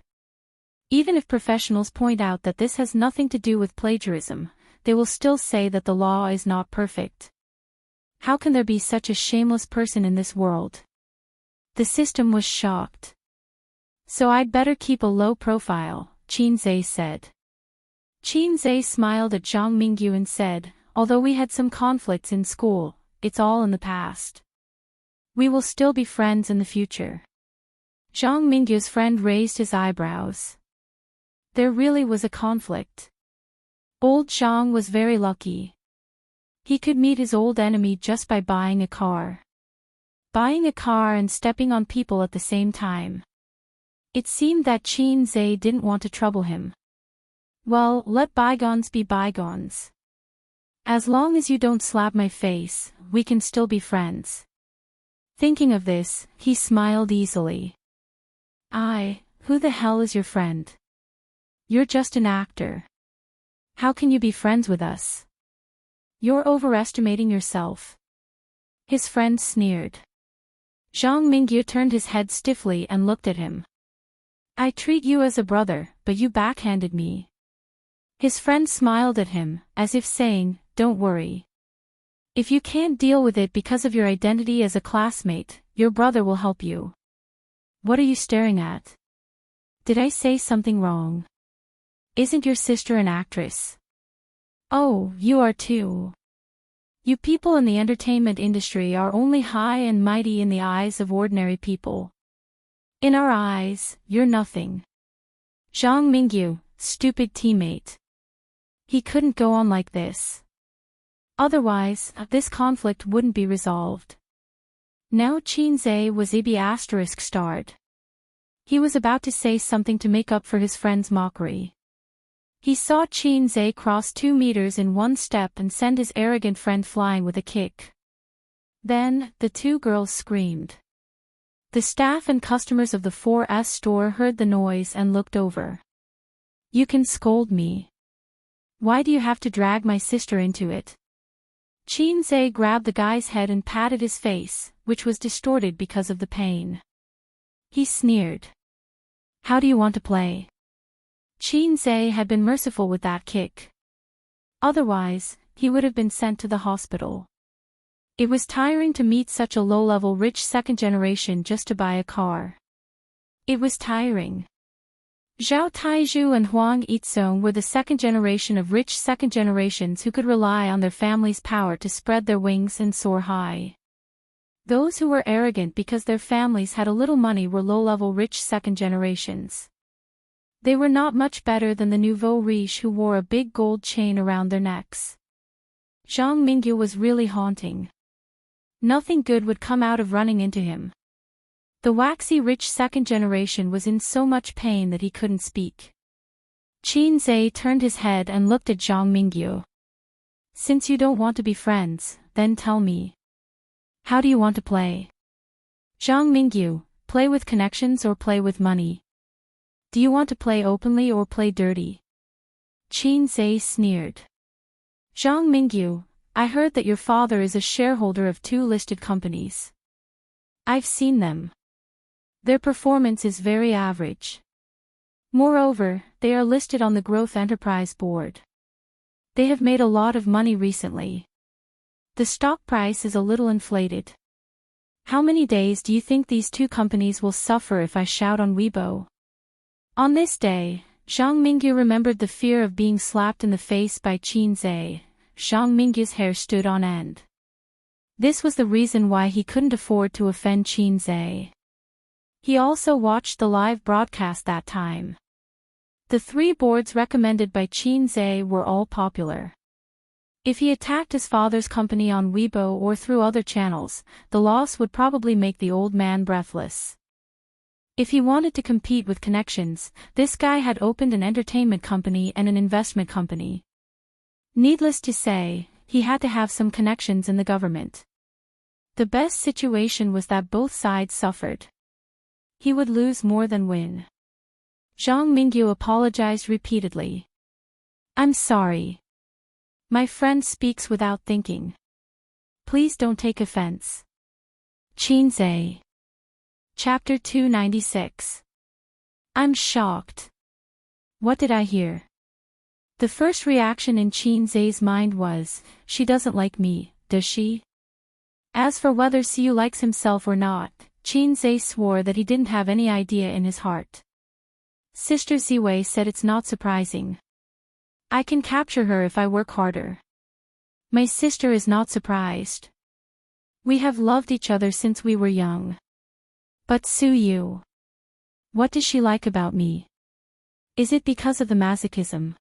Even if professionals point out that this has nothing to do with plagiarism, they will still say that the law is not perfect. How can there be such a shameless person in this world?" The system was shocked. "So I'd better keep a low profile," Qin Zhe said. Qin Zhe smiled at Zhang Mingyu and said, "Although we had some conflicts in school, it's all in the past. We will still be friends in the future." Zhang Mingyu's friend raised his eyebrows. There really was a conflict. Old Zhang was very lucky. He could meet his old enemy just by buying a car. Buying a car and stepping on people at the same time. It seemed that Qin Zhe didn't want to trouble him. "Well, let bygones be bygones. As long as you don't slap my face, we can still be friends." Thinking of this, he smiled easily. Who the hell is your friend? You're just an actor. How can you be friends with us? You're overestimating yourself." His friend sneered. Zhang Mingyu turned his head stiffly and looked at him. "I treat you as a brother, but you backhanded me." His friend smiled at him, as if saying, "Don't worry. If you can't deal with it because of your identity as a classmate, your brother will help you." "What are you staring at? Did I say something wrong? Isn't your sister an actress?" "Oh, you are too. You people in the entertainment industry are only high and mighty in the eyes of ordinary people. In our eyes, you're nothing." Zhang Mingyu, stupid teammate. He couldn't go on like this. Otherwise, this conflict wouldn't be resolved. Now Qin Zhe was ****. He was about to say something to make up for his friend's mockery. He saw Qin Zhe cross 2 meters in one step and send his arrogant friend flying with a kick. Then, the two girls screamed. The staff and customers of the 4S store heard the noise and looked over. "You can scold me. Why do you have to drag my sister into it?" Qin Zhe grabbed the guy's head and patted his face, which was distorted because of the pain. He sneered. "How do you want to play?" Qin Zhe had been merciful with that kick. Otherwise, he would have been sent to the hospital. It was tiring to meet such a low-level rich second generation just to buy a car. It was tiring. Zhao Taizhu and Huang Yizong were the second generation of rich second generations who could rely on their family's power to spread their wings and soar high. Those who were arrogant because their families had a little money were low-level rich second generations. They were not much better than the nouveau riche who wore a big gold chain around their necks. Zhang Mingyu was really haunting. Nothing good would come out of running into him. The waxy rich second generation was in so much pain that he couldn't speak. Qin Zhe turned his head and looked at Zhang Mingyu. "Since you don't want to be friends, then tell me. How do you want to play?" "Zhang Mingyu, play with connections or play with money? Do you want to play openly or play dirty?" Qin Zhe sneered. "Zhang Mingyu, I heard that your father is a shareholder of 2 listed companies. I've seen them. Their performance is very average. Moreover, they are listed on the Growth Enterprise Board. They have made a lot of money recently. The stock price is a little inflated. How many days do you think these 2 companies will suffer if I shout on Weibo?" On this day, Zhang Mingyu remembered the fear of being slapped in the face by Qin Zhe. Zhang Mingyu's hair stood on end. This was the reason why he couldn't afford to offend Qin Zhe. He also watched the live broadcast that time. The 3 boards recommended by Qin Zhe were all popular. If he attacked his father's company on Weibo or through other channels, the loss would probably make the old man breathless. If he wanted to compete with connections, this guy had opened an entertainment company and an investment company. Needless to say, he had to have some connections in the government. The best situation was that both sides suffered. He would lose more than win. Zhang Mingyu apologized repeatedly. "I'm sorry. My friend speaks without thinking. Please don't take offense." Qin Zhe. Chapter 296. I'm shocked. What did I hear? The first reaction in Qin Zhe's mind was, she doesn't like me, does she? As for whether Siyu likes himself or not, Qin Zhe swore that he didn't have any idea in his heart. Sister Ziwei said it's not surprising. I can capture her if I work harder. My sister is not surprised. We have loved each other since we were young. But Suyu. What does she like about me? Is it because of the masochism?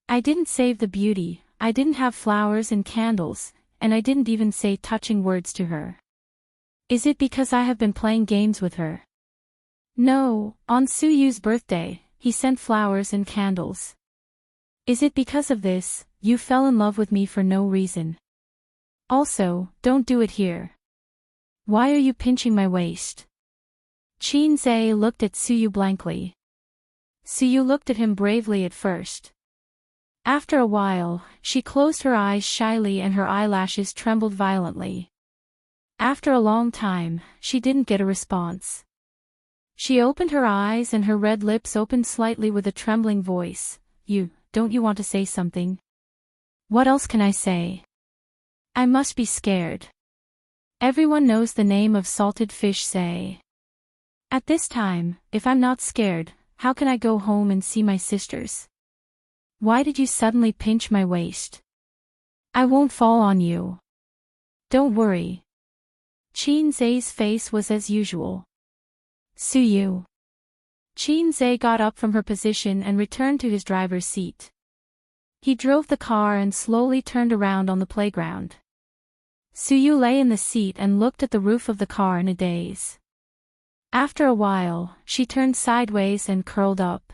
I didn't save the beauty, I didn't have flowers and candles, and I didn't even say touching words to her. Is it because I have been playing games with her? No, on Suyu's birthday, he sent flowers and candles. Is it because of this, you fell in love with me for no reason? Also, don't do it here. Why are you pinching my waist? Qin Zhe looked at Suyu blankly. Suyu looked at him bravely at first. After a while, she closed her eyes shyly and her eyelashes trembled violently. After a long time, she didn't get a response. She opened her eyes and her red lips opened slightly with a trembling voice. Don't you want to say something? What else can I say? I must be scared. Everyone knows the name of salted fish say. At this time, if I'm not scared, how can I go home and see my sisters? Why did you suddenly pinch my waist? I won't fall on you. Don't worry. Qin Zhe's face was as usual. Suyu. Qin Zhe got up from her position and returned to his driver's seat. He drove the car and slowly turned around on the playground. Suyu lay in the seat and looked at the roof of the car in a daze. After a while, she turned sideways and curled up.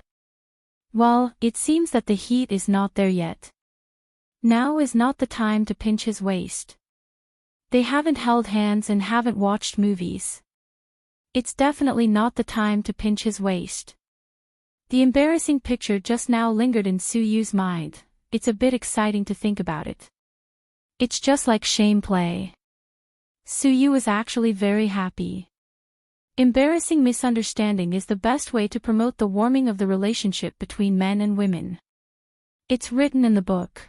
Well, it seems that the heat is not there yet. Now is not the time to pinch his waist. They haven't held hands and haven't watched movies. It's definitely not the time to pinch his waist. The embarrassing picture just now lingered in Suyu's mind. It's a bit exciting to think about it. It's just like shame play. Suyu is actually very happy. Embarrassing misunderstanding is the best way to promote the warming of the relationship between men and women. It's written in the book.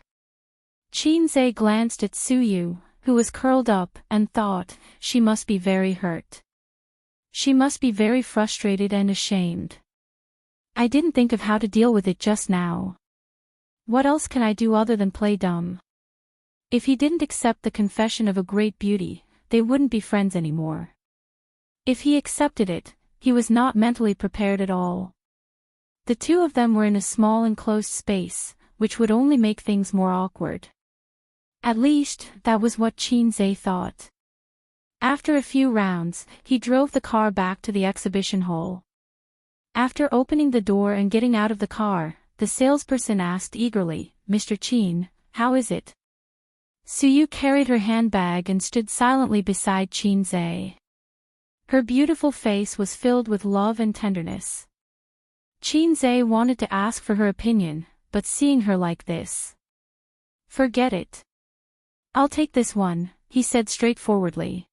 Qin Zhe glanced at Suyu, who was curled up, and thought, she must be very hurt. She must be very frustrated and ashamed. I didn't think of how to deal with it just now. What else can I do other than play dumb? If he didn't accept the confession of a great beauty, they wouldn't be friends anymore. If he accepted it, he was not mentally prepared at all. The two of them were in a small enclosed space, which would only make things more awkward. At least, that was what Qin Zhe thought. After a few rounds, he drove the car back to the exhibition hall. After opening the door and getting out of the car, the salesperson asked eagerly, Mr. Qin, how is it? Suyu carried her handbag and stood silently beside Qin Zhe. Her beautiful face was filled with love and tenderness. Qin Zhe wanted to ask for her opinion, but seeing her like this. Forget it. I'll take this one, he said straightforwardly.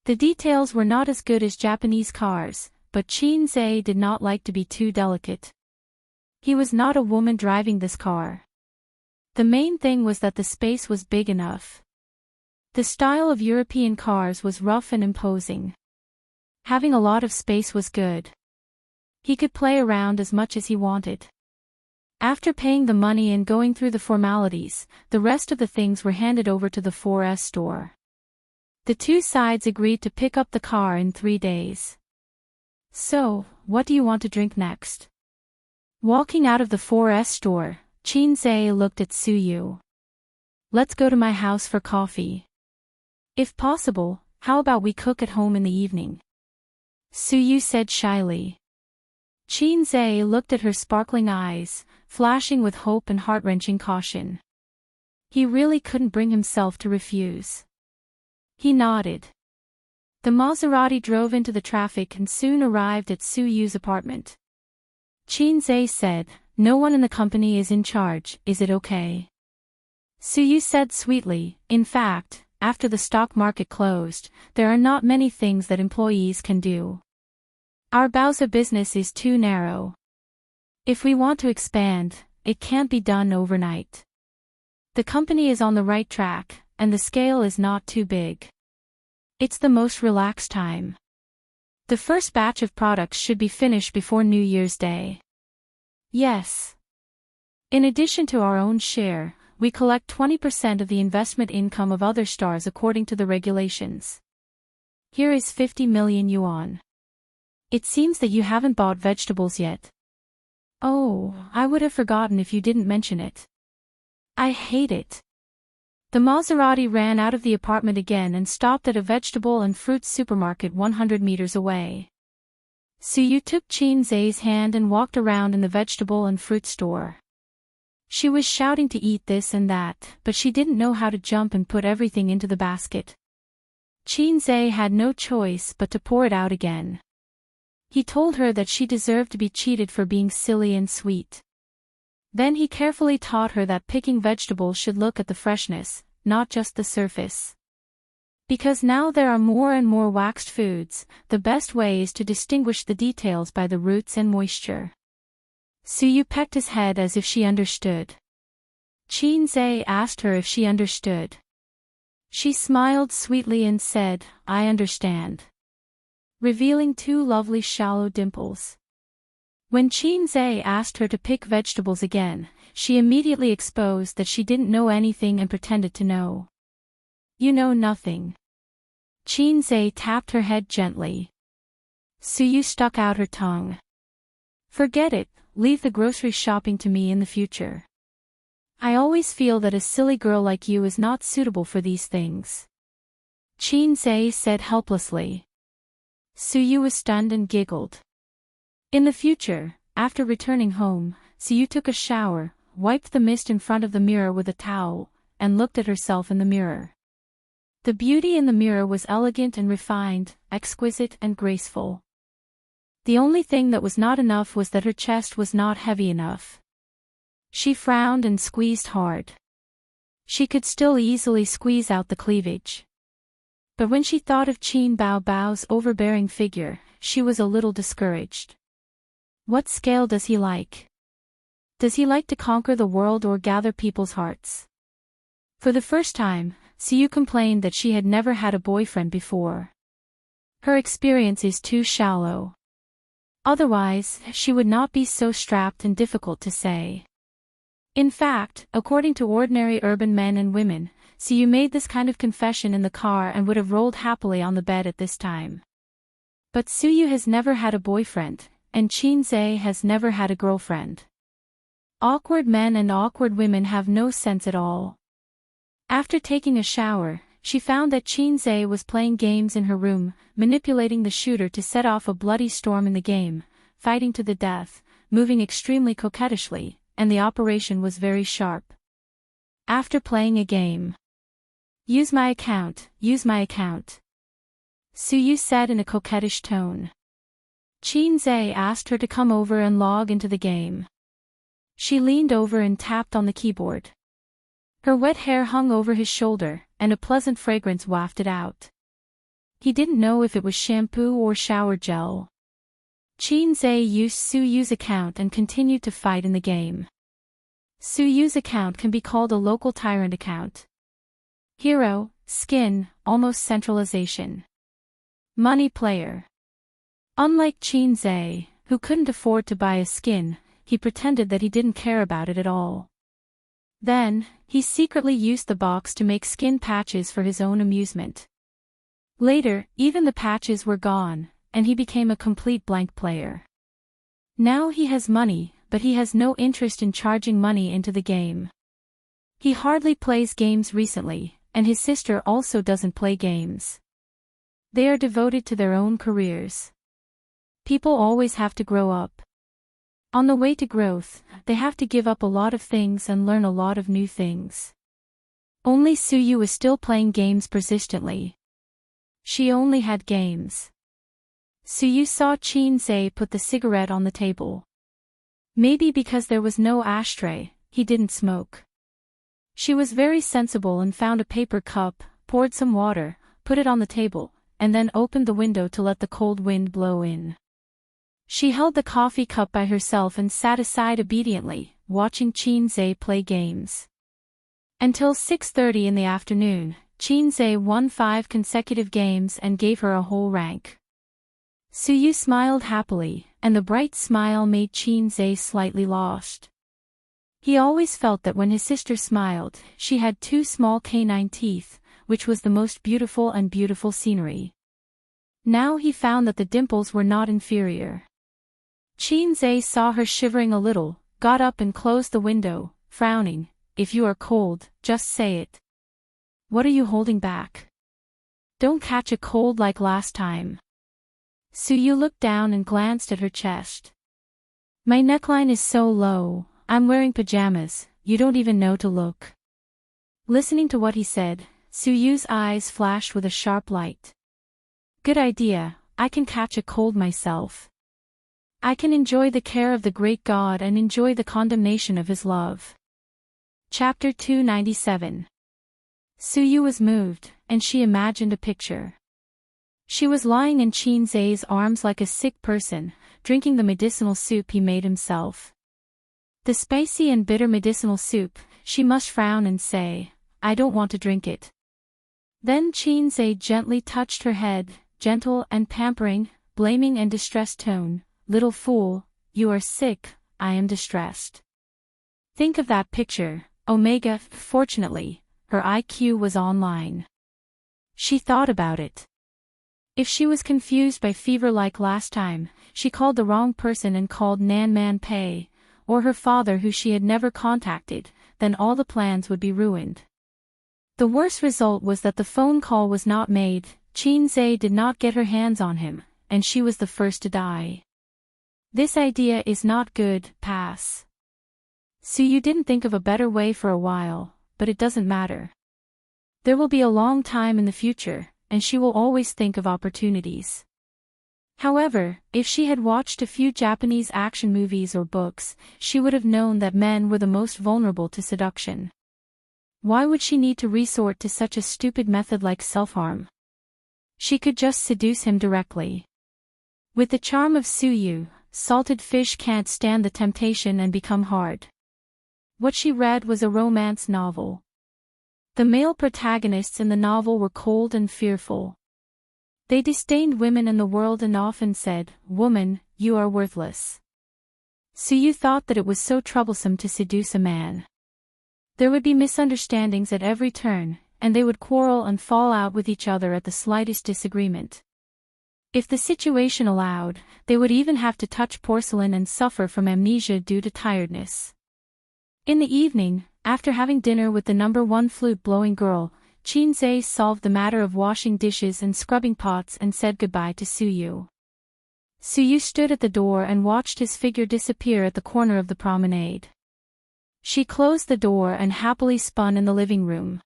The details were not as good as Japanese cars, but Qin Zhe did not like to be too delicate. He was not a woman driving this car. The main thing was that the space was big enough. The style of European cars was rough and imposing. Having a lot of space was good. He could play around as much as he wanted. After paying the money and going through the formalities, the rest of the things were handed over to the 4S store. The two sides agreed to pick up the car in 3 days. So, what do you want to drink next? Walking out of the 4S store, Chin-se looked at Suyu. Let's go to my house for coffee. If possible, how about we cook at home in the evening? Suyu said shyly. Chin-se looked at her sparkling eyes, flashing with hope and heart-wrenching caution. He really couldn't bring himself to refuse. He nodded. The Maserati drove into the traffic and soon arrived at Suyu's apartment. Chin-se said, "No one in the company is in charge, is it okay?" Suyu said sweetly, "In fact, after the stock market closed, there are not many things that employees can do. Our Bauza business is too narrow. If we want to expand, it can't be done overnight. The company is on the right track, and the scale is not too big. It's the most relaxed time. The first batch of products should be finished before New Year's Day. Yes. In addition to our own share, we collect 20% of the investment income of other stars according to the regulations. Here is 50 million yuan. It seems that you haven't bought vegetables yet. Oh, I would have forgotten if you didn't mention it. I hate it." The Maserati ran out of the apartment again and stopped at a vegetable and fruit supermarket 100 meters away. Suyu took Chin-se's hand and walked around in the vegetable and fruit store. She was shouting to eat this and that, but she didn't know how to jump and put everything into the basket. Chin-se had no choice but to pour it out again. He told her that she deserved to be cheated for being silly and sweet. Then he carefully taught her that picking vegetables should look at the freshness, not just the surface. Because now there are more and more waxed foods, the best way is to distinguish the details by the roots and moisture. Suyu pecked his head as if she understood. Chin-se asked her if she understood. She smiled sweetly and said, "I understand," revealing two lovely shallow dimples. When Chin-se asked her to pick vegetables again, she immediately exposed that she didn't know anything and pretended to know. "You know nothing." Chin-se tapped her head gently. Suyu stuck out her tongue. "Forget it, leave the grocery shopping to me in the future. I always feel that a silly girl like you is not suitable for these things," Chin-se said helplessly. Suyu was stunned and giggled. In the future, after returning home, Suyu took a shower, wiped the mist in front of the mirror with a towel, and looked at herself in the mirror. The beauty in the mirror was elegant and refined, exquisite and graceful. The only thing that was not enough was that her chest was not heavy enough. She frowned and squeezed hard. She could still easily squeeze out the cleavage. But when she thought of Qin Bao's overbearing figure, she was a little discouraged. What scale does he like? Does he like to conquer the world or gather people's hearts? For the first time, Suyu complained that she had never had a boyfriend before. Her experience is too shallow. Otherwise, she would not be so strapped and difficult to say. In fact, according to ordinary urban men and women, Suyu made this kind of confession in the car and would have rolled happily on the bed at this time. But Suyu has never had a boyfriend, and Chin-se has never had a girlfriend. Awkward men and awkward women have no sense at all. After taking a shower, she found that Chin-se was playing games in her room, manipulating the shooter to set off a bloody storm in the game, fighting to the death, moving extremely coquettishly, and the operation was very sharp. After playing a game. "Use my account, use my account," Suyu said in a coquettish tone. Chin-se asked her to come over and log into the game. She leaned over and tapped on the keyboard. Her wet hair hung over his shoulder, and a pleasant fragrance wafted out. He didn't know if it was shampoo or shower gel. Chin-se used Suyu's account and continued to fight in the game. Suyu's account can be called a local tyrant account. Hero, skin, almost centralization. Money player. Unlike Chin-se, who couldn't afford to buy a skin, he pretended that he didn't care about it at all. Then, he secretly used the box to make skin patches for his own amusement. Later, even the patches were gone, and he became a complete blank player. Now he has money, but he has no interest in charging money into the game. He hardly plays games recently, and his sister also doesn't play games. They are devoted to their own careers. People always have to grow up. On the way to growth, they have to give up a lot of things and learn a lot of new things. Only Suyu is still playing games persistently. She only had games. Suyu saw Chin-se put the cigarette on the table. Maybe because there was no ashtray, he didn't smoke. She was very sensible and found a paper cup, poured some water, put it on the table, and then opened the window to let the cold wind blow in. She held the coffee cup by herself and sat aside obediently, watching Chin-se play games. Until 6:30 in the afternoon, Chin-se won 5 consecutive games and gave her a whole rank. Suyu smiled happily, and the bright smile made Chin-se slightly lost. He always felt that when his sister smiled, she had 2 small canine teeth, which was the most beautiful scenery. Now he found that the dimples were not inferior. Chin-se saw her shivering a little, got up and closed the window, frowning. If you are cold, just say it. What are you holding back? Don't catch a cold like last time. Suyu looked down and glanced at her chest. My neckline is so low, I'm wearing pajamas, you don't even know to look. Listening to what he said, Suyu's eyes flashed with a sharp light. Good idea, I can catch a cold myself. I can enjoy the care of the great God and enjoy the condemnation of his love. Chapter 297. Suyu was moved, and she imagined a picture. She was lying in Chin-se's arms like a sick person, drinking the medicinal soup he made himself. The spicy and bitter medicinal soup, she must frown and say, I don't want to drink it. Then Chin-se gently touched her head, gentle and pampering, blaming and distressed tone, Little fool, you are sick, I am distressed. Think of that picture, Omega. Fortunately, her IQ was online. She thought about it. If she was confused by fever like last time, she called the wrong person and called Nan Man Pei, or her father who she had never contacted, then all the plans would be ruined. The worst result was that the phone call was not made, Chin-se did not get her hands on him, and she was the first to die. This idea is not good, pass. Suyu didn't think of a better way for a while, but it doesn't matter. There will be a long time in the future, and she will always think of opportunities. However, if she had watched a few Japanese action movies or books, she would have known that men were the most vulnerable to seduction. Why would she need to resort to such a stupid method like self-harm? She could just seduce him directly. With the charm of Suyu, salted fish can't stand the temptation and become hard. What she read was a romance novel. The male protagonists in the novel were cold and fearful. They disdained women in the world and often said, Woman, you are worthless. Suyu thought that it was so troublesome to seduce a man. There would be misunderstandings at every turn, and they would quarrel and fall out with each other at the slightest disagreement. If the situation allowed, they would even have to touch porcelain and suffer from amnesia due to tiredness. In the evening, after having dinner with the #1 flute-blowing girl, Chin-se solved the matter of washing dishes and scrubbing pots and said goodbye to Suyu. Suyu stood at the door and watched his figure disappear at the corner of the promenade. She closed the door and happily spun in the living room.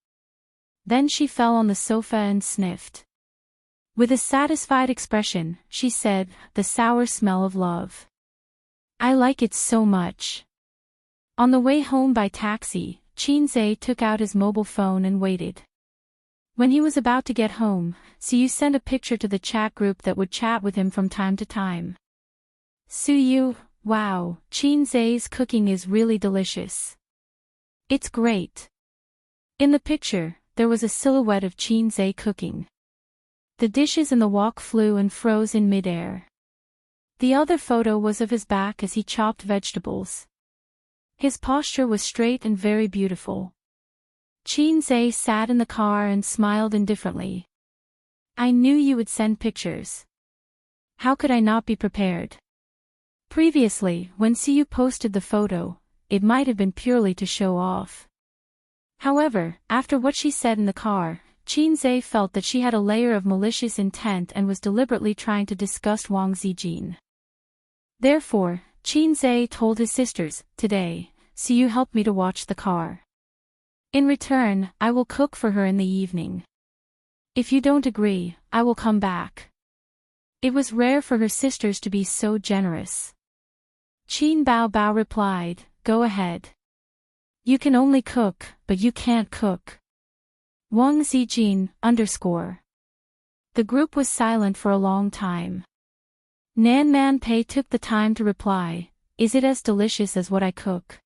Then she fell on the sofa and sniffed. With a satisfied expression, she said, The sour smell of love. I like it so much. On the way home by taxi, Chin-se took out his mobile phone and waited. When he was about to get home, Suyu sent a picture to the chat group that would chat with him from time to time. Suyu, wow, Chin-se's cooking is really delicious. It's great. In the picture, there was a silhouette of Chin-se cooking. The dishes in the wok flew and froze in midair. The other photo was of his back as he chopped vegetables. His posture was straight and very beautiful. Chin-se sat in the car and smiled indifferently. I knew you would send pictures. How could I not be prepared? Previously, when Siyu posted the photo, it might have been purely to show off. However, after what she said in the car, Qinze felt that she had a layer of malicious intent and was deliberately trying to disgust Wang Zijin. Therefore, Qinze told his sisters, "Today, Siyu helped me to watch the car. In return, I will cook for her in the evening. If you don't agree, I will come back." It was rare for her sisters to be so generous. Qin Bao replied, "Go ahead. You can only cook, but you can't cook." Wang Zijin, _ The group was silent for a long time. Nan Man Pei took the time to reply, "Is it as delicious as what I cook?"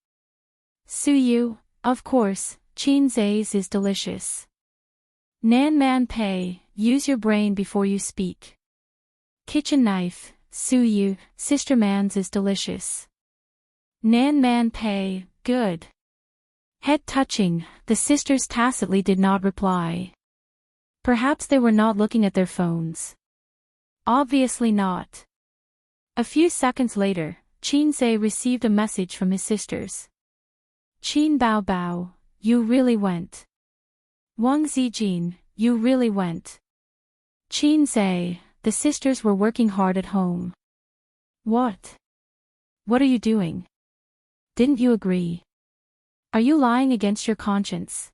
Suyu, of course, Qinze's is delicious. Nan Man Pei, use your brain before you speak. Kitchen knife, Suyu, Sister Man's is delicious. Nan Man Pei, good. Head touching, the sisters tacitly did not reply. Perhaps they were not looking at their phones. Obviously not. A few seconds later, Qinze received a message from his sisters. Qin Bao, you really went. Wang Zijin, you really went. Qinze, the sisters were working hard at home. What? What are you doing? Didn't you agree? Are you lying against your conscience?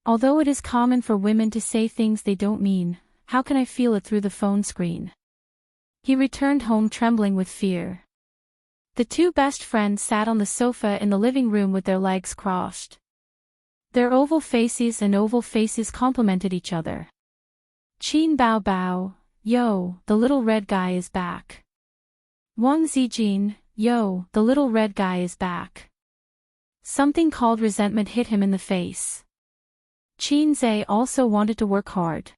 Although it is common for women to say things they don't mean, how can I feel it through the phone screen? He returned home trembling with fear. The two best friends sat on the sofa in the living room with their legs crossed. Their oval faces complemented each other. Qin Bao, yo, the little red guy is back. Wang Zijin, yo, the little red guy is back. Something called resentment hit him in the face. Qinze also wanted to work hard.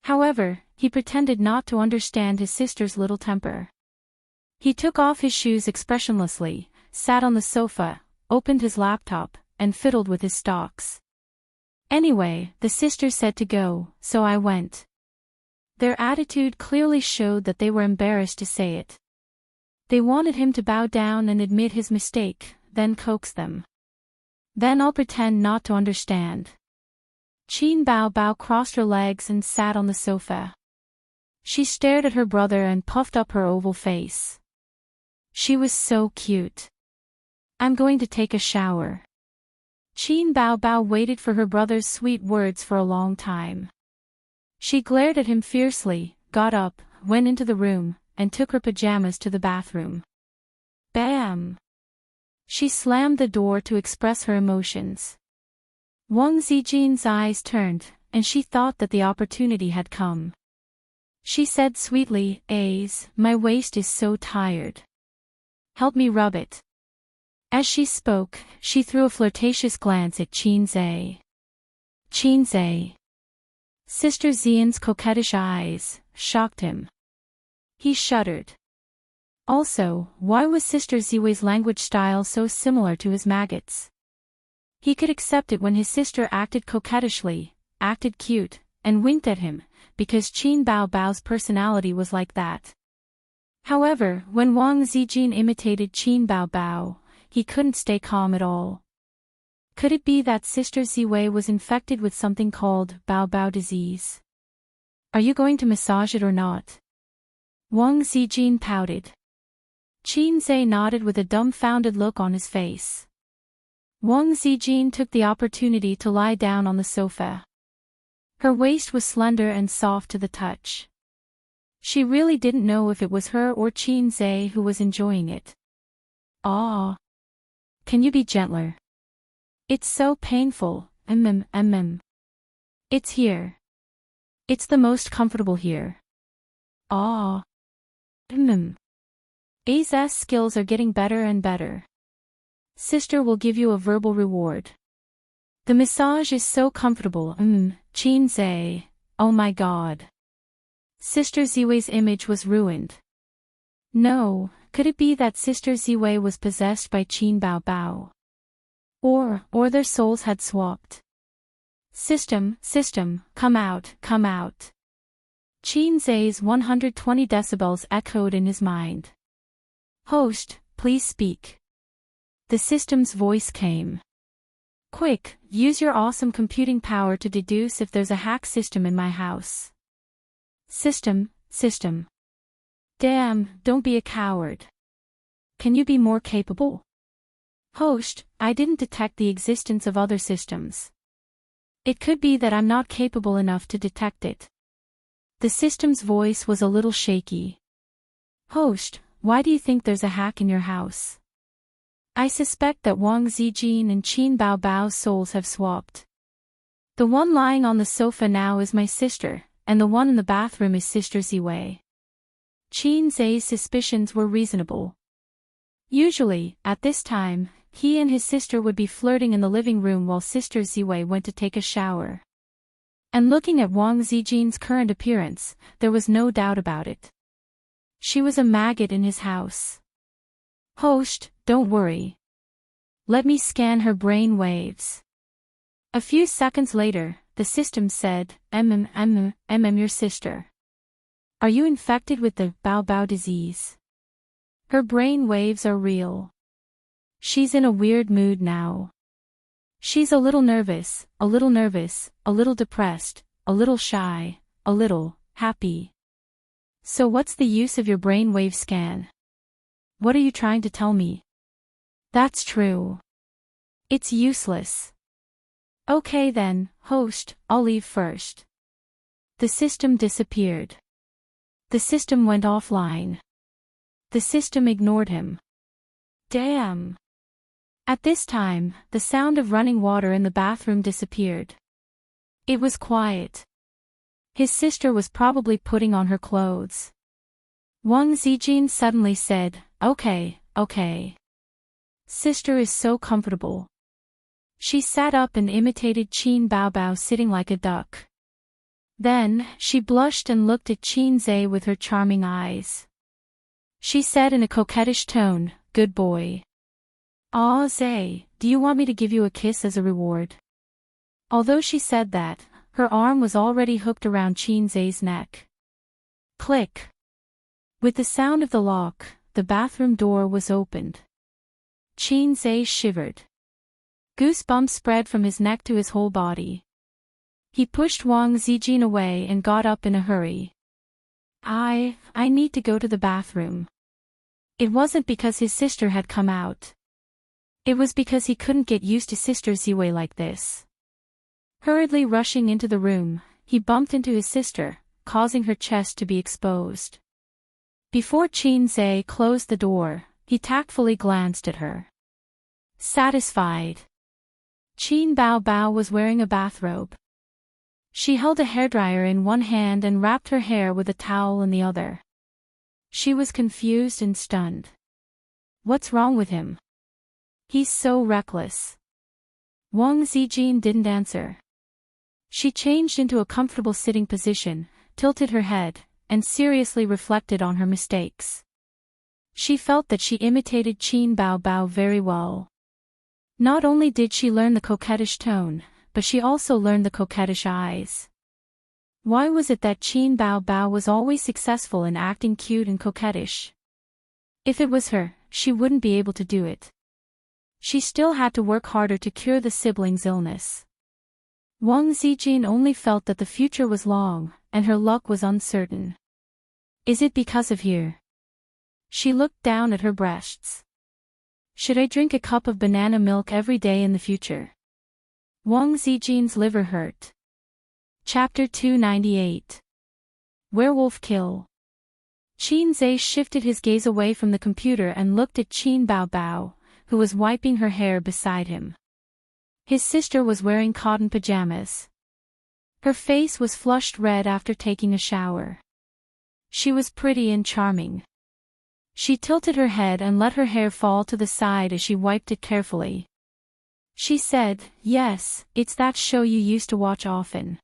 However, he pretended not to understand his sister's little temper. He took off his shoes expressionlessly, sat on the sofa, opened his laptop, and fiddled with his stocks. Anyway, the sisters said to go, so I went. Their attitude clearly showed that they were embarrassed to say it. They wanted him to bow down and admit his mistake, then coax them. Then I'll pretend not to understand. Qin Bao crossed her legs and sat on the sofa. She stared at her brother and puffed up her oval face. She was so cute. I'm going to take a shower. Qin Bao waited for her brother's sweet words for a long time. She glared at him fiercely, got up, went into the room, and took her pajamas to the bathroom. Bam! She slammed the door to express her emotions. Wang Zijin's eyes turned, and she thought that the opportunity had come. She said sweetly, my waist is so tired. Help me rub it. As she spoke, she threw a flirtatious glance at Qinze. Qinze. Sister Xian's coquettish eyes shocked him. He shuddered. Also, why was Sister Ziwei's language style so similar to his maggots? He could accept it when his sister acted coquettishly, acted cute, and winked at him, because Qin Bao's personality was like that. However, when Wang Zijin imitated Qin Bao, he couldn't stay calm at all. Could it be that Sister Ziwei was infected with something called Bao disease? Are you going to massage it or not? Wang Zijin pouted. Qinze nodded with a dumbfounded look on his face. Wang Zijin took the opportunity to lie down on the sofa. Her waist was slender and soft to the touch. She really didn't know if it was her or Qinze who was enjoying it. Ah! Can you be gentler? It's so painful, It's here. It's the most comfortable here. Ah! A's skills are getting better and better. Sister will give you a verbal reward. The massage is so comfortable, Qinze, oh my god. Sister Ziwei's image was ruined. No, could it be that Sister Ziwei was possessed by Qin Bao? Or their souls had swapped. System, come out. Qinze's 120 decibels echoed in his mind. Host, please speak. The system's voice came. Quick, use your awesome computing power to deduce if there's a hack system in my house. System. Damn, don't be a coward. Can you be more capable? Host, I didn't detect the existence of other systems. It could be that I'm not capable enough to detect it. The system's voice was a little shaky. Host, why do you think there's a hack in your house? I suspect that Wang Zijin and Qin Baobao's souls have swapped. The one lying on the sofa now is my sister, and the one in the bathroom is Sister Ziwei. Qin Zai's suspicions were reasonable. Usually, at this time, he and his sister would be flirting in the living room while Sister Ziwei went to take a shower. And looking at Wang Zijin's current appearance, there was no doubt about it. She was a maggot in his house. Host, don't worry. Let me scan her brain waves. A few seconds later, the system said, your sister. Are you infected with the Baobao disease? Her brain waves are real. She's in a weird mood now. She's a little nervous, a little depressed, a little shy, a little happy. So what's the use of your brainwave scan? What are you trying to tell me? That's true. It's useless. Okay then, host, I'll leave first. The system disappeared. The system went offline. The system ignored him. Damn. At this time, the sound of running water in the bathroom disappeared. It was quiet. His sister was probably putting on her clothes. Wang Zijin suddenly said, Okay. Sister is so comfortable. She sat up and imitated Qin Baobao sitting like a duck. Then, she blushed and looked at Qin Zai with her charming eyes. She said in a coquettish tone, Good boy. Aw Zai, do you want me to give you a kiss as a reward? Although she said that, her arm was already hooked around Qin Zai's neck. Click. With the sound of the lock, the bathroom door was opened. Qin Zai shivered. Goosebumps spread from his neck to his whole body. He pushed Wang Zijin away and got up in a hurry. I need to go to the bathroom. It wasn't because his sister had come out. It was because he couldn't get used to Sister Ziwei like this. Hurriedly rushing into the room, he bumped into his sister, causing her chest to be exposed. Before Qin Zai closed the door, he tactfully glanced at her. Satisfied. Qin Baobao was wearing a bathrobe. She held a hairdryer in one hand and wrapped her hair with a towel in the other. She was confused and stunned. What's wrong with him? He's so reckless. Wang Zijin didn't answer. She changed into a comfortable sitting position, tilted her head, and seriously reflected on her mistakes. She felt that she imitated Qin Baobao very well. Not only did she learn the coquettish tone, but she also learned the coquettish eyes. Why was it that Qin Baobao was always successful in acting cute and coquettish? If it was her, she wouldn't be able to do it. She still had to work harder to cure the sibling's illness. Wang Zijin only felt that the future was long, and her luck was uncertain. Is it because of here? She looked down at her breasts. Should I drink a cup of banana milk every day in the future? Wang Zijin's liver hurt. Chapter 298. Werewolf Kill. Qin Zai shifted his gaze away from the computer and looked at Qin Baobao, who was wiping her hair beside him. His sister was wearing cotton pajamas. Her face was flushed red after taking a shower. She was pretty and charming. She tilted her head and let her hair fall to the side as she wiped it carefully. She said, Yes, it's that show you used to watch often.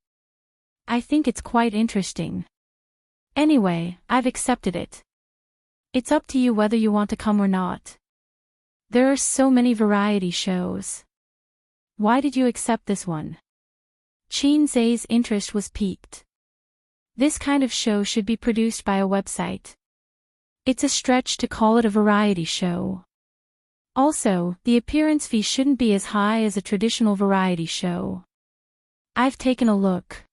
I think it's quite interesting. Anyway, I've accepted it. It's up to you whether you want to come or not. There are so many variety shows. Why did you accept this one? Qin Zai's interest was piqued. This kind of show should be produced by a website. It's a stretch to call it a variety show. Also, the appearance fee shouldn't be as high as a traditional variety show. I've taken a look.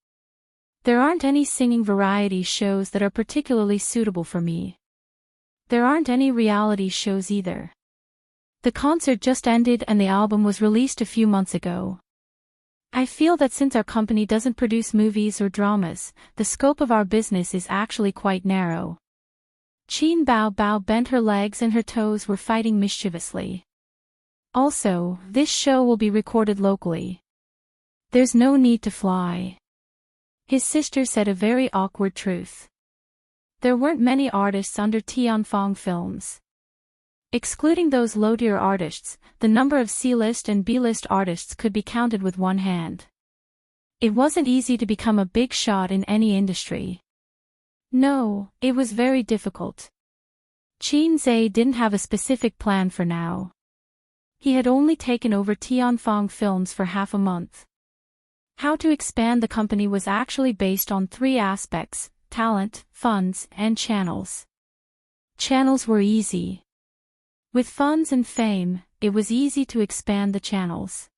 There aren't any singing variety shows that are particularly suitable for me. There aren't any reality shows either. The concert just ended and the album was released a few months ago. I feel that since our company doesn't produce movies or dramas, the scope of our business is actually quite narrow. Qin Bao Bao bent her legs and her toes were fighting mischievously. Also, this show will be recorded locally. There's no need to fly. His sister said a very awkward truth. There weren't many artists under Tianfang Films. Excluding those low-tier artists, the number of C-list and B-list artists could be counted with one hand. It wasn't easy to become a big shot in any industry. No, it was very difficult. Qin Zhe didn't have a specific plan for now. He had only taken over Tianfang Films for half a month. How to expand the company was actually based on three aspects: talent, funds, and channels. Channels were easy. With funds and fame, it was easy to expand the channels.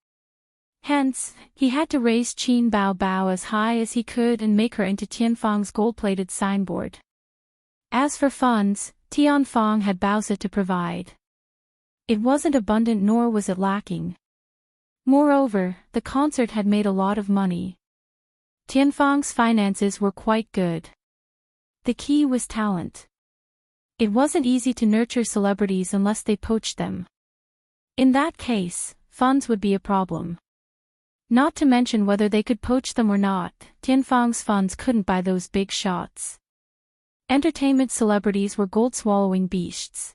Hence, he had to raise Qin Bao Bao as high as he could and make her into Tianfang's gold-plated signboard. As for funds, Tianfang had Baozi to provide. It wasn't abundant nor was it lacking. Moreover, the concert had made a lot of money. Tianfang's finances were quite good. The key was talent. It wasn't easy to nurture celebrities unless they poached them. In that case, funds would be a problem. Not to mention whether they could poach them or not, Tianfang's funds couldn't buy those big shots. Entertainment celebrities were gold-swallowing beasts.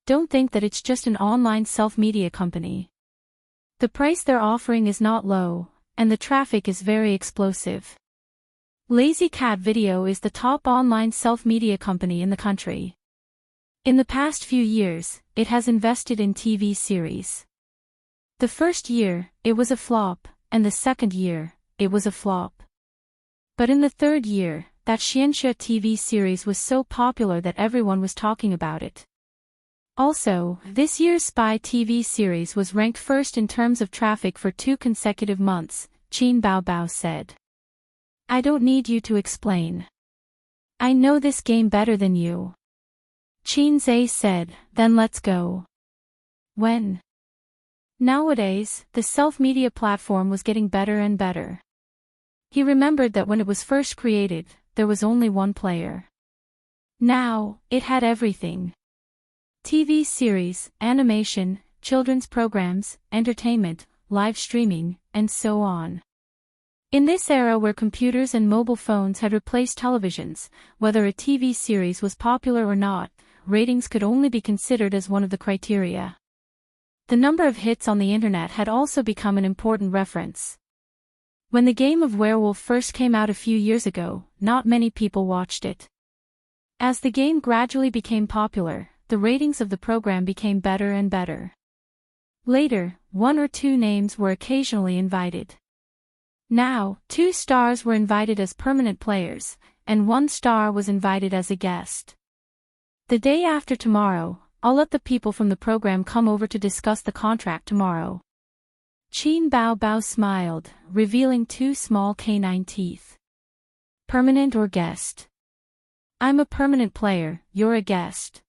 Don't think that it's just an online self-media company. The price they're offering is not low, and the traffic is very explosive. Lazy Cat Video is the top online self-media company in the country. In the past few years, it has invested in TV series. The first year, it was a flop, and the second year, it was a flop. But in the third year, that Xianxia TV series was so popular that everyone was talking about it. Also, this year's spy TV series was ranked first in terms of traffic for 2 consecutive months, Qin Bao Bao said. I don't need you to explain. I know this game better than you. Qin Zhe said, then let's go. When? Nowadays, the self-media platform was getting better and better. He remembered that when it was first created, there was only one player. Now, it had everything. TV series, animation, children's programs, entertainment, live streaming, and so on. In this era where computers and mobile phones had replaced televisions, whether a TV series was popular or not, ratings could only be considered as one of the criteria. The number of hits on the internet had also become an important reference. When the game of Werewolf first came out a few years ago, not many people watched it. As the game gradually became popular, the ratings of the program became better and better. Later, 1 or 2 names were occasionally invited. Now, 2 stars were invited as permanent players, and 1 star was invited as a guest. The day after tomorrow, I'll let the people from the program come over to discuss the contract tomorrow. Qin Bao Bao smiled, revealing 2 small canine teeth. Permanent or guest? I'm a permanent player, you're a guest.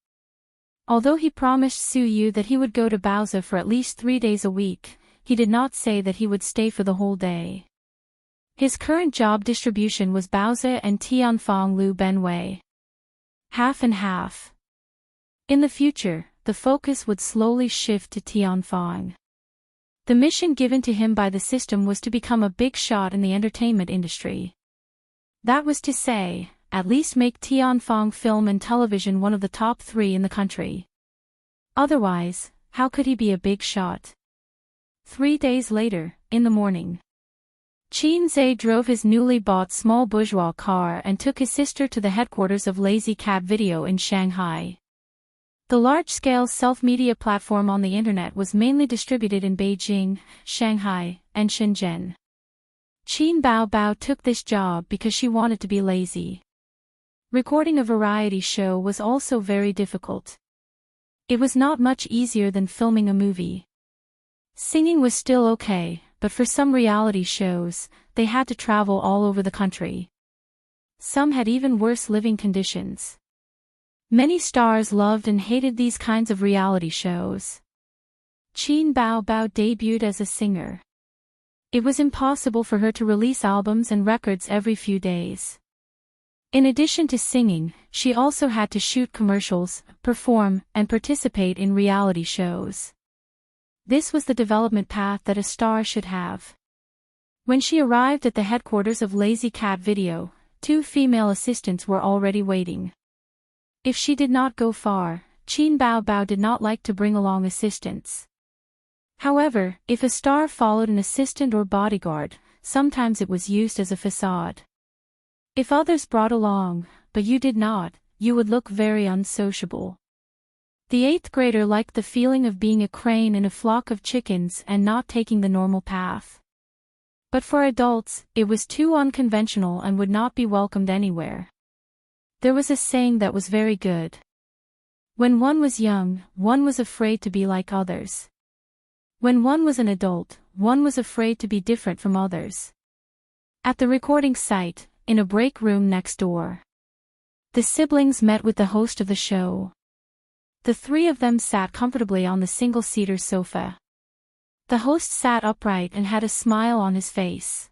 Although he promised Su Yu that he would go to Baozi for at least 3 days a week, he did not say that he would stay for the whole day. His current job distribution was Baozi and Tianfang Lu Benwei. Half and half. In the future, the focus would slowly shift to Tianfang. The mission given to him by the system was to become a big shot in the entertainment industry. That was to say, at least make Tianfang Film and Television one of the top 3 in the country. Otherwise, how could he be a big shot? 3 days later, in the morning, Qin Zhe drove his newly bought small bourgeois car and took his sister to the headquarters of Lazy Cat Video in Shanghai. The large-scale self-media platform on the internet was mainly distributed in Beijing, Shanghai, and Shenzhen. Qin Bao Bao took this job because she wanted to be lazy. Recording a variety show was also very difficult. It was not much easier than filming a movie. Singing was still okay, but for some reality shows, they had to travel all over the country. Some had even worse living conditions. Many stars loved and hated these kinds of reality shows. Qin Bao Bao debuted as a singer. It was impossible for her to release albums and records every few days. In addition to singing, she also had to shoot commercials, perform, and participate in reality shows. This was the development path that a star should have. When she arrived at the headquarters of Lazy Cat Video, 2 female assistants were already waiting. If she did not go far, Qin Bao Bao did not like to bring along assistants. However, if a star followed an assistant or bodyguard, sometimes it was used as a facade. If others brought along, but you did not, you would look very unsociable. The 8th grader liked the feeling of being a crane in a flock of chickens and not taking the normal path. But for adults, it was too unconventional and would not be welcomed anywhere. There was a saying that was very good. When one was young, one was afraid to be like others. When one was an adult, one was afraid to be different from others. At the recording site, in a break room next door, the siblings met with the host of the show. The 3 of them sat comfortably on the single-seater sofa. The host sat upright and had a smile on his face.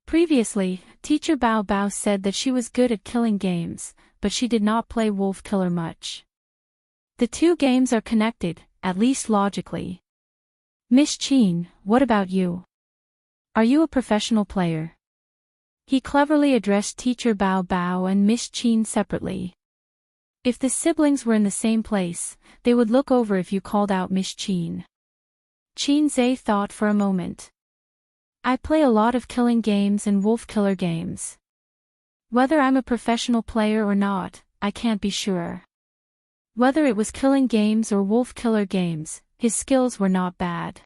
Previously, Teacher Bao Bao said that she was good at killing games, but she did not play Wolf Killer much. The 2 games are connected, at least logically. Miss Qin, what about you? Are you a professional player? He cleverly addressed Teacher Bao Bao and Miss Qin separately. If the siblings were in the same place, they would look over if you called out Miss Qin. Qin Zhe thought for a moment. I play a lot of killing games and wolf killer games. Whether I'm a professional player or not, I can't be sure. Whether it was killing games or wolf killer games, his skills were not bad.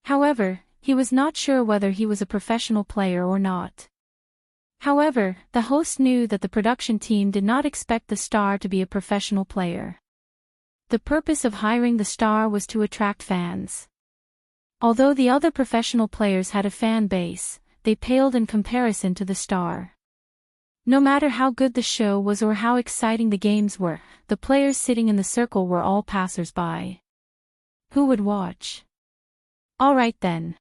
However, he was not sure whether he was a professional player or not. However, the host knew that the production team did not expect the star to be a professional player. The purpose of hiring the star was to attract fans. Although the other professional players had a fan base, they paled in comparison to the star. No matter how good the show was or how exciting the games were, the players sitting in the circle were all passers-by. Who would watch? All right then.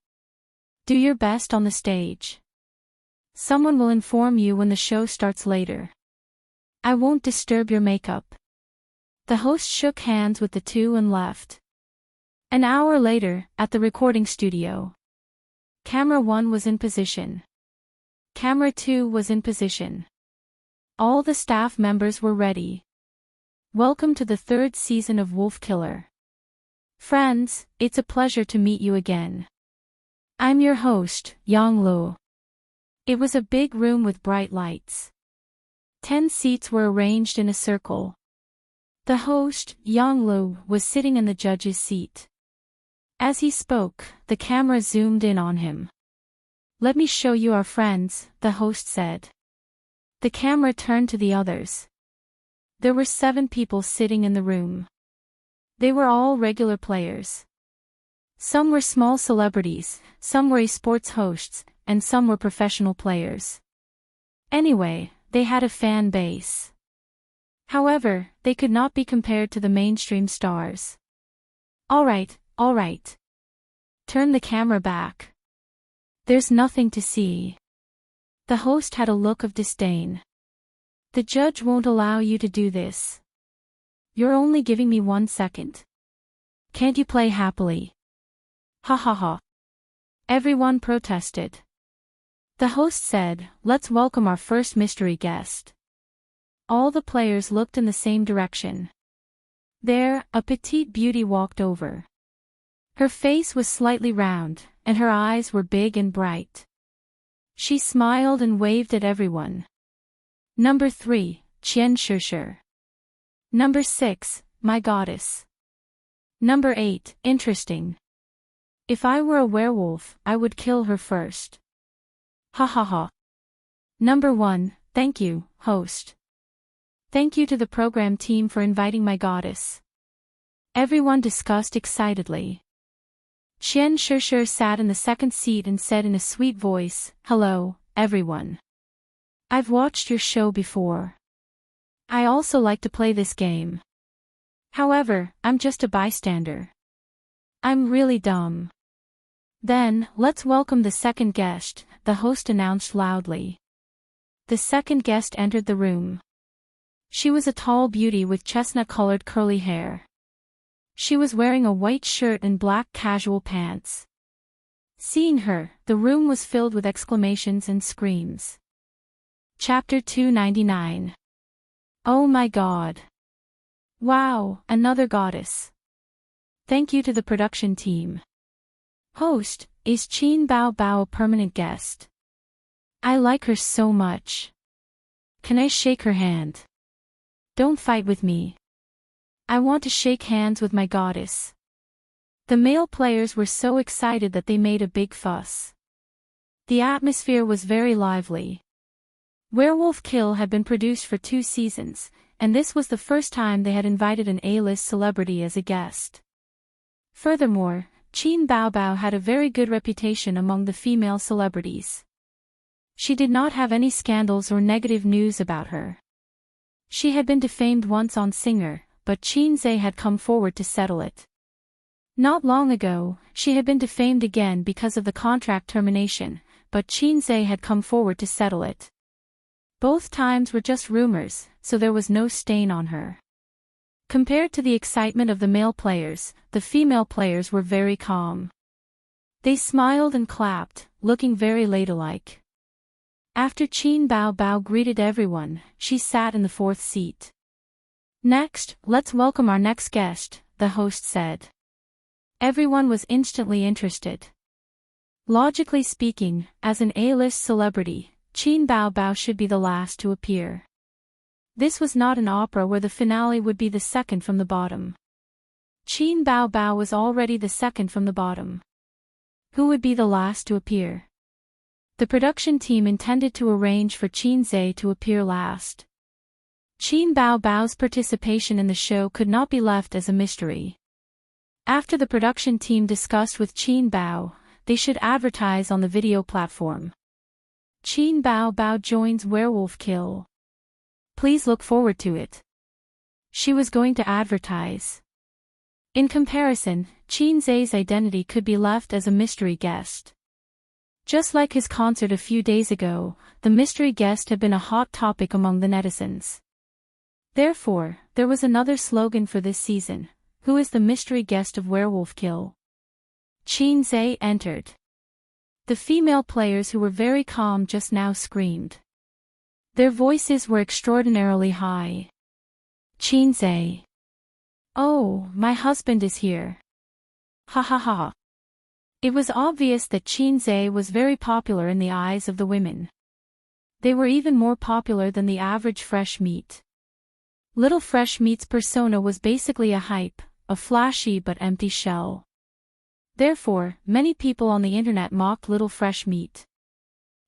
Do your best on the stage. Someone will inform you when the show starts later. I won't disturb your makeup. The host shook hands with the 2 and left. An hour later, at the recording studio, Camera 1 was in position. Camera 2 was in position. All the staff members were ready. Welcome to the 3rd season of Wolf Killer. Friends, it's a pleasure to meet you again. I'm your host, Yang Lu. It was a big room with bright lights. 10 seats were arranged in a circle. The host, Yang Lu, was sitting in the judge's seat. As he spoke, the camera zoomed in on him. Let me show you our friends, the host said. The camera turned to the others. There were 7 people sitting in the room. They were all regular players. Some were small celebrities, some were esports hosts, and some were professional players. Anyway, they had a fan base. However, they could not be compared to the mainstream stars. All right. Turn the camera back. There's nothing to see. The host had a look of disdain. The judge won't allow you to do this. You're only giving me 1 second. Can't you play happily? Ha ha ha. Everyone protested. The host said, let's welcome our first mystery guest. All the players looked in the same direction. There, a petite beauty walked over. Her face was slightly round, and her eyes were big and bright. She smiled and waved at everyone. Number 3, Qian Shishir. Number 6, my goddess. Number 8, interesting. If I were a werewolf, I would kill her first. Ha ha ha. Number 1, thank you, host. Thank you to the program team for inviting my goddess. Everyone discussed excitedly. Qian Shishir sat in the second seat and said in a sweet voice, "Hello, everyone. I've watched your show before. I also like to play this game. However, I'm just a bystander. I'm really dumb." "Then, let's welcome the second guest," the host announced loudly. The second guest entered the room. She was a tall beauty with chestnut-colored curly hair. She was wearing a white shirt and black casual pants. Seeing her, the room was filled with exclamations and screams. Chapter 299. Oh my god. Wow, another goddess. Thank you to the production team. Host, is Qin Bao Bao a permanent guest? I like her so much. Can I shake her hand? Don't fight with me. I want to shake hands with my goddess. The male players were so excited that they made a big fuss. The atmosphere was very lively. Werewolf Kill had been produced for 2 seasons, and this was the first time they had invited an A-list celebrity as a guest. Furthermore, Qin Bao Bao had a very good reputation among the female celebrities. She did not have any scandals or negative news about her. She had been defamed once on Singer, but Qin Zhe had come forward to settle it. Not long ago, she had been defamed again because of the contract termination, but Qin Zhe had come forward to settle it. Both times were just rumors, so there was no stain on her. Compared to the excitement of the male players, the female players were very calm. They smiled and clapped, looking very ladylike. After Qin Bao Bao greeted everyone, she sat in the 4th seat. Next, let's welcome our next guest, the host said. Everyone was instantly interested. Logically speaking, as an A-list celebrity, Qin Bao Bao should be the last to appear. This was not an opera where the finale would be the second from the bottom. Qin Bao Bao was already the second from the bottom. Who would be the last to appear? The production team intended to arrange for Qin Zhe to appear last. Qin Bao Bao's participation in the show could not be left as a mystery. After the production team discussed with Qin Bao, they should advertise on the video platform. Qin Bao Bao joins Werewolf Kill. Please look forward to it. She was going to advertise. In comparison, Qin Zhe's identity could be left as a mystery guest. Just like his concert a few days ago, the mystery guest had been a hot topic among the netizens. Therefore, there was another slogan for this season: who is the mystery guest of Werewolf Kill? Qin Zhe entered. The female players who were very calm just now screamed. Their voices were extraordinarily high. Qin Zhe. Oh, my husband is here. Ha ha ha. It was obvious that Qin Zhe was very popular in the eyes of the women. They were even more popular than the average fresh meat. Little Fresh Meat's persona was basically a hype, a flashy but empty shell. Therefore, many people on the internet mocked Little Fresh Meat.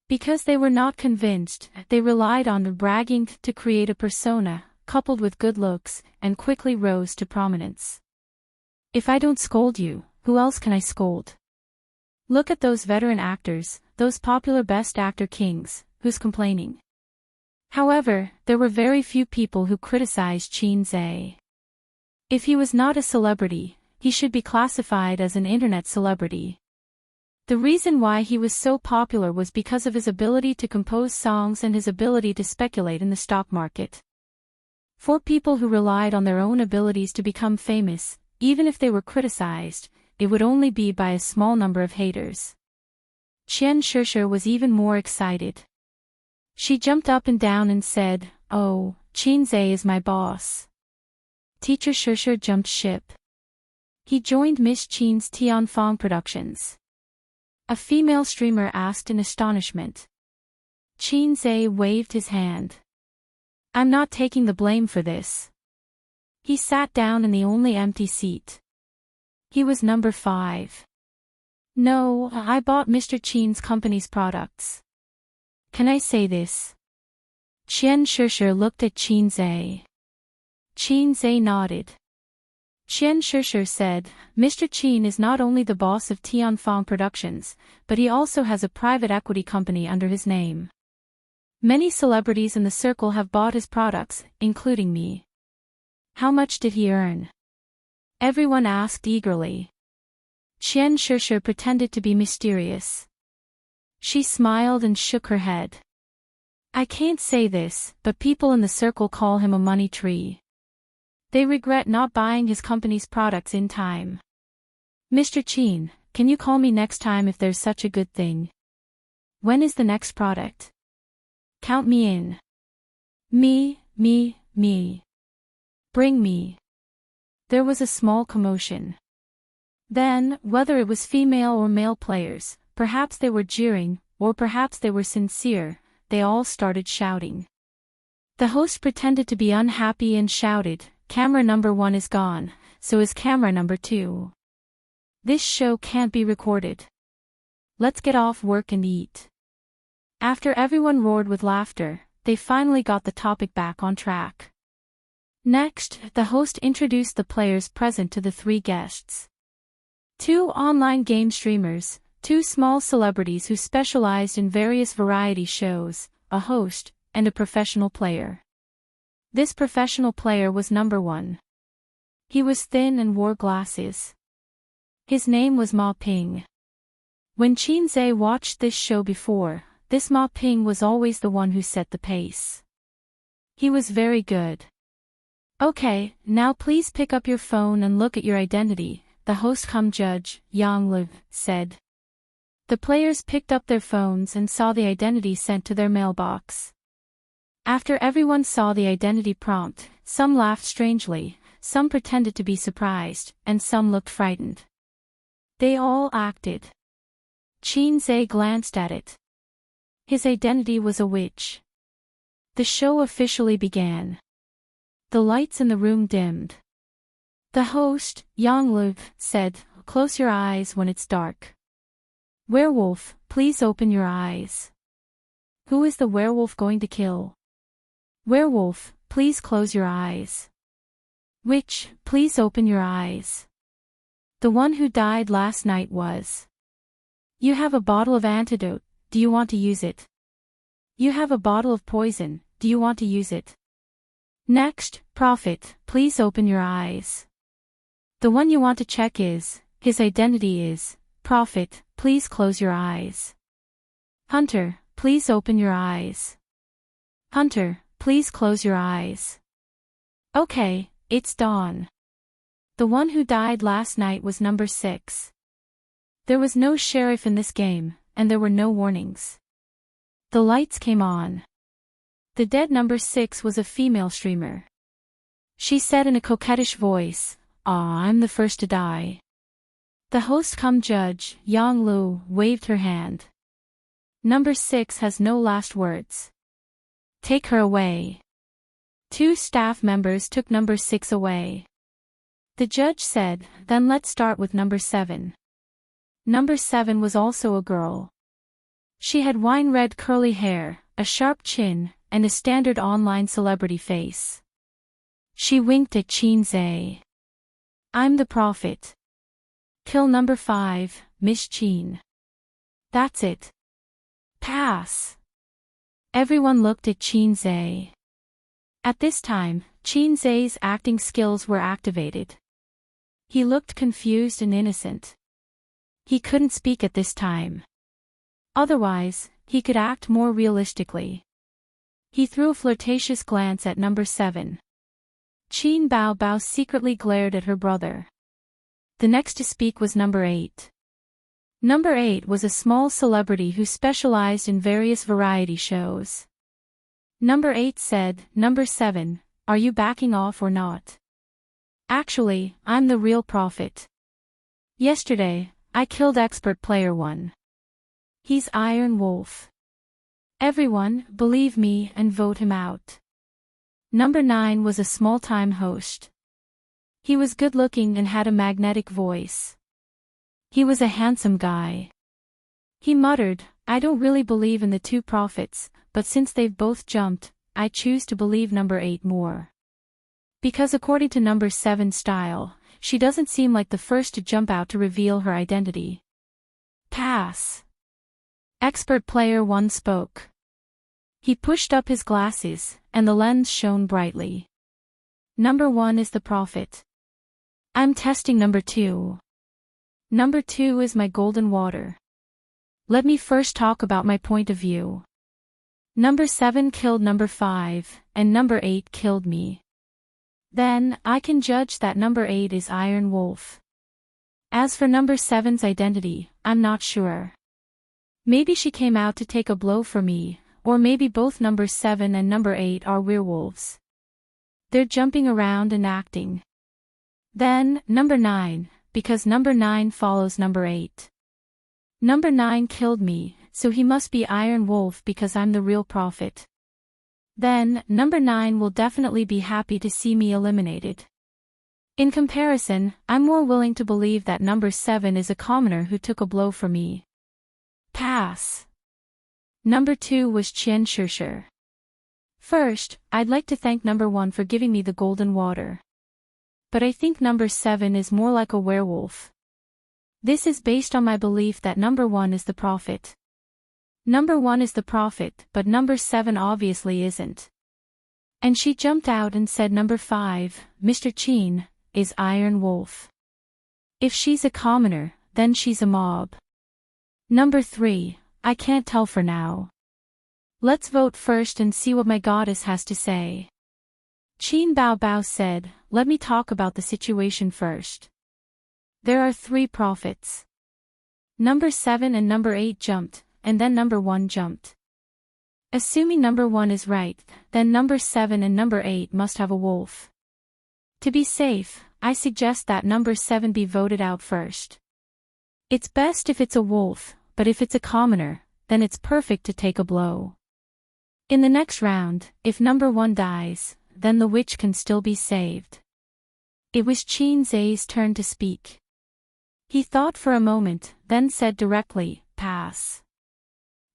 Because they were not convinced, they relied on the bragging to create a persona, coupled with good looks, and quickly rose to prominence. If I don't scold you, who else can I scold? Look at those veteran actors, those popular Best Actor kings, who's complaining? However, there were very few people who criticized Qin Zhe. If he was not a celebrity, he should be classified as an internet celebrity. The reason why he was so popular was because of his ability to compose songs and his ability to speculate in the stock market. For people who relied on their own abilities to become famous, even if they were criticized, it would only be by a small number of haters. Qian Shishir was even more excited. She jumped up and down and said, "Oh, Qin Zhe is my boss." Teacher Shishir jumped ship. He joined Miss Qin's Tianfang Productions. A female streamer asked in astonishment. Qin Zhe waved his hand. I'm not taking the blame for this. He sat down in the only empty seat. He was number 5. No, I bought Mr. Qin's company's products. Can I say this? Qian Shishir looked at Qin Zhe. Qin Zhe nodded. Qian Shishir said, Mr. Qin is not only the boss of Tianfang Productions, but he also has a private equity company under his name. Many celebrities in the circle have bought his products, including me. How much did he earn? Everyone asked eagerly. Qian Shishir pretended to be mysterious. She smiled and shook her head. I can't say this, but people in the circle call him a money tree. They regret not buying his company's products in time. Mr. Qin, can you call me next time if there's such a good thing? When is the next product? Count me in. Me. Bring me. There was a small commotion. Then, whether it was female or male players, perhaps they were jeering, or perhaps they were sincere, they all started shouting. The host pretended to be unhappy and shouted, Camera number 1 is gone, so is camera number 2. This show can't be recorded. Let's get off work and eat. After everyone roared with laughter, they finally got the topic back on track. Next, the host introduced the players present to the 3 guests. 2 online game streamers, 2 small celebrities who specialized in various variety shows, a host, and a professional player. This professional player was number 1. He was thin and wore glasses. His name was Ma Ping. When Qin Zhe watched this show before, this Ma Ping was always the one who set the pace. He was very good. Okay, now please pick up your phone and look at your identity, the host cum judge, Yang Liu, said. The players picked up their phones and saw the identity sent to their mailbox. After everyone saw the identity prompt, some laughed strangely, some pretended to be surprised, and some looked frightened. They all acted. Qin Zhe glanced at it. His identity was a witch. The show officially began. The lights in the room dimmed. The host, Yang Liu, said, Close your eyes when it's dark. Werewolf, please open your eyes. Who is the werewolf going to kill? Werewolf, please close your eyes. Witch, please open your eyes. The one who died last night was. You have a bottle of antidote, do you want to use it? You have a bottle of poison, do you want to use it? Next, prophet, please open your eyes. The one you want to check is, his identity is, prophet, please close your eyes. Hunter, please open your eyes. Hunter, please close your eyes. Okay, it's dawn. The one who died last night was number 6. There was no sheriff in this game, and there were no warnings. The lights came on. The dead number 6 was a female streamer. She said in a coquettish voice, I'm the first to die. The host cum judge, Yang Liu, waved her hand. Number 6 has no last words. Take her away. 2 staff members took number 6 away. The judge said, then let's start with number 7. Number 7 was also a girl. She had wine-red curly hair, a sharp chin, and a standard online celebrity face. She winked at Qin Zhe. I'm the prophet. Kill number 5, Miss Qin. That's it. Pass. Everyone looked at Qin Zhe. At this time, Qin Zhe's acting skills were activated. He looked confused and innocent. He couldn't speak at this time. Otherwise, he could act more realistically. He threw a flirtatious glance at number 7. Qin Bao secretly glared at her brother. The next to speak was number 8. Number 8 was a small celebrity who specialized in various variety shows. Number 8 said, Number 7, are you backing off or not? Actually, I'm the real prophet. Yesterday, I killed expert player 1. He's Iron Wolf. Everyone, believe me and vote him out. Number 9 was a small-time host. He was good-looking and had a magnetic voice. He was a handsome guy. He muttered, I don't really believe in the 2 prophets, but since they've both jumped, I choose to believe number 8 more. Because according to number 7's style, she doesn't seem like the first to jump out to reveal her identity. Pass. Expert player 1 spoke. He pushed up his glasses, and the lens shone brightly. Number 1 is the prophet. I'm testing number 2. Number 2 is my golden water. Let me first talk about my point of view. Number 7 killed number 5, and number 8 killed me. Then, I can judge that number 8 is Iron Wolf. As for number 7's identity, I'm not sure. Maybe she came out to take a blow for me, or maybe both number 7 and number 8 are werewolves. They're jumping around and acting. Then, number 9, because number 9 follows number 8. Number 9 killed me, so he must be Iron Wolf because I'm the real prophet. Then, number 9 will definitely be happy to see me eliminated. In comparison, I'm more willing to believe that number 7 is a commoner who took a blow for me. Pass. Number 2 was Qian Shishir. First, I'd like to thank number 1 for giving me the golden water. But I think number 7 is more like a werewolf. This is based on my belief that number 1 is the prophet. Number 1 is the prophet, but number 7 obviously isn't. And she jumped out and said number 5, Mr. Qin, is Iron Wolf. If she's a commoner, then she's a mob. Number 3, I can't tell for now. Let's vote first and see what my goddess has to say. Qin Bao Bao said, let me talk about the situation first. There are 3 prophets. Number 7 and number 8 jumped, and then number 1 jumped. Assuming number 1 is right, then number 7 and number 8 must have a wolf. To be safe, I suggest that number 7 be voted out first. It's best if it's a wolf, but if it's a commoner, then it's perfect to take a blow. In the next round, if number 1 dies, then the witch can still be saved. It was Qin Zai's turn to speak. He thought for a moment, then said directly, pass.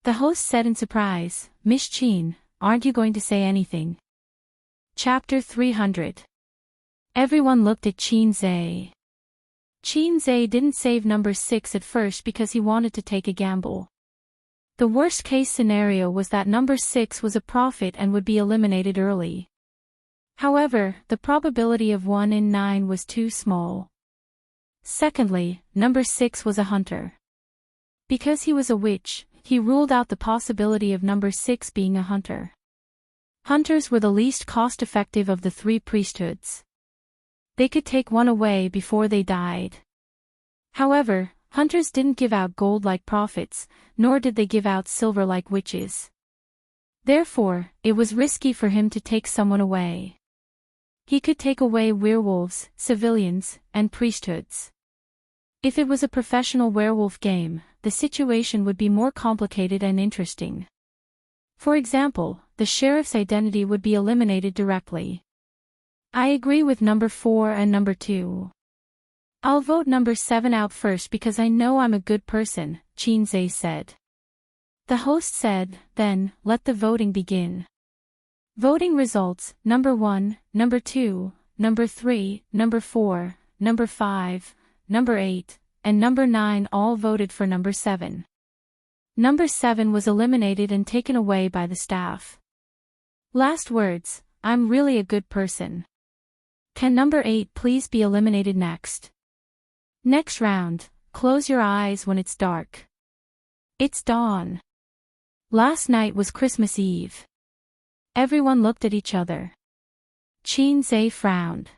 The host said in surprise, Miss Qin, aren't you going to say anything? Chapter 300. Everyone looked at Qin Zai. Qin Zai didn't save number 6 at first because he wanted to take a gamble. The worst case scenario was that number 6 was a prophet and would be eliminated early. However, the probability of 1 in 9 was too small. Secondly, number 6 was a hunter. Because he was a witch, he ruled out the possibility of number 6 being a hunter. Hunters were the least cost-effective of the 3 priesthoods. They could take one away before they died. However, hunters didn't give out gold like prophets, nor did they give out silver like witches. Therefore, it was risky for him to take someone away. He could take away werewolves, civilians, and priesthoods. If it was a professional werewolf game, the situation would be more complicated and interesting. For example, the sheriff's identity would be eliminated directly. I agree with number 4 and number 2. I'll vote number 7 out first because I know I'm a good person, Qin Zai said. The host said, then, let the voting begin. Voting results, number 1, number 2, number 3, number 4, number 5, number 8, and number 9 all voted for number 7. Number 7 was eliminated and taken away by the staff. Last words, I'm really a good person. Can number 8 please be eliminated next? Next round, close your eyes when it's dark. It's dawn. Last night was Christmas Eve. Everyone looked at each other. Qin Zai frowned.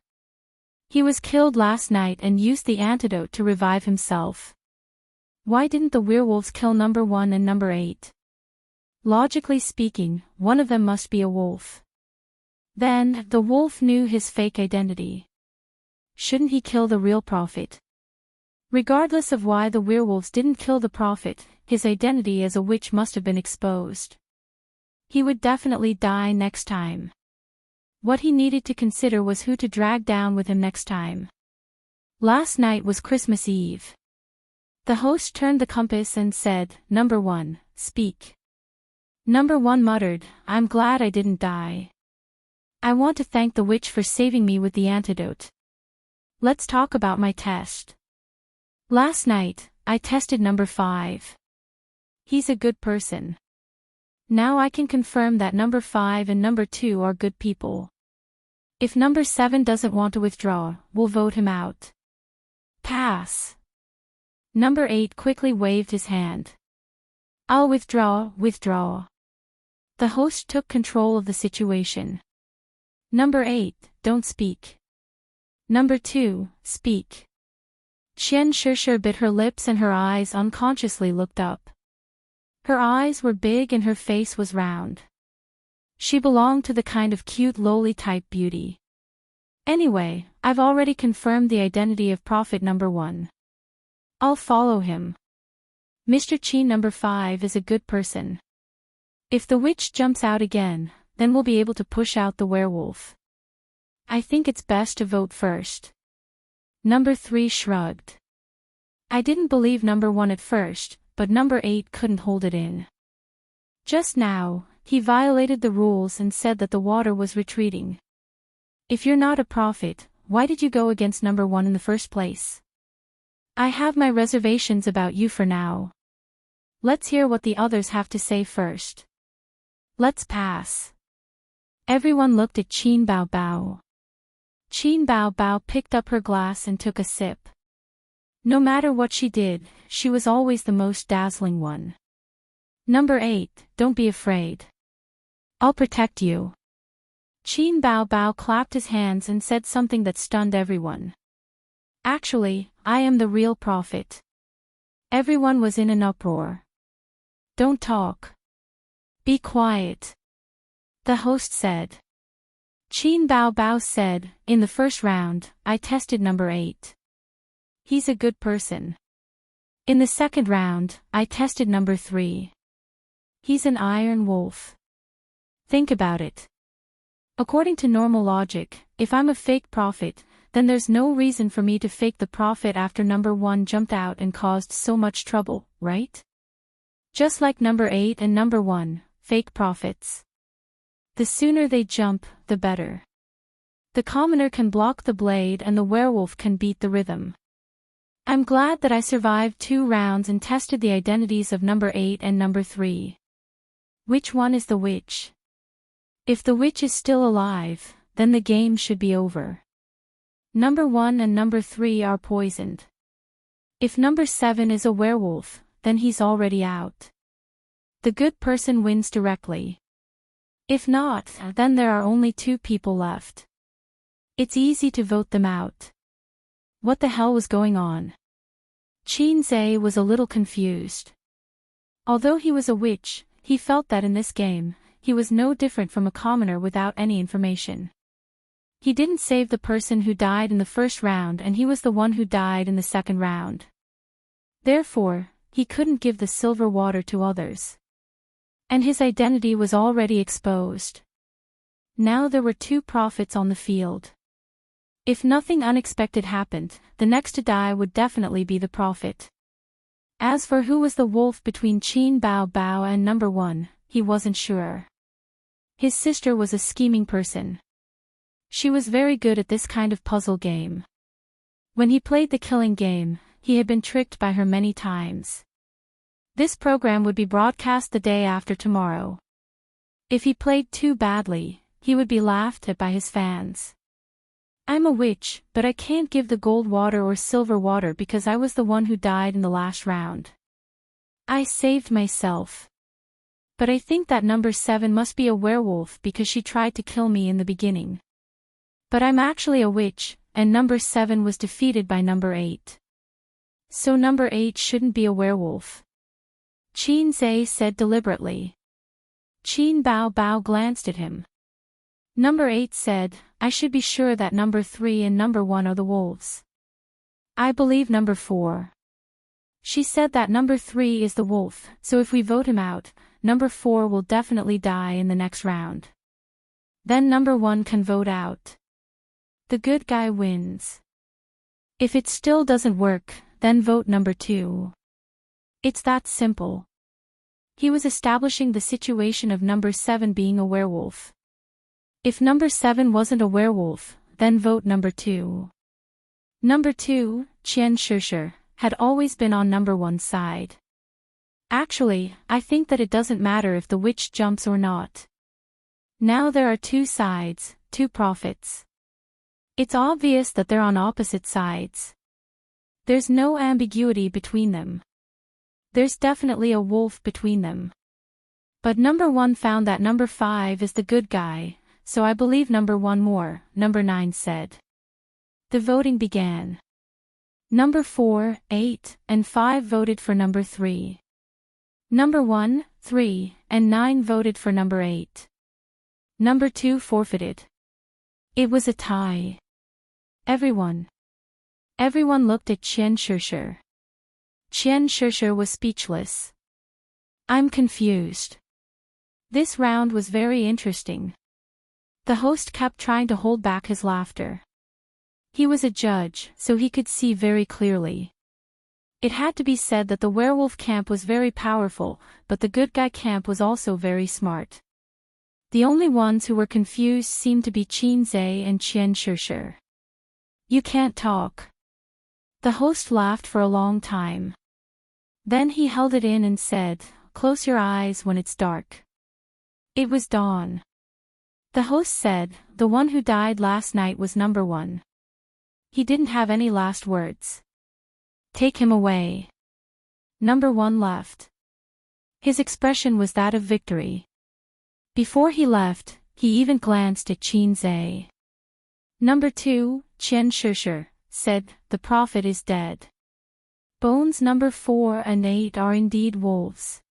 He was killed last night and used the antidote to revive himself. Why didn't the werewolves kill number 1 and number 8? Logically speaking, one of them must be a wolf. Then, the wolf knew his fake identity. Shouldn't he kill the real prophet? Regardless of why the werewolves didn't kill the prophet, his identity as a witch must have been exposed. He would definitely die next time. What he needed to consider was who to drag down with him next time. Last night was Christmas Eve. The host turned the compass and said, number 1, speak. Number 1 muttered, "I'm glad I didn't die. I want to thank the witch for saving me with the antidote. Let's talk about my test. Last night, I tested number 5. He's a good person. Now I can confirm that number 5 and number 2 are good people. If number 7 doesn't want to withdraw, we'll vote him out." Pass. Number 8 quickly waved his hand. "I'll withdraw." The host took control of the situation. Number 8, "Don't speak." Number 2, "Speak." Qian Shishir bit her lips and her eyes unconsciously looked up. Her eyes were big and her face was round. She belonged to the kind of cute lowly type beauty. "Anyway, I've already confirmed the identity of prophet number 1. I'll follow him. Mr. Qin number 5 is a good person. If the witch jumps out again, then we'll be able to push out the werewolf. I think it's best to vote first." Number 3 shrugged. "I didn't believe number 1 at first, but number 8 couldn't hold it in. Just now, he violated the rules and said that the water was retreating. If you're not a prophet, why did you go against number 1 in the first place? I have my reservations about you for now. Let's hear what the others have to say first. Let's pass." Everyone looked at Qin Bao Bao. Qin Bao Bao picked up her glass and took a sip. No matter what she did, she was always the most dazzling one. "Number 8, don't be afraid. I'll protect you." Qin Bao Bao clapped his hands and said something that stunned everyone. "Actually, I am the real prophet." Everyone was in an uproar. "Don't talk. Be quiet," the host said. Qin Bao Bao said, "In the first round, I tested number 8. He's a good person. In the second round, I tested number 3. He's an iron wolf. Think about it. According to normal logic, if I'm a fake prophet, then there's no reason for me to fake the prophet after number 1 jumped out and caused so much trouble, right? Just like number 8 and number 1, fake prophets. The sooner they jump, the better. The commoner can block the blade and the werewolf can beat the rhythm. I'm glad that I survived 2 rounds and tested the identities of number 8 and number 3. Which one is the witch? If the witch is still alive, then the game should be over. Number 1 and number 3 are poisoned. If number 7 is a werewolf, then he's already out. The good person wins directly. If not, then there are only 2 people left. It's easy to vote them out. What the hell was going on? Qin Zhe was a little confused. Although he was a witch, he felt that in this game, he was no different from a commoner without any information. He didn't save the person who died in the first round and he was the one who died in the second round. Therefore, he couldn't give the silver water to others. And his identity was already exposed. Now there were 2 prophets on the field. If nothing unexpected happened, the next to die would definitely be the prophet. As for who was the wolf between Qin Bao Bao and number 1, he wasn't sure. His sister was a scheming person. She was very good at this kind of puzzle game. When he played the killing game, he had been tricked by her many times. This program would be broadcast the day after tomorrow. If he played too badly, he would be laughed at by his fans. I'm a witch, but I can't give the gold water or silver water because I was the one who died in the last round. I saved myself. But I think that number 7 must be a werewolf because she tried to kill me in the beginning. But I'm actually a witch, and number 7 was defeated by number 8. So number 8 shouldn't be a werewolf. Qin Zhe said deliberately. Qin Bao Bao glanced at him. Number 8 said, I should be sure that number 3 and number 1 are the wolves. I believe number 4. She said that number 3 is the wolf, so if we vote him out, number 4 will definitely die in the next round. Then number 1 can vote out. The good guy wins. If it still doesn't work, then vote number 2. It's that simple. He was establishing the situation of number 7 being a werewolf. If number 7 wasn't a werewolf, then vote number 2. Number 2, Qian Shishir, had always been on number 1's side. Actually, I think that it doesn't matter if the witch jumps or not. Now there are 2 sides, 2 prophets. It's obvious that they're on opposite sides. There's no ambiguity between them. There's definitely a wolf between them. But number 1 found that number 5 is the good guy, so I believe number 1 more, number 9 said. The voting began. Number 4, 8, and 5 voted for number 3. Number 1, 3, and 9 voted for number 8. Number 2 forfeited. It was a tie. Everyone looked at Qian Shishir. Qian Shishir was speechless. I'm confused. This round was very interesting. The host kept trying to hold back his laughter. He was a judge, so he could see very clearly. It had to be said that the werewolf camp was very powerful, but the good guy camp was also very smart. The only ones who were confused seemed to be Qin Zhe and Qian Shishir. You can't talk. The host laughed for a long time. Then he held it in and said, "Close your eyes when it's dark." It was dawn. The host said, "The one who died last night was number 1. He didn't have any last words. Take him away." Number 1 left. His expression was that of victory. Before he left, he even glanced at Qin Zhe. Number 2, Qian Shishir, said, "The prophet is dead. Bones number 4 and 8 are indeed wolves."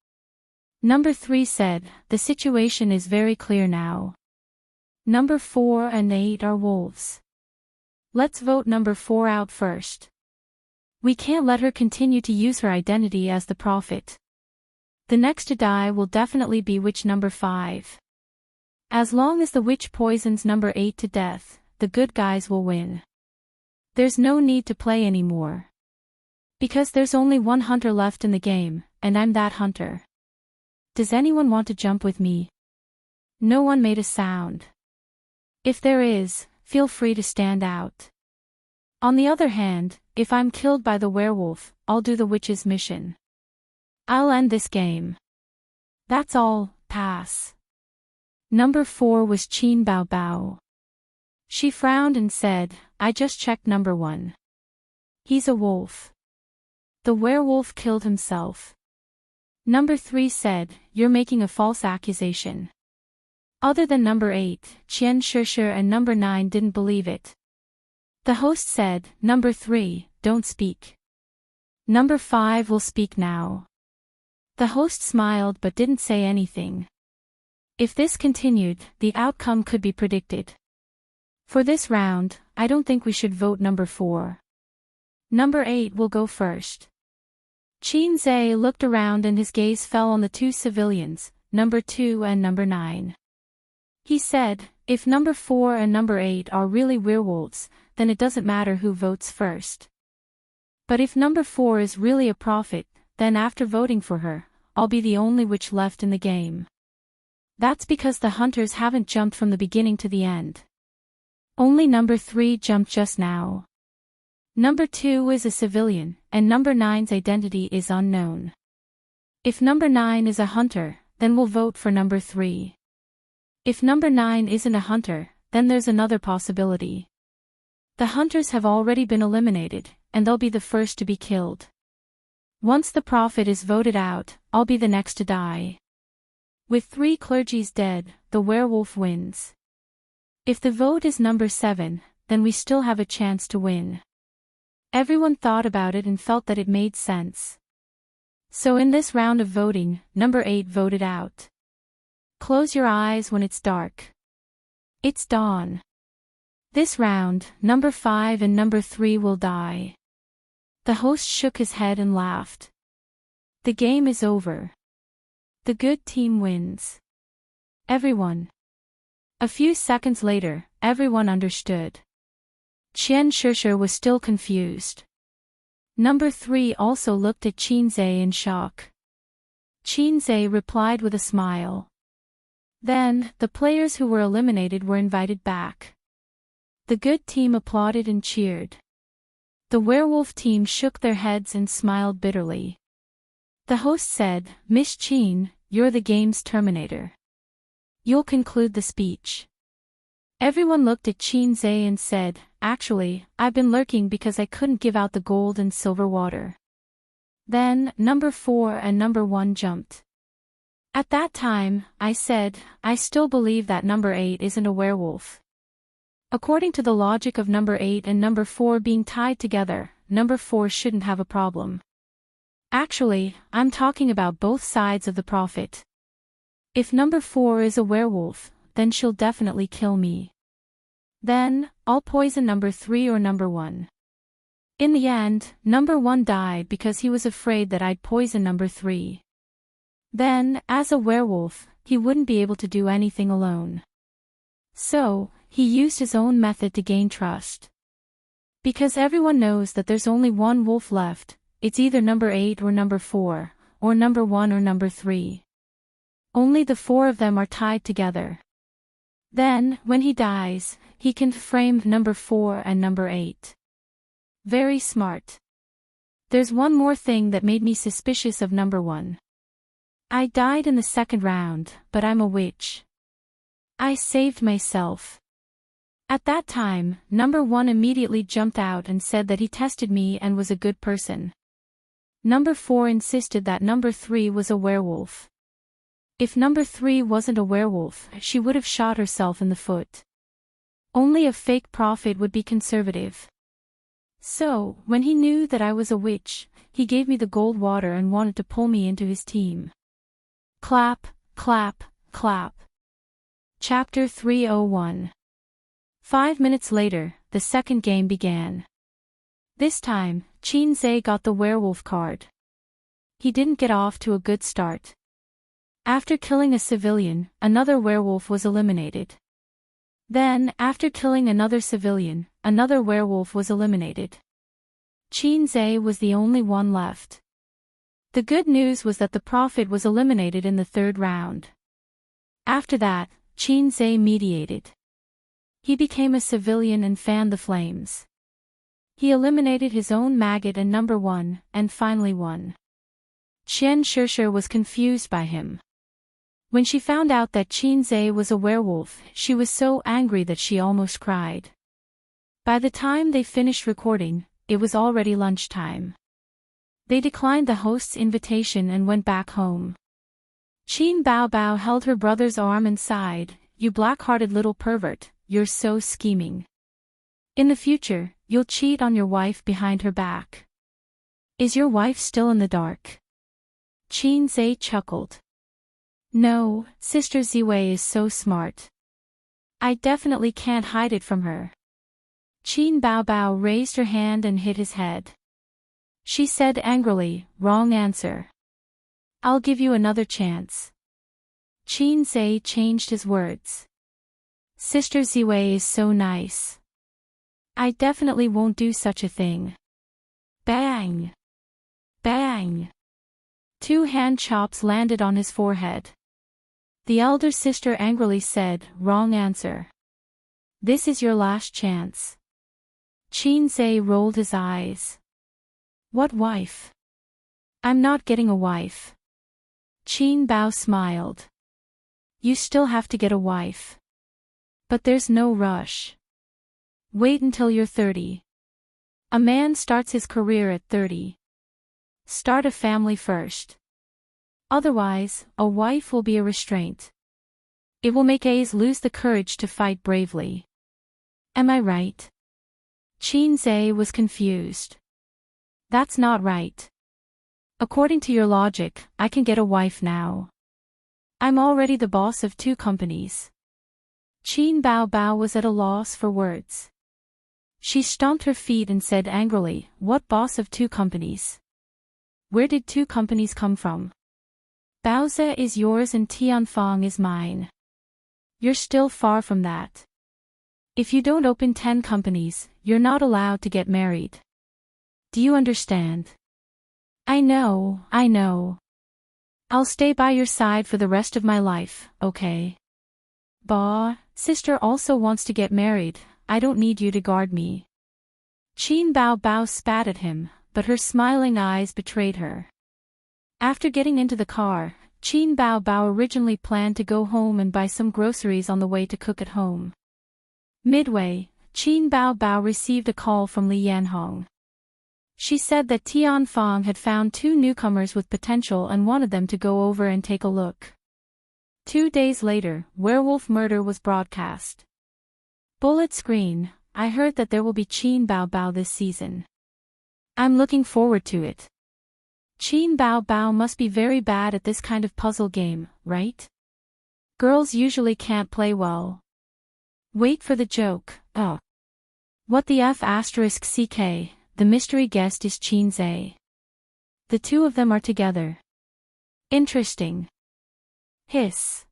Number 3 said, "The situation is very clear now. Number 4 and 8 are wolves. Let's vote number 4 out first. We can't let her continue to use her identity as the prophet. The next to die will definitely be witch number 5. As long as the witch poisons number 8 to death, the good guys will win. There's no need to play anymore. Because there's only one hunter left in the game, and I'm that hunter. Does anyone want to jump with me?" No one made a sound. If there is, feel free to stand out. On the other hand, if I'm killed by the werewolf, I'll do the witch's mission. I'll end this game. That's all, pass. Number 4 was Qin Bao Bao. She frowned and said, "I just checked number 1. He's a wolf. The werewolf killed himself." Number 3 said, "You're making a false accusation." Other than number 8, Qian Shishir and number 9 didn't believe it. The host said, "Number 3, don't speak. Number 5 will speak now." The host smiled but didn't say anything. If this continued, the outcome could be predicted. For this round, I don't think we should vote number 4. Number 8 will go first. Qin Zhe looked around and his gaze fell on the 2 civilians, number 2 and number 9. He said, "If number 4 and number 8 are really werewolves, then it doesn't matter who votes first. But if number 4 is really a prophet, then after voting for her, I'll be the only witch left in the game. That's because the hunters haven't jumped from the beginning to the end. Only number 3 jumped just now. Number 2 is a civilian, and number 9's identity is unknown. If number 9 is a hunter, then we'll vote for number 3. If number 9 isn't a hunter, then there's another possibility. The hunters have already been eliminated, and they'll be the first to be killed. Once the prophet is voted out, I'll be the next to die. With 3 clergies dead, the werewolf wins. If the vote is number 7, then we still have a chance to win." Everyone thought about it and felt that it made sense. So in this round of voting, number 8 voted out. Close your eyes when it's dark. It's dawn. This round, number 5 and number 3 will die. The host shook his head and laughed. The game is over. The good team wins. Everyone. A few seconds later, everyone understood. Qian Shishir was still confused. Number 3 also looked at Qin Zhe in shock. Qinze replied with a smile. Then, the players who were eliminated were invited back. The good team applauded and cheered. The werewolf team shook their heads and smiled bitterly. The host said, "Miss Qin, you're the game's terminator. You'll conclude the speech." Everyone looked at Qinze and said, "Actually, I've been lurking because I couldn't give out the gold and silver water." Then, number 4 and number 1 jumped. At that time, I said, "I still believe that number 8 isn't a werewolf." According to the logic of number 8 and number 4 being tied together, number 4 shouldn't have a problem. Actually, I'm talking about both sides of the profit. If number 4 is a werewolf, then she'll definitely kill me. Then, I'll poison number 3 or number 1. In the end, number 1 died because he was afraid that I'd poison number 3. Then, as a werewolf, he wouldn't be able to do anything alone. So, he used his own method to gain trust. Because everyone knows that there's only one wolf left, it's either number 8 or number 4, or number 1 or number 3. Only the 4 of them are tied together. Then, when he dies, he can frame number 4 and number 8. Very smart. There's one more thing that made me suspicious of number 1. I died in the second round, but I'm a witch. I saved myself. At that time, number 1 immediately jumped out and said that he tested me and was a good person. Number 4 insisted that number 3 was a werewolf. If number 3 wasn't a werewolf, she would have shot herself in the foot. Only a fake prophet would be conservative. So, when he knew that I was a witch, he gave me the gold water and wanted to pull me into his team. Clap, clap, clap. Chapter 301. 5 minutes later, the second game began. This time, Qinze got the werewolf card. He didn't get off to a good start. After killing a civilian, another werewolf was eliminated. Then, after killing another civilian, another werewolf was eliminated. Qinze was the only one left. The good news was that the prophet was eliminated in the third round. After that, Qinze mediated. He became a civilian and fanned the flames. He eliminated his own maggot and number 1, and finally won. Qian Shishir was confused by him. When she found out that Qinze was a werewolf, she was so angry that she almost cried. By the time they finished recording, it was already lunchtime. They declined the host's invitation and went back home. Qin Baobao held her brother's arm and sighed, "You black-hearted little pervert, you're so scheming. In the future, you'll cheat on your wife behind her back." "Is your wife still in the dark?" Qinze chuckled. "No, Sister Ziwei is so smart. I definitely can't hide it from her." Qin Baobao raised her hand and hit his head. She said angrily, "Wrong answer. I'll give you another chance." Qinze changed his words. "Sister Ziwei is so nice. I definitely won't do such a thing." Bang! Bang! 2 hand chops landed on his forehead. The elder sister angrily said, "Wrong answer. This is your last chance." Qinze rolled his eyes. "What wife? I'm not getting a wife." Qin Bao smiled. "You still have to get a wife. But there's no rush. Wait until you're 30. A man starts his career at 30. Start a family first. Otherwise, a wife will be a restraint. It will make A's lose the courage to fight bravely. Am I right?" Qinze was confused. "That's not right. According to your logic, I can get a wife now. I'm already the boss of 2 companies." Qin Baobao was at a loss for words. She stomped her feet and said angrily, "What boss of 2 companies? Where did 2 companies come from? Baozi is yours and Tianfang is mine. You're still far from that. If you don't open 10 companies, you're not allowed to get married. Do you understand?" I know. I'll stay by your side for the rest of my life, okay? Bah, sister also wants to get married, I don't need you to guard me. Qin Bao Bao spat at him, but her smiling eyes betrayed her. After getting into the car, Qin Bao Bao originally planned to go home and buy some groceries on the way to cook at home. Midway, Qin Bao Bao received a call from Li Yanhong. She said that Tianfang had found 2 newcomers with potential and wanted them to go over and take a look. 2 days later, werewolf murder was broadcast. Bullet screen, I heard that there will be Qin Bao Bao this season. I'm looking forward to it. Qin Bao Bao must be very bad at this kind of puzzle game, right? Girls usually can't play well. Wait for the joke, What the F***ck, the mystery guest is Qin Zhe. The 2 of them are together. Interesting. Hiss.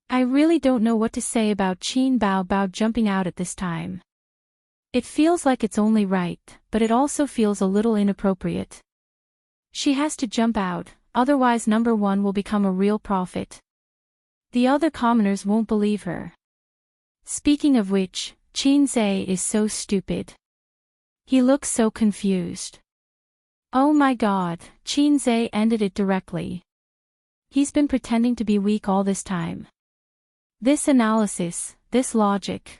I really don't know what to say about Qin Bao Bao jumping out at this time. It feels like it's only right, but it also feels a little inappropriate. She has to jump out, otherwise number 1 will become a real prophet. The other commoners won't believe her. Speaking of which, Qin Zhe is so stupid. He looks so confused. Oh my god, Qin Zhe ended it directly. He's been pretending to be weak all this time. This analysis, this logic.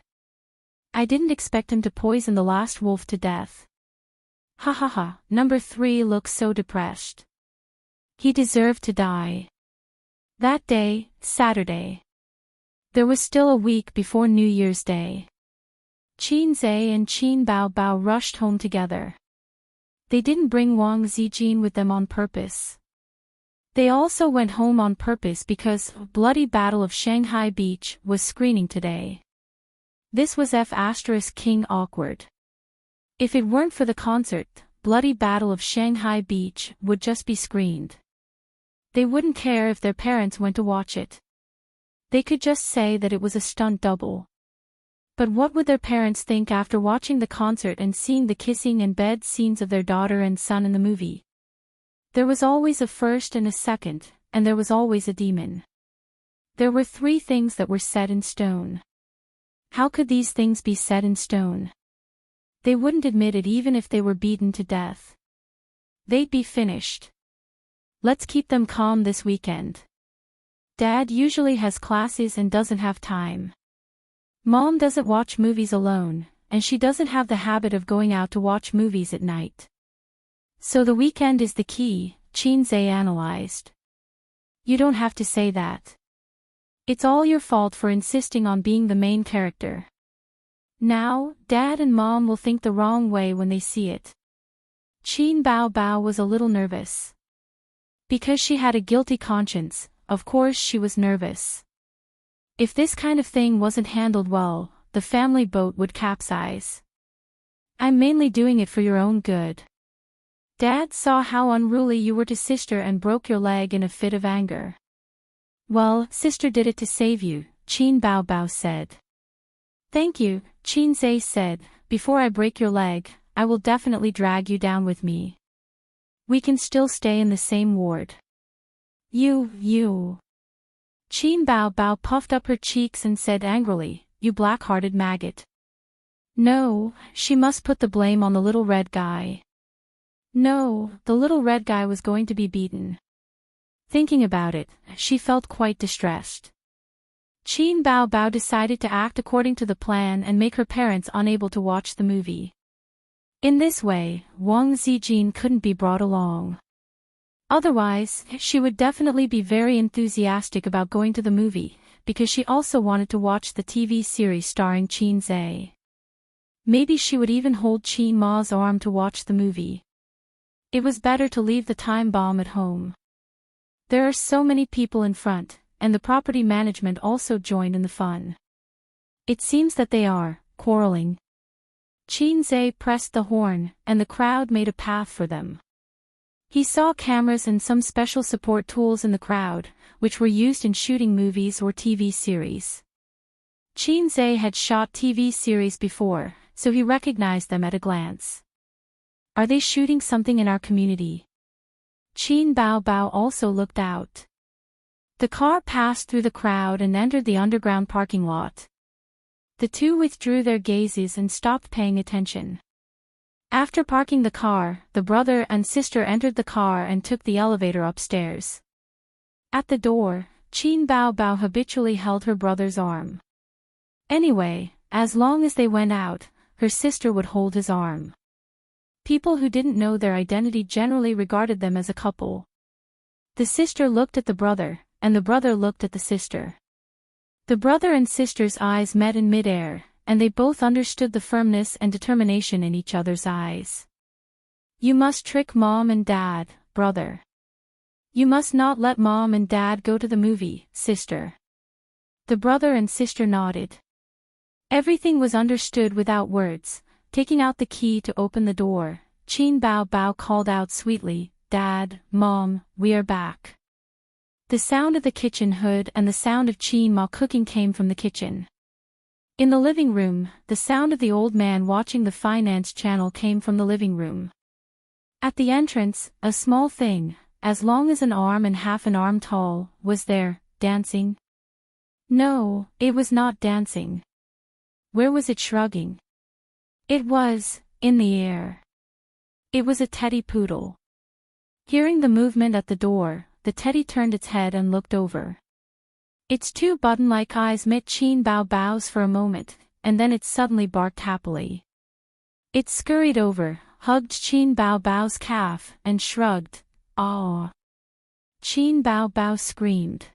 I didn't expect him to poison the last wolf to death. Ha ha ha, number 3 looks so depressed. He deserved to die. That day, Saturday. There was still a week before New Year's Day. Qin Zhe and Qin Bao Bao rushed home together. They didn't bring Wang Zijin with them on purpose. They also went home on purpose because Bloody Battle of Shanghai Beach was screening today. This was F***king awkward. If it weren't for the concert, Bloody Battle of Shanghai Beach would just be screened. They wouldn't care if their parents went to watch it. They could just say that it was a stunt double. But what would their parents think after watching the concert and seeing the kissing and bed scenes of their daughter and son in the movie? There was always a first and a second, and there was always a demon. There were 3 things that were set in stone. How could these things be set in stone? They wouldn't admit it even if they were beaten to death. They'd be finished. Let's keep them calm this weekend. Dad usually has classes and doesn't have time. Mom doesn't watch movies alone, and she doesn't have the habit of going out to watch movies at night. So the weekend is the key, Qin Zhe analyzed. You don't have to say that. It's all your fault for insisting on being the main character. Now, Dad and Mom will think the wrong way when they see it. Qin Bao Bao was a little nervous. Because she had a guilty conscience, of course she was nervous. If this kind of thing wasn't handled well, the family boat would capsize. I'm mainly doing it for your own good. Dad saw how unruly you were to sister and broke your leg in a fit of anger. Well, sister did it to save you, Qin Bao Bao said. Thank you, Qin Zhe said, before I break your leg, I will definitely drag you down with me. We can still stay in the same ward. You. Qin Bao Bao puffed up her cheeks and said angrily, you black-hearted maggot. No, she must put the blame on the little red guy. No, the little red guy was going to be beaten. Thinking about it, she felt quite distressed. Qin Bao Bao decided to act according to the plan and make her parents unable to watch the movie. In this way, Wang Zijin couldn't be brought along. Otherwise, she would definitely be very enthusiastic about going to the movie, because she also wanted to watch the TV series starring Qin Zhe. Maybe she would even hold Qin Ma's arm to watch the movie. It was better to leave the time bomb at home. There are so many people in front, and the property management also joined in the fun. It seems that they are quarreling. Qin Zhe pressed the horn, and the crowd made a path for them. He saw cameras and some special support tools in the crowd, which were used in shooting movies or TV series. Qin Zhe had shot TV series before, so he recognized them at a glance. Are they shooting something in our community? Qin Bao Bao also looked out. The car passed through the crowd and entered the underground parking lot. The two withdrew their gazes and stopped paying attention. After parking the car, the brother and sister entered the car and took the elevator upstairs. At the door, Qin Bao Bao habitually held her brother's arm. Anyway, as long as they went out, her sister would hold his arm. People who didn't know their identity generally regarded them as a couple. The sister looked at the brother, and the brother looked at the sister. The brother and sister's eyes met in midair, and they both understood the firmness and determination in each other's eyes. You must trick mom and dad, brother. You must not let mom and dad go to the movie, sister. The brother and sister nodded. Everything was understood without words. Taking out the key to open the door, Qin Bao Bao called out sweetly, "Dad, Mom, we are back." The sound of the kitchen hood and the sound of Qin Ma cooking came from the kitchen. In the living room, the sound of the old man watching the finance channel came from the living room. At the entrance, a small thing, as long as an arm and half an arm tall, was there, dancing. No, it was not dancing. Where was it shrugging? It was, in the air. It was a teddy poodle. Hearing the movement at the door, the teddy turned its head and looked over. Its two button-like eyes met Qin Bao Bao's for a moment, and then it suddenly barked happily. It scurried over, hugged Qin Bao Bao's calf, and shrugged, "Aw." Qin Bao Bao screamed.